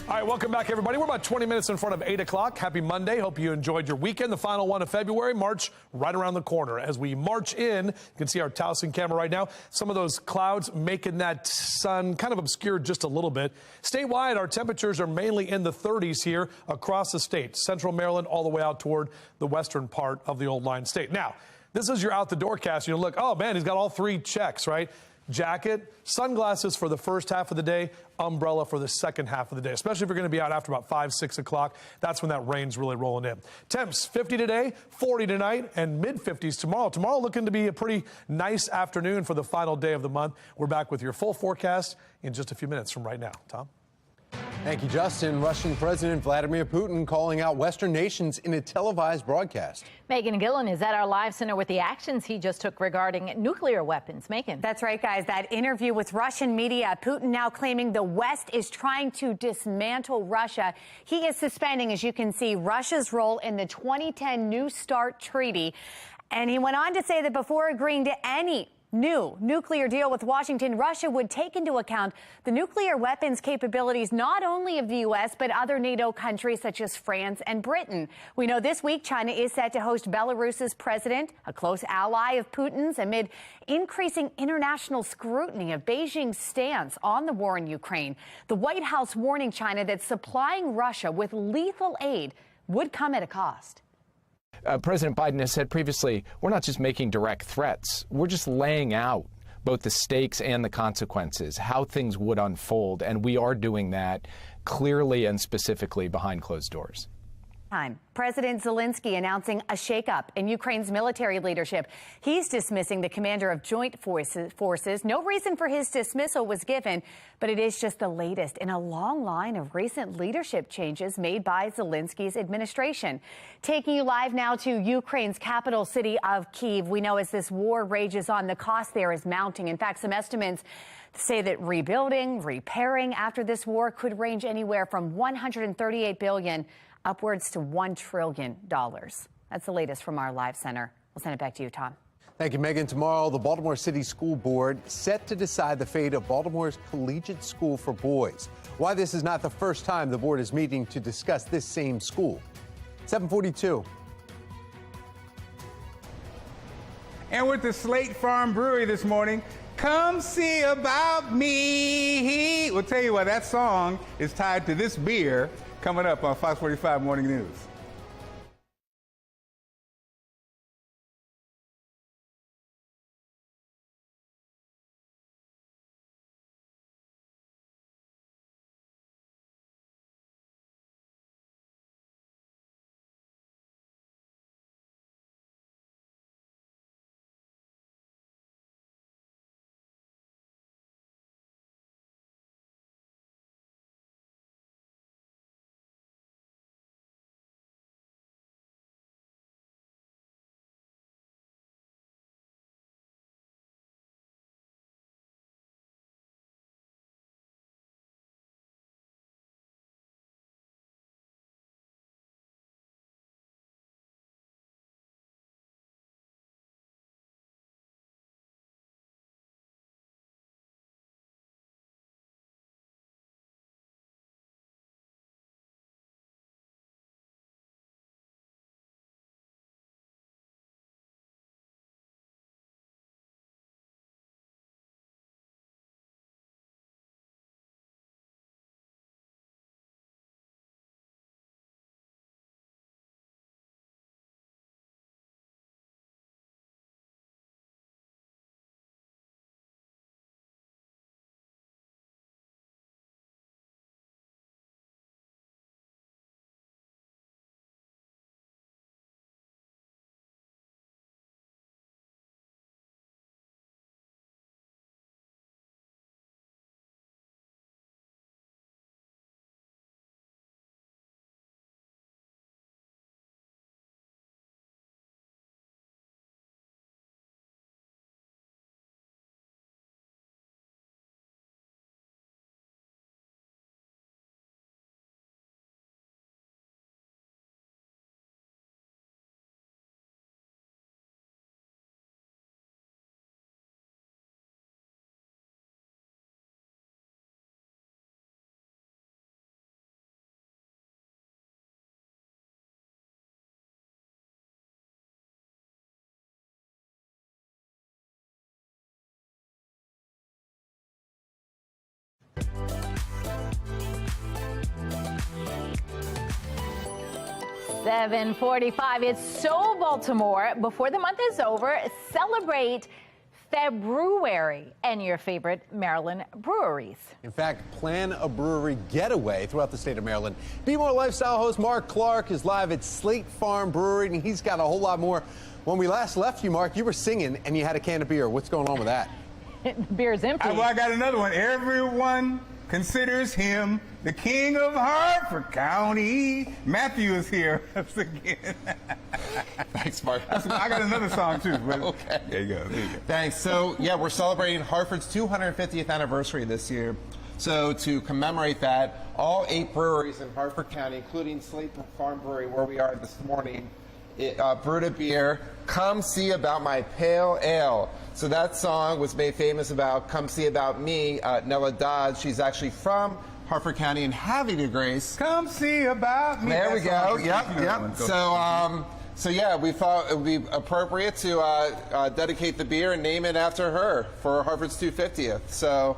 All right, welcome back, everybody. We're about 20 minutes in front of 8 o'clock. Happy Monday. Hope you enjoyed your weekend. The final one of February. March right around the corner. As we march in, you can see our Towson camera right now. Some of those clouds making that sun kind of obscured just a little bit. Statewide, our temperatures are mainly in the 30s here across the state. Central Maryland all the way out toward the western part of the old line state. Now, this is your out-the-door cast. You look, oh, man, he's got all 3 checks, right? jacket, sunglasses for the first half of the day, umbrella for the second half of the day, especially if you're going to be out after about 5, 6 o'clock. That's when that rain's really rolling in. Temps 50 today, 40 tonight, and mid-50s tomorrow. Tomorrow looking to be a pretty nice afternoon for the final day of the month. We're back with your full forecast in just a few minutes from right now. Tom? Thank you, Justin. Russian President Vladimir Putin calling out Western nations in a televised broadcast. Megan Gillen is at our live center with the actions he just took regarding nuclear weapons. Megan. That's right, guys. That interview with Russian media, Putin now claiming the West is trying to dismantle Russia. He is suspending, as you can see, Russia's role in the 2010 New START treaty. And he went on to say that before agreeing to any new nuclear deal with Washington, Russia would take into account the nuclear weapons capabilities not only of the U.S., but other NATO countries such as France and Britain. We know this week China is set to host Belarus's president, a close ally of Putin's, amid increasing international scrutiny of Beijing's stance on the war in Ukraine. The White House warning China that supplying Russia with lethal aid would come at a cost. President Biden has said previously, we're not just making direct threats, we're just laying out both the stakes and the consequences, how things would unfold, and we are doing that clearly and specifically behind closed doors. President Zelensky announcing a shakeup in Ukraine's military leadership. He's dismissing the commander of joint forces. No reason for his dismissal was given, but it is just the latest in a long line of recent leadership changes made by Zelensky's administration. Taking you live now to Ukraine's capital city of Kyiv. We know as this war rages on, the cost there is mounting. In fact, some estimates say that rebuilding, repairing after this war could range anywhere from $138 billion upwards to $1 trillion. That's the latest from our live center. We'll send it back to you, Tom. Thank you, Megan. Tomorrow, the Baltimore City School Board set to decide the fate of Baltimore's collegiate school for boys. Why this is not the first time the board is meeting to discuss this same school. 742. And with the Slate Farm Brewery this morning, come see about me. We'll tell you why that song is tied to this beer. Coming up on Fox 45 Morning News. $7:45. It's so Baltimore. Before the month is over, celebrate that Brewery and your favorite Maryland breweries. In fact, plan a brewery getaway throughout the state of Maryland. Be More Lifestyle host Mark Clark is live at Slate Farm Brewery, and he's got a whole lot more. When we last left you, Mark, you were singing and you had a can of beer. What's going on with that? The beer's empty. Well, I got another one. Everyone considers him the king of Hartford County. Matthew is here once again. Thanks, Mark. I got another song, too. But okay. There you go. Thanks. So, yeah, we're celebrating Hartford's 250th anniversary this year. So, to commemorate that, all 8 breweries in Hartford County, including Slate Farm Brewery, where we are this morning, brewed a beer, Come See About My Pale Ale. So that song was made famous about Come See About Me. Nella Dodds, she's actually from Hartford County and Havre de Grace. Come see about me. There we go. Yep. So yeah, we thought it would be appropriate to dedicate the beer and name it after her for Hartford's 250th. So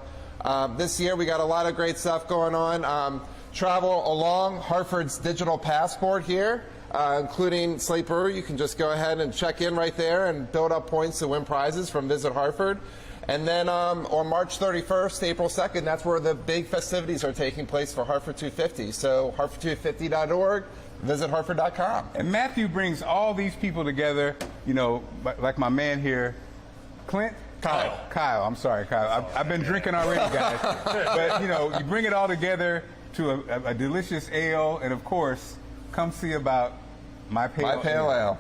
this year we got a lot of great stuff going on. Travel along Hartford's digital passport here. Including Slate Brewery. You can just go ahead and check in right there and build up points to win prizes from Visit Hartford. And then on March 31st, April 2nd, that's where the big festivities are taking place for Hartford 250. So hartford250.org, visit hartford.com. And Matthew brings all these people together, you know, like my man here, Clint? Kyle, I'm sorry, Kyle. I've been drinking already, guys. But, you know, you bring it all together to a delicious ale, and of course, come see about my pale ale.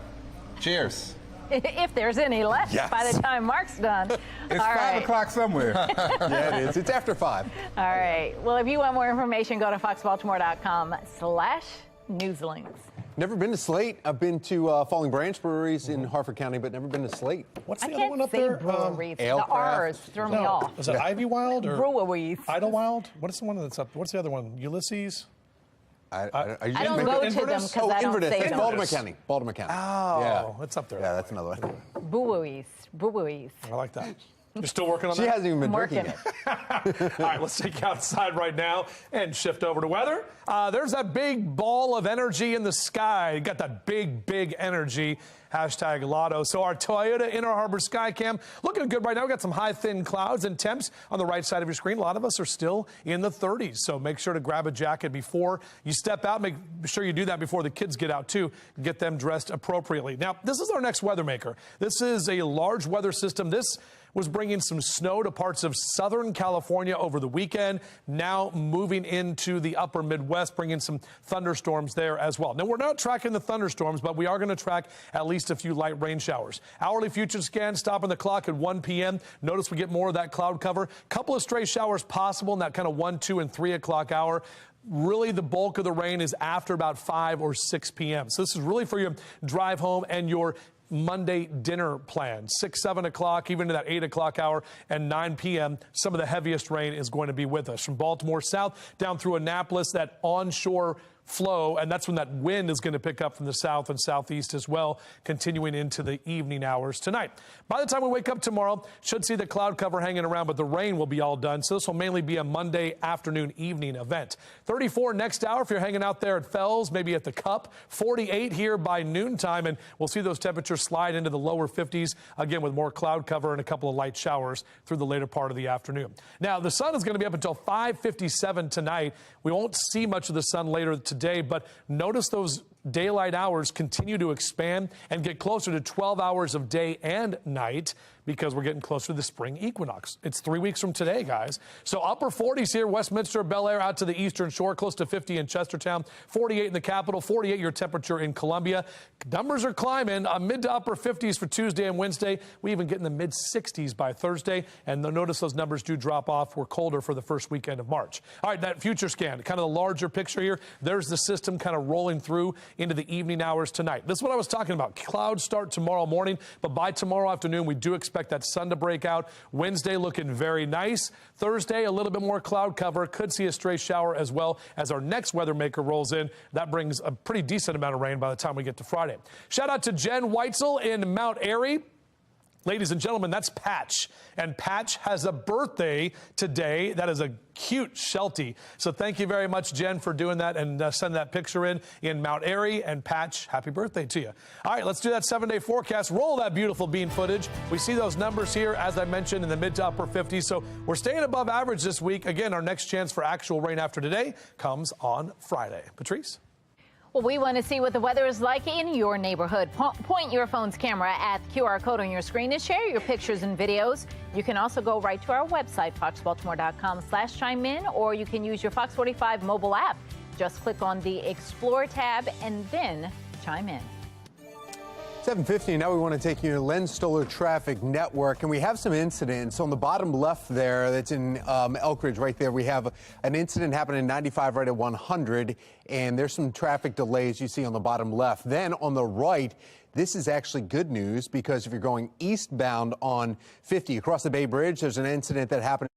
Cheers. If there's any left by the time Mark's done. It's 5 o'clock somewhere. Yeah, it is. It's after 5. All right. Well, if you want more information, go to foxbaltimore.com/newslinks. Never been to Slate. I've been to Falling Branch breweries in Hartford County, but never been to Slate. What's the other one up there? Breweries. The R's throw me off. Is it Ivywild or Breweries? Idlewild? What is the one that's up? What's the other one? Ulysses? I don't go to them because I don't say It's them. Baltimore County. Oh, yeah. It's up there. Yeah, that's another one. Breweries. I like that. You're still working on that? She hasn't even been drinking it. All right, let's take you outside right now and shift over to weather. There's that big ball of energy in the sky. You got that big energy. Hashtag Lotto. So our Toyota Inner Harbor Skycam looking good right now. We've got some high, thin clouds and temps on the right side of your screen. A lot of us are still in the 30s. So make sure to grab a jacket before you step out. Make sure you do that before the kids get out, too. Get them dressed appropriately. Now, this is our next weather maker. This is a large weather system. This was bringing some snow to parts of Southern California over the weekend, now moving into the upper Midwest, bringing some thunderstorms there as well. Now, we're not tracking the thunderstorms, but we are going to track at least a few light rain showers. Hourly future scan stopping the clock at 1 p.m. Notice we get more of that cloud cover. Couple of stray showers possible in that kind of 1, 2, and 3 o'clock hour. Really, the bulk of the rain is after about 5 or 6 p.m. So this is really for your drive home and your Monday dinner plan. 6, 7 o'clock, even to that 8 o'clock hour, and 9 p.m. Some of the heaviest rain is going to be with us. From Baltimore south down through Annapolis, that onshore flow, and that's when that wind is going to pick up from the south and southeast as well, continuing into the evening hours tonight. By the time we wake up tomorrow, should see the cloud cover hanging around, but the rain will be all done. So this will mainly be a Monday afternoon evening event. 34 next hour if you're hanging out there at Fells, maybe at the Cup. 48 here by noontime, and we'll see those temperatures slide into the lower 50s, again with more cloud cover and a couple of light showers through the later part of the afternoon. Now, the sun is going to be up until 5:57 tonight. We won't see much of the sun later today, but notice those daylight hours continue to expand and get closer to 12 hours of day and night because we're getting closer to the spring equinox. It's 3 weeks from today, guys. So upper 40s here, Westminster, Bel Air, out to the eastern shore, close to 50 in Chestertown, 48 in the capital, 48 your temperature in Columbia. Numbers are climbing, mid to upper 50s for Tuesday and Wednesday. We even get in the mid 60s by Thursday, and notice those numbers do drop off. We're colder for the first weekend of March. All right, that future scan, kind of the larger picture here. There's the system kind of rolling through into the evening hours tonight. This is what I was talking about. Clouds start tomorrow morning, but by tomorrow afternoon, we do expect that sun to break out. Wednesday looking very nice. Thursday, a little bit more cloud cover. Could see a stray shower as well as our next weather maker rolls in. That brings a pretty decent amount of rain by the time we get to Friday. Shout out to Jen Weitzel in Mount Airy. Ladies and gentlemen, that's Patch. And Patch has a birthday today. That is a cute Sheltie. So thank you very much, Jen, for doing that and send that picture in Mount Airy. And Patch, happy birthday to you. All right, let's do that 7-day forecast. Roll that beautiful bean footage. We see those numbers here, as I mentioned, in the mid to upper 50s. So we're staying above average this week. Again, our next chance for actual rain after today comes on Friday. Patrice? Well, we want to see what the weather is like in your neighborhood. Point your phone's camera at the QR code on your screen and share your pictures and videos. You can also go right to our website, foxbaltimore.com/chime in, or you can use your Fox 45 mobile app. Just click on the Explore tab and then chime in. 7:50, now we want to take you to Len Stoller Traffic Network, and we have some incidents. On the bottom left there, that's in Elk Ridge right there, we have an incident happening in 95 right at 100, and there's some traffic delays you see on the bottom left. Then on the right, this is actually good news, because if you're going eastbound on 50 across the Bay Bridge, there's an incident that happened.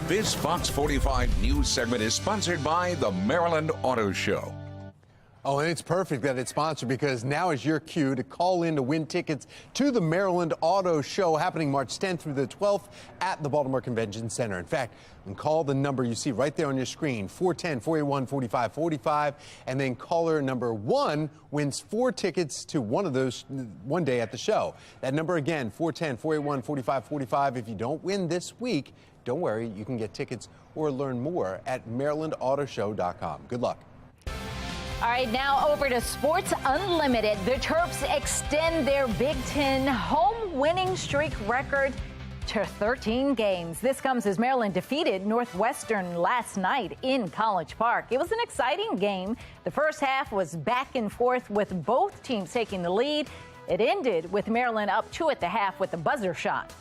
This Fox 45 news segment is sponsored by the Maryland Auto Show. Oh, and it's perfect that it's sponsored because now is your cue to call in to win tickets to the Maryland Auto Show happening March 10th through the 12th at the Baltimore Convention Center. In fact, you can call the number you see right there on your screen, 410-481-4545, and then caller number 1 wins 4 tickets to one of those one day at the show. That number again, 410-481-4545. If you don't win this week, don't worry, you can get tickets or learn more at marylandautoshow.com. Good luck. All right, now over to Sports Unlimited. The Terps extend their Big Ten home winning streak record to 13 games. This comes as Maryland defeated Northwestern last night in College Park. It was an exciting game. The first half was back and forth with both teams taking the lead. It ended with Maryland up 2 at the half with a buzzer shot.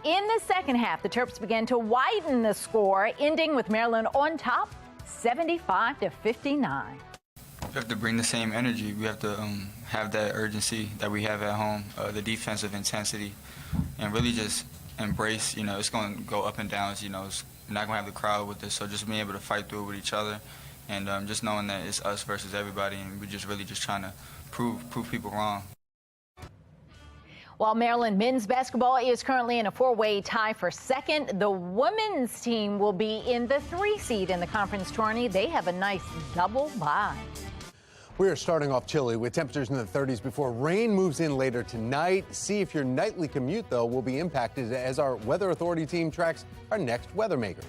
In the second half, the Terps began to widen the score, ending with Maryland on top, 75-59. We have to bring the same energy. We have to have that urgency that we have at home, the defensive intensity, and really just embrace, it's going to go up and down. We're not going to have the crowd with us, so just being able to fight through it with each other and just knowing that it's us versus everybody, and we're just really just trying to prove people wrong. While Maryland men's basketball is currently in a 4-way tie for second, the women's team will be in the 3 seed in the conference tourney. They have a nice double bye. We are starting off chilly with temperatures in the 30s before rain moves in later tonight. See if your nightly commute, though, will be impacted as our Weather Authority team tracks our next weather maker.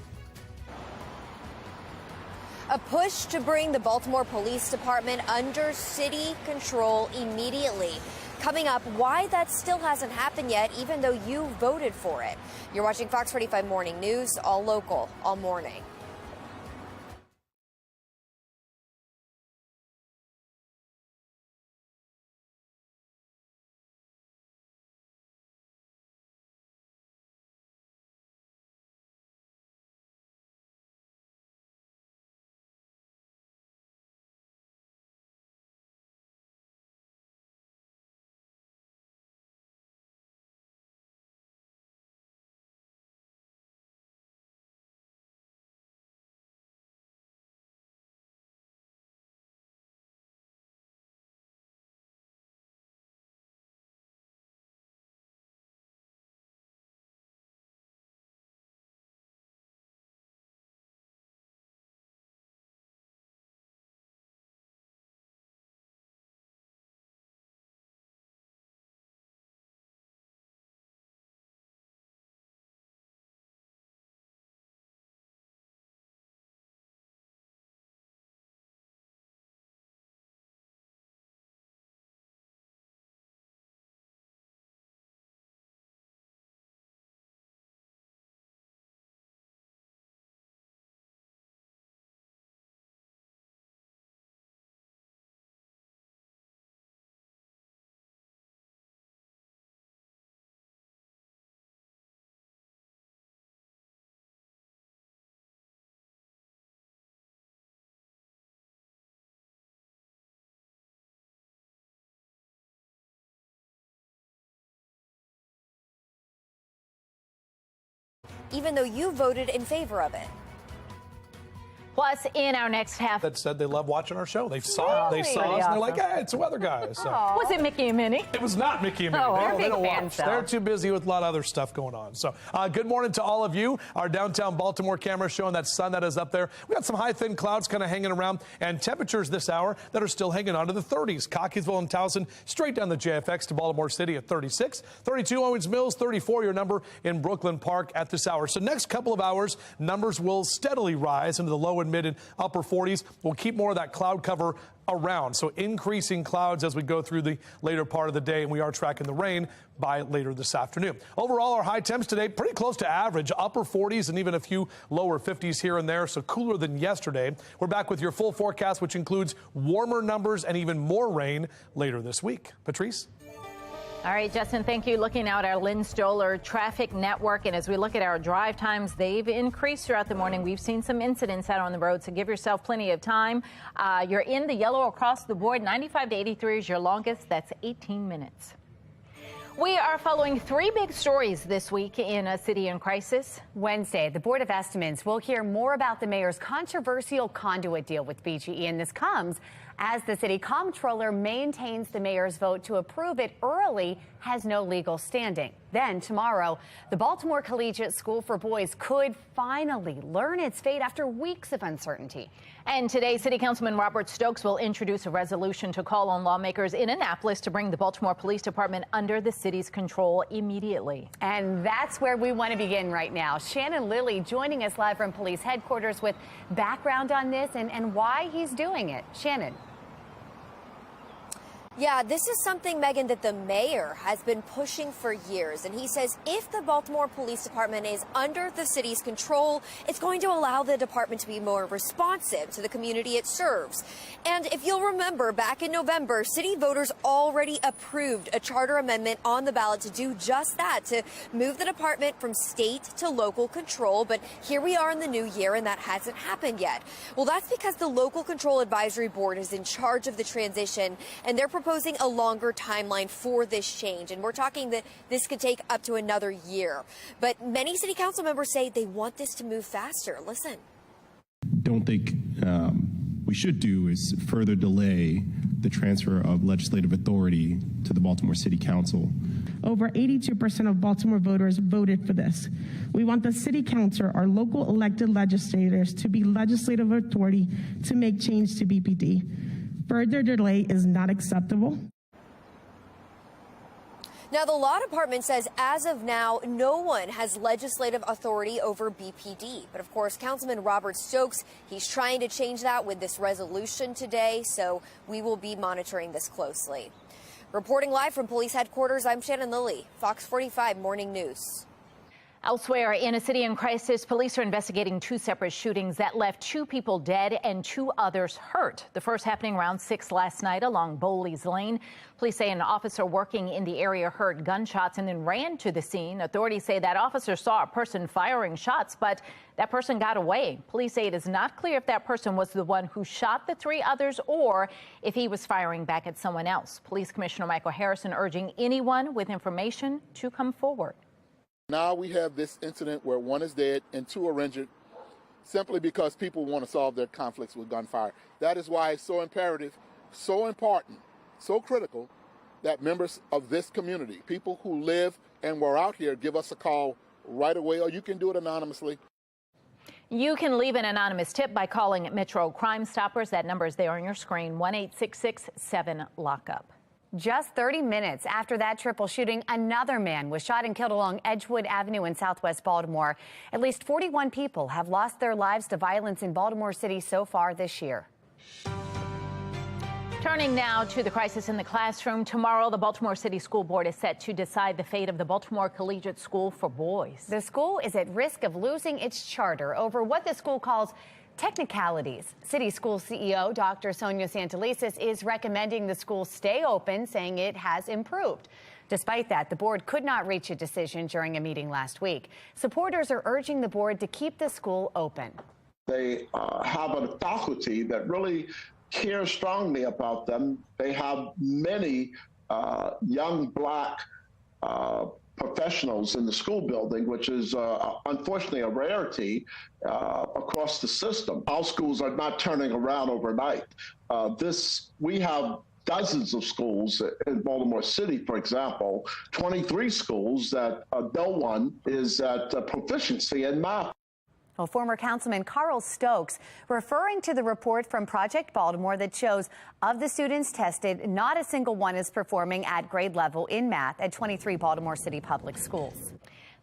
A push to bring the Baltimore Police Department under city control immediately. Coming up, why that still hasn't happened yet, even though you voted for it. You're watching Fox 45 Morning News, all local, all morning. Even though you voted in favor of it. Plus, in our next half. That said they love watching our show. They saw us and they're like, hey, it's the weather guys. So. Was it Mickey and Minnie? It was not Mickey and Minnie. Oh, they don't watch. They're too busy with a lot of other stuff going on. So good morning to all of you. Our downtown Baltimore camera showing that sun that is up there. We got some high, thin clouds kind of hanging around and temperatures this hour that are still hanging on to the 30s. Cockeysville and Towson straight down the JFX to Baltimore City at 36. 32 Owens Mills, 34 your number in Brooklyn Park at this hour. So next couple of hours, numbers will steadily rise into the low and mid and upper 40s. We'll keep more of that cloud cover around. So increasing clouds as we go through the later part of the day, and we are tracking the rain by later this afternoon. Overall, our high temps today pretty close to average, upper 40s and even a few lower 50s here and there, so cooler than yesterday. We're back with your full forecast, which includes warmer numbers and even more rain later this week. Patrice? All right, Justin, thank you. Looking out our Lynn Stoller traffic network, and as we look at our drive times, they've increased throughout the morning. We've seen some incidents out on the road, so give yourself plenty of time. You're in the yellow across the board. 95 to 83 is your longest. That's 18 minutes. We are following 3 big stories this week in a city in crisis. Wednesday, the Board of Estimates will hear more about the mayor's controversial Conduit deal with BGE, and this comes as the city comptroller maintains the mayor's vote to approve it early has no legal standing. Then tomorrow, the Baltimore Collegiate School for Boys could finally learn its fate after weeks of uncertainty. And today, City Councilman Robert Stokes will introduce a resolution to call on lawmakers in Annapolis to bring the Baltimore Police Department under the city's control immediately. And that's where we want to begin right now. Shannon Lilly joining us live from police headquarters with background on this and why he's doing it. Shannon. Yeah, this is something, Megan, that the mayor has been pushing for years. And he says if the Baltimore Police Department is under the city's control, it's going to allow the department to be more responsive to the community it serves. And if you'll remember, back in November, city voters already approved a charter amendment on the ballot to do just that, to move the department from state to local control. But here we are in the new year, and that hasn't happened yet. Well, that's because the Local Control Advisory Board is in charge of the transition, and they're proposing a longer timeline for this change. And we're talking that this could take up to another year. But many city council members say they want this to move faster. Listen. Don't think we should do is further delay the transfer of legislative authority to the Baltimore City Council. Over 82% of Baltimore voters voted for this. We want the City Council, our local elected legislators, to be legislative authority to make change to BPD. Further delay is not acceptable. Now, the law department says as of now, no one has legislative authority over BPD. But of course, Councilman Robert Stokes, he's trying to change that with this resolution today. So we will be monitoring this closely. Reporting live from police headquarters, I'm Shannon Lilly, Fox 45 Morning News. Elsewhere, in a city in crisis, police are investigating two separate shootings that left 2 people dead and 2 others hurt. The first happening around 6 last night along Bowley's Lane. Police say an officer working in the area heard gunshots and then ran to the scene. Authorities say that officer saw a person firing shots, but that person got away. Police say it is not clear if that person was the one who shot the 3 others or if he was firing back at someone else. Police Commissioner Michael Harrison urging anyone with information to come forward. Now we have this incident where 1 is dead and 2 are injured simply because people want to solve their conflicts with gunfire. That is why it's so imperative, so important, so critical that members of this community, people who live and were out here, give us a call right away, or you can do it anonymously. You can leave an anonymous tip by calling Metro Crime Stoppers. That number is there on your screen, 1-866-7-LOCK-UP. Just 30 minutes after that triple shooting, another man was shot and killed along Edgewood Avenue in southwest Baltimore. At least 41 people have lost their lives to violence in Baltimore City so far this year. Turning now to the crisis in the classroom. Tomorrow, the Baltimore City School Board is set to decide the fate of the Baltimore Collegiate School for Boys. The school is at risk of losing its charter over what the school calls technicalities. City School CEO Dr. Sonia Santelises is recommending the school stay open, saying it has improved. Despite that, the board could not reach a decision during a meeting last week. Supporters are urging the board to keep the school open. They have a faculty that really cares strongly about them. They have many young Black professionals in the school building, which is unfortunately a rarity across the system. Our schools are not turning around overnight. We have dozens of schools in Baltimore City, for example, 23 schools that no one is at proficiency in math. Well, former Councilman Carl Stokes referring to the report from Project Baltimore that shows of the students tested, not a single one is performing at grade level in math at 23 Baltimore City public schools.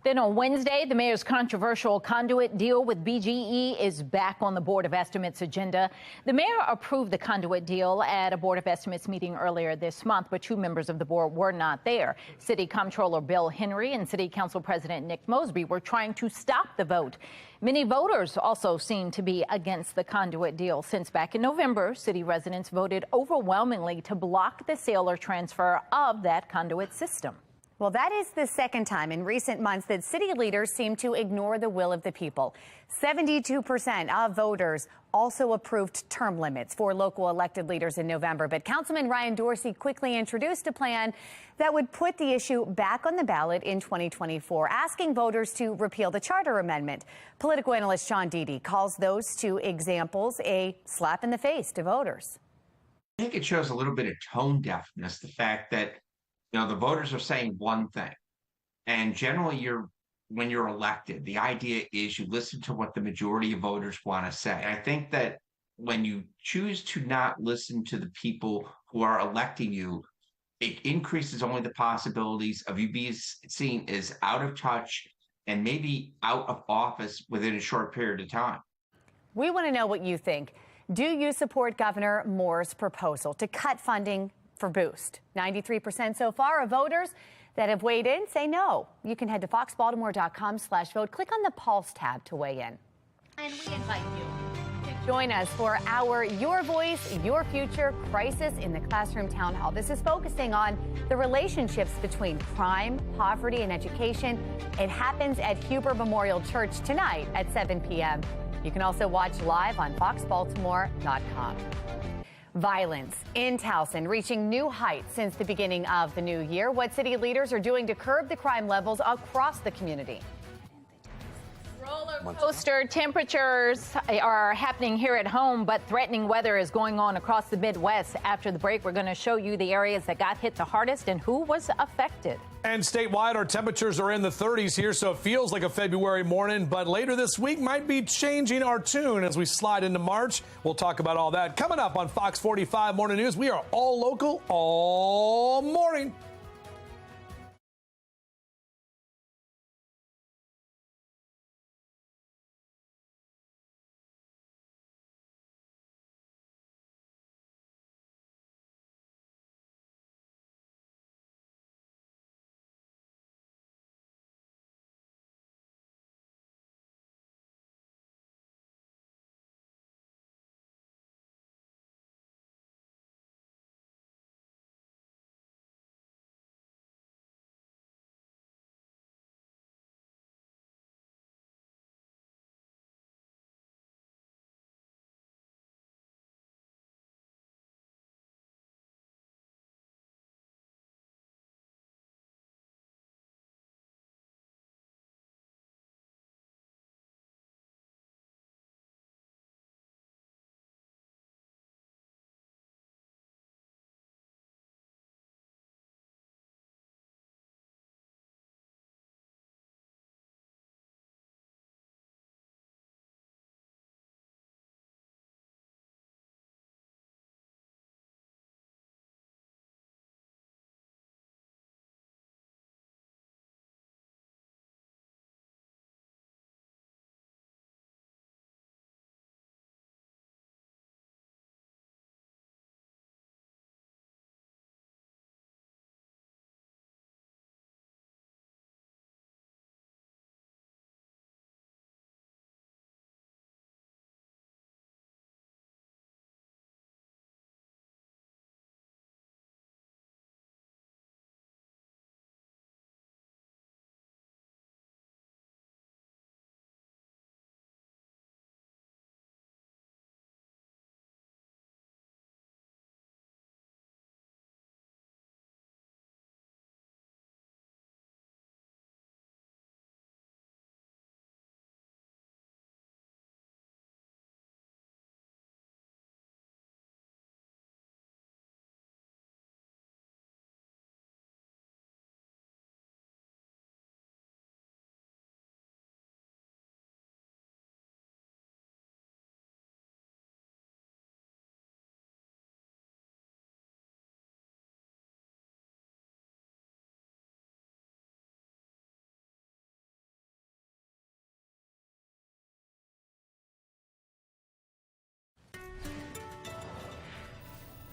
Then on Wednesday, the mayor's controversial Conduit deal with BGE is back on the Board of Estimates agenda. The mayor approved the Conduit deal at a Board of Estimates meeting earlier this month, but 2 members of the board were not there. City Comptroller Bill Henry and City Council President Nick Mosby were trying to stop the vote. Many voters also seem to be against the Conduit deal, since back in November, city residents voted overwhelmingly to block the sale or transfer of that Conduit system. Well, that is the second time in recent months that city leaders seem to ignore the will of the people. 72% of voters also approved term limits for local elected leaders in November. But Councilman Ryan Dorsey quickly introduced a plan that would put the issue back on the ballot in 2024, asking voters to repeal the charter amendment. Political analyst Sean Deedy calls those 2 examples a slap in the face to voters. I think it shows a little bit of tone deafness, the fact that, the voters are saying one thing. And generally, when you're elected, the idea is you listen to what the majority of voters want to say. I think that when you choose to not listen to the people who are electing you, it increases only the possibilities of you being seen as out of touch and maybe out of office within a short period of time. We want to know what you think. Do you support Governor Moore's proposal to cut funding for Boost? 93% so far of voters that have weighed in say no. You can head to foxbaltimore.com/vote. Click on the Pulse tab to weigh in. And we invite you to join us for our Your Voice, Your Future Crisis in the Classroom Town Hall. This is focusing on the relationships between crime, poverty, and education. It happens at Huber Memorial Church tonight at 7 p.m. You can also watch live on foxbaltimore.com. Violence in Towson reaching new heights since the beginning of the new year. What city leaders are doing to curb the crime levels across the community. Roller coaster temperatures are happening here at home, but threatening weather is going on across the Midwest. After the break, we're going to show you the areas that got hit the hardest and who was affected. And statewide, our temperatures are in the 30s here, so it feels like a February morning. But later this week might be changing our tune as we slide into March. We'll talk about all that coming up on Fox 45 Morning News. We are all local all morning.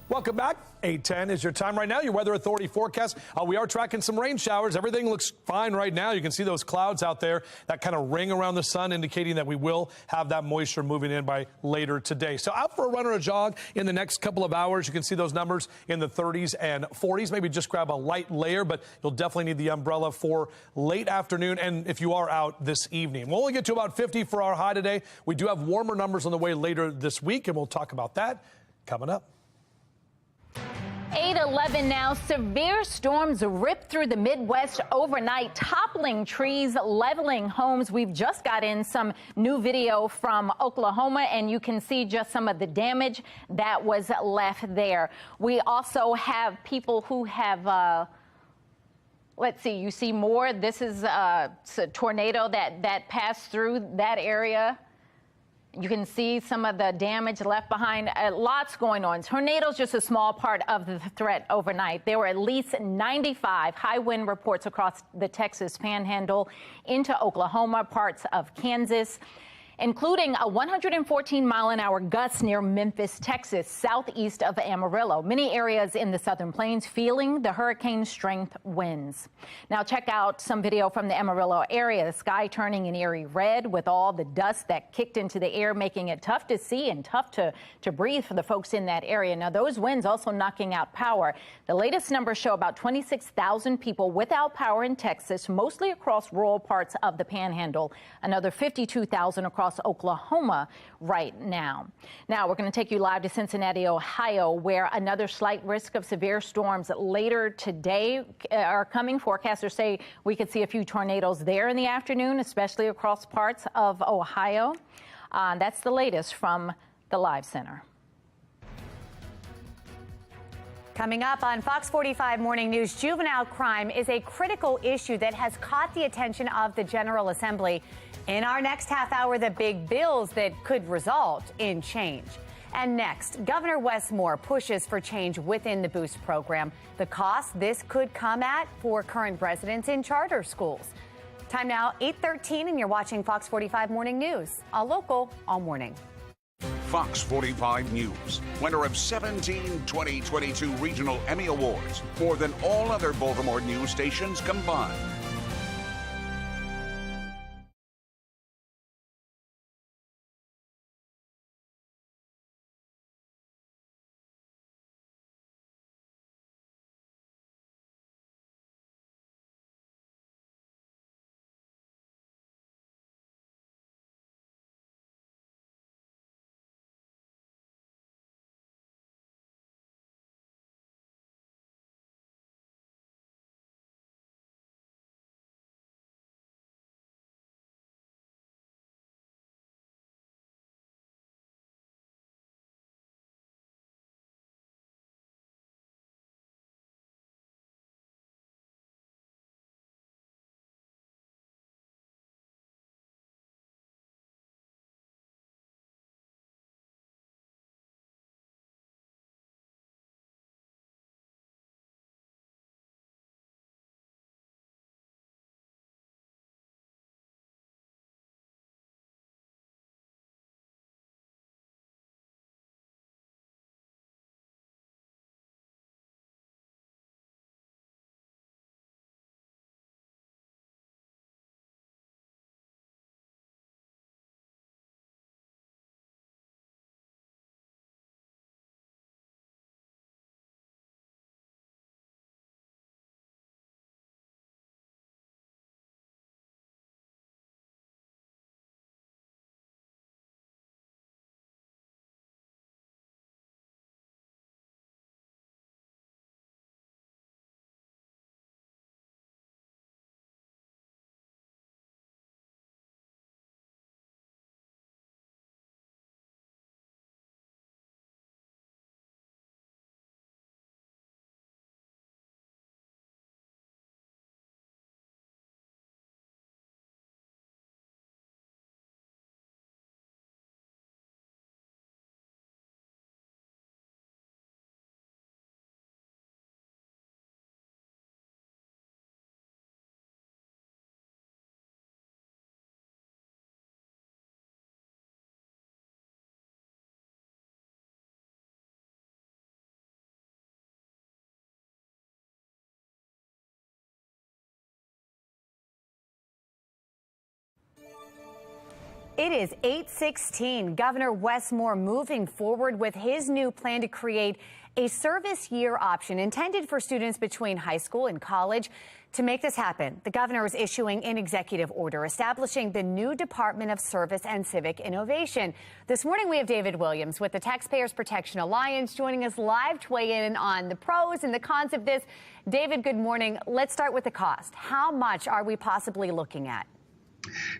Welcome back. 8:10 is your time right now. Your weather authority forecast. We are tracking some rain showers. Everything looks fine right now. You can see those clouds out there, that kind of ring around the sun, indicating that we will have that moisture moving in by later today. So out for a run or a jog in the next couple of hours. You can see those numbers in the 30s and 40s. Maybe just grab a light layer, but you'll definitely need the umbrella for late afternoon and if you are out this evening. We'll only get to about 50 for our high today. We do have warmer numbers on the way later this week, and we'll talk about that coming up. 8:11 now. Severe storms ripped through the Midwest overnight, toppling trees, leveling homes. We've just got in some new video from Oklahoma, and you can see just some of the damage that was left there. We also have people who have let's see, you see more. This is a tornado that passed through that area. You can see some of the damage left behind. Lots going on. Tornadoes just a small part of the threat overnight. There were at least 95 high wind reports across the Texas Panhandle into Oklahoma, parts of Kansas, including a 114-mile-an-hour gust near Memphis, Texas, southeast of Amarillo. Many areas in the Southern Plains feeling the hurricane-strength winds. Now check out some video from the Amarillo area. The sky turning an eerie red with all the dust that kicked into the air, making it tough to see and tough to breathe for the folks in that area. Now those winds also knocking out power. The latest numbers show about 26,000 people without power in Texas, mostly across rural parts of the Panhandle. Another 52,000 across Oklahoma right now. Now we're going to take you live to Cincinnati, Ohio, where another slight risk of severe storms later today are coming. Forecasters say we could see a few tornadoes there in the afternoon, especially across parts of Ohio. That's the latest from the Live Center. Coming up on Fox 45 Morning News, juvenile crime is a critical issue that has caught the attention of the General Assembly. In our next half hour, the big bills that could result in change. And next, Governor Wes Moore pushes for change within the Boost program. The cost this could come at for current residents in charter schools. Time now, 8:13, and you're watching Fox 45 Morning News, all local, all morning. Fox 45 News, winner of 17 2022 Regional Emmy Awards, more than all other Baltimore news stations combined. It is 8:16. Governor Wes Moore moving forward with his new plan to create a service year option intended for students between high school and college. To make this happen, the governor is issuing an executive order establishing the new Department of Service and Civic Innovation. This morning, we have David Williams with the Taxpayers Protection Alliance joining us live to weigh in on the pros and the cons of this. David, good morning. Let's start with the cost. How much are we possibly looking at?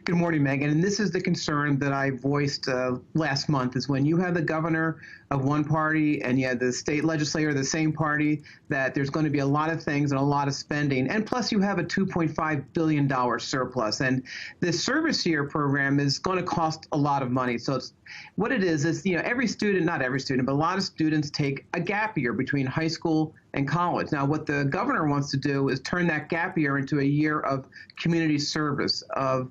Good morning, Megan. And this is the concern that I voiced last month, is when you have the governor of one party and you have the state legislator of the same party, that there's going to be a lot of things and a lot of spending. And plus you have a $2.5 billion surplus. And this service year program is going to cost a lot of money. So it's, what it is, every student, not every student, but a lot of students take a gap year between high school and college. Now, what the governor wants to do is turn that gap year into a year of community service, of,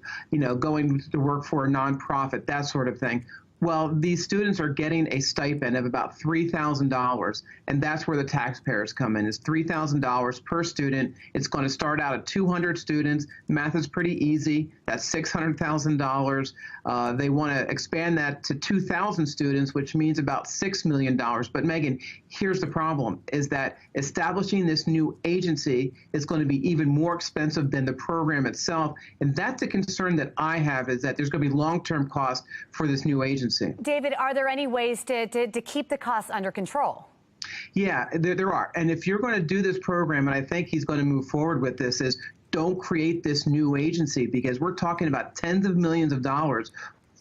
going to work for a nonprofit, that sort of thing. Well, these students are getting a stipend of about $3,000, and that's where the taxpayers come in. It's $3,000 per student. It's going to start out at 200 students. Math is pretty easy. That's $600,000. They want to expand that to 2,000 students, which means about $6 million. But Megan, here's the problem, is that establishing this new agency is going to be even more expensive than the program itself. And that's a concern that I have, is that there's going to be long-term costs for this new agency. David, are there any ways to keep the costs under control? Yeah, there are. And if you're going to do this program, and I think he's going to move forward with this, is don't create this new agency, because we're talking about tens of millions of dollars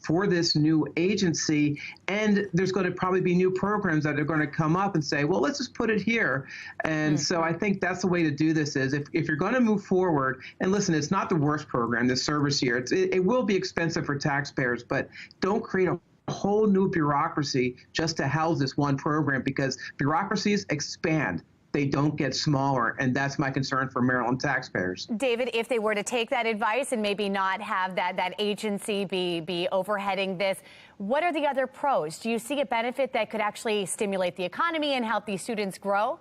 for this new agency, and there's going to probably be new programs that are going to come up and say, well, let's just put it here. And so I think that's the way to do this, is if you're going to move forward, and listen, it's not the worst program, the service year. It will be expensive for taxpayers, but don't create a whole new bureaucracy just to house this one program, because bureaucracies expand. They don't get smaller, and that's my concern for Maryland taxpayers. David, if they were to take that advice and maybe not have that agency be overheading this, what are the other pros? Do you see a benefit that could actually stimulate the economy and help these students grow?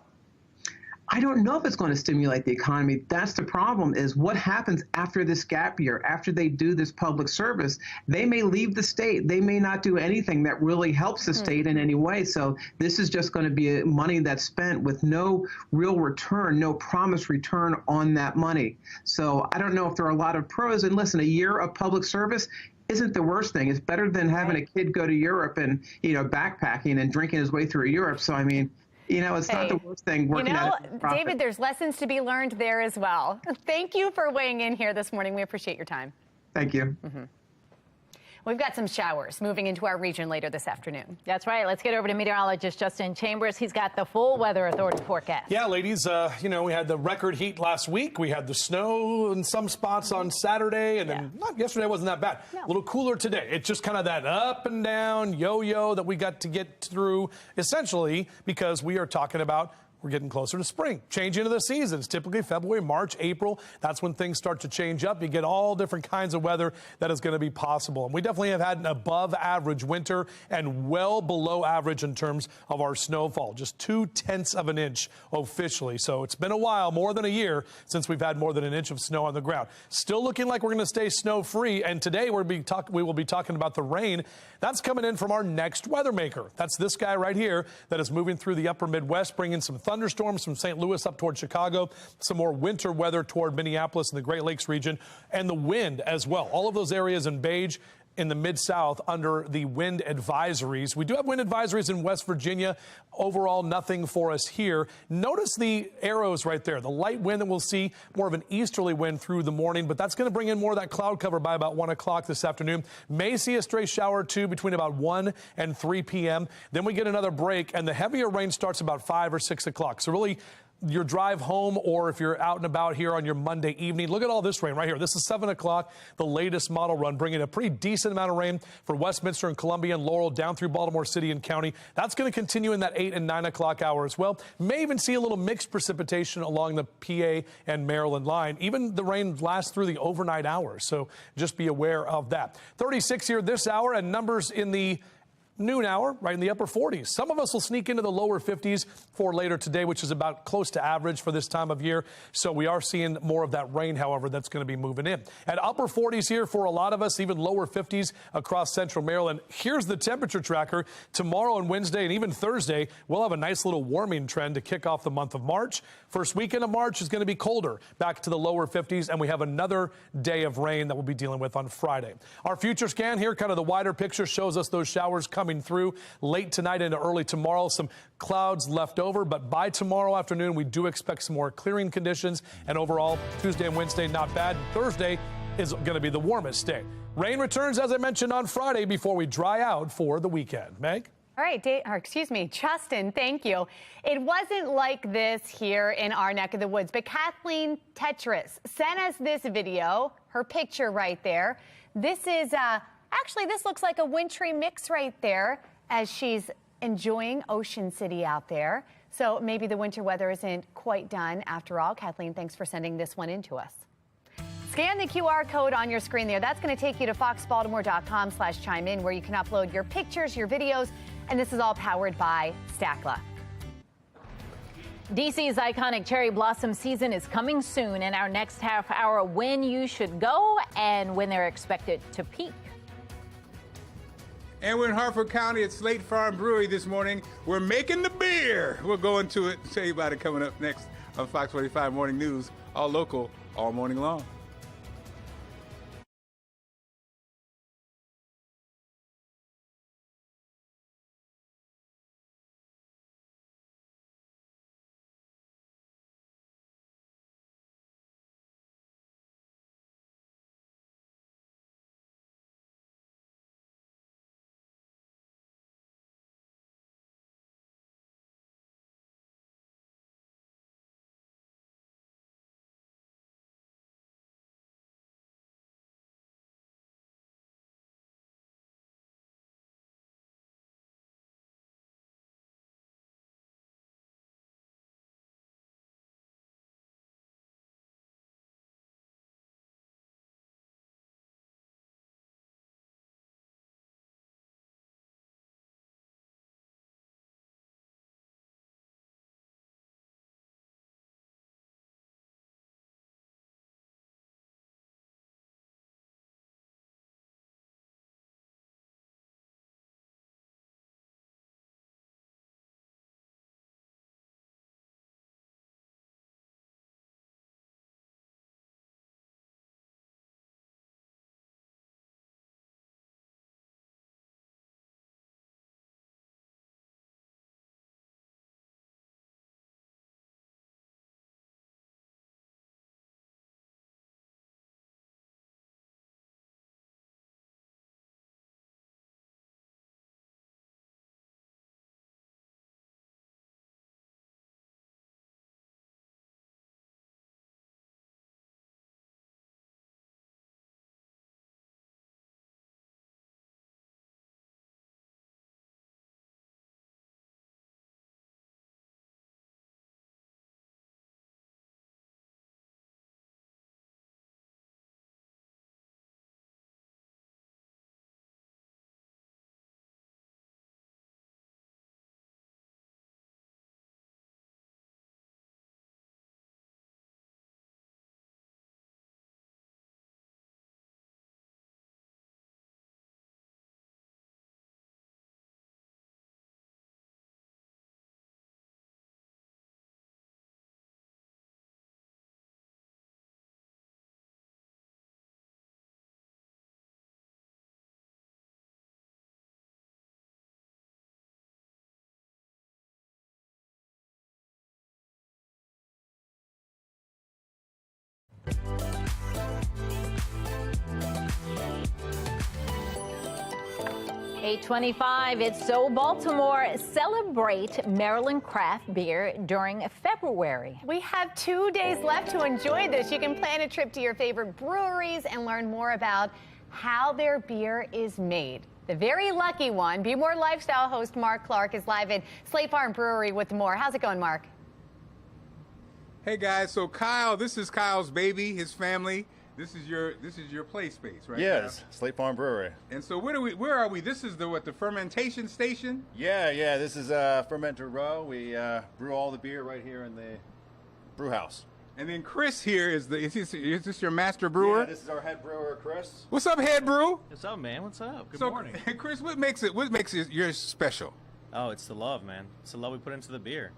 I don't know if it's going to stimulate the economy. That's the problem, is what happens after this gap year, after they do this public service. They may leave the state. They may not do anything that really helps the state in any way. So this is just going to be money that's spent with no real return, no promised return on that money. So I don't know if there are a lot of pros. And listen, a year of public service isn't the worst thing. It's better than having a kid go to Europe and, backpacking and drinking his way through Europe. So, I mean, it's not the worst thing working at it. David, there's lessons to be learned there as well. Thank you for weighing in here this morning. We appreciate your time. Thank you. We've got some showers moving into our region later this afternoon. That's right. Let's get over to meteorologist Justin Chambers. He's got the full Weather Authority forecast. Yeah, ladies, we had the record heat last week. We had the snow in some spots on Saturday, and then yesterday wasn't that bad. A little cooler today. It's just kind of that up and down yo-yo that we got to get through, essentially, because we are talking about we're getting closer to spring, change into the seasons. Typically February, March, April, that's when things start to change up. You get all different kinds of weather that is going to be possible. And we definitely have had an above average winter and well below average in terms of our snowfall, just 0.2 of an inch officially. So it's been a while, more than a year, since we've had more than an inch of snow on the ground. Still looking like we're going to stay snow free. And today we will be talking about the rain that's coming in from our next weather maker. That's this guy right here that is moving through the upper Midwest, bringing some thunderstorms from St. Louis up toward Chicago, some more winter weather toward Minneapolis and the Great Lakes region, and the wind as well. All of those areas in beige in the Mid-South under the wind advisories. We do have wind advisories in West Virginia. Overall, nothing for us here. Notice the arrows right there. The light wind that we'll see, more of an easterly wind through the morning, but that's going to bring in more of that cloud cover by about 1 o'clock this afternoon. May see a stray shower or two between about 1 and 3 p.m. Then we get another break, and the heavier rain starts about 5 or 6 o'clock. So really, your drive home, or if you're out and about here on your Monday evening, look at all this rain right here. This is 7 o'clock, the latest model run, bringing a pretty decent amount of rain for Westminster and Columbia and Laurel down through Baltimore City and County. That's going to continue in that 8 and 9 o'clock hour as well. May even see a little mixed precipitation along the PA and Maryland line. Even the rain lasts through the overnight hours, so just be aware of that. 36 here this hour, and numbers in the noon hour, right in the upper 40s. Some of us will sneak into the lower 50s for later today, which is about close to average for this time of year. So we are seeing more of that rain, however, that's going to be moving in. At upper 40s here for a lot of us, even lower 50s across central Maryland. Here's the temperature tracker. Tomorrow and Wednesday and even Thursday, we'll have a nice little warming trend to kick off the month of March. First weekend of March is going to be colder, back to the lower 50s, and we have another day of rain that we'll be dealing with on Friday. Our future scan here, kind of the wider picture, shows us those showers coming through late tonight into early tomorrow. Some clouds left over, but by tomorrow afternoon, we do expect some more clearing conditions. And overall, Tuesday and Wednesday, not bad. Thursday is going to be the warmest day. Rain returns, as I mentioned, on Friday before we dry out for the weekend. Meg? All right, Justin, thank you. It wasn't like this here in our neck of the woods, but Kathleen Tetris sent us this video, her picture right there. This is, actually, this looks like a wintry mix right there as she's enjoying Ocean City out there. So maybe the winter weather isn't quite done after all. Kathleen, thanks for sending this one in to us. Scan the QR code on your screen there. That's going to take you to foxbaltimore.com/chime in, where you can upload your pictures, your videos, and this is all powered by Stackla. DC's iconic cherry blossom season is coming soon. In our next half hour, when you should go and when they're expected to peak. And we're in Harford County at Slate Farm Brewery this morning. We're making the beer. We'll go into it and tell you about it coming up next on Fox 45 Morning News, all local, all morning long. $8:25, it's So Baltimore. Celebrate Maryland craft beer during February. We have 2 days left to enjoy this. You can plan a trip to your favorite breweries and learn more about how their beer is made. The very lucky one, Be More Lifestyle host Mark Clark is live at Slate Farm Brewery with more. How's it going, Mark? Hey guys, so Kyle, this is Kyle's baby, his family. This is your play space, right? Yes, Slate Farm Brewery. And so where are we? This is the fermentation station? Yeah. This is Fermenter Row. We brew all the beer right here in the brew house. And then Chris here is this your master brewer? Yeah, this is our head brewer, Chris. What's up, head brew? What's up, man? What's up? Good so, morning. Chris, what makes it yours special? Oh, it's the love, man. It's the love we put into the beer.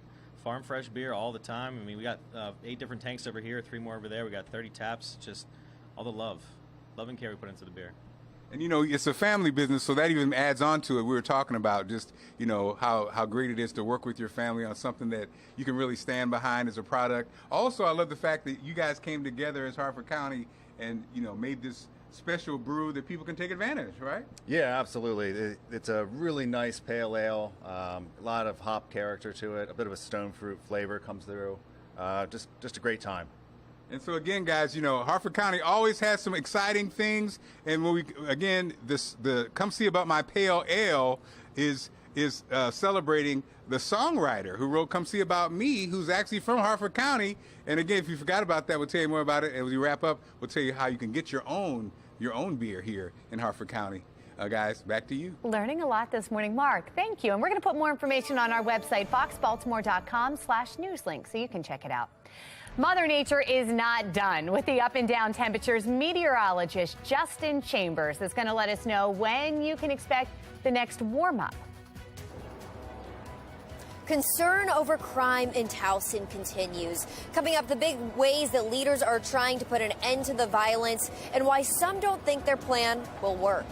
Farm fresh beer all the time. I mean, we got 8 different tanks over here, 3 more over there. We got 30 taps. Just all the love and care we put into the beer. And it's a family business, so that even adds on to it. We were talking about just how great it is to work with your family on something that you can really stand behind as a product. Also, I love the fact that you guys came together as Harford County and made this special brew that people can take advantage, right? Yeah, absolutely. It's a really nice pale ale, a lot of hop character to it, a bit of a stone fruit flavor comes through. Just a great time. And so again, guys, Harford County always has some exciting things. And when the Come See About My Pale Ale is celebrating the songwriter who wrote Come See About Me, who's actually from Harford County. And again, if you forgot about that, we'll tell you more about it. As we wrap up, we'll tell you how you can get your own beer here in Harford County. Guys, back to you. Learning a lot this morning, Mark. Thank you. And we're going to put more information on our website, foxbaltimore.com/newslink, so you can check it out. Mother Nature is not done with the up and down temperatures. Meteorologist Justin Chambers is going to let us know when you can expect the next warm up. Concern over crime in Towson continues. Coming up, the big ways that leaders are trying to put an end to the violence and why some don't think their plan will work.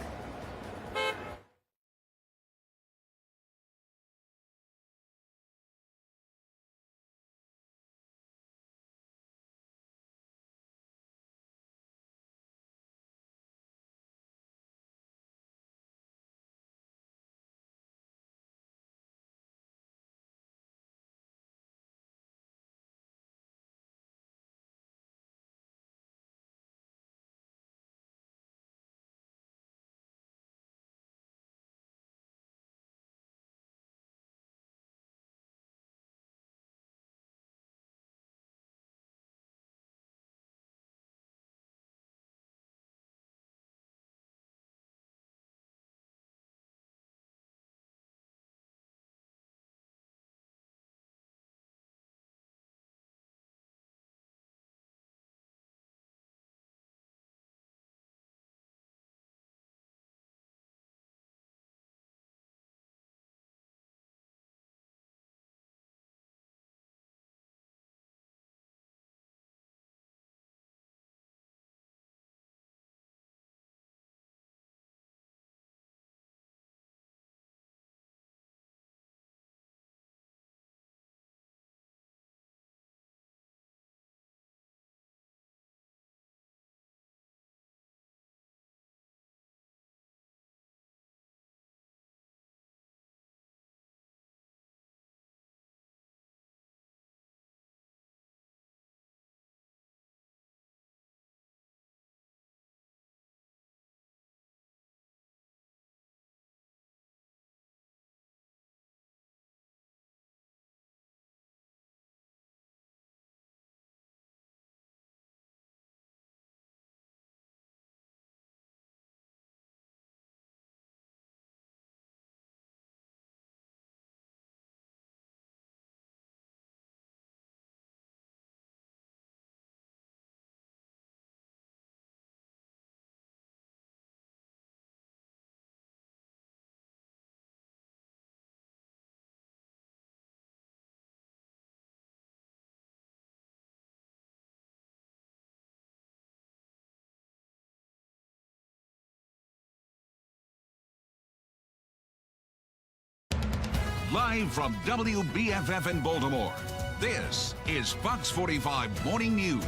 Live from WBFF in Baltimore, this is Fox 45 Morning News.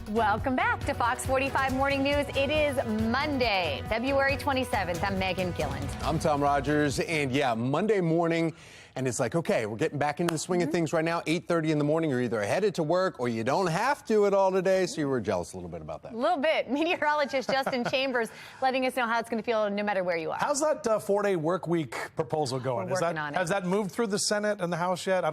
Welcome back to Fox 45 Morning News. It is Monday, February 27th. I'm Megan Gilland. I'm Tom Rogers, and Monday morning, and it's like, okay, we're getting back into the swing of things right now. 8:30 in the morning, you're either headed to work or you don't have to at all today, so you were jealous a little bit about that. A little bit. Meteorologist Justin Chambers letting us know how it's going to feel no matter where you are. How's that 4-day work week proposal going? We're working on it. Has that moved through the Senate and the House yet?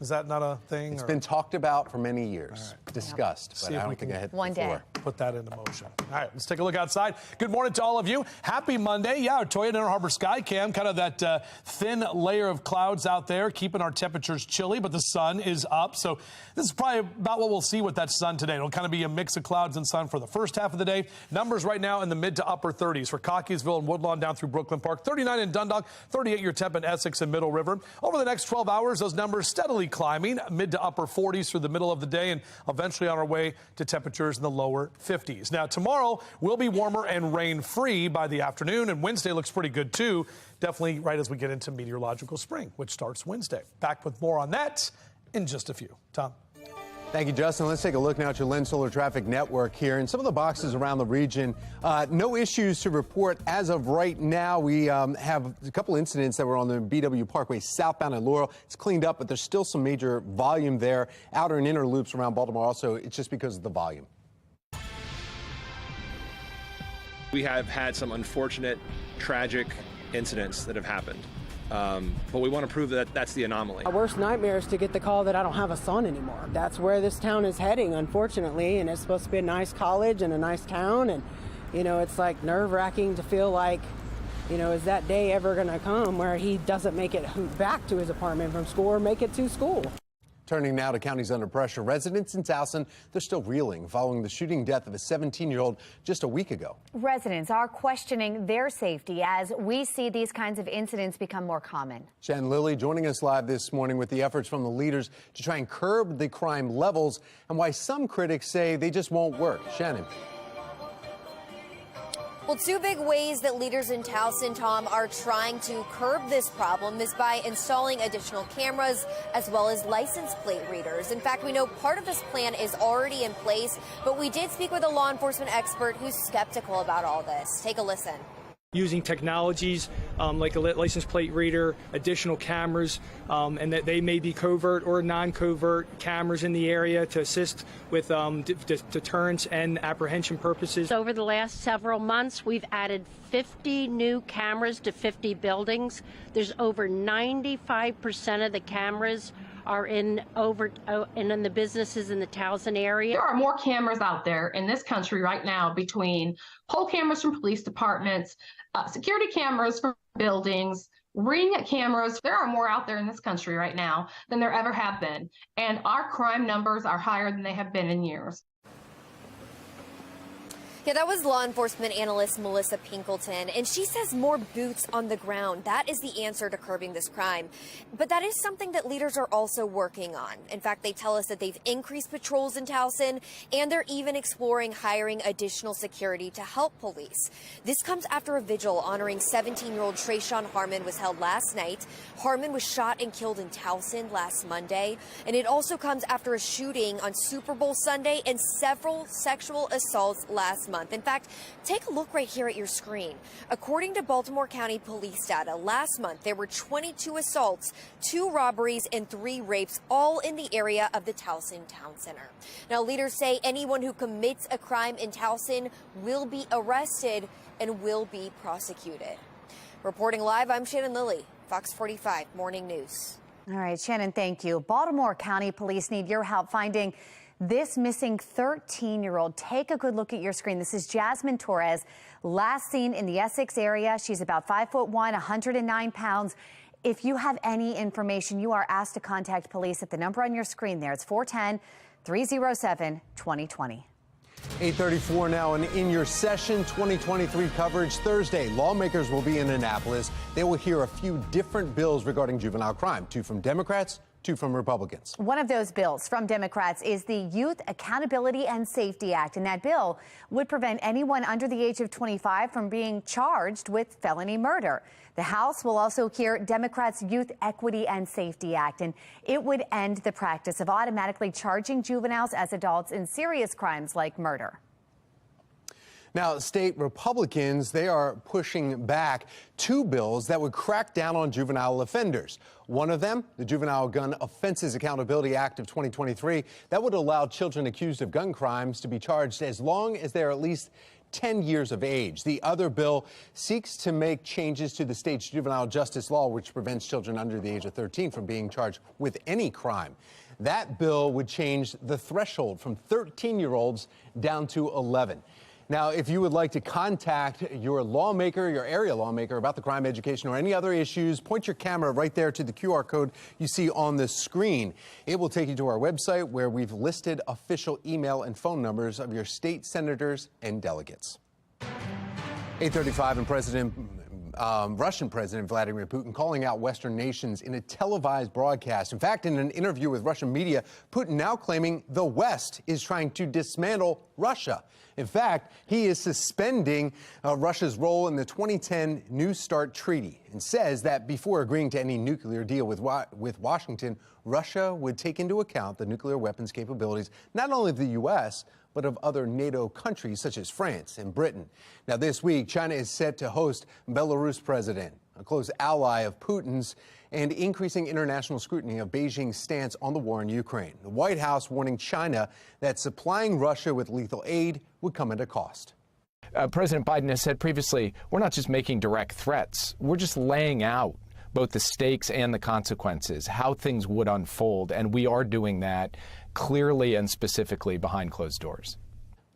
Is that not a thing? It's been talked about for many years, discussed, but I don't think I hit the floor. Put that into motion. All right, let's take a look outside. Good morning to all of you. Happy Monday. Yeah, our Toyota Inner Harbor sky cam, kind of that thin layer of clouds out there, keeping our temperatures chilly, but the sun is up. So this is probably about what we'll see with that sun today. It'll kind of be a mix of clouds and sun for the first half of the day. Numbers right now in the mid to upper 30s for Cockeysville and Woodlawn down through Brooklyn Park. 39 in Dundalk, 38 your temp in Essex and Middle River. Over the next 12 hours, those numbers steadily climbing, mid to upper 40s through the middle of the day, and eventually on our way to temperatures in the lower 50s. Now, tomorrow will be warmer and rain-free by the afternoon, and Wednesday looks pretty good, too. Definitely right as we get into meteorological spring, which starts Wednesday. Back with more on that in just a few. Tom. Thank you, Justin. Let's take a look now at your Lens Solar Traffic Network here. In some of the boxes around the region, no issues to report as of right now. We have a couple incidents that were on the BW Parkway southbound at Laurel. It's cleaned up, but there's still some major volume there. Outer and inner loops around Baltimore also, it's just because of the volume. We have had some unfortunate, tragic incidents that have happened. But we want to prove that that's the anomaly. Our worst nightmare is to get the call that I don't have a son anymore. That's where this town is heading, unfortunately, and it's supposed to be a nice college and a nice town, and, you know, it's like nerve-wracking to feel like, you know, is that day ever going to come where he doesn't make it back to his apartment from school or make it to school? Turning now to counties under pressure. Residents in Towson, they're still reeling following the shooting death of a 17-year-old just a week ago. Residents are questioning their safety as we see these kinds of incidents become more common. Shannon Lilly joining us live this morning with the efforts from the leaders to try and curb the crime levels and why some critics say they just won't work. Shannon. Well, two big ways that leaders in Towson, Tom, are trying to curb this problem is by installing additional cameras as well as license plate readers. In fact, we know part of this plan is already in place, but we did speak with a law enforcement expert who's skeptical about all this. Take a listen. Using technologies like a license plate reader, additional cameras, and that they may be covert or non-covert cameras in the area to assist with deterrence and apprehension purposes. Over the last several months, we've added 50 new cameras to 50 buildings. There's over 95% of the cameras are in the businesses in the Towson area. There are more cameras out there in this country right now between pole cameras from police departments, security cameras from buildings, ring cameras. There are more out there in this country right now than there ever have been. And our crime numbers are higher than they have been in years. Yeah, that was law enforcement analyst Melissa Pinkleton, and she says more boots on the ground. That is the answer to curbing this crime. But that is something that leaders are also working on. In fact, they tell us that they've increased patrols in Towson, and they're even exploring hiring additional security to help police. This comes after a vigil honoring 17-year-old Trayshawn Harmon was held last night. Harmon was shot and killed in Towson last Monday, and it also comes after a shooting on Super Bowl Sunday and several sexual assaults last month. In fact, take a look right here at your screen. According to Baltimore County Police data, last month there were 22 assaults, 2 robberies, and 3 rapes, all in the area of the Towson Town Center. Now, leaders say anyone who commits a crime in Towson will be arrested and will be prosecuted. Reporting live, I'm Shannon Lilly, Fox 45 Morning News. All right, Shannon, thank you. Baltimore County Police need your help finding this missing 13-year-old. Take a good look at your screen. This is Jasmine Torres, last seen in the Essex area. She's about 5'1", 109 pounds. If you have any information, you are asked to contact police at the number on your screen there. It's 410-307-2020. 8:34 now, and in your session 2023 coverage Thursday, lawmakers will be in Annapolis. They will hear a few different bills regarding juvenile crime, 2 from Democrats, 2 from Republicans. One of those bills from Democrats is the Youth Accountability and Safety Act, and that bill would prevent anyone under the age of 25 from being charged with felony murder. The House will also hear Democrats' Youth Equity and Safety Act, and it would end the practice of automatically charging juveniles as adults in serious crimes like murder. Now, state Republicans, they are pushing back 2 bills that would crack down on juvenile offenders. One of them, the Juvenile Gun Offenses Accountability Act of 2023, that would allow children accused of gun crimes to be charged as long as they're at least 10 years of age. The other bill seeks to make changes to the state's juvenile justice law, which prevents children under the age of 13 from being charged with any crime. That bill would change the threshold from 13-year-olds down to 11. Now, if you would like to contact your lawmaker, your area lawmaker about the crime education or any other issues, point your camera right there to the QR code you see on the screen. It will take you to our website where we've listed official email and phone numbers of your state senators and delegates. 8:35 and Russian President Vladimir Putin calling out Western nations in a televised broadcast. In fact, in an interview with Russian media, Putin now claiming the West is trying to dismantle Russia. In fact, he is suspending Russia's role in the 2010 New START treaty and says that before agreeing to any nuclear deal with Washington, Russia would take into account the nuclear weapons capabilities not only of the U.S., but of other NATO countries such as France and Britain. Now, this week, China is set to host Belarus president, a close ally of Putin's, and increasing international scrutiny of Beijing's stance on the war in Ukraine. The White House warning China that supplying Russia with lethal aid would come at a cost. President Biden has said previously, we're not just making direct threats, we're just laying out both the stakes and the consequences, how things would unfold, and we are doing that clearly and specifically behind closed doors.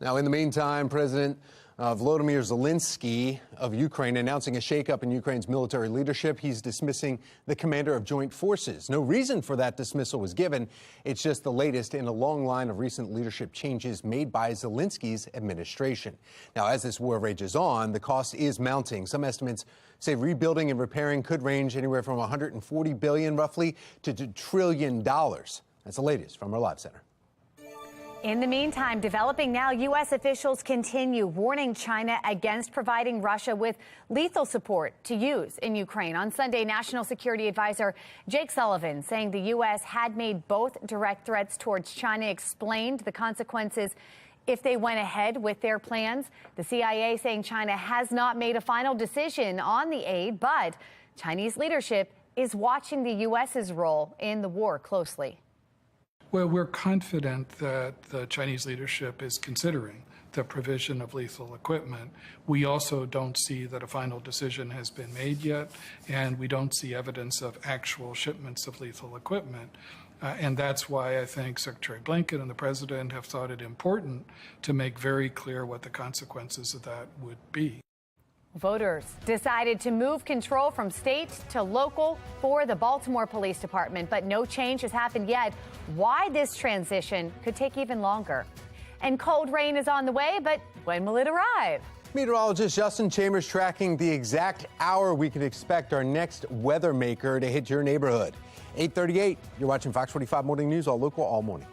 Now, in the meantime, President Volodymyr Zelensky of Ukraine announcing a shakeup in Ukraine's military leadership. He's dismissing the commander of joint forces. No reason for that dismissal was given. It's just the latest in a long line of recent leadership changes made by Zelensky's administration. Now, as this war rages on, the cost is mounting. Some estimates say rebuilding and repairing could range anywhere from $140 billion roughly to $2 trillion. That's the latest from our live center. In the meantime, developing now, U.S. officials continue warning China against providing Russia with lethal support to use in Ukraine. On Sunday, National Security Advisor Jake Sullivan saying the U.S. had made both direct threats towards China, explained the consequences if they went ahead with their plans. The CIA saying China has not made a final decision on the aid, but Chinese leadership is watching the U.S.'s role in the war closely. Well, we're confident that the Chinese leadership is considering the provision of lethal equipment. We also don't see that a final decision has been made yet, and we don't see evidence of actual shipments of lethal equipment. And that's why I think Secretary Blinken and the President have thought it important to make very clear what the consequences of that would be. Voters decided to move control from state to local for the Baltimore Police Department, but no change has happened yet. Why this transition could take even longer. And cold rain is on the way, but when will it arrive? Meteorologist Justin Chambers tracking the exact hour we can expect our next weather maker to hit your neighborhood. 8:38, you're watching Fox 45 Morning News, all local, all morning.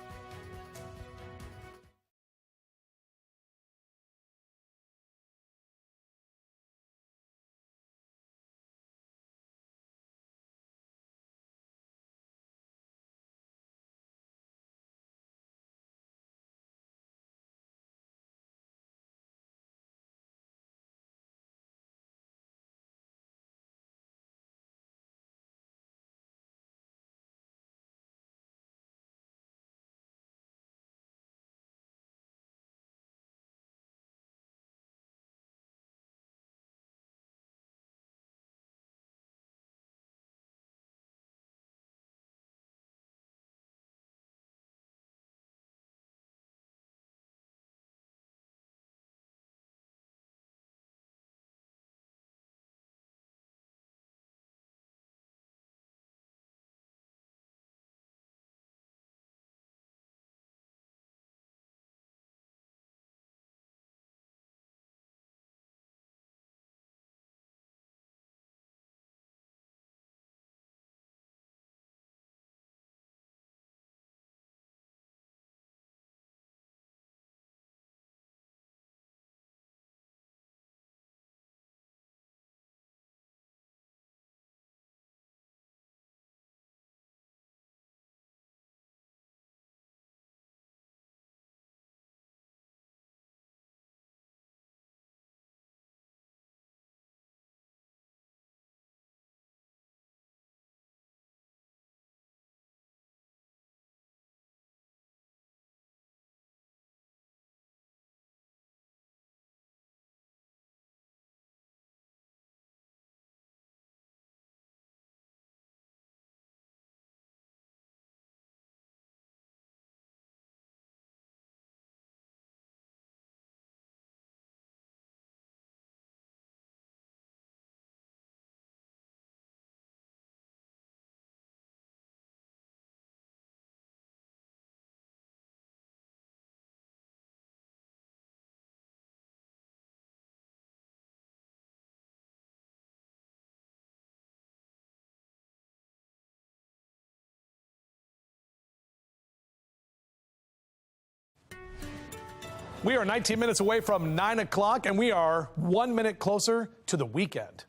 We are 19 minutes away from 9 o'clock, and we are 1 minute closer to the weekend.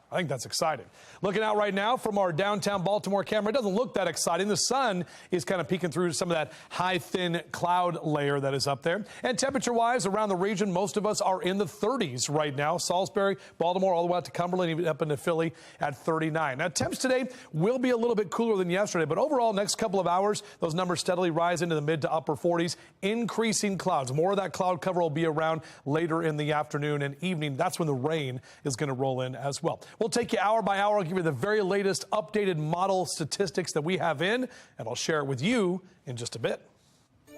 I think that's exciting. Looking out right now from our downtown Baltimore camera, it doesn't look that exciting. The sun is kind of peeking through some of that high, thin cloud layer that is up there. And temperature-wise, around the region, most of us are in the 30s right now. Salisbury, Baltimore, all the way out to Cumberland, even up into Philly at 39. Now, temps today will be a little bit cooler than yesterday, but overall, next couple of hours, those numbers steadily rise into the mid to upper 40s, increasing clouds. More of that cloud cover will be around later in the afternoon and evening. That's when the rain is going to roll in as well. We'll take you hour by hour. I'll give you the very latest updated model statistics that we have in, and I'll share it with you in just a bit. All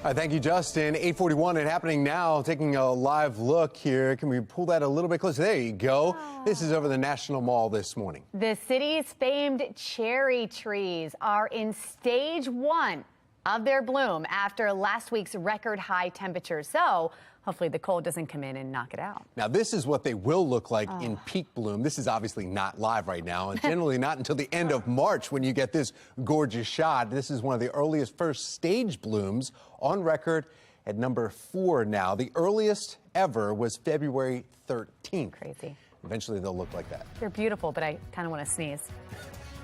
right, thank you, Justin. 8:41 and happening now. Taking a live look here. Can we pull that a little bit closer? There you go. This is over the National Mall this morning. The city's famed cherry trees are in stage 1 of their bloom after last week's record high temperatures. So hopefully the cold doesn't come in and knock it out. Now, this is what they will look like in peak bloom. This is obviously not live right now, and generally not until the end of March when you get this gorgeous shot. This is one of the earliest first stage blooms on record at number 4 now. The earliest ever was February 13th. Crazy. Eventually, they'll look like that. They're beautiful, but I kind of want to sneeze.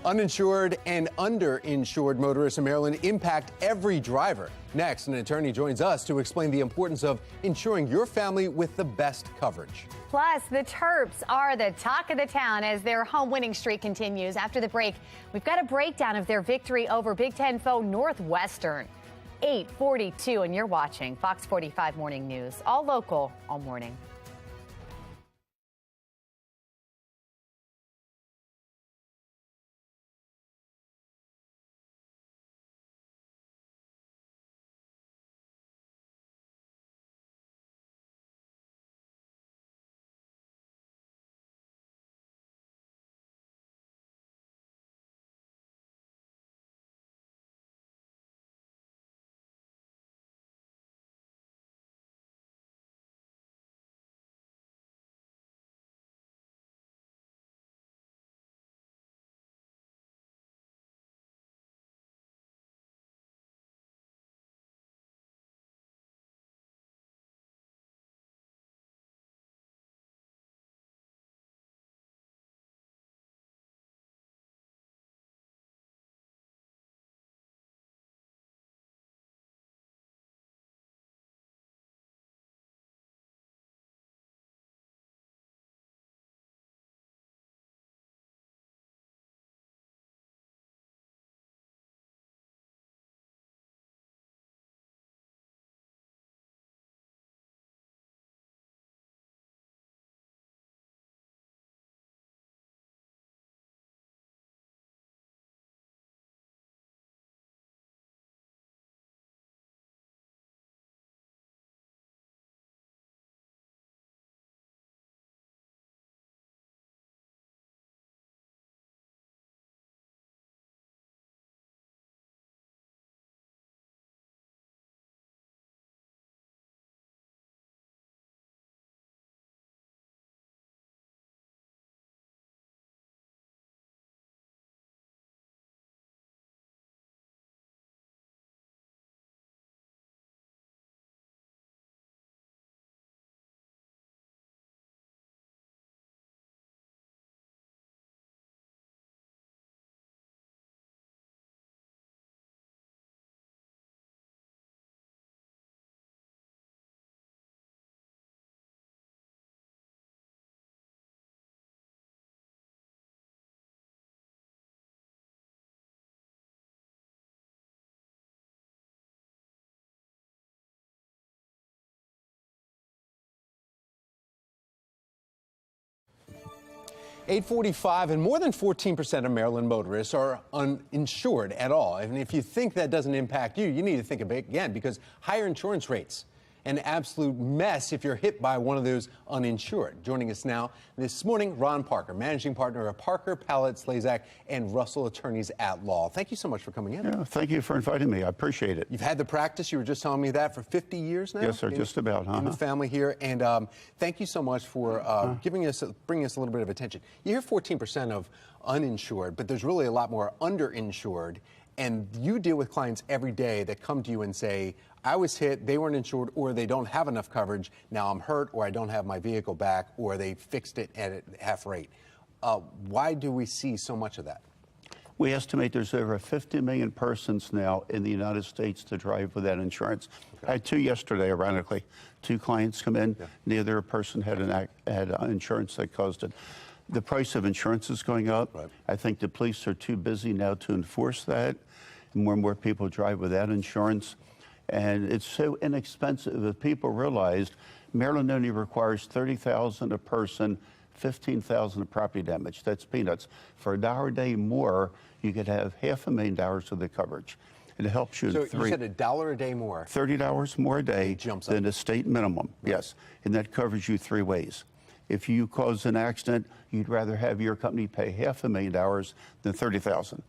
Uninsured and underinsured motorists in Maryland impact every driver. Next, an attorney joins us to explain the importance of insuring your family with the best coverage. Plus, the Terps are the talk of the town as their home winning streak continues. After the break, we've got a breakdown of their victory over Big Ten foe Northwestern. 8:42, and you're watching Fox 45 Morning News, all local, all morning. $8.45, and more than 14% of Maryland motorists are uninsured at all. And if you think that doesn't impact you, you need to think again, because higher insurance rates, an absolute mess if you're hit by one of those uninsured. Joining us now this morning, Ron Parker, managing partner of Parker, Pallet, Slazak, and Russell Attorneys at Law. Thank you so much for coming in. Yeah, thank you for inviting me. I appreciate it. You've had the practice, you were just telling me that, for 50 years now? Yes, sir, just about. In the family here. And thank you so much for bringing us a little bit of attention. You hear 14% of uninsured, but there's really a lot more underinsured. And you deal with clients every day that come to you and say, I was hit, they weren't insured, or they don't have enough coverage. Now I'm hurt, or I don't have my vehicle back, or they fixed it at half rate. Why do we see so much of that? We estimate there's over 50 million persons now in the United States to drive without insurance. I had 2 yesterday, ironically. 2 clients come in. Neither person had insurance that caused it. The price of insurance is going up. I think the police are too busy now to enforce that. More and more people drive without insurance. And it's so inexpensive. If people realized Maryland only requires $30,000 a person, $15,000 of property damage. That's peanuts. For $1 a day more, you could have $500,000 of the coverage. And it helps you. So you said $1 a day more. $30 more a day than the state minimum. Right. Yes, and that covers you 3 ways. If you cause an accident, you'd rather have your company pay $500,000 than $30,000.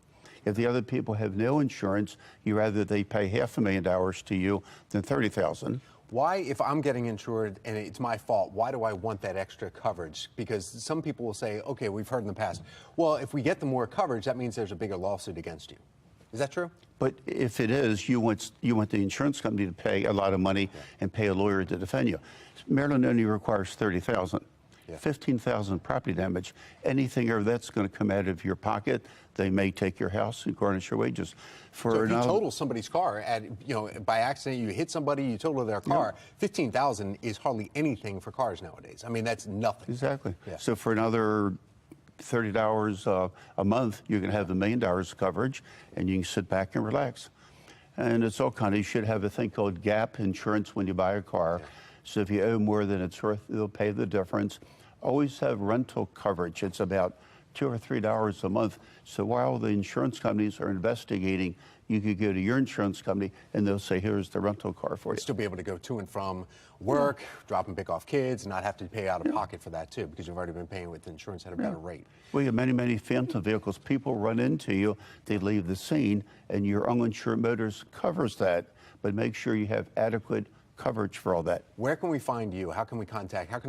If the other people have no insurance, you rather they pay $500,000 to you than $30,000. Why, if I'm getting insured and it's my fault, why do I want that extra coverage? Because some people will say, okay, we've heard in the past, well, if we get the more coverage, that means there's a bigger lawsuit against you. Is that true? But if it is, you want the insurance company to pay a lot of money and pay a lawyer to defend you. Maryland only requires $30,000. 15,000 property damage. Anything over that's going to come out of your pocket. They may take your house and garnish your wages. So if you total somebody's car by accident, you hit somebody, you total their car, $15,000 is hardly anything for cars nowadays. I mean, that's nothing. Exactly. Yeah. So for another $30 a month, you're going to have $1 million of coverage, and you can sit back and relax. And it's all kind of, you should have a thing called gap insurance when you buy a car. So if you owe more than it's worth, they'll pay the difference. Always have rental coverage. It's about $2 or $3 a month. So while the insurance companies are investigating, you could go to your insurance company and they'll say, here's the rental car for you. Still be able to go to and from work, drop and pick off kids, and not have to pay out of pocket for that too, because you've already been paying with insurance at a better rate. We have many, many phantom vehicles. People run into you, they leave the scene, and your uninsured motors covers that. But make sure you have adequate coverage for all that. Where can we find you? How can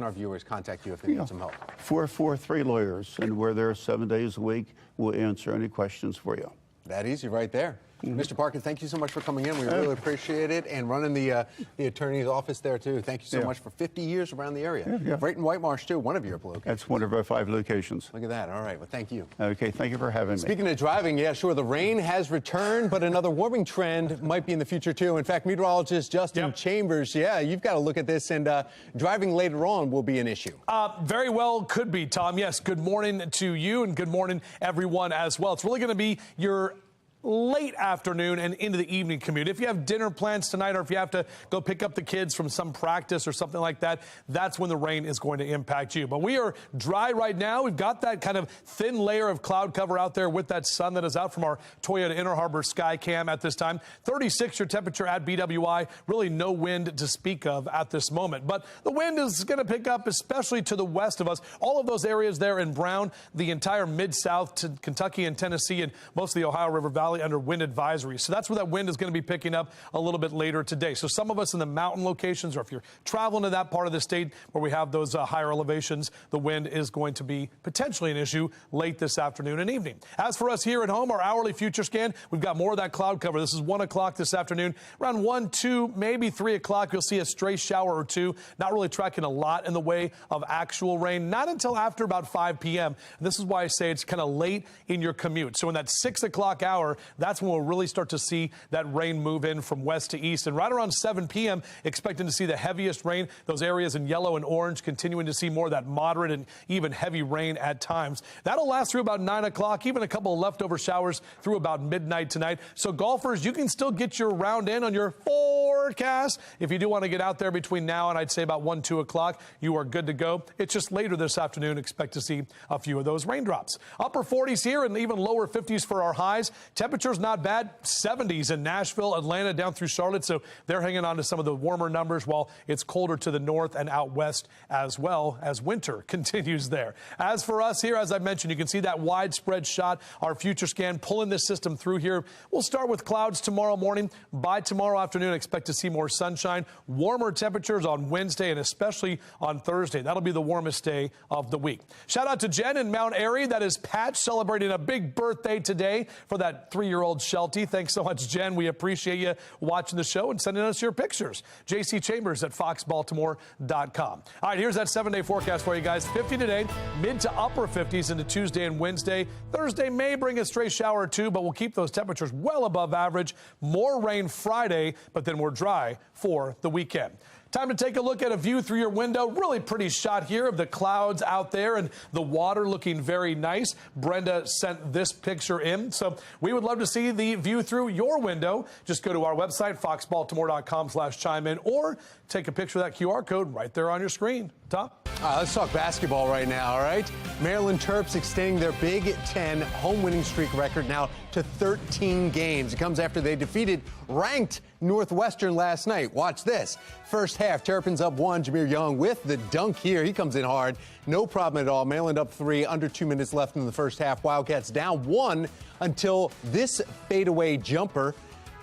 our viewers contact you if they need some help? 443 Lawyers, and we're there 7 days a week. We'll answer any questions for you. That easy right there. Mr. Parker, thank you so much for coming in. We really appreciate it. And running the attorney's office there, too. Thank you so much for 50 years around the area. Right in White Marsh, too, one of your locations. That's one of our 5 locations. Look at that. All right. Well, thank you. Okay. Thank you for having me. Speaking of driving, yeah, sure, the rain has returned, but another warming trend might be in the future, too. In fact, meteorologist Justin Chambers, you've got to look at this, and driving later on will be an issue. Very well could be, Tom. Yes, good morning to you, and good morning, everyone, as well. It's really going to be your late afternoon and into the evening commute. If you have dinner plans tonight, or if you have to go pick up the kids from some practice or something like that, that's when the rain is going to impact you. But we are dry right now. We've got that kind of thin layer of cloud cover out there with that sun that is out from our Toyota Inner Harbor Sky Cam at this time. 36 your temperature at BWI. Really no wind to speak of at this moment. But the wind is going to pick up, especially to the west of us. All of those areas there in brown, the entire mid-south to Kentucky and Tennessee and most of the Ohio River Valley under wind advisory. So that's where that wind is going to be picking up a little bit later today. So some of us in the mountain locations, or if you're traveling to that part of the state where we have those higher elevations, the wind is going to be potentially an issue late this afternoon and evening. As for us here at home, our hourly future scan, we've got more of that cloud cover. This is 1 o'clock this afternoon. Around 1, 2, maybe 3 o'clock, you'll see a stray shower or two. Not really tracking a lot in the way of actual rain. Not until after about 5 p.m. And this is why I say it's kind of late in your commute. So in that 6 o'clock hour, that's when we'll really start to see that rain move in from west to east. And right around 7 p.m., expecting to see the heaviest rain. Those areas in yellow and orange continuing to see more of that moderate and even heavy rain at times. That'll last through about 9 o'clock, even a couple of leftover showers through about midnight tonight. So golfers, you can still get your round in on your forecast. If you do want to get out there between now and I'd say about 1, 2 o'clock, you are good to go. It's just later this afternoon, expect to see a few of those raindrops. Upper 40s here and even lower 50s for our highs. Temperatures not bad. 70s in Nashville, Atlanta, down through Charlotte. So they're hanging on to some of the warmer numbers while it's colder to the north and out west as well as winter continues there. As for us here, as I mentioned, you can see that widespread shot. Our future scan pulling this system through here. We'll start with clouds tomorrow morning. By tomorrow afternoon, expect to see see more sunshine, warmer temperatures on Wednesday and especially on Thursday. That'll be the warmest day of the week. Shout out to Jen in Mount Airy. That is Pat celebrating a big birthday today for that 3-year-old Sheltie. Thanks so much, Jen. We appreciate you watching the show and sending us your pictures. JC Chambers at FOX Baltimore.com. All right, here's that 7-day forecast for you guys. 50 today, mid to upper 50s into Tuesday and Wednesday. Thursday may bring a stray shower or two, but we'll keep those temperatures well above average. More rain Friday, but then we're dry for the weekend. Time to take a look at a view through your window. Really pretty shot here of the clouds out there and the water looking very nice. Brenda sent this picture in, so we would love to see the view through your window. Just go to our website, foxbaltimore.com/chime in, or take a picture of that QR code right there on your screen. Tom? Let's talk basketball right now, all right? Maryland Terps extending their Big Ten home winning streak record now to 13 games. It comes after they defeated ranked Northwestern last night. Watch this. First half, Terrapins up 1. Jameer Young with the dunk here. He comes in hard. No problem at all. Maryland up 3. Under 2 minutes left in the first half. Wildcats down 1 until this fadeaway jumper.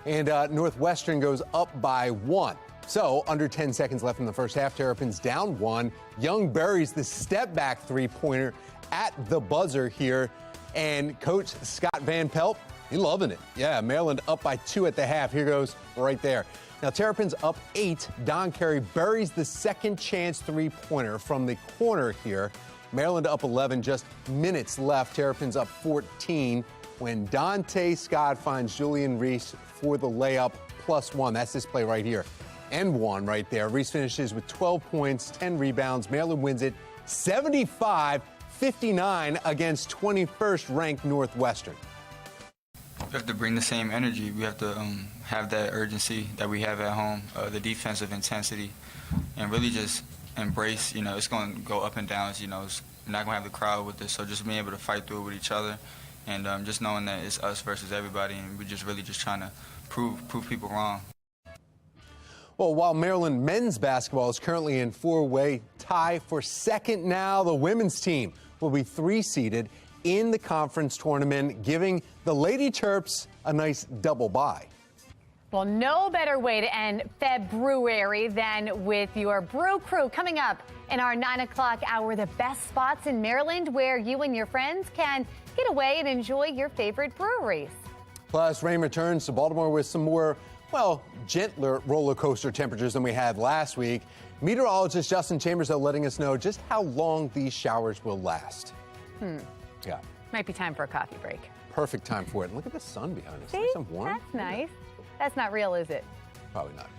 And Northwestern goes up by 1. So, under 10 seconds left in the first half, Terrapins down 1. Young buries the step-back three-pointer at the buzzer here. And Coach Scott Van Pelt, he's loving it. Yeah, Maryland up by 2 at the half. Here goes right there. Now, Terrapins up 8. Don Carey buries the second chance three-pointer from the corner here. Maryland up 11, just minutes left. Terrapins up 14 when Dante Scott finds Julian Reese for the layup +1. That's this play right here. And 1 right there. Reese finishes with 12 points, 10 rebounds. Maryland wins it 75-59 against 21st ranked Northwestern. We have to bring the same energy. We have to have that urgency that we have at home, the defensive intensity, and really just embrace, it's going to go up and down. We're not going to have the crowd with us, so just being able to fight through it with each other and just knowing that it's us versus everybody, and we're just really just trying to prove people wrong. Well, while Maryland men's basketball is currently in 4-way tie for second now, the women's team will be 3-seeded in the conference tournament, giving the Lady Terps a nice double bye. Well, no better way to end February than with your Brew Crew. Coming up in our 9 o'clock hour, the best spots in Maryland where you and your friends can get away and enjoy your favorite breweries. Plus, rain returns to Baltimore with some more, gentler roller coaster temperatures than we had last week. Meteorologist Justin Chambers, though, letting us know just how long these showers will last. Yeah. Might be time for a coffee break. Perfect time for it. Look at the sun behind us. See? Nice and warm. That's nice. That's not real, is it? Probably not.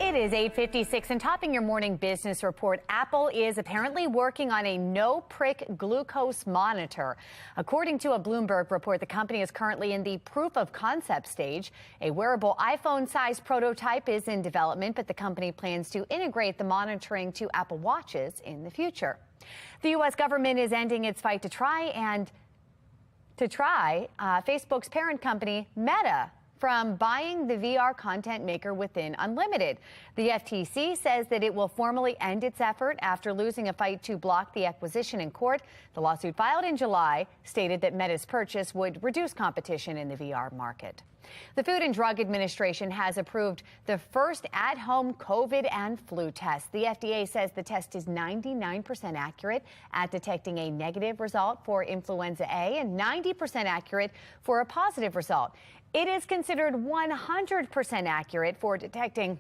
It is 8:56 and topping your morning business report. Apple is apparently working on a no-prick glucose monitor. According to a Bloomberg report, the company is currently in the proof of concept stage. A wearable iPhone-sized prototype is in development, but the company plans to integrate the monitoring to Apple Watches in the future. The U.S. government is ending its fight to try Facebook's parent company, Meta, from buying the VR content maker Within Unlimited. The FTC says that it will formally end its effort after losing a fight to block the acquisition in court. The lawsuit filed in July stated that Meta's purchase would reduce competition in the VR market. The Food and Drug Administration has approved the first at-home COVID and flu test. The FDA says the test is 99% accurate at detecting a negative result for influenza A and 90% accurate for a positive result. It is considered 100% accurate for detecting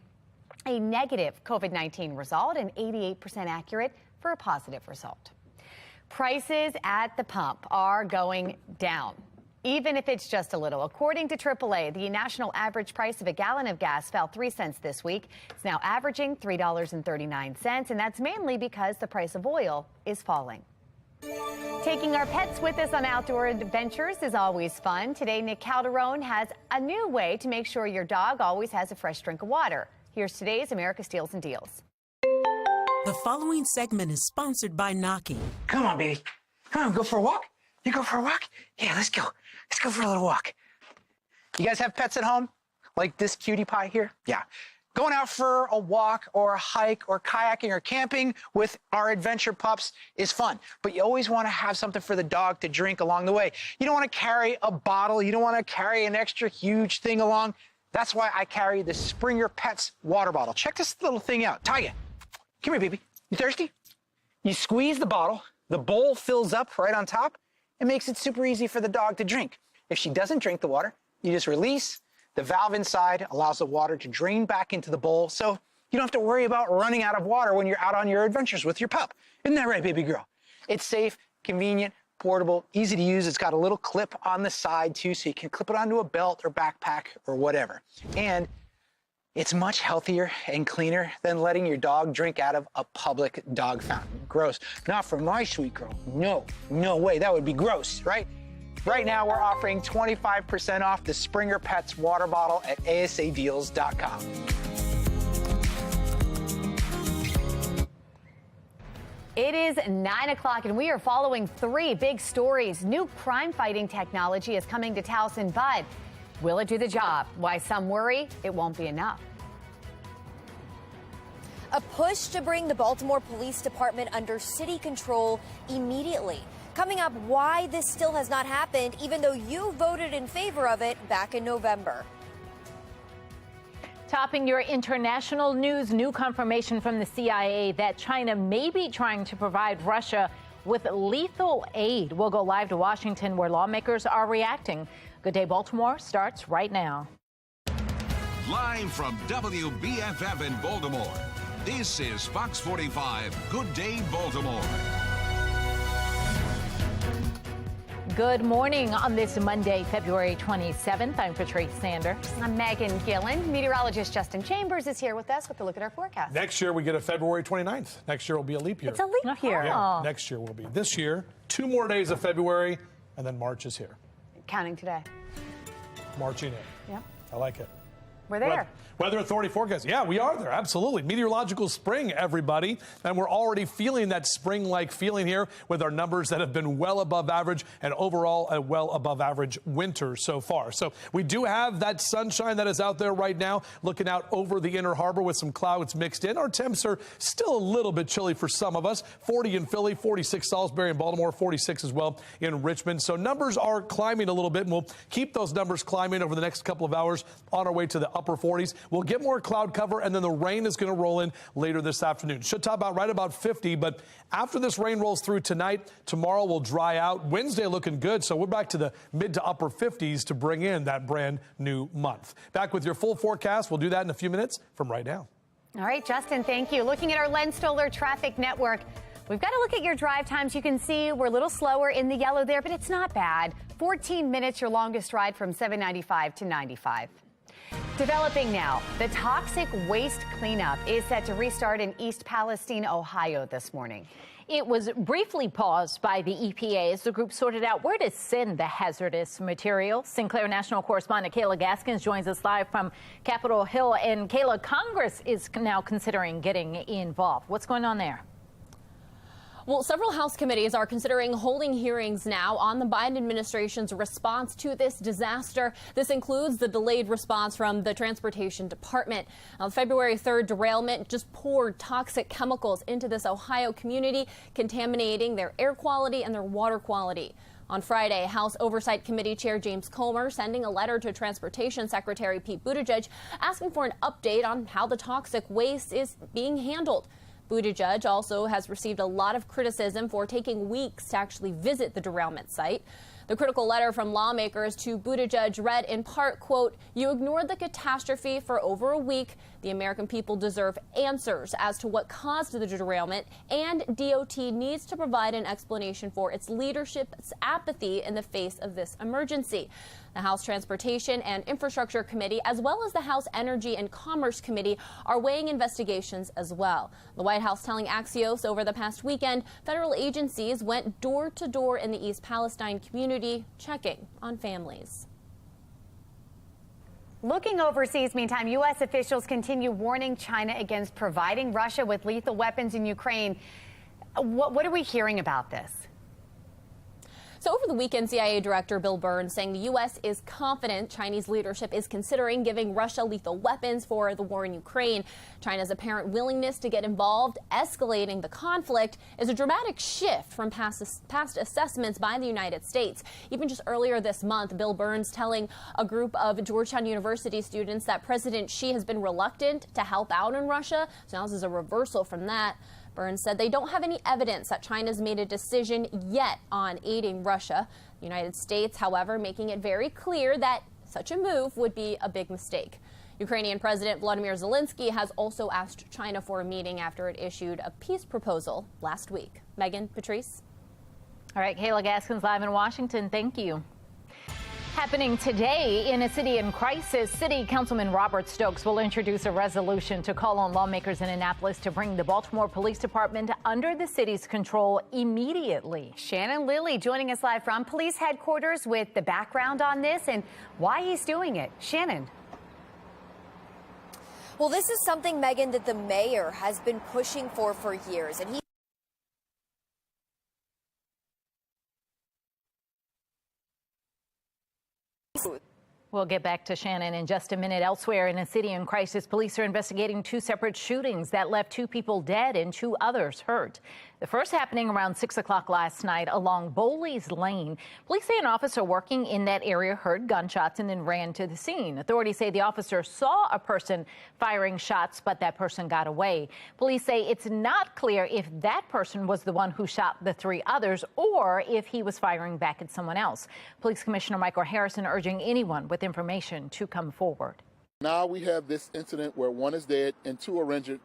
a negative COVID-19 result and 88% accurate for a positive result. Prices at the pump are going down, even if it's just a little. According to AAA, the national average price of a gallon of gas fell 3 cents this week. It's now averaging $3.39, and that's mainly because the price of oil is falling. Taking our pets with us on outdoor adventures is always fun. Today, Nick Calderone has a new way to make sure your dog always has a fresh drink of water. Here's today's America Steals and Deals. The following segment is sponsored by Naki. Come on, baby. Come on, go for a walk. You go for a walk? Yeah, let's go. Let's go for a little walk. You guys have pets at home? Like this cutie pie here? Yeah. Going out for a walk or a hike or kayaking or camping with our adventure pups is fun, but you always want to have something for the dog to drink along the way. You don't want to carry a bottle. You don't want to carry an extra huge thing along. That's why I carry the Springer Pets water bottle. Check this little thing out. Tiger, come here, baby. You thirsty? You squeeze the bottle, the bowl fills up right on top. It makes it super easy for the dog to drink. If she doesn't drink the water, you just release. The valve inside allows the water to drain back into the bowl, so you don't have to worry about running out of water when you're out on your adventures with your pup. Isn't that right, baby girl? It's safe, convenient, portable, easy to use. It's got a little clip on the side, too, so you can clip it onto a belt or backpack or whatever. And it's much healthier and cleaner than letting your dog drink out of a public dog fountain. Gross. Not for my sweet girl. No, no way. That would be gross, right? Right now, we're offering 25% off the Springer Pets water bottle at asadeals.com. It is 9 o'clock, and we are following three big stories. New crime-fighting technology is coming to Towson, but will it do the job? Why some worry it won't be enough. A push to bring the Baltimore Police Department under city control immediately. Coming up, why this still has not happened, even though you voted in favor of it back in November. Topping your international news, new confirmation from the CIA that China may be trying to provide Russia with lethal aid. We'll go live to Washington, where lawmakers are reacting. Good Day Baltimore starts right now. Live from WBFF in Baltimore, this is Fox 45 Good Day Baltimore. Good morning on this Monday, February 27th. I'm Patrice Sanders. I'm Megan Gillen. Meteorologist Justin Chambers is here with us with a look at our forecast. Next year, we get a February 29th. Next year will be a leap year. It's a leap year. Yeah, next year will be. This year, 2 more days of February, and then March is here. Counting today. Marching in. Yep. I like it. We're there. Weather Authority forecast. Yeah, we are there. Absolutely. Meteorological spring, everybody. And we're already feeling that spring-like feeling here with our numbers that have been well above average and overall a well above average winter so far. So we do have that sunshine that is out there right now, looking out over the Inner Harbor with some clouds mixed in. Our temps are still a little bit chilly for some of us. 40 in Philly, 46 Salisbury and Baltimore, 46 as well in Richmond. So numbers are climbing a little bit, and we'll keep those numbers climbing over the next couple of hours on our way to the upper 40s. We'll get more cloud cover, and then the rain is going to roll in later this afternoon. Should top out right about 50, but after this rain rolls through tonight, tomorrow will dry out. Wednesday looking good, so we're back to the mid to upper 50s to bring in that brand new month. Back with your full forecast. We'll do that in a few minutes from right now. All right, Justin, thank you. Looking at our Len Stoller traffic network, we've got to look at your drive times. You can see we're a little slower in the yellow there, but it's not bad. 14 minutes, your longest ride from 795 to 95. Developing now, the toxic waste cleanup is set to restart in East Palestine, Ohio this morning. It was briefly paused by the EPA as the group sorted out where to send the hazardous material. Sinclair National correspondent Kayla Gaskins joins us live from Capitol Hill. And Kayla, Congress is now considering getting involved. What's going on there? Well, several House committees are considering holding hearings now on the Biden administration's response to this disaster. This includes the delayed response from the Transportation Department. February 3rd derailment just poured toxic chemicals into this Ohio community, contaminating their air quality and their water quality. On Friday, House Oversight Committee Chair James Comer sending a letter to Transportation Secretary Pete Buttigieg asking for an update on how the toxic waste is being handled. Buttigieg also has received a lot of criticism for taking weeks to actually visit the derailment site. The critical letter from lawmakers to Buttigieg read in part, quote, "You ignored the catastrophe for over a week. The American people deserve answers as to what caused the derailment, and DOT needs to provide an explanation for its leadership's apathy in the face of this emergency." The House Transportation and Infrastructure Committee, as well as the House Energy and Commerce Committee, are weighing investigations as well. The White House telling Axios over the past weekend federal agencies went door to door in the East Palestine community, checking on families. Looking overseas, meantime, U.S. officials continue warning China against providing Russia with lethal weapons in Ukraine. What are we hearing about this? So over the weekend, CIA Director Bill Burns saying the U.S. is confident Chinese leadership is considering giving Russia lethal weapons for the war in Ukraine. China's apparent willingness to get involved, escalating the conflict, is a dramatic shift from past assessments by the United States. Even just earlier this month, Bill Burns telling a group of Georgetown University students that President Xi has been reluctant to help out in Russia. So now this is a reversal from that. Burns said they don't have any evidence that China's made a decision yet on aiding Russia. The United States, however, making it very clear that such a move would be a big mistake. Ukrainian President Volodymyr Zelensky has also asked China for a meeting after it issued a peace proposal last week. Megan, Patrice. All right, Kayla Gaskins live in Washington. Thank you. Happening today in a city in crisis, City Councilman Robert Stokes will introduce a resolution to call on lawmakers in Annapolis to bring the Baltimore Police Department under the city's control immediately. Shannon Lilly joining us live from police headquarters with the background on this and why he's doing it. Shannon. Well, this is something, Megan, that the mayor has been pushing for years, and he We'll get back to Shannon in just a minute. Elsewhere in a city in crisis, police are investigating two separate shootings that left 2 people dead and 2 others hurt. The first happening around 6 o'clock last night along Bowley's Lane. Police say an officer working in that area heard gunshots and then ran to the scene. Authorities say the officer saw a person firing shots, but that person got away. Police say it's not clear if that person was the one who shot the 3 others or if he was firing back at someone else. Police Commissioner Michael Harrison urging anyone with information to come forward. Now we have this incident where 1 is dead and 2 are injured,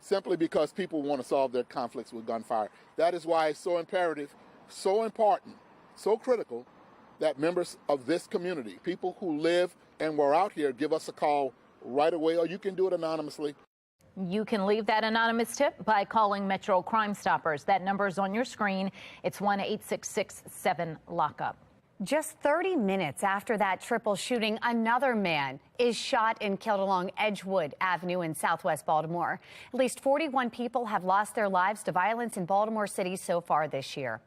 simply because people want to solve their conflicts with gunfire. That is why it's so imperative, so important, so critical that members of this community, people who live and were out here, give us a call right away, or you can do it anonymously. You can leave that anonymous tip by calling Metro Crime Stoppers. That number is on your screen. It's 1-866-7-LOCK-UP. Just 30 minutes after that triple shooting, another man is shot and killed along Edgewood Avenue in southwest Baltimore. At least 41 people have lost their lives to violence in Baltimore City so far this year.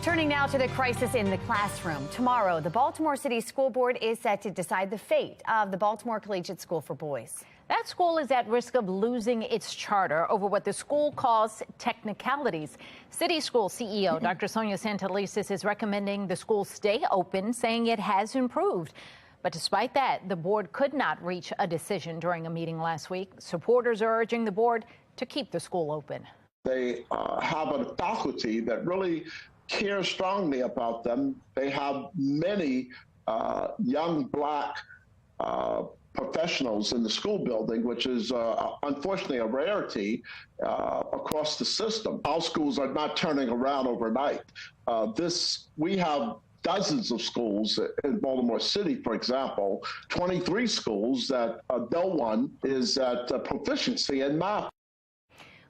Turning now to the crisis in the classroom. Tomorrow, the Baltimore City School Board is set to decide the fate of the Baltimore Collegiate School for Boys. That school is at risk of losing its charter over what the school calls technicalities. City School CEO Dr. Sonia Santelises is recommending the school stay open, saying it has improved. But despite that, the board could not reach a decision during a meeting last week. Supporters are urging the board to keep the school open. They have a faculty that really cares strongly about them. They have many young Black professionals in the school building, which is unfortunately a rarity across the system. Our schools are not turning around overnight. We have dozens of schools in Baltimore City, for example, 23 schools that no one is at proficiency in math.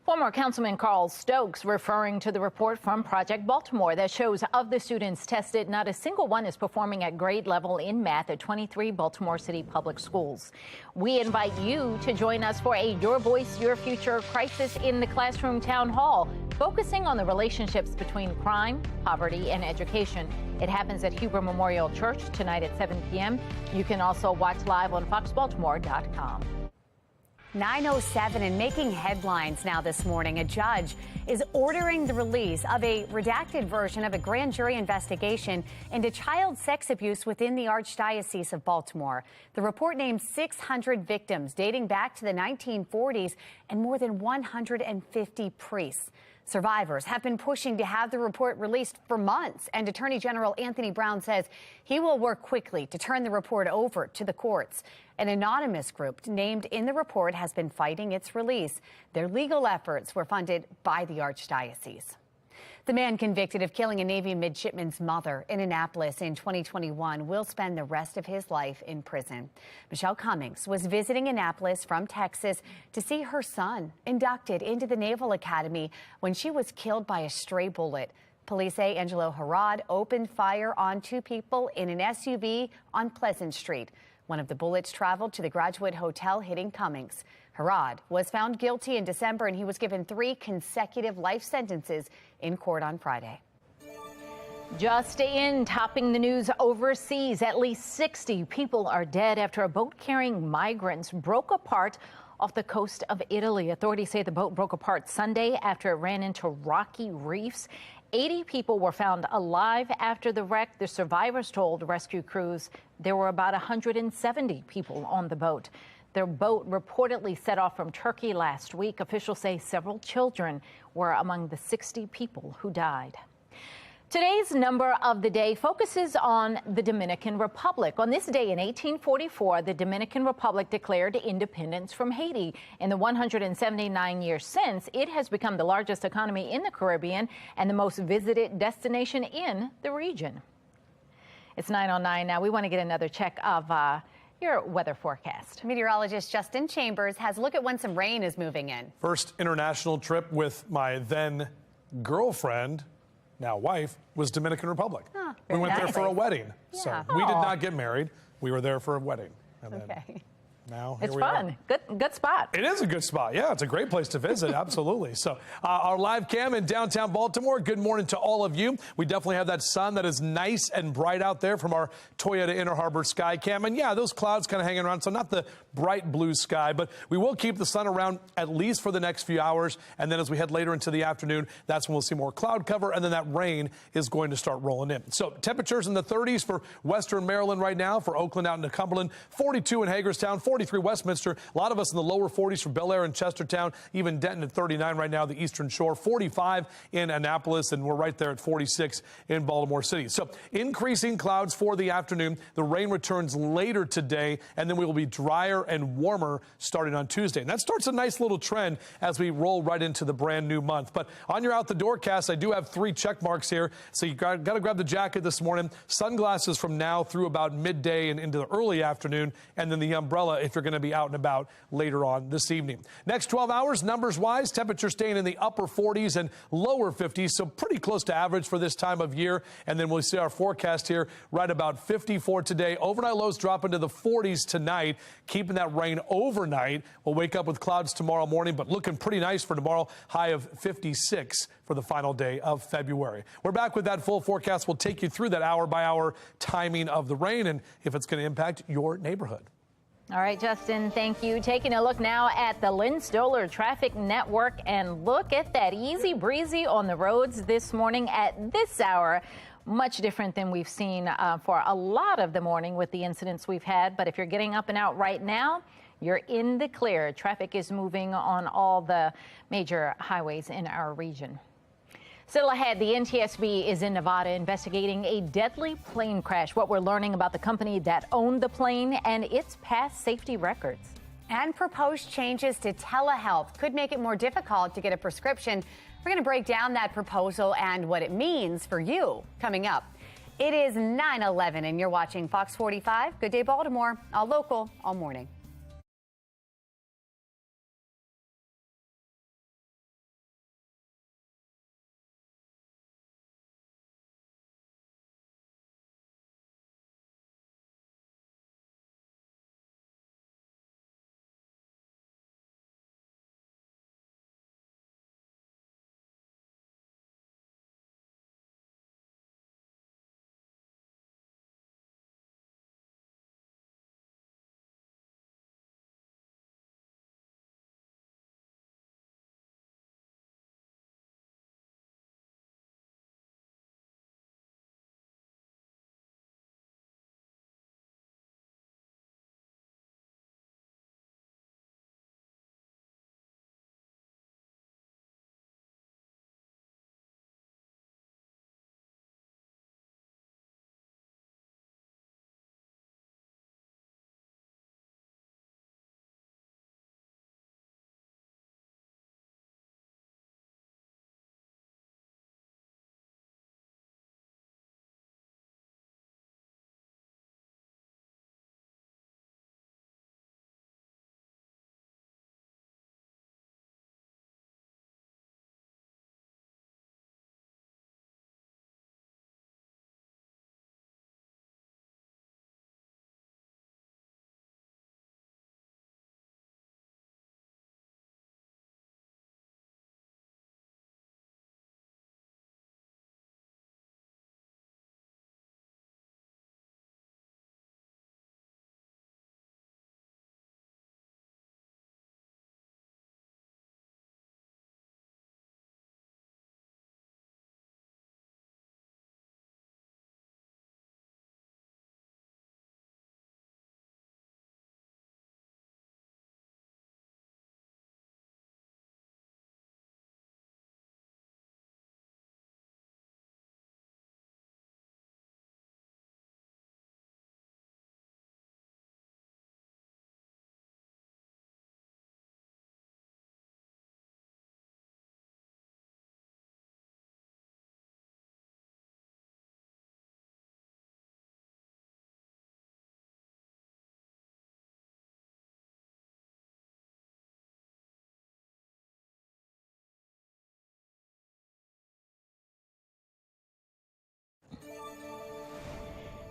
Former Councilman Carl Stokes referring to the report from Project Baltimore that shows of the students tested, not a single one is performing at grade level in math at 23 Baltimore City public schools. We invite you to join us for a Your Voice, Your Future Crisis in the Classroom town hall, focusing on the relationships between crime, poverty, and education. It happens at Huber Memorial Church tonight at 7 p.m. You can also watch live on foxbaltimore.com. 9:07 and making headlines now this morning. A judge is ordering the release of a redacted version of a grand jury investigation into child sex abuse within the Archdiocese of Baltimore. The report named 600 victims dating back to the 1940s and more than 150 priests. Survivors have been pushing to have the report released for months, and Attorney General Anthony Brown says he will work quickly to turn the report over to the courts. An anonymous group named in the report has been fighting its release. Their legal efforts were funded by the Archdiocese. The man convicted of killing a Navy midshipman's mother in Annapolis in 2021 will spend the rest of his life in prison. Michelle Cummings was visiting Annapolis from Texas to see her son inducted into the Naval Academy when she was killed by a stray bullet. Police say Angelo Harrod opened fire on two people in an SUV on Pleasant Street. One of the bullets traveled to the Graduate Hotel, hitting Cummings. Harrod was found guilty in December, and he was given 3 consecutive life sentences in court on Friday. Just in, topping the news overseas, at least 60 people are dead after a boat carrying migrants broke apart off the coast of Italy. Authorities say the boat broke apart Sunday after it ran into rocky reefs. 80 people were found alive after the wreck. The survivors told rescue crews there were about 170 people on the boat. Their boat reportedly set off from Turkey last week. Officials say several children were among the 60 people who died. Today's number of the day focuses on the Dominican Republic. On this day in 1844, the Dominican Republic declared independence from Haiti. In the 179 years since, it has become the largest economy in the Caribbean and the most visited destination in the region. It's 9:09 now. We want to get another check of your weather forecast. Meteorologist Justin Chambers has a look at when some rain is moving in. First international trip with my then girlfriend, now wife, was Dominican Republic. Oh, we went there nice. for a wedding. Yeah. So we did not get married. We were there for a wedding. And Okay. Now It's here we fun. Good spot. It is a good spot. Yeah, it's a great place to visit. Absolutely. So our live cam in downtown Baltimore. Good morning to all of you. We definitely have that sun that is nice and bright out there from our Toyota Inner Harbor sky cam. And yeah, those clouds kind of hanging around. So not the bright blue sky, but we will keep the sun around at least for the next few hours. And then as we head later into the afternoon, that's when we'll see more cloud cover. And then that rain is going to start rolling in. So temperatures in the 30s for Western Maryland right now, for Oakland out into Cumberland, 42 in Hagerstown, 43 Westminster. A lot of us in the lower 40s for Bel Air and Chestertown, even Denton at 39 right now, the Eastern Shore, 45 in Annapolis, and we're right there at 46 in Baltimore City. So increasing clouds for the afternoon. The rain returns later today, and then we will be drier and warmer starting on Tuesday. And that starts a nice little trend as we roll right into the brand new month. But on your out the door cast, I do have 3 check marks here. So you got to grab the jacket this morning, sunglasses from now through about midday and into the early afternoon, and then the umbrella if you're going to be out and about later on this evening. Next 12 hours, numbers-wise, temperatures staying in the upper 40s and lower 50s, so pretty close to average for this time of year. And then we'll see our forecast here right about 54 today. Overnight lows drop into the 40s tonight, keeping that rain overnight. We'll wake up with clouds tomorrow morning, but looking pretty nice for tomorrow, high of 56 for the final day of February. We're back with that full forecast. We'll take you through that hour-by-hour timing of the rain and if it's going to impact your neighborhood. All right, Justin, thank you. Taking a look now at the Lynn Stoller Traffic Network, and look at that easy breezy on the roads this morning at this hour. Much different than we've seen for a lot of the morning with the incidents we've had. But if you're getting up and out right now, you're in the clear. Traffic is moving on all the major highways in our region. Still ahead, the NTSB is in Nevada investigating a deadly plane crash. What we're learning about the company that owned the plane and its past safety records. And proposed changes to telehealth could make it more difficult to get a prescription. We're going to break down that proposal and what it means for you coming up. It is 9:11 and you're watching Fox 45. Good day, Baltimore. All local, all morning.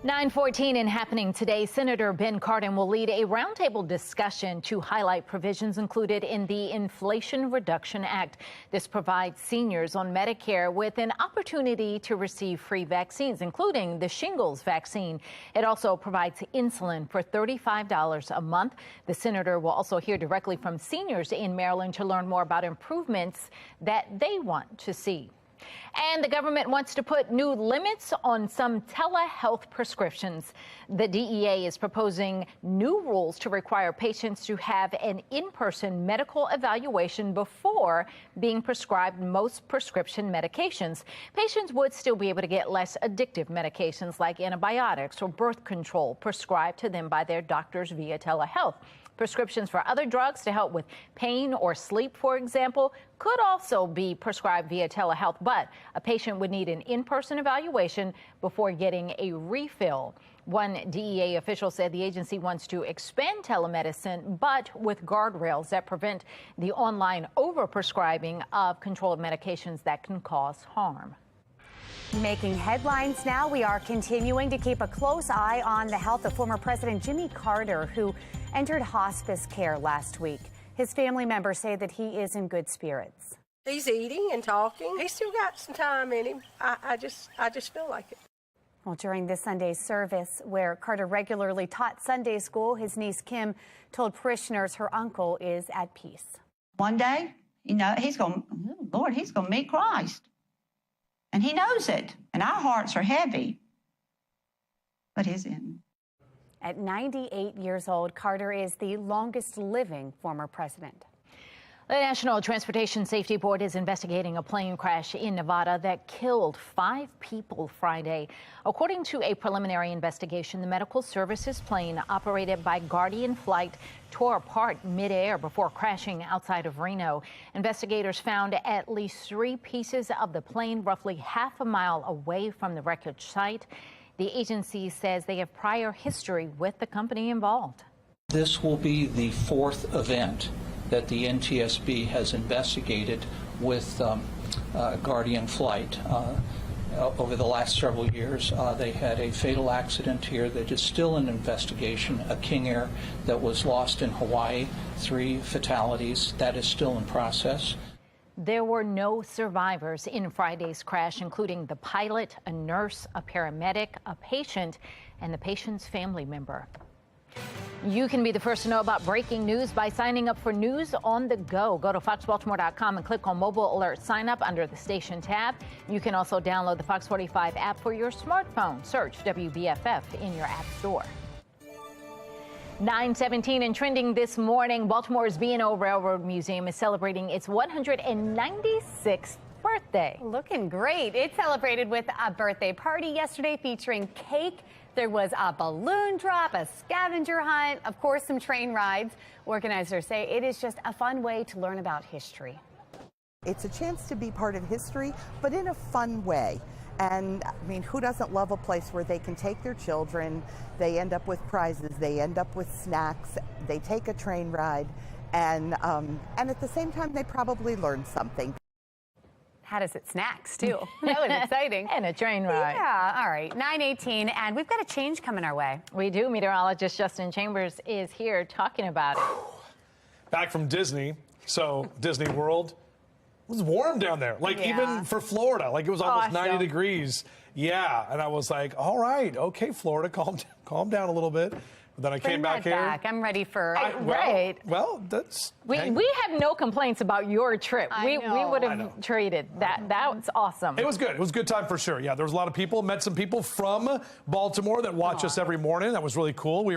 (9:14) and happening today, Senator Ben Cardin will lead a roundtable discussion to highlight provisions included in the Inflation Reduction Act. This provides seniors on Medicare with an opportunity to receive free vaccines, including the shingles vaccine. It also provides insulin for $35 a month. The senator will also hear directly from seniors in Maryland to learn more about improvements that they want to see. And the government wants to put new limits on some telehealth prescriptions. The DEA is proposing new rules to require patients to have an in-person medical evaluation before being prescribed most prescription medications. Patients would still be able to get less addictive medications like antibiotics or birth control prescribed to them by their doctors via telehealth. Prescriptions for other drugs to help with pain or sleep, for example, could also be prescribed via telehealth, but a patient would need an in-person evaluation before getting a refill. One DEA official said the agency wants to expand telemedicine, but with guardrails that prevent the online overprescribing of controlled medications that can cause harm. Making headlines now, we are continuing to keep a close eye on the health of former President Jimmy Carter, who entered hospice care last week. His family members say that he is in good spirits. He's eating and talking. He's still got some time in him. I just feel like it. Well, during this Sunday's service, where Carter regularly taught Sunday school, his niece Kim told parishioners her uncle is at peace. One day, he's going to meet Christ. And he knows it. And our hearts are heavy. But his in. At 98 years old, Carter is the longest living former president. The National Transportation Safety Board is investigating a plane crash in Nevada that killed 5 people Friday. According to a preliminary investigation, the medical services plane operated by Guardian Flight tore apart midair before crashing outside of Reno. Investigators found at least 3 pieces of the plane roughly half a mile away from the wreckage site. The agency says they have prior history with the company involved. This will be the fourth event that the NTSB has investigated with Guardian Flight. Over the last several years, they had a fatal accident here that is still an investigation, a King Air that was lost in Hawaii, 3 fatalities. That is still in process. There were no survivors in Friday's crash, including the pilot, a nurse, a paramedic, a patient, and the patient's family member. You can be the first to know about breaking news by signing up for News on the Go. Go to foxbaltimore.com and click on Mobile Alert Sign Up under the station tab. You can also download the Fox 45 app for your smartphone. Search WBFF in your app store. 9:17 and trending this morning, Baltimore's B&O Railroad Museum is celebrating its 196th birthday. Looking great. It celebrated with a birthday party yesterday featuring cake. There was a balloon drop, a scavenger hunt, of course, some train rides. Organizers say it is just a fun way to learn about history. It's a chance to be part of history, but in a fun way. And I mean, who doesn't love a place where they can take their children, they end up with prizes, they end up with snacks, they take a train ride, and at the same time, they probably learn something. Had us at snacks, too. That was exciting. And a train ride. Yeah, all right. 9:18, and we've got a change coming our way. We do. Meteorologist Justin Chambers is here talking about it. Back from Disney, so Disney World. It was warm down there, like even for Florida, like it was almost 90 degrees. Yeah, and I was like, all right, okay, Florida, calm down a little bit. But then I came back here. I'm ready for right. Well, that's we have no complaints about your trip. We would have traded that. That was awesome. It was good. It was a good time for sure. Yeah, there was a lot of people. Met some people from Baltimore that watch us every morning. That was really cool. We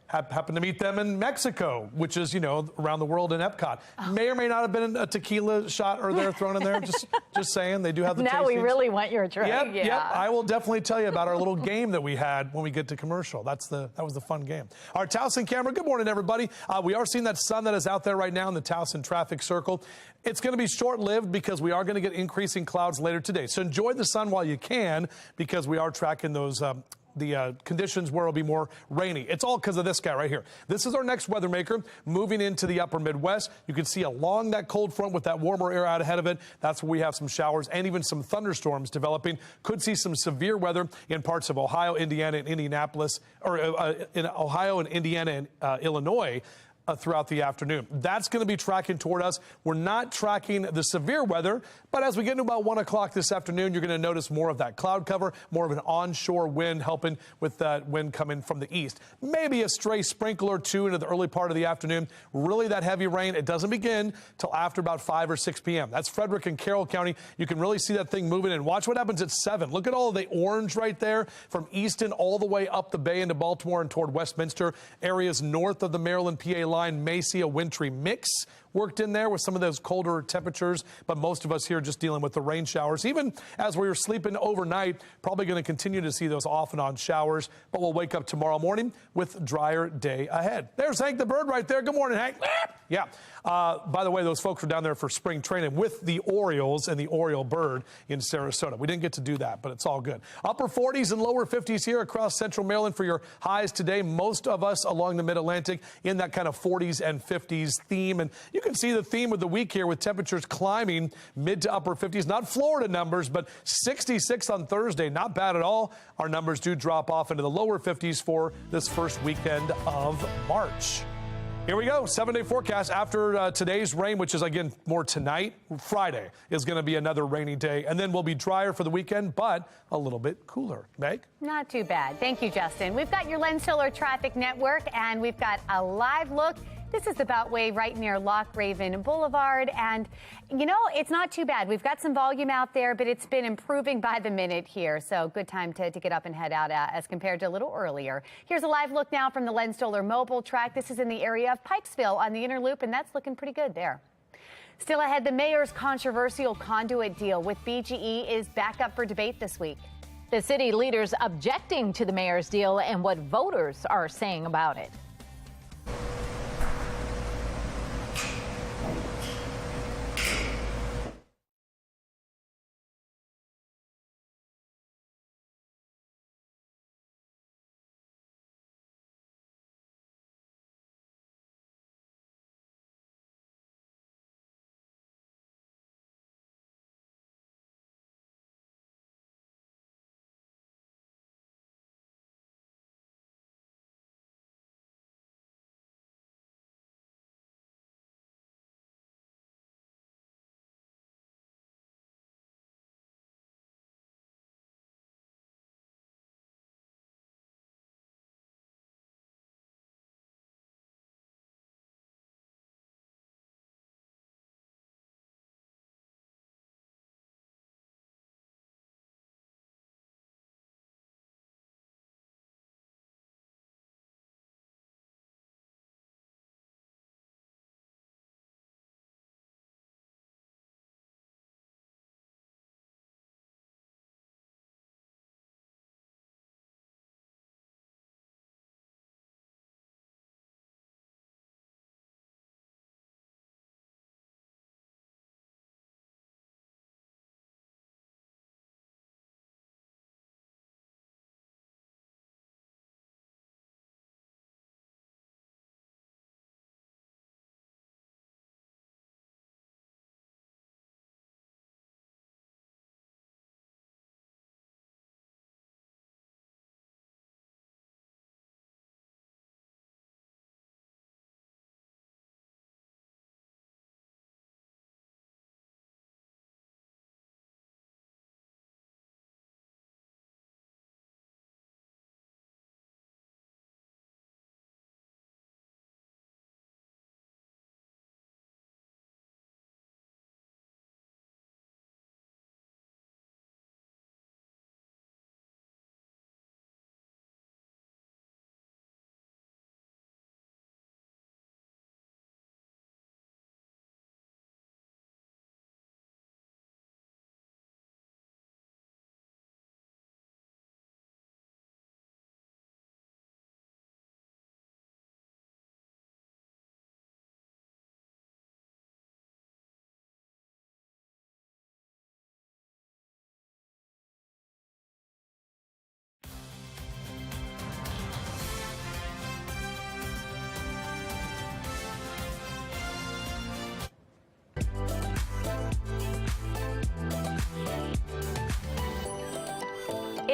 happened to meet them in Mexico, which is, around the world in Epcot. May or may not have been a tequila shot or there thrown in there. Just saying, they do have the Now tastings. we really want your trip. Yep. I will definitely tell you about our little game that we had when we get to commercial. That was the fun game. Our Towson camera. Good morning, everybody. We are seeing that sun that is out there right now in the Towson traffic circle. It's going to be short-lived because we are going to get increasing clouds later today. So enjoy the sun while you can, because we are tracking those the conditions where it'll be more rainy. It's all because of this guy right here. This is our next weather maker moving into the upper Midwest. You can see along that cold front with that warmer air out ahead of it. That's where we have some showers and even some thunderstorms developing. Could see some severe weather in parts of Ohio, Indiana, and Indianapolis, or in Ohio and Indiana and Illinois. Throughout the afternoon. That's going to be tracking toward us. We're not tracking the severe weather, but as we get to about 1 o'clock this afternoon, you're going to notice more of that cloud cover, more of an onshore wind helping with that wind coming from the east. Maybe a stray sprinkle or two into the early part of the afternoon. Really, that heavy rain, it doesn't begin till after about 5 or 6 p.m. That's Frederick and Carroll County. You can really see that thing moving in. Watch what happens at 7. Look at all of the orange right there from Easton all the way up the bay into Baltimore and toward Westminster. Areas north of the Maryland-PA line may see a wintry mix worked in there with some of those colder temperatures, but most of us here just dealing with the rain showers. Even as we were sleeping overnight, probably going to continue to see those off and on showers, but we'll wake up tomorrow morning with drier day ahead. There's Hank the Bird right there. Good morning, Hank. Yeah. By the way, those folks were down there for spring training with the Orioles and the Oriole Bird in Sarasota. We didn't get to do that, but it's all good. Upper 40s and lower 50s here across central Maryland for your highs today. Most of us along the mid-Atlantic in that kind of 40s and 50s theme. And you can see the theme of the week here with temperatures climbing mid to upper 50s. Not Florida numbers, but 66 on Thursday. Not bad at all. Our numbers do drop off into the lower 50s for this first weekend of March. Here we go. 7-day forecast after today's rain, which is, again, more tonight. Friday is going to be another rainy day, and then we'll be drier for the weekend, but a little bit cooler. Meg? Not too bad. Thank you, Justin. We've got your Len Solar Traffic Network, and we've got a live look. This is the Beltway right near Loch Raven Boulevard. And, it's not too bad. We've got some volume out there, but it's been improving by the minute here. So good time to get up and head out as compared to a little earlier. Here's a live look now from the Len Solar mobile track. This is in the area of Pikesville on the inner loop, and that's looking pretty good there. Still ahead, the mayor's controversial Conduit deal with BGE is back up for debate this week. The city leaders objecting to the mayor's deal and what voters are saying about it.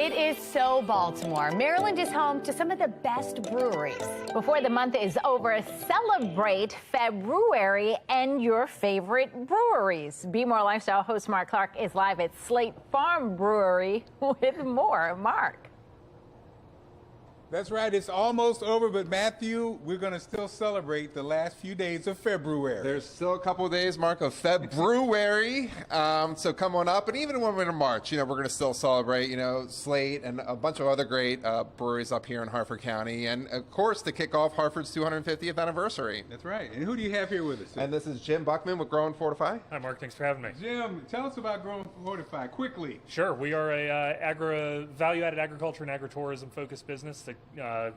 It is so Baltimore. Maryland is home to some of the best breweries. Before the month is over, celebrate February and your favorite breweries. Be More Lifestyle host Mark Clark is live at Slate Farm Brewery with more. Mark. That's right. It's almost over, but Matthew, we're going to still celebrate the last few days of February. There's still a couple of days, Mark, of February. So come on up. And even when we're in March, we're going to still celebrate, Slate and a bunch of other great breweries up here in Harford County. And, of course, to kick off Harford's 250th anniversary. That's right. And who do you have here with us? And this is Jim Buckman with Growing Fortify. Hi, Mark. Thanks for having me. Jim, tell us about Growing Fortify quickly. Sure. We are a value-added agriculture and agritourism-focused business that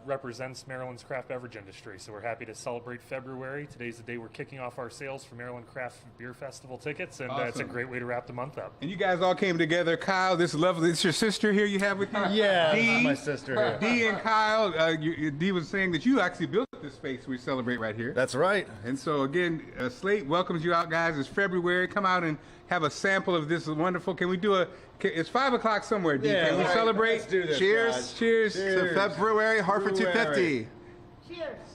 represents Maryland's craft beverage industry. So we're happy to celebrate February. Today's the day we're kicking off our sales for Maryland Craft Beer Festival tickets, and Awesome. it's a great way to wrap the month up. And you guys all came together. Kyle, this your sister here you have with you? Yeah, Dee, my sister here. Dee and Kyle, Dee was saying that you actually built this space we celebrate right here. That's right. And so again, Slate welcomes you out, guys. It's February. Come out and have a sample of this wonderful. Can we do it's 5 o'clock somewhere, Dee. Yeah, can we right. celebrate? Let's do this, Cheers. guys. Cheers. To February, Harford 250.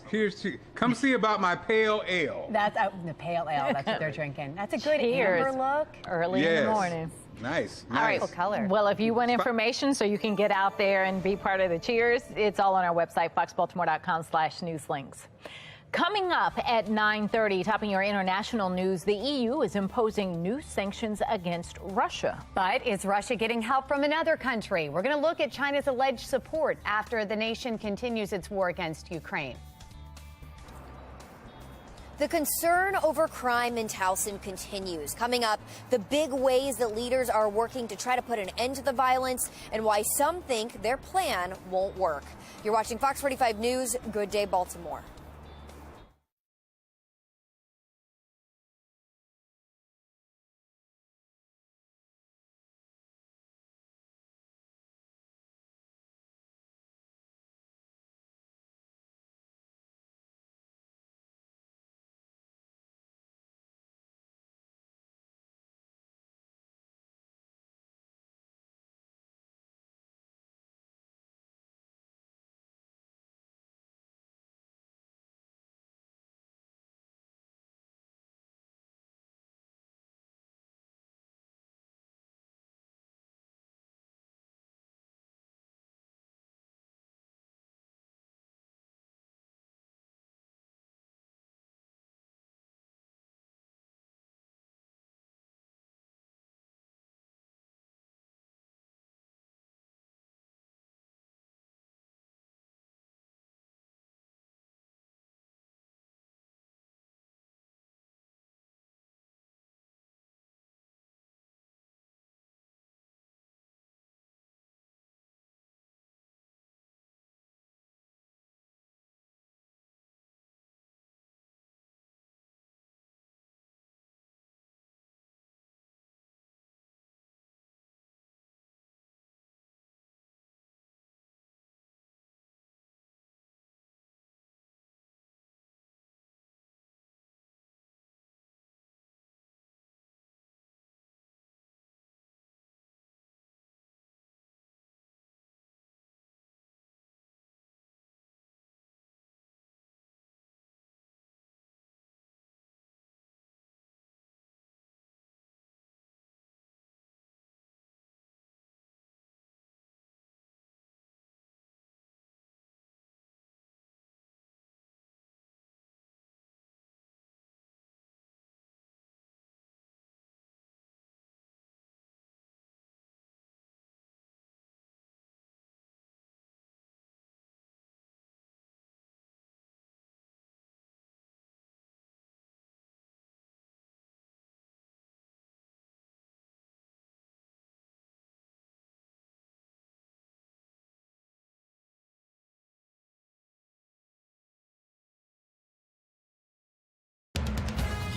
Cheers to come see about my pale ale. That's the pale ale. That's what they're drinking. That's a good Cheers. amber look. Early in the morning. Nice. All right. Color. Well, if you want information so you can get out there and be part of the cheers, it's all on our website, foxbaltimore.com/newslinks. Coming up at 9:30, topping your international news, the EU is imposing new sanctions against Russia. But is Russia getting help from another country? We're going to look at China's alleged support after the nation continues its war against Ukraine. The concern over crime in Towson continues. Coming up, the big ways that leaders are working to try to put an end to the violence and why some think their plan won't work. You're watching Fox 45 News. Good day, Baltimore.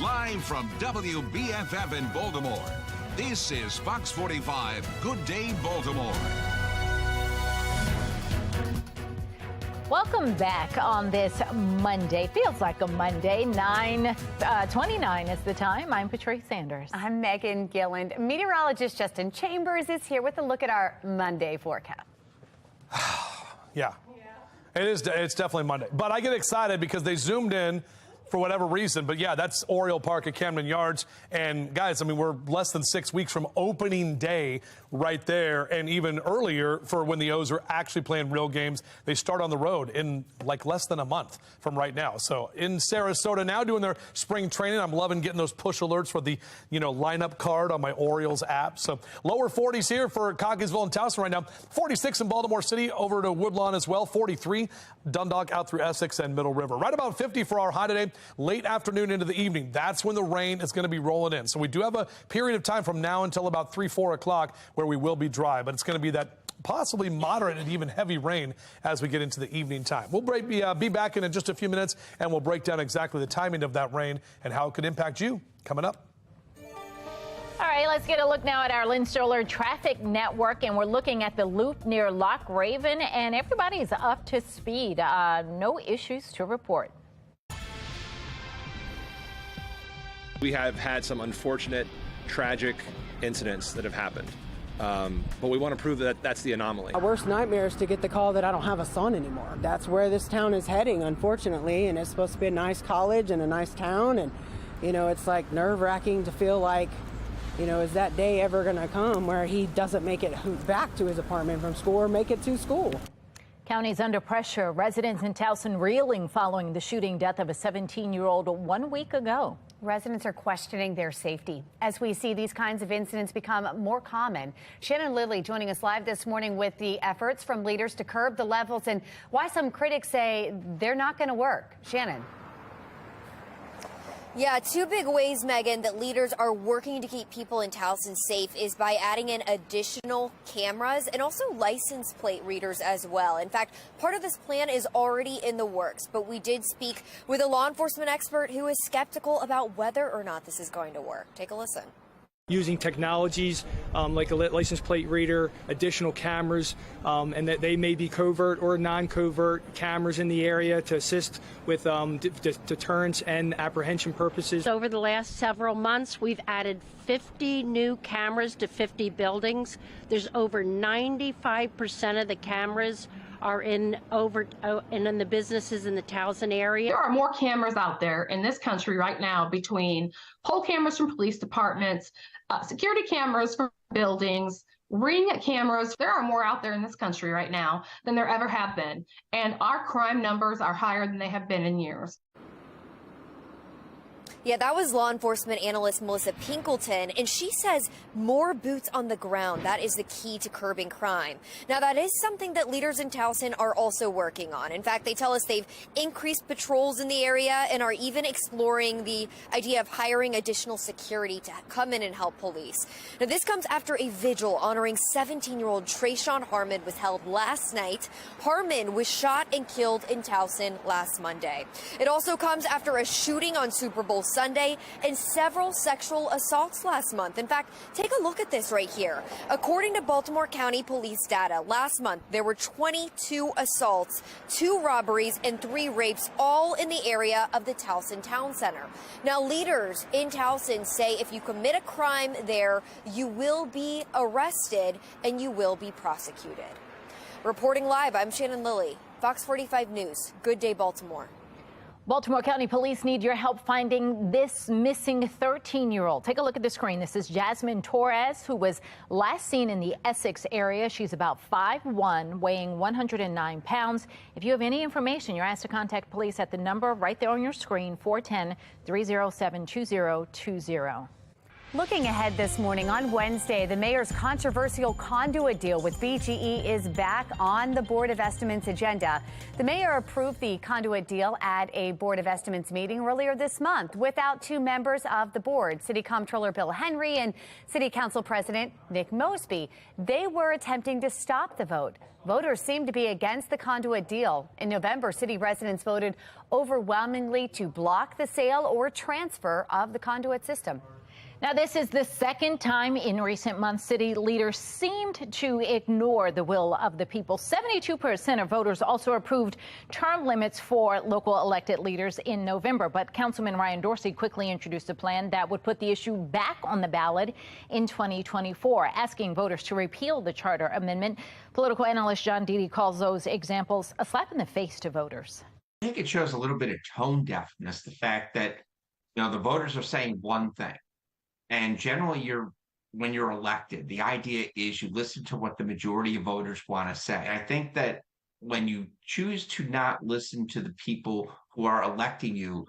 Live from WBFF in Baltimore, this is Fox 45 Good Day Baltimore. Welcome back on this Monday. Feels like a Monday. 9:29 is the time. I'm Patrice Sanders. I'm Megan Gilland. Meteorologist Justin Chambers is here with a look at our Monday forecast. Yeah. It is. It's definitely Monday. But I get excited because they zoomed in for whatever reason. But yeah, that's Oriole Park at Camden Yards. And guys, I mean, we're less than 6 weeks from opening day right there. And even earlier for when the O's are actually playing real games. They start on the road in like less than a month from right now. So in Sarasota now doing their spring training. I'm loving getting those push alerts for the, lineup card on my Orioles app. So lower 40s here for Cockeysville and Towson right now. 46 in Baltimore City, over to Woodlawn as well. 43 Dundalk out through Essex and Middle River. Right about 50 for our high today. Late afternoon into the evening. That's when the rain is going to be rolling in. So we do have a period of time from now until about 3, 4 o'clock where we will be dry, but it's going to be that possibly moderate and even heavy rain as we get into the evening time. We'll be back in just a few minutes, and we'll break down exactly the timing of that rain and how it could impact you coming up. All right, let's get a look now at our Lynn Stoller traffic network, and we're looking at the loop near Loch Raven, and everybody's up to speed. No issues to report. We have had some unfortunate, tragic incidents that have happened, but we want to prove that that's the anomaly. Our worst nightmare is to get the call that I don't have a son anymore. That's where this town is heading, unfortunately, and it's supposed to be a nice college and a nice town, and, it's like nerve-wracking to feel like, is that day ever going to come where he doesn't make it back to his apartment from school or make it to school? County's under pressure. Residents in Towson reeling following the shooting death of a 17-year-old 1 week ago. Residents are questioning their safety as we see these kinds of incidents become more common. Shannon Lilly joining us live this morning with the efforts from leaders to curb the levels and why some critics say they're not going to work. Shannon. Yeah, two big ways, Megan, that leaders are working to keep people in Towson safe is by adding in additional cameras and also license plate readers as well. In fact, part of this plan is already in the works, but we did speak with a law enforcement expert who is skeptical about whether or not this is going to work. Take a listen. Using technologies like a license plate reader, additional cameras, and that they may be covert or non-covert cameras in the area to assist with deterrence and apprehension purposes. Over the last several months, we've added 50 new cameras to 50 buildings. There's over 95% of the cameras are in the businesses in the Towson area. There are more cameras out there in this country right now between pole cameras from police departments, security cameras from buildings, Ring cameras. There are more out there in this country right now than there ever have been. And our crime numbers are higher than they have been in years. Yeah, that was law enforcement analyst Melissa Pinkleton, and she says more boots on the ground. That is the key to curbing crime. Now, that is something that leaders in Towson are also working on. In fact, they tell us they've increased patrols in the area and are even exploring the idea of hiring additional security to come in and help police. Now, this comes after a vigil honoring 17-year-old Trayshawn Harmon was held last night. Harmon was shot and killed in Towson last Monday. It also comes after a shooting on Super Bowl Sunday and several sexual assaults last month. In fact, take a look at this right here. According to Baltimore County Police data, last month there were 22 assaults, 2 robberies, and 3 rapes, all in the area of the Towson Town Center. Now, leaders in Towson say if you commit a crime there, you will be arrested and you will be prosecuted. Reporting live, I'm Shannon Lilly, Fox 45 News. Good day, Baltimore. Baltimore County Police need your help finding this missing 13-year-old. Take a look at the screen. This is Jasmine Torres, who was last seen in the Essex area. She's about 5'1", weighing 109 pounds. If you have any information, you're asked to contact police at the number right there on your screen, 410-307-2020. Looking ahead this morning, on Wednesday, the mayor's controversial Conduit deal with BGE is back on the Board of Estimates agenda. The mayor approved the Conduit deal at a Board of Estimates meeting earlier this month without 2 members of the board, City Comptroller Bill Henry and City Council President Nick Mosby. They were attempting to stop the vote. Voters seem to be against the Conduit deal. In November, city residents voted overwhelmingly to block the sale or transfer of the Conduit system. Now, this is the second time in recent months city leaders seemed to ignore the will of the people. 72% of voters also approved term limits for local elected leaders in November. But Councilman Ryan Dorsey quickly introduced a plan that would put the issue back on the ballot in 2024, asking voters to repeal the charter amendment. Political analyst John Dede calls those examples a slap in the face to voters. I think it shows a little bit of tone deafness, the fact that, the voters are saying one thing. And generally, when you're elected, the idea is you listen to what the majority of voters want to say. And I think that when you choose to not listen to the people who are electing you,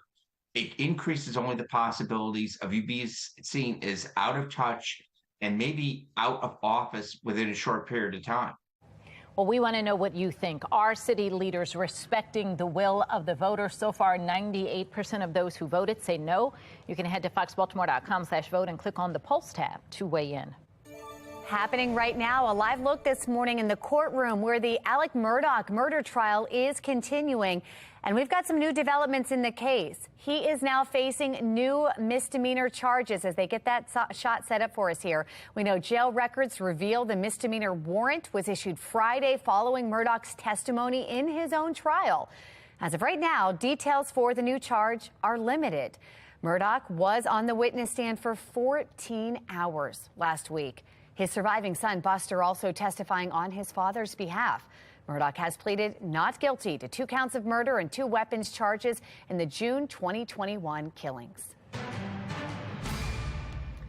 it increases only the possibilities of you being seen as out of touch and maybe out of office within a short period of time. Well, we want to know what you think. Are city leaders respecting the will of the voters? So far, 98% of those who voted say no. You can head to foxbaltimore.com/vote and click on the Pulse tab to weigh in. Happening right now, a live look this morning in the courtroom where the Alec Murdaugh murder trial is continuing. And we've got some new developments in the case. He is now facing new misdemeanor charges as they get that shot set up for us here. We know jail records reveal the misdemeanor warrant was issued Friday following Murdaugh's testimony in his own trial. As of right now, details for the new charge are limited. Murdaugh was on the witness stand for 14 hours last week. His surviving son, Buster, also testifying on his father's behalf. Murdaugh has pleaded not guilty to 2 counts of murder and 2 weapons charges in the June 2021 killings.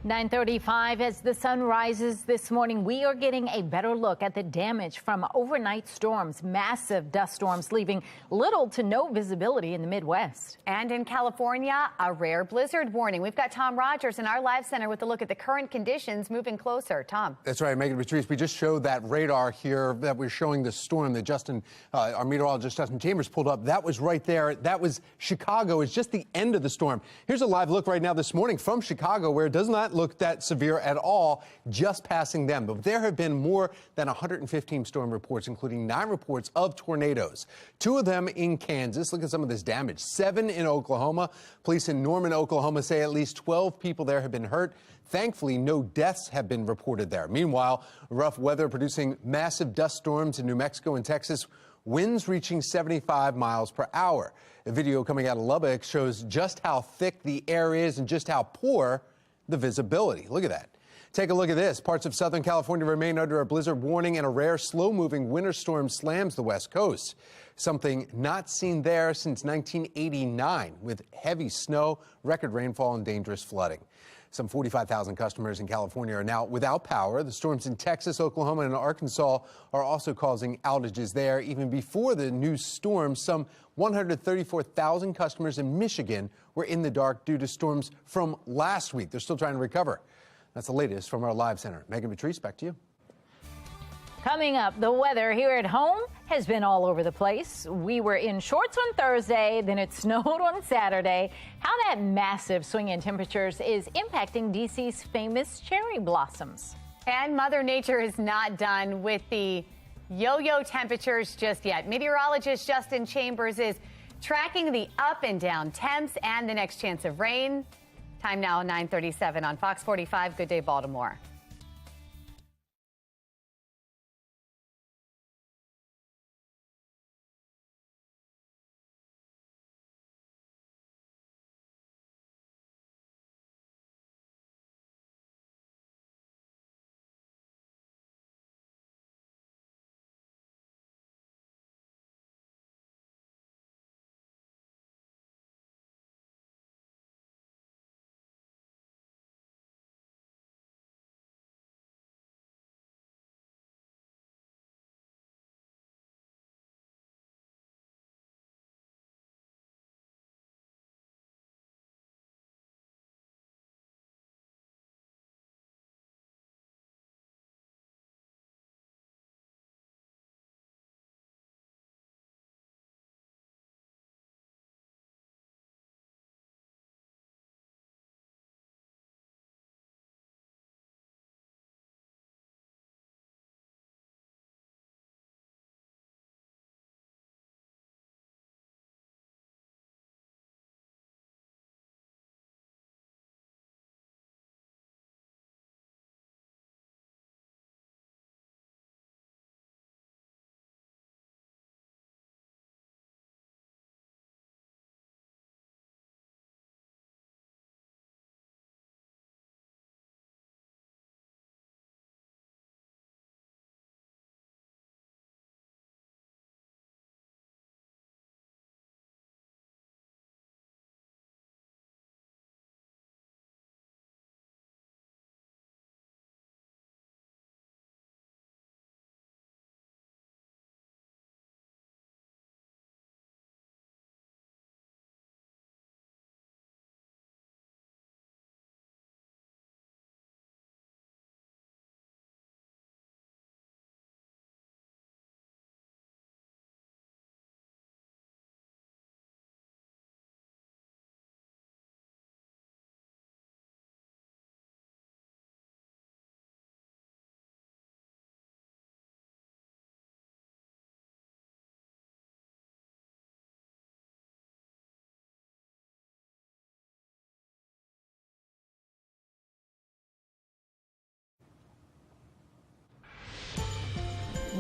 9:35 as the sun rises this morning, we are getting a better look at the damage from overnight storms, massive dust storms leaving little to no visibility in the Midwest. And in California, a rare blizzard warning. We've got Tom Rogers in our live center with a look at the current conditions moving closer. Tom. That's right, Megan Patrice. We just showed that radar here that was showing the storm that our meteorologist Justin Chambers pulled up. That was right there. That was Chicago. It's just the end of the storm. Here's a live look right now this morning from Chicago, where it does not look that severe at all, just passing them. But there have been more than 115 storm reports, including 9 reports of tornadoes. 2 of them in Kansas. Look at some of this damage. 7 in Oklahoma. Police in Norman, Oklahoma say at least 12 people there have been hurt. Thankfully, no deaths have been reported there. Meanwhile, rough weather producing massive dust storms in New Mexico and Texas, winds reaching 75 miles per hour. A video coming out of Lubbock shows just how thick the air is and just how poor the visibility. Look at that. Take a look at this. Parts of Southern California remain under a blizzard warning, and a rare slow-moving winter storm slams the West Coast. Something not seen there since 1989, with heavy snow, record rainfall, and dangerous flooding. Some 45,000 customers in California are now without power. The storms in Texas, Oklahoma, and Arkansas are also causing outages there. Even before the new storm, some 134,000 customers in Michigan were in the dark due to storms from last week. They're still trying to recover. That's the latest from our live center. Megan Patrice, back to you. Coming up, the weather here at home has been all over the place. We were in shorts on Thursday, then it snowed on Saturday. How that massive swing in temperatures is impacting D.C.'s famous cherry blossoms. And Mother Nature is not done with the yo-yo temperatures just yet. Meteorologist Justin Chambers is tracking the up and down temps and the next chance of rain. Time now, 9:37 on Fox 45. Good day, Baltimore.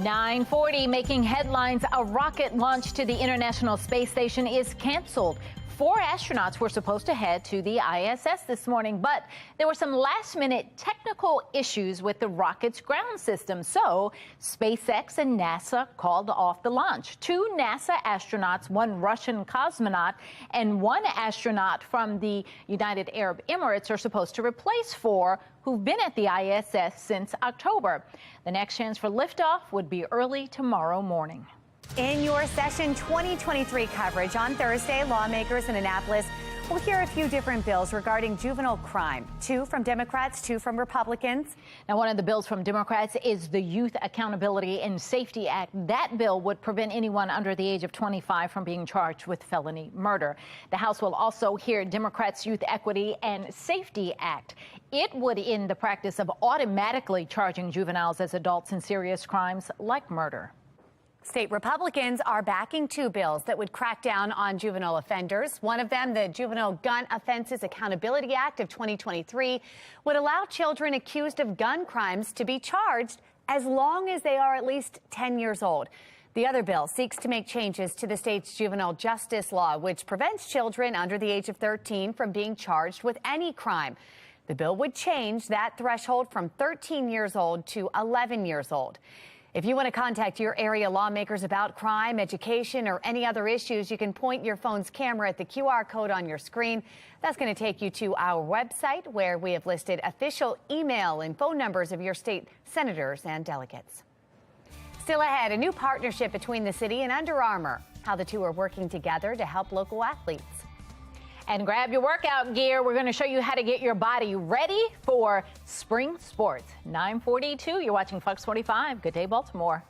9:40, making headlines. A rocket launch to the International Space Station is canceled. 4 astronauts were supposed to head to the ISS this morning, but there were some last-minute technical issues with the rocket's ground system. So SpaceX and NASA called off the launch. 2 NASA astronauts, 1 Russian cosmonaut, and 1 astronaut from the United Arab Emirates are supposed to replace 4 who've been at the ISS since October. The next chance for liftoff would be early tomorrow morning. In your Session 2023 coverage on Thursday, lawmakers in Annapolis will hear a few different bills regarding juvenile crime. 2 from Democrats, 2 from Republicans. Now, one of the bills from Democrats is the Youth Accountability and Safety Act. That bill would prevent anyone under the age of 25 from being charged with felony murder. The House will also hear Democrats' Youth Equity and Safety Act. It would end the practice of automatically charging juveniles as adults in serious crimes like murder. State Republicans are backing 2 bills that would crack down on juvenile offenders. One of them, the Juvenile Gun Offenses Accountability Act of 2023, would allow children accused of gun crimes to be charged as long as they are at least 10 years old. The other bill seeks to make changes to the state's juvenile justice law, which prevents children under the age of 13 from being charged with any crime. The bill would change that threshold from 13 years old to 11 years old. If you want to contact your area lawmakers about crime, education, or any other issues, you can point your phone's camera at the QR code on your screen. That's going to take you to our website, where we have listed official email and phone numbers of your state senators and delegates. Still ahead, a new partnership between the city and Under Armour, how the two are working together to help local athletes. And grab your workout gear. We're going to show you how to get your body ready for spring sports. 9:42. You're watching Fox 45. Good day, Baltimore.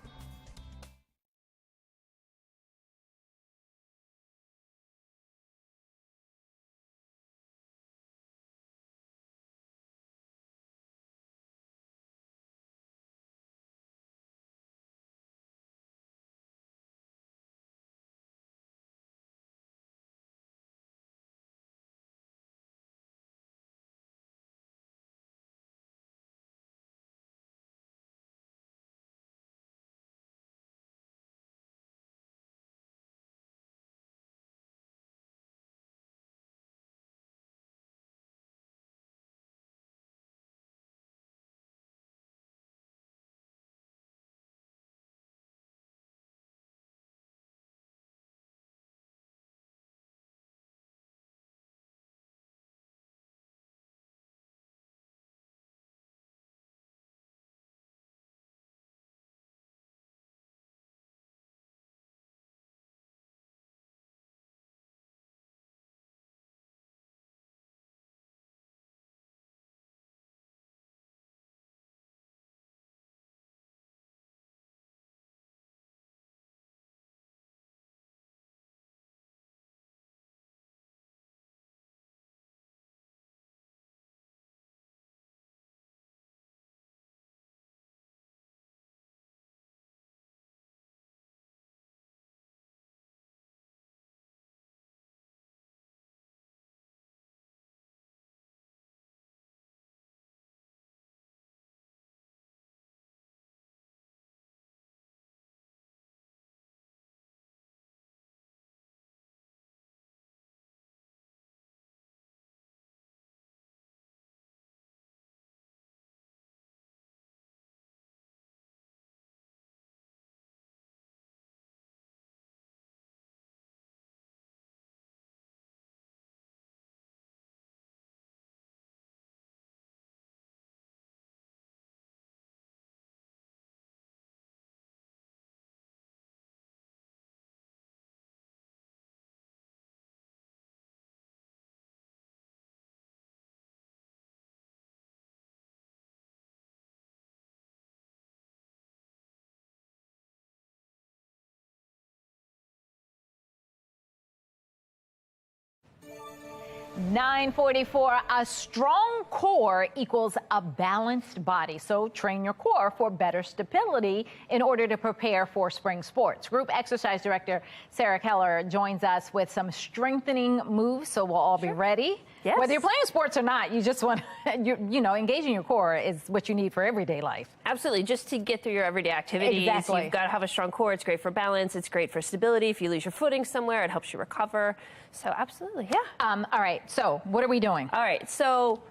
9:44, a strong core equals a balanced body. So train your core for better stability in order to prepare for spring sports. Group exercise director Sarah Keller joins us with some strengthening moves so we'll all be ready. Yes. Whether you're playing sports or not, you just want to, engaging your core is what you need for everyday life. Absolutely. Just to get through your everyday activities, Exactly. You've got to have a strong core. It's great for balance. It's great for stability. If you lose your footing somewhere, it helps you recover. So absolutely, yeah. All right. So what are we doing? All right. So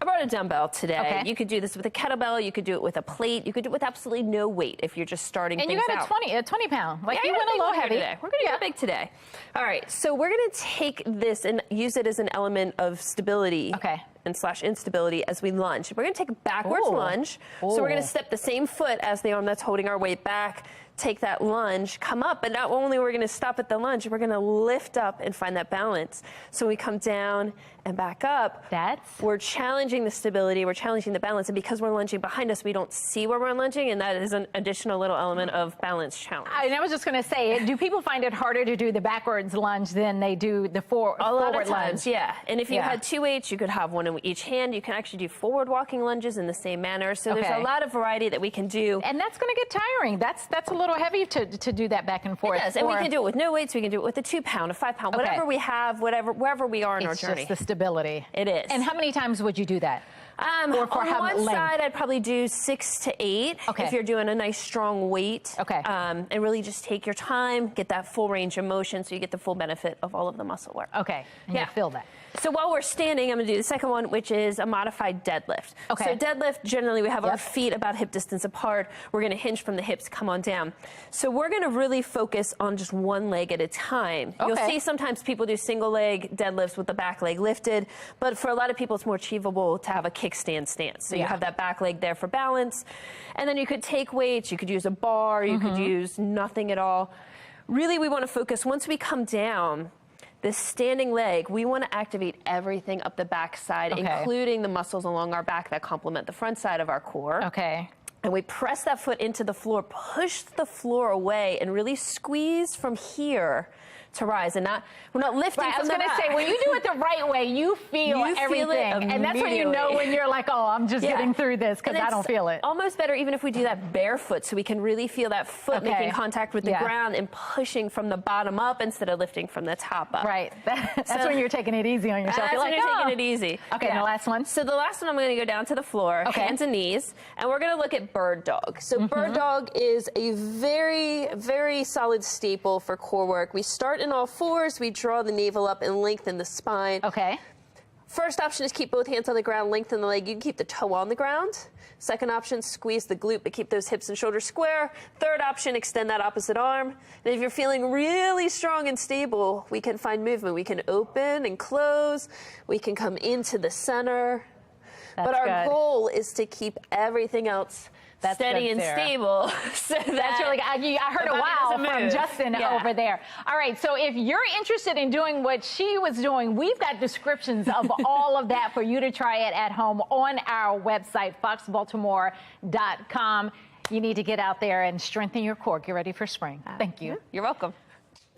I brought a dumbbell today. Okay. You could do this with a kettlebell. You could do it with a plate. You could do it with absolutely no weight if you're just starting And things you got out. a 20 pound. Like Yeah, you went a low heavy. Today. We're going to go big today. All right. So we're going to take this and use it as an element of stability. Okay. And / instability as we lunge. We're going to take a backwards Ooh. lunge. So we're going Ooh. to step the same foot as the arm that's holding our weight back, take that lunge, come up, but not only we're going to stop at the lunge, we're going to lift up and find that balance. So we come down and back up. We're challenging the stability, we're challenging the balance, and because we're lunging behind us, we don't see where we're lunging, and that is an additional little element of balance challenge. And I was just going to say, do people find it harder to do the backwards lunge than they do the forward A lot of times, lunge? yeah. And if you Yeah. had 2 weights, you could have one in each hand. You can actually do forward walking lunges in the same manner. So there's Okay. a lot of variety that we can do. And that's going to get tiring. That's a little heavy to do that back and forth. It does. And we can do it with no weights. We can do it with a 2 pound, a 5 pound, Okay. whatever we have, wherever we are in our It's journey. just the stability. It is. And how many times would you do that? Or for on how one length? side, I'd probably do 6 to 8 Okay. if you're doing a nice strong weight. Okay. And really just take your time, get that full range of motion so you get the full benefit of all of the muscle work. Okay. And you feel that. So while we're standing, I'm going to do the second one, which is a modified deadlift. Okay. So deadlift, generally we have our feet about hip distance apart. We're going to hinge from the hips, come on down. So we're going to really focus on just one leg at a time. You'll Okay. see sometimes people do single leg deadlifts with the back leg lifted, but for a lot of people it's more achievable to have a kickstand stance. So you Yeah. have that back leg there for balance. And then you could take weights, you could use a bar, you could use nothing at all. Really, we want to focus, once we come down, this standing leg, we want to activate everything up the back side, Okay. including the muscles along our back that complement the front side of our core. Okay. And we press that foot into the floor, push the floor away, and really squeeze from here to rise. And we're not lifting Right, I from was the going to back. say, when you do it the right way, you feel You feel everything. it And that's when you know immediately. when you're like, oh, I'm just Yeah. getting through this because And I don't it's feel it. Almost better even if we do that barefoot, so we can really feel that foot Okay. making contact with the Yeah. ground and pushing from the bottom up instead of lifting from the top up. Right. That's So- when you're taking it easy on yourself. That's You're when like, you're oh. taking it easy. Okay, and the last one? So the last one, I'm going to go down to the floor, Okay. hands and knees, and we're going to look at bird dog. So bird dog is a very, very solid staple for core work. We start in all fours, we draw the navel up and lengthen the spine. Okay. First option is keep both hands on the ground, lengthen the leg. You can keep the toe on the ground. Second option, squeeze the glute, but keep those hips and shoulders square. Third option, extend that opposite arm. And if you're feeling really strong and stable, we can find movement. We can open and close. We can come into the center. But our good. goal is to keep everything else steady good, and Sarah. stable. So That's really good. I heard the a body wow doesn't from move. Justin Yeah. over there. All right, so if you're interested in doing what she was doing, we've got descriptions of all of that for you to try it at home on our website, foxbaltimore.com. You need to get out there and strengthen your core. Get ready for spring. Thank you. You're welcome.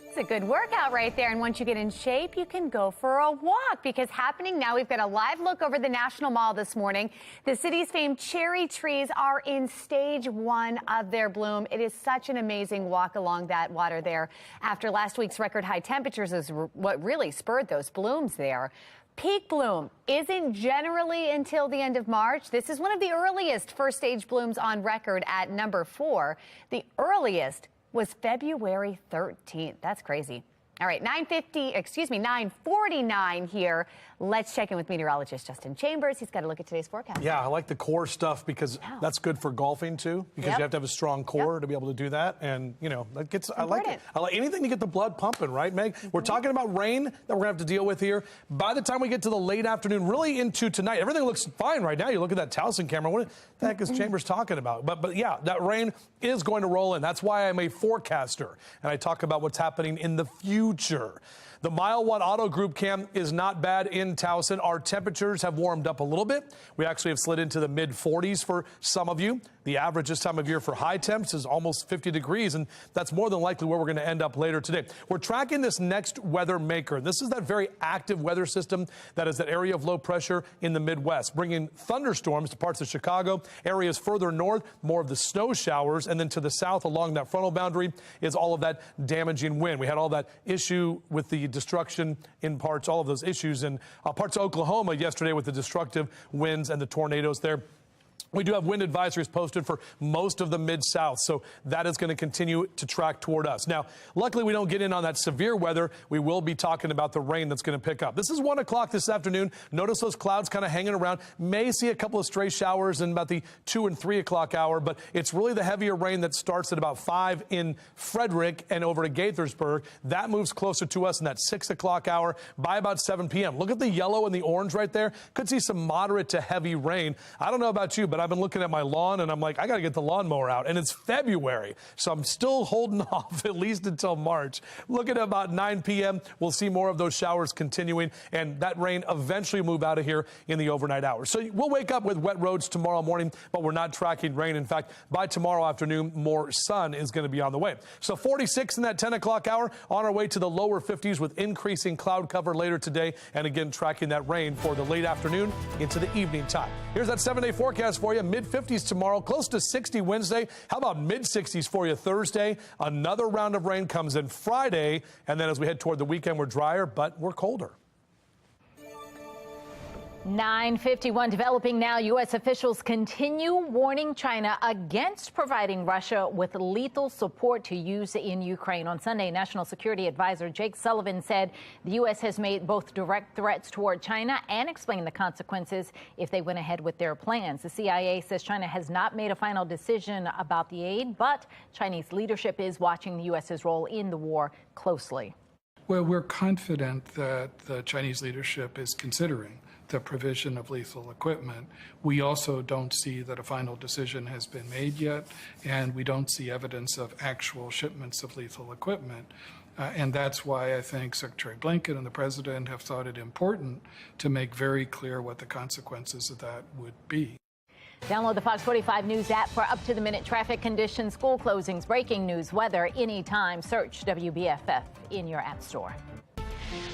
It's a good workout right there. And once you get in shape, you can go for a walk, because happening now, we've got a live look over the National Mall this morning. The city's famed cherry trees are in stage 1 of their bloom. It is such an amazing walk along that water there. After last week's record high temperatures is what really spurred those blooms there. Peak bloom isn't generally until the end of March. This is one of the earliest first stage blooms on record at number 4. The earliest was February 13th. That's crazy. All right, 9:49 here. Let's check in with meteorologist Justin Chambers. He's got a look at today's forecast. Yeah, I like the core stuff because that's good for golfing too, because you have to have a strong core to be able to do that. And, that gets, I like it. I like anything to get the blood pumping, right, Meg? We're talking about rain that we're going to have to deal with here. By the time we get to the late afternoon, really into tonight, everything looks fine right now. You look at that Towson camera, what the heck is Chambers talking about? But yeah, that rain is going to roll in. That's why I'm a forecaster. And I talk about what's happening in the future. future. The Mile 1 Auto Group cam is not bad in Towson. Our temperatures have warmed up a little bit. We actually have slid into the mid-40s for some of you. The average this time of year for high temps is almost 50 degrees, and that's more than likely where we're going to end up later today. We're tracking this next weather maker. This is that very active weather system that is that area of low pressure in the Midwest, bringing thunderstorms to parts of Chicago, areas further north, more of the snow showers, and then to the south along that frontal boundary is all of that damaging wind. We had all that issue with the destruction in parts, all of those issues in parts of Oklahoma yesterday with the destructive winds and the tornadoes there. We do have wind advisories posted for most of the Mid-South, so that is going to continue to track toward us. Now, luckily, we don't get in on that severe weather. We will be talking about the rain that's going to pick up. This is 1 o'clock this afternoon. Notice those clouds kind of hanging around. May see a couple of stray showers in about the 2 and 3 o'clock hour, but it's really the heavier rain that starts at about 5 in Frederick and over to Gaithersburg. That moves closer to us in that 6 o'clock hour by about 7 p.m. Look at the yellow and the orange right there. Could see some moderate to heavy rain. I don't know about you, but I've been looking at my lawn and I'm like, I got to get the lawnmower out. And it's February, so I'm still holding off at least until March. Looking at about 9 p.m., we'll see more of those showers continuing, and that rain eventually move out of here in the overnight hours. So we'll wake up with wet roads tomorrow morning, but we're not tracking rain. In fact, by tomorrow afternoon, more sun is going to be on the way. So 46 in that 10 o'clock hour, on our way to the lower 50s with increasing cloud cover later today, and again tracking that rain for the late afternoon into the evening time. Here's that 7-day forecast for you. Mid-50s tomorrow, close to 60 Wednesday. How about mid-60s for you Thursday? Another round of rain comes in Friday, and then as we head toward the weekend, we're drier, but we're colder. 9:51 developing now. U.S. officials continue warning China against providing Russia with lethal support to use in Ukraine. On Sunday, National Security Advisor Jake Sullivan said the U.S. has made both direct threats toward China and explained the consequences if they went ahead with their plans. The CIA says China has not made a final decision about the aid, but Chinese leadership is watching the U.S.'s role in the war closely. Well, we're confident that the Chinese leadership is considering the provision of lethal equipment. We also don't see that a final decision has been made yet, and we don't see evidence of actual shipments of lethal equipment. And that's why I think Secretary Blinken and the President have thought it important to make very clear what the consequences of that would be. Download the Fox 45 News app for up-to-the-minute traffic conditions, school closings, breaking news, weather, anytime. Search WBFF in your app store.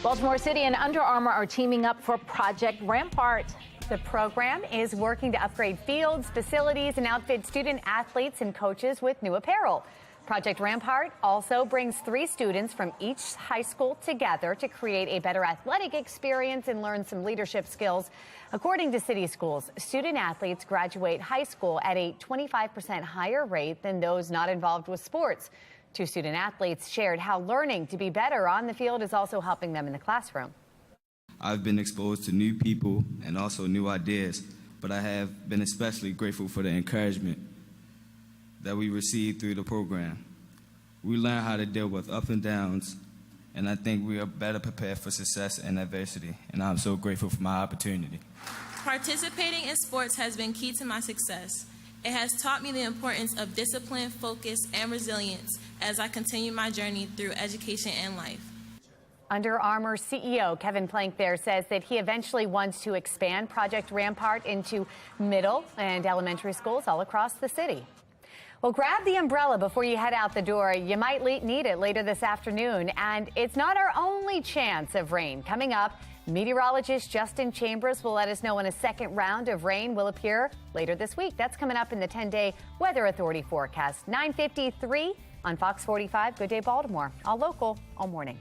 Baltimore City and Under Armour are teaming up for Project Rampart. The program is working to upgrade fields, facilities, and outfit student athletes and coaches with new apparel. Project Rampart also brings 3 students from each high school together to create a better athletic experience and learn some leadership skills. According to city schools, student athletes graduate high school at a 25% higher rate than those not involved with sports. 2 student athletes shared how learning to be better on the field is also helping them in the classroom. I've been exposed to new people and also new ideas, but I have been especially grateful for the encouragement that we received through the program. We learn how to deal with ups and downs, and I think we are better prepared for success and adversity, and I'm so grateful for my opportunity. Participating in sports has been key to my success. It has taught me the importance of discipline, focus, and resilience as I continue my journey through education and life. Under Armour CEO Kevin Plank there says that he eventually wants to expand Project Rampart into middle and elementary schools all across the city. Well, grab the umbrella before you head out the door. You might need it later this afternoon, and it's not our only chance of rain. Coming up, meteorologist Justin Chambers will let us know when a second round of rain will appear later this week. That's coming up in the 10-day Weather Authority forecast. 9:53 on Fox 45. Good day, Baltimore. All local, all morning.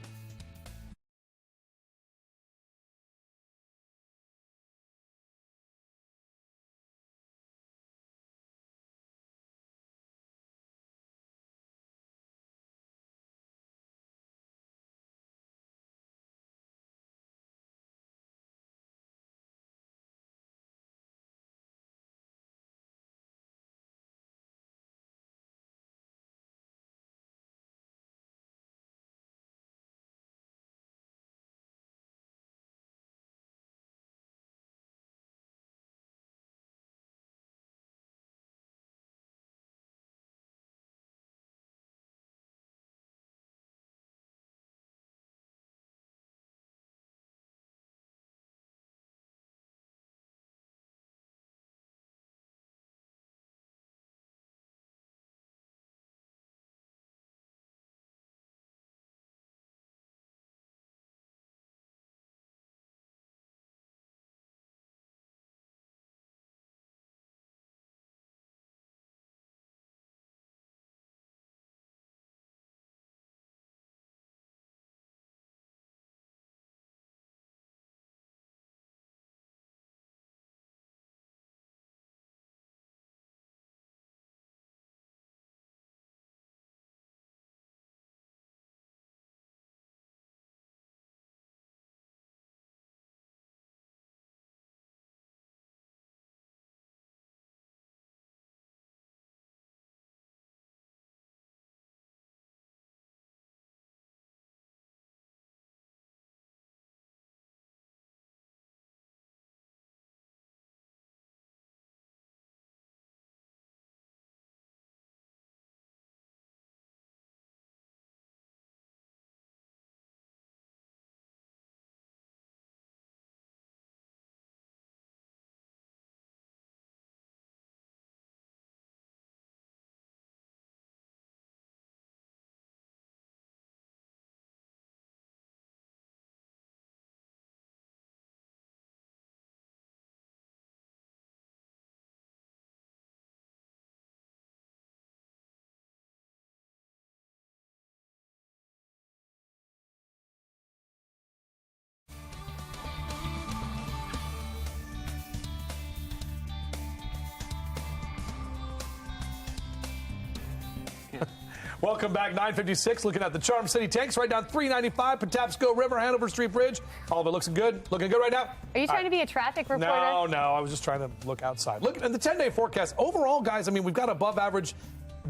Welcome back, 9:56. Looking at the Charm City tanks right down 395, Patapsco River, Hanover Street Bridge. All of it looks good. Looking good right now. Are you trying to be a traffic reporter? No. I was just trying to look outside. Look at the 10-day forecast. Overall, guys, I mean, we've got above average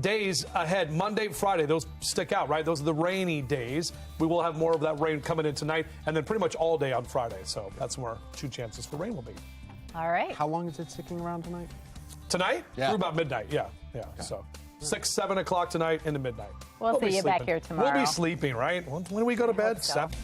days ahead. Monday, Friday, those stick out, right? Those are the rainy days. We will have more of that rain coming in tonight, and then pretty much all day on Friday. So that's where 2 chances for rain will be. All right. How long is it sticking around tonight? Tonight? Yeah. Through about midnight. Yeah. Okay. So 6, 7 o'clock tonight into midnight. We'll see you back here tomorrow. We'll be sleeping, right? When do we go to bed? 7.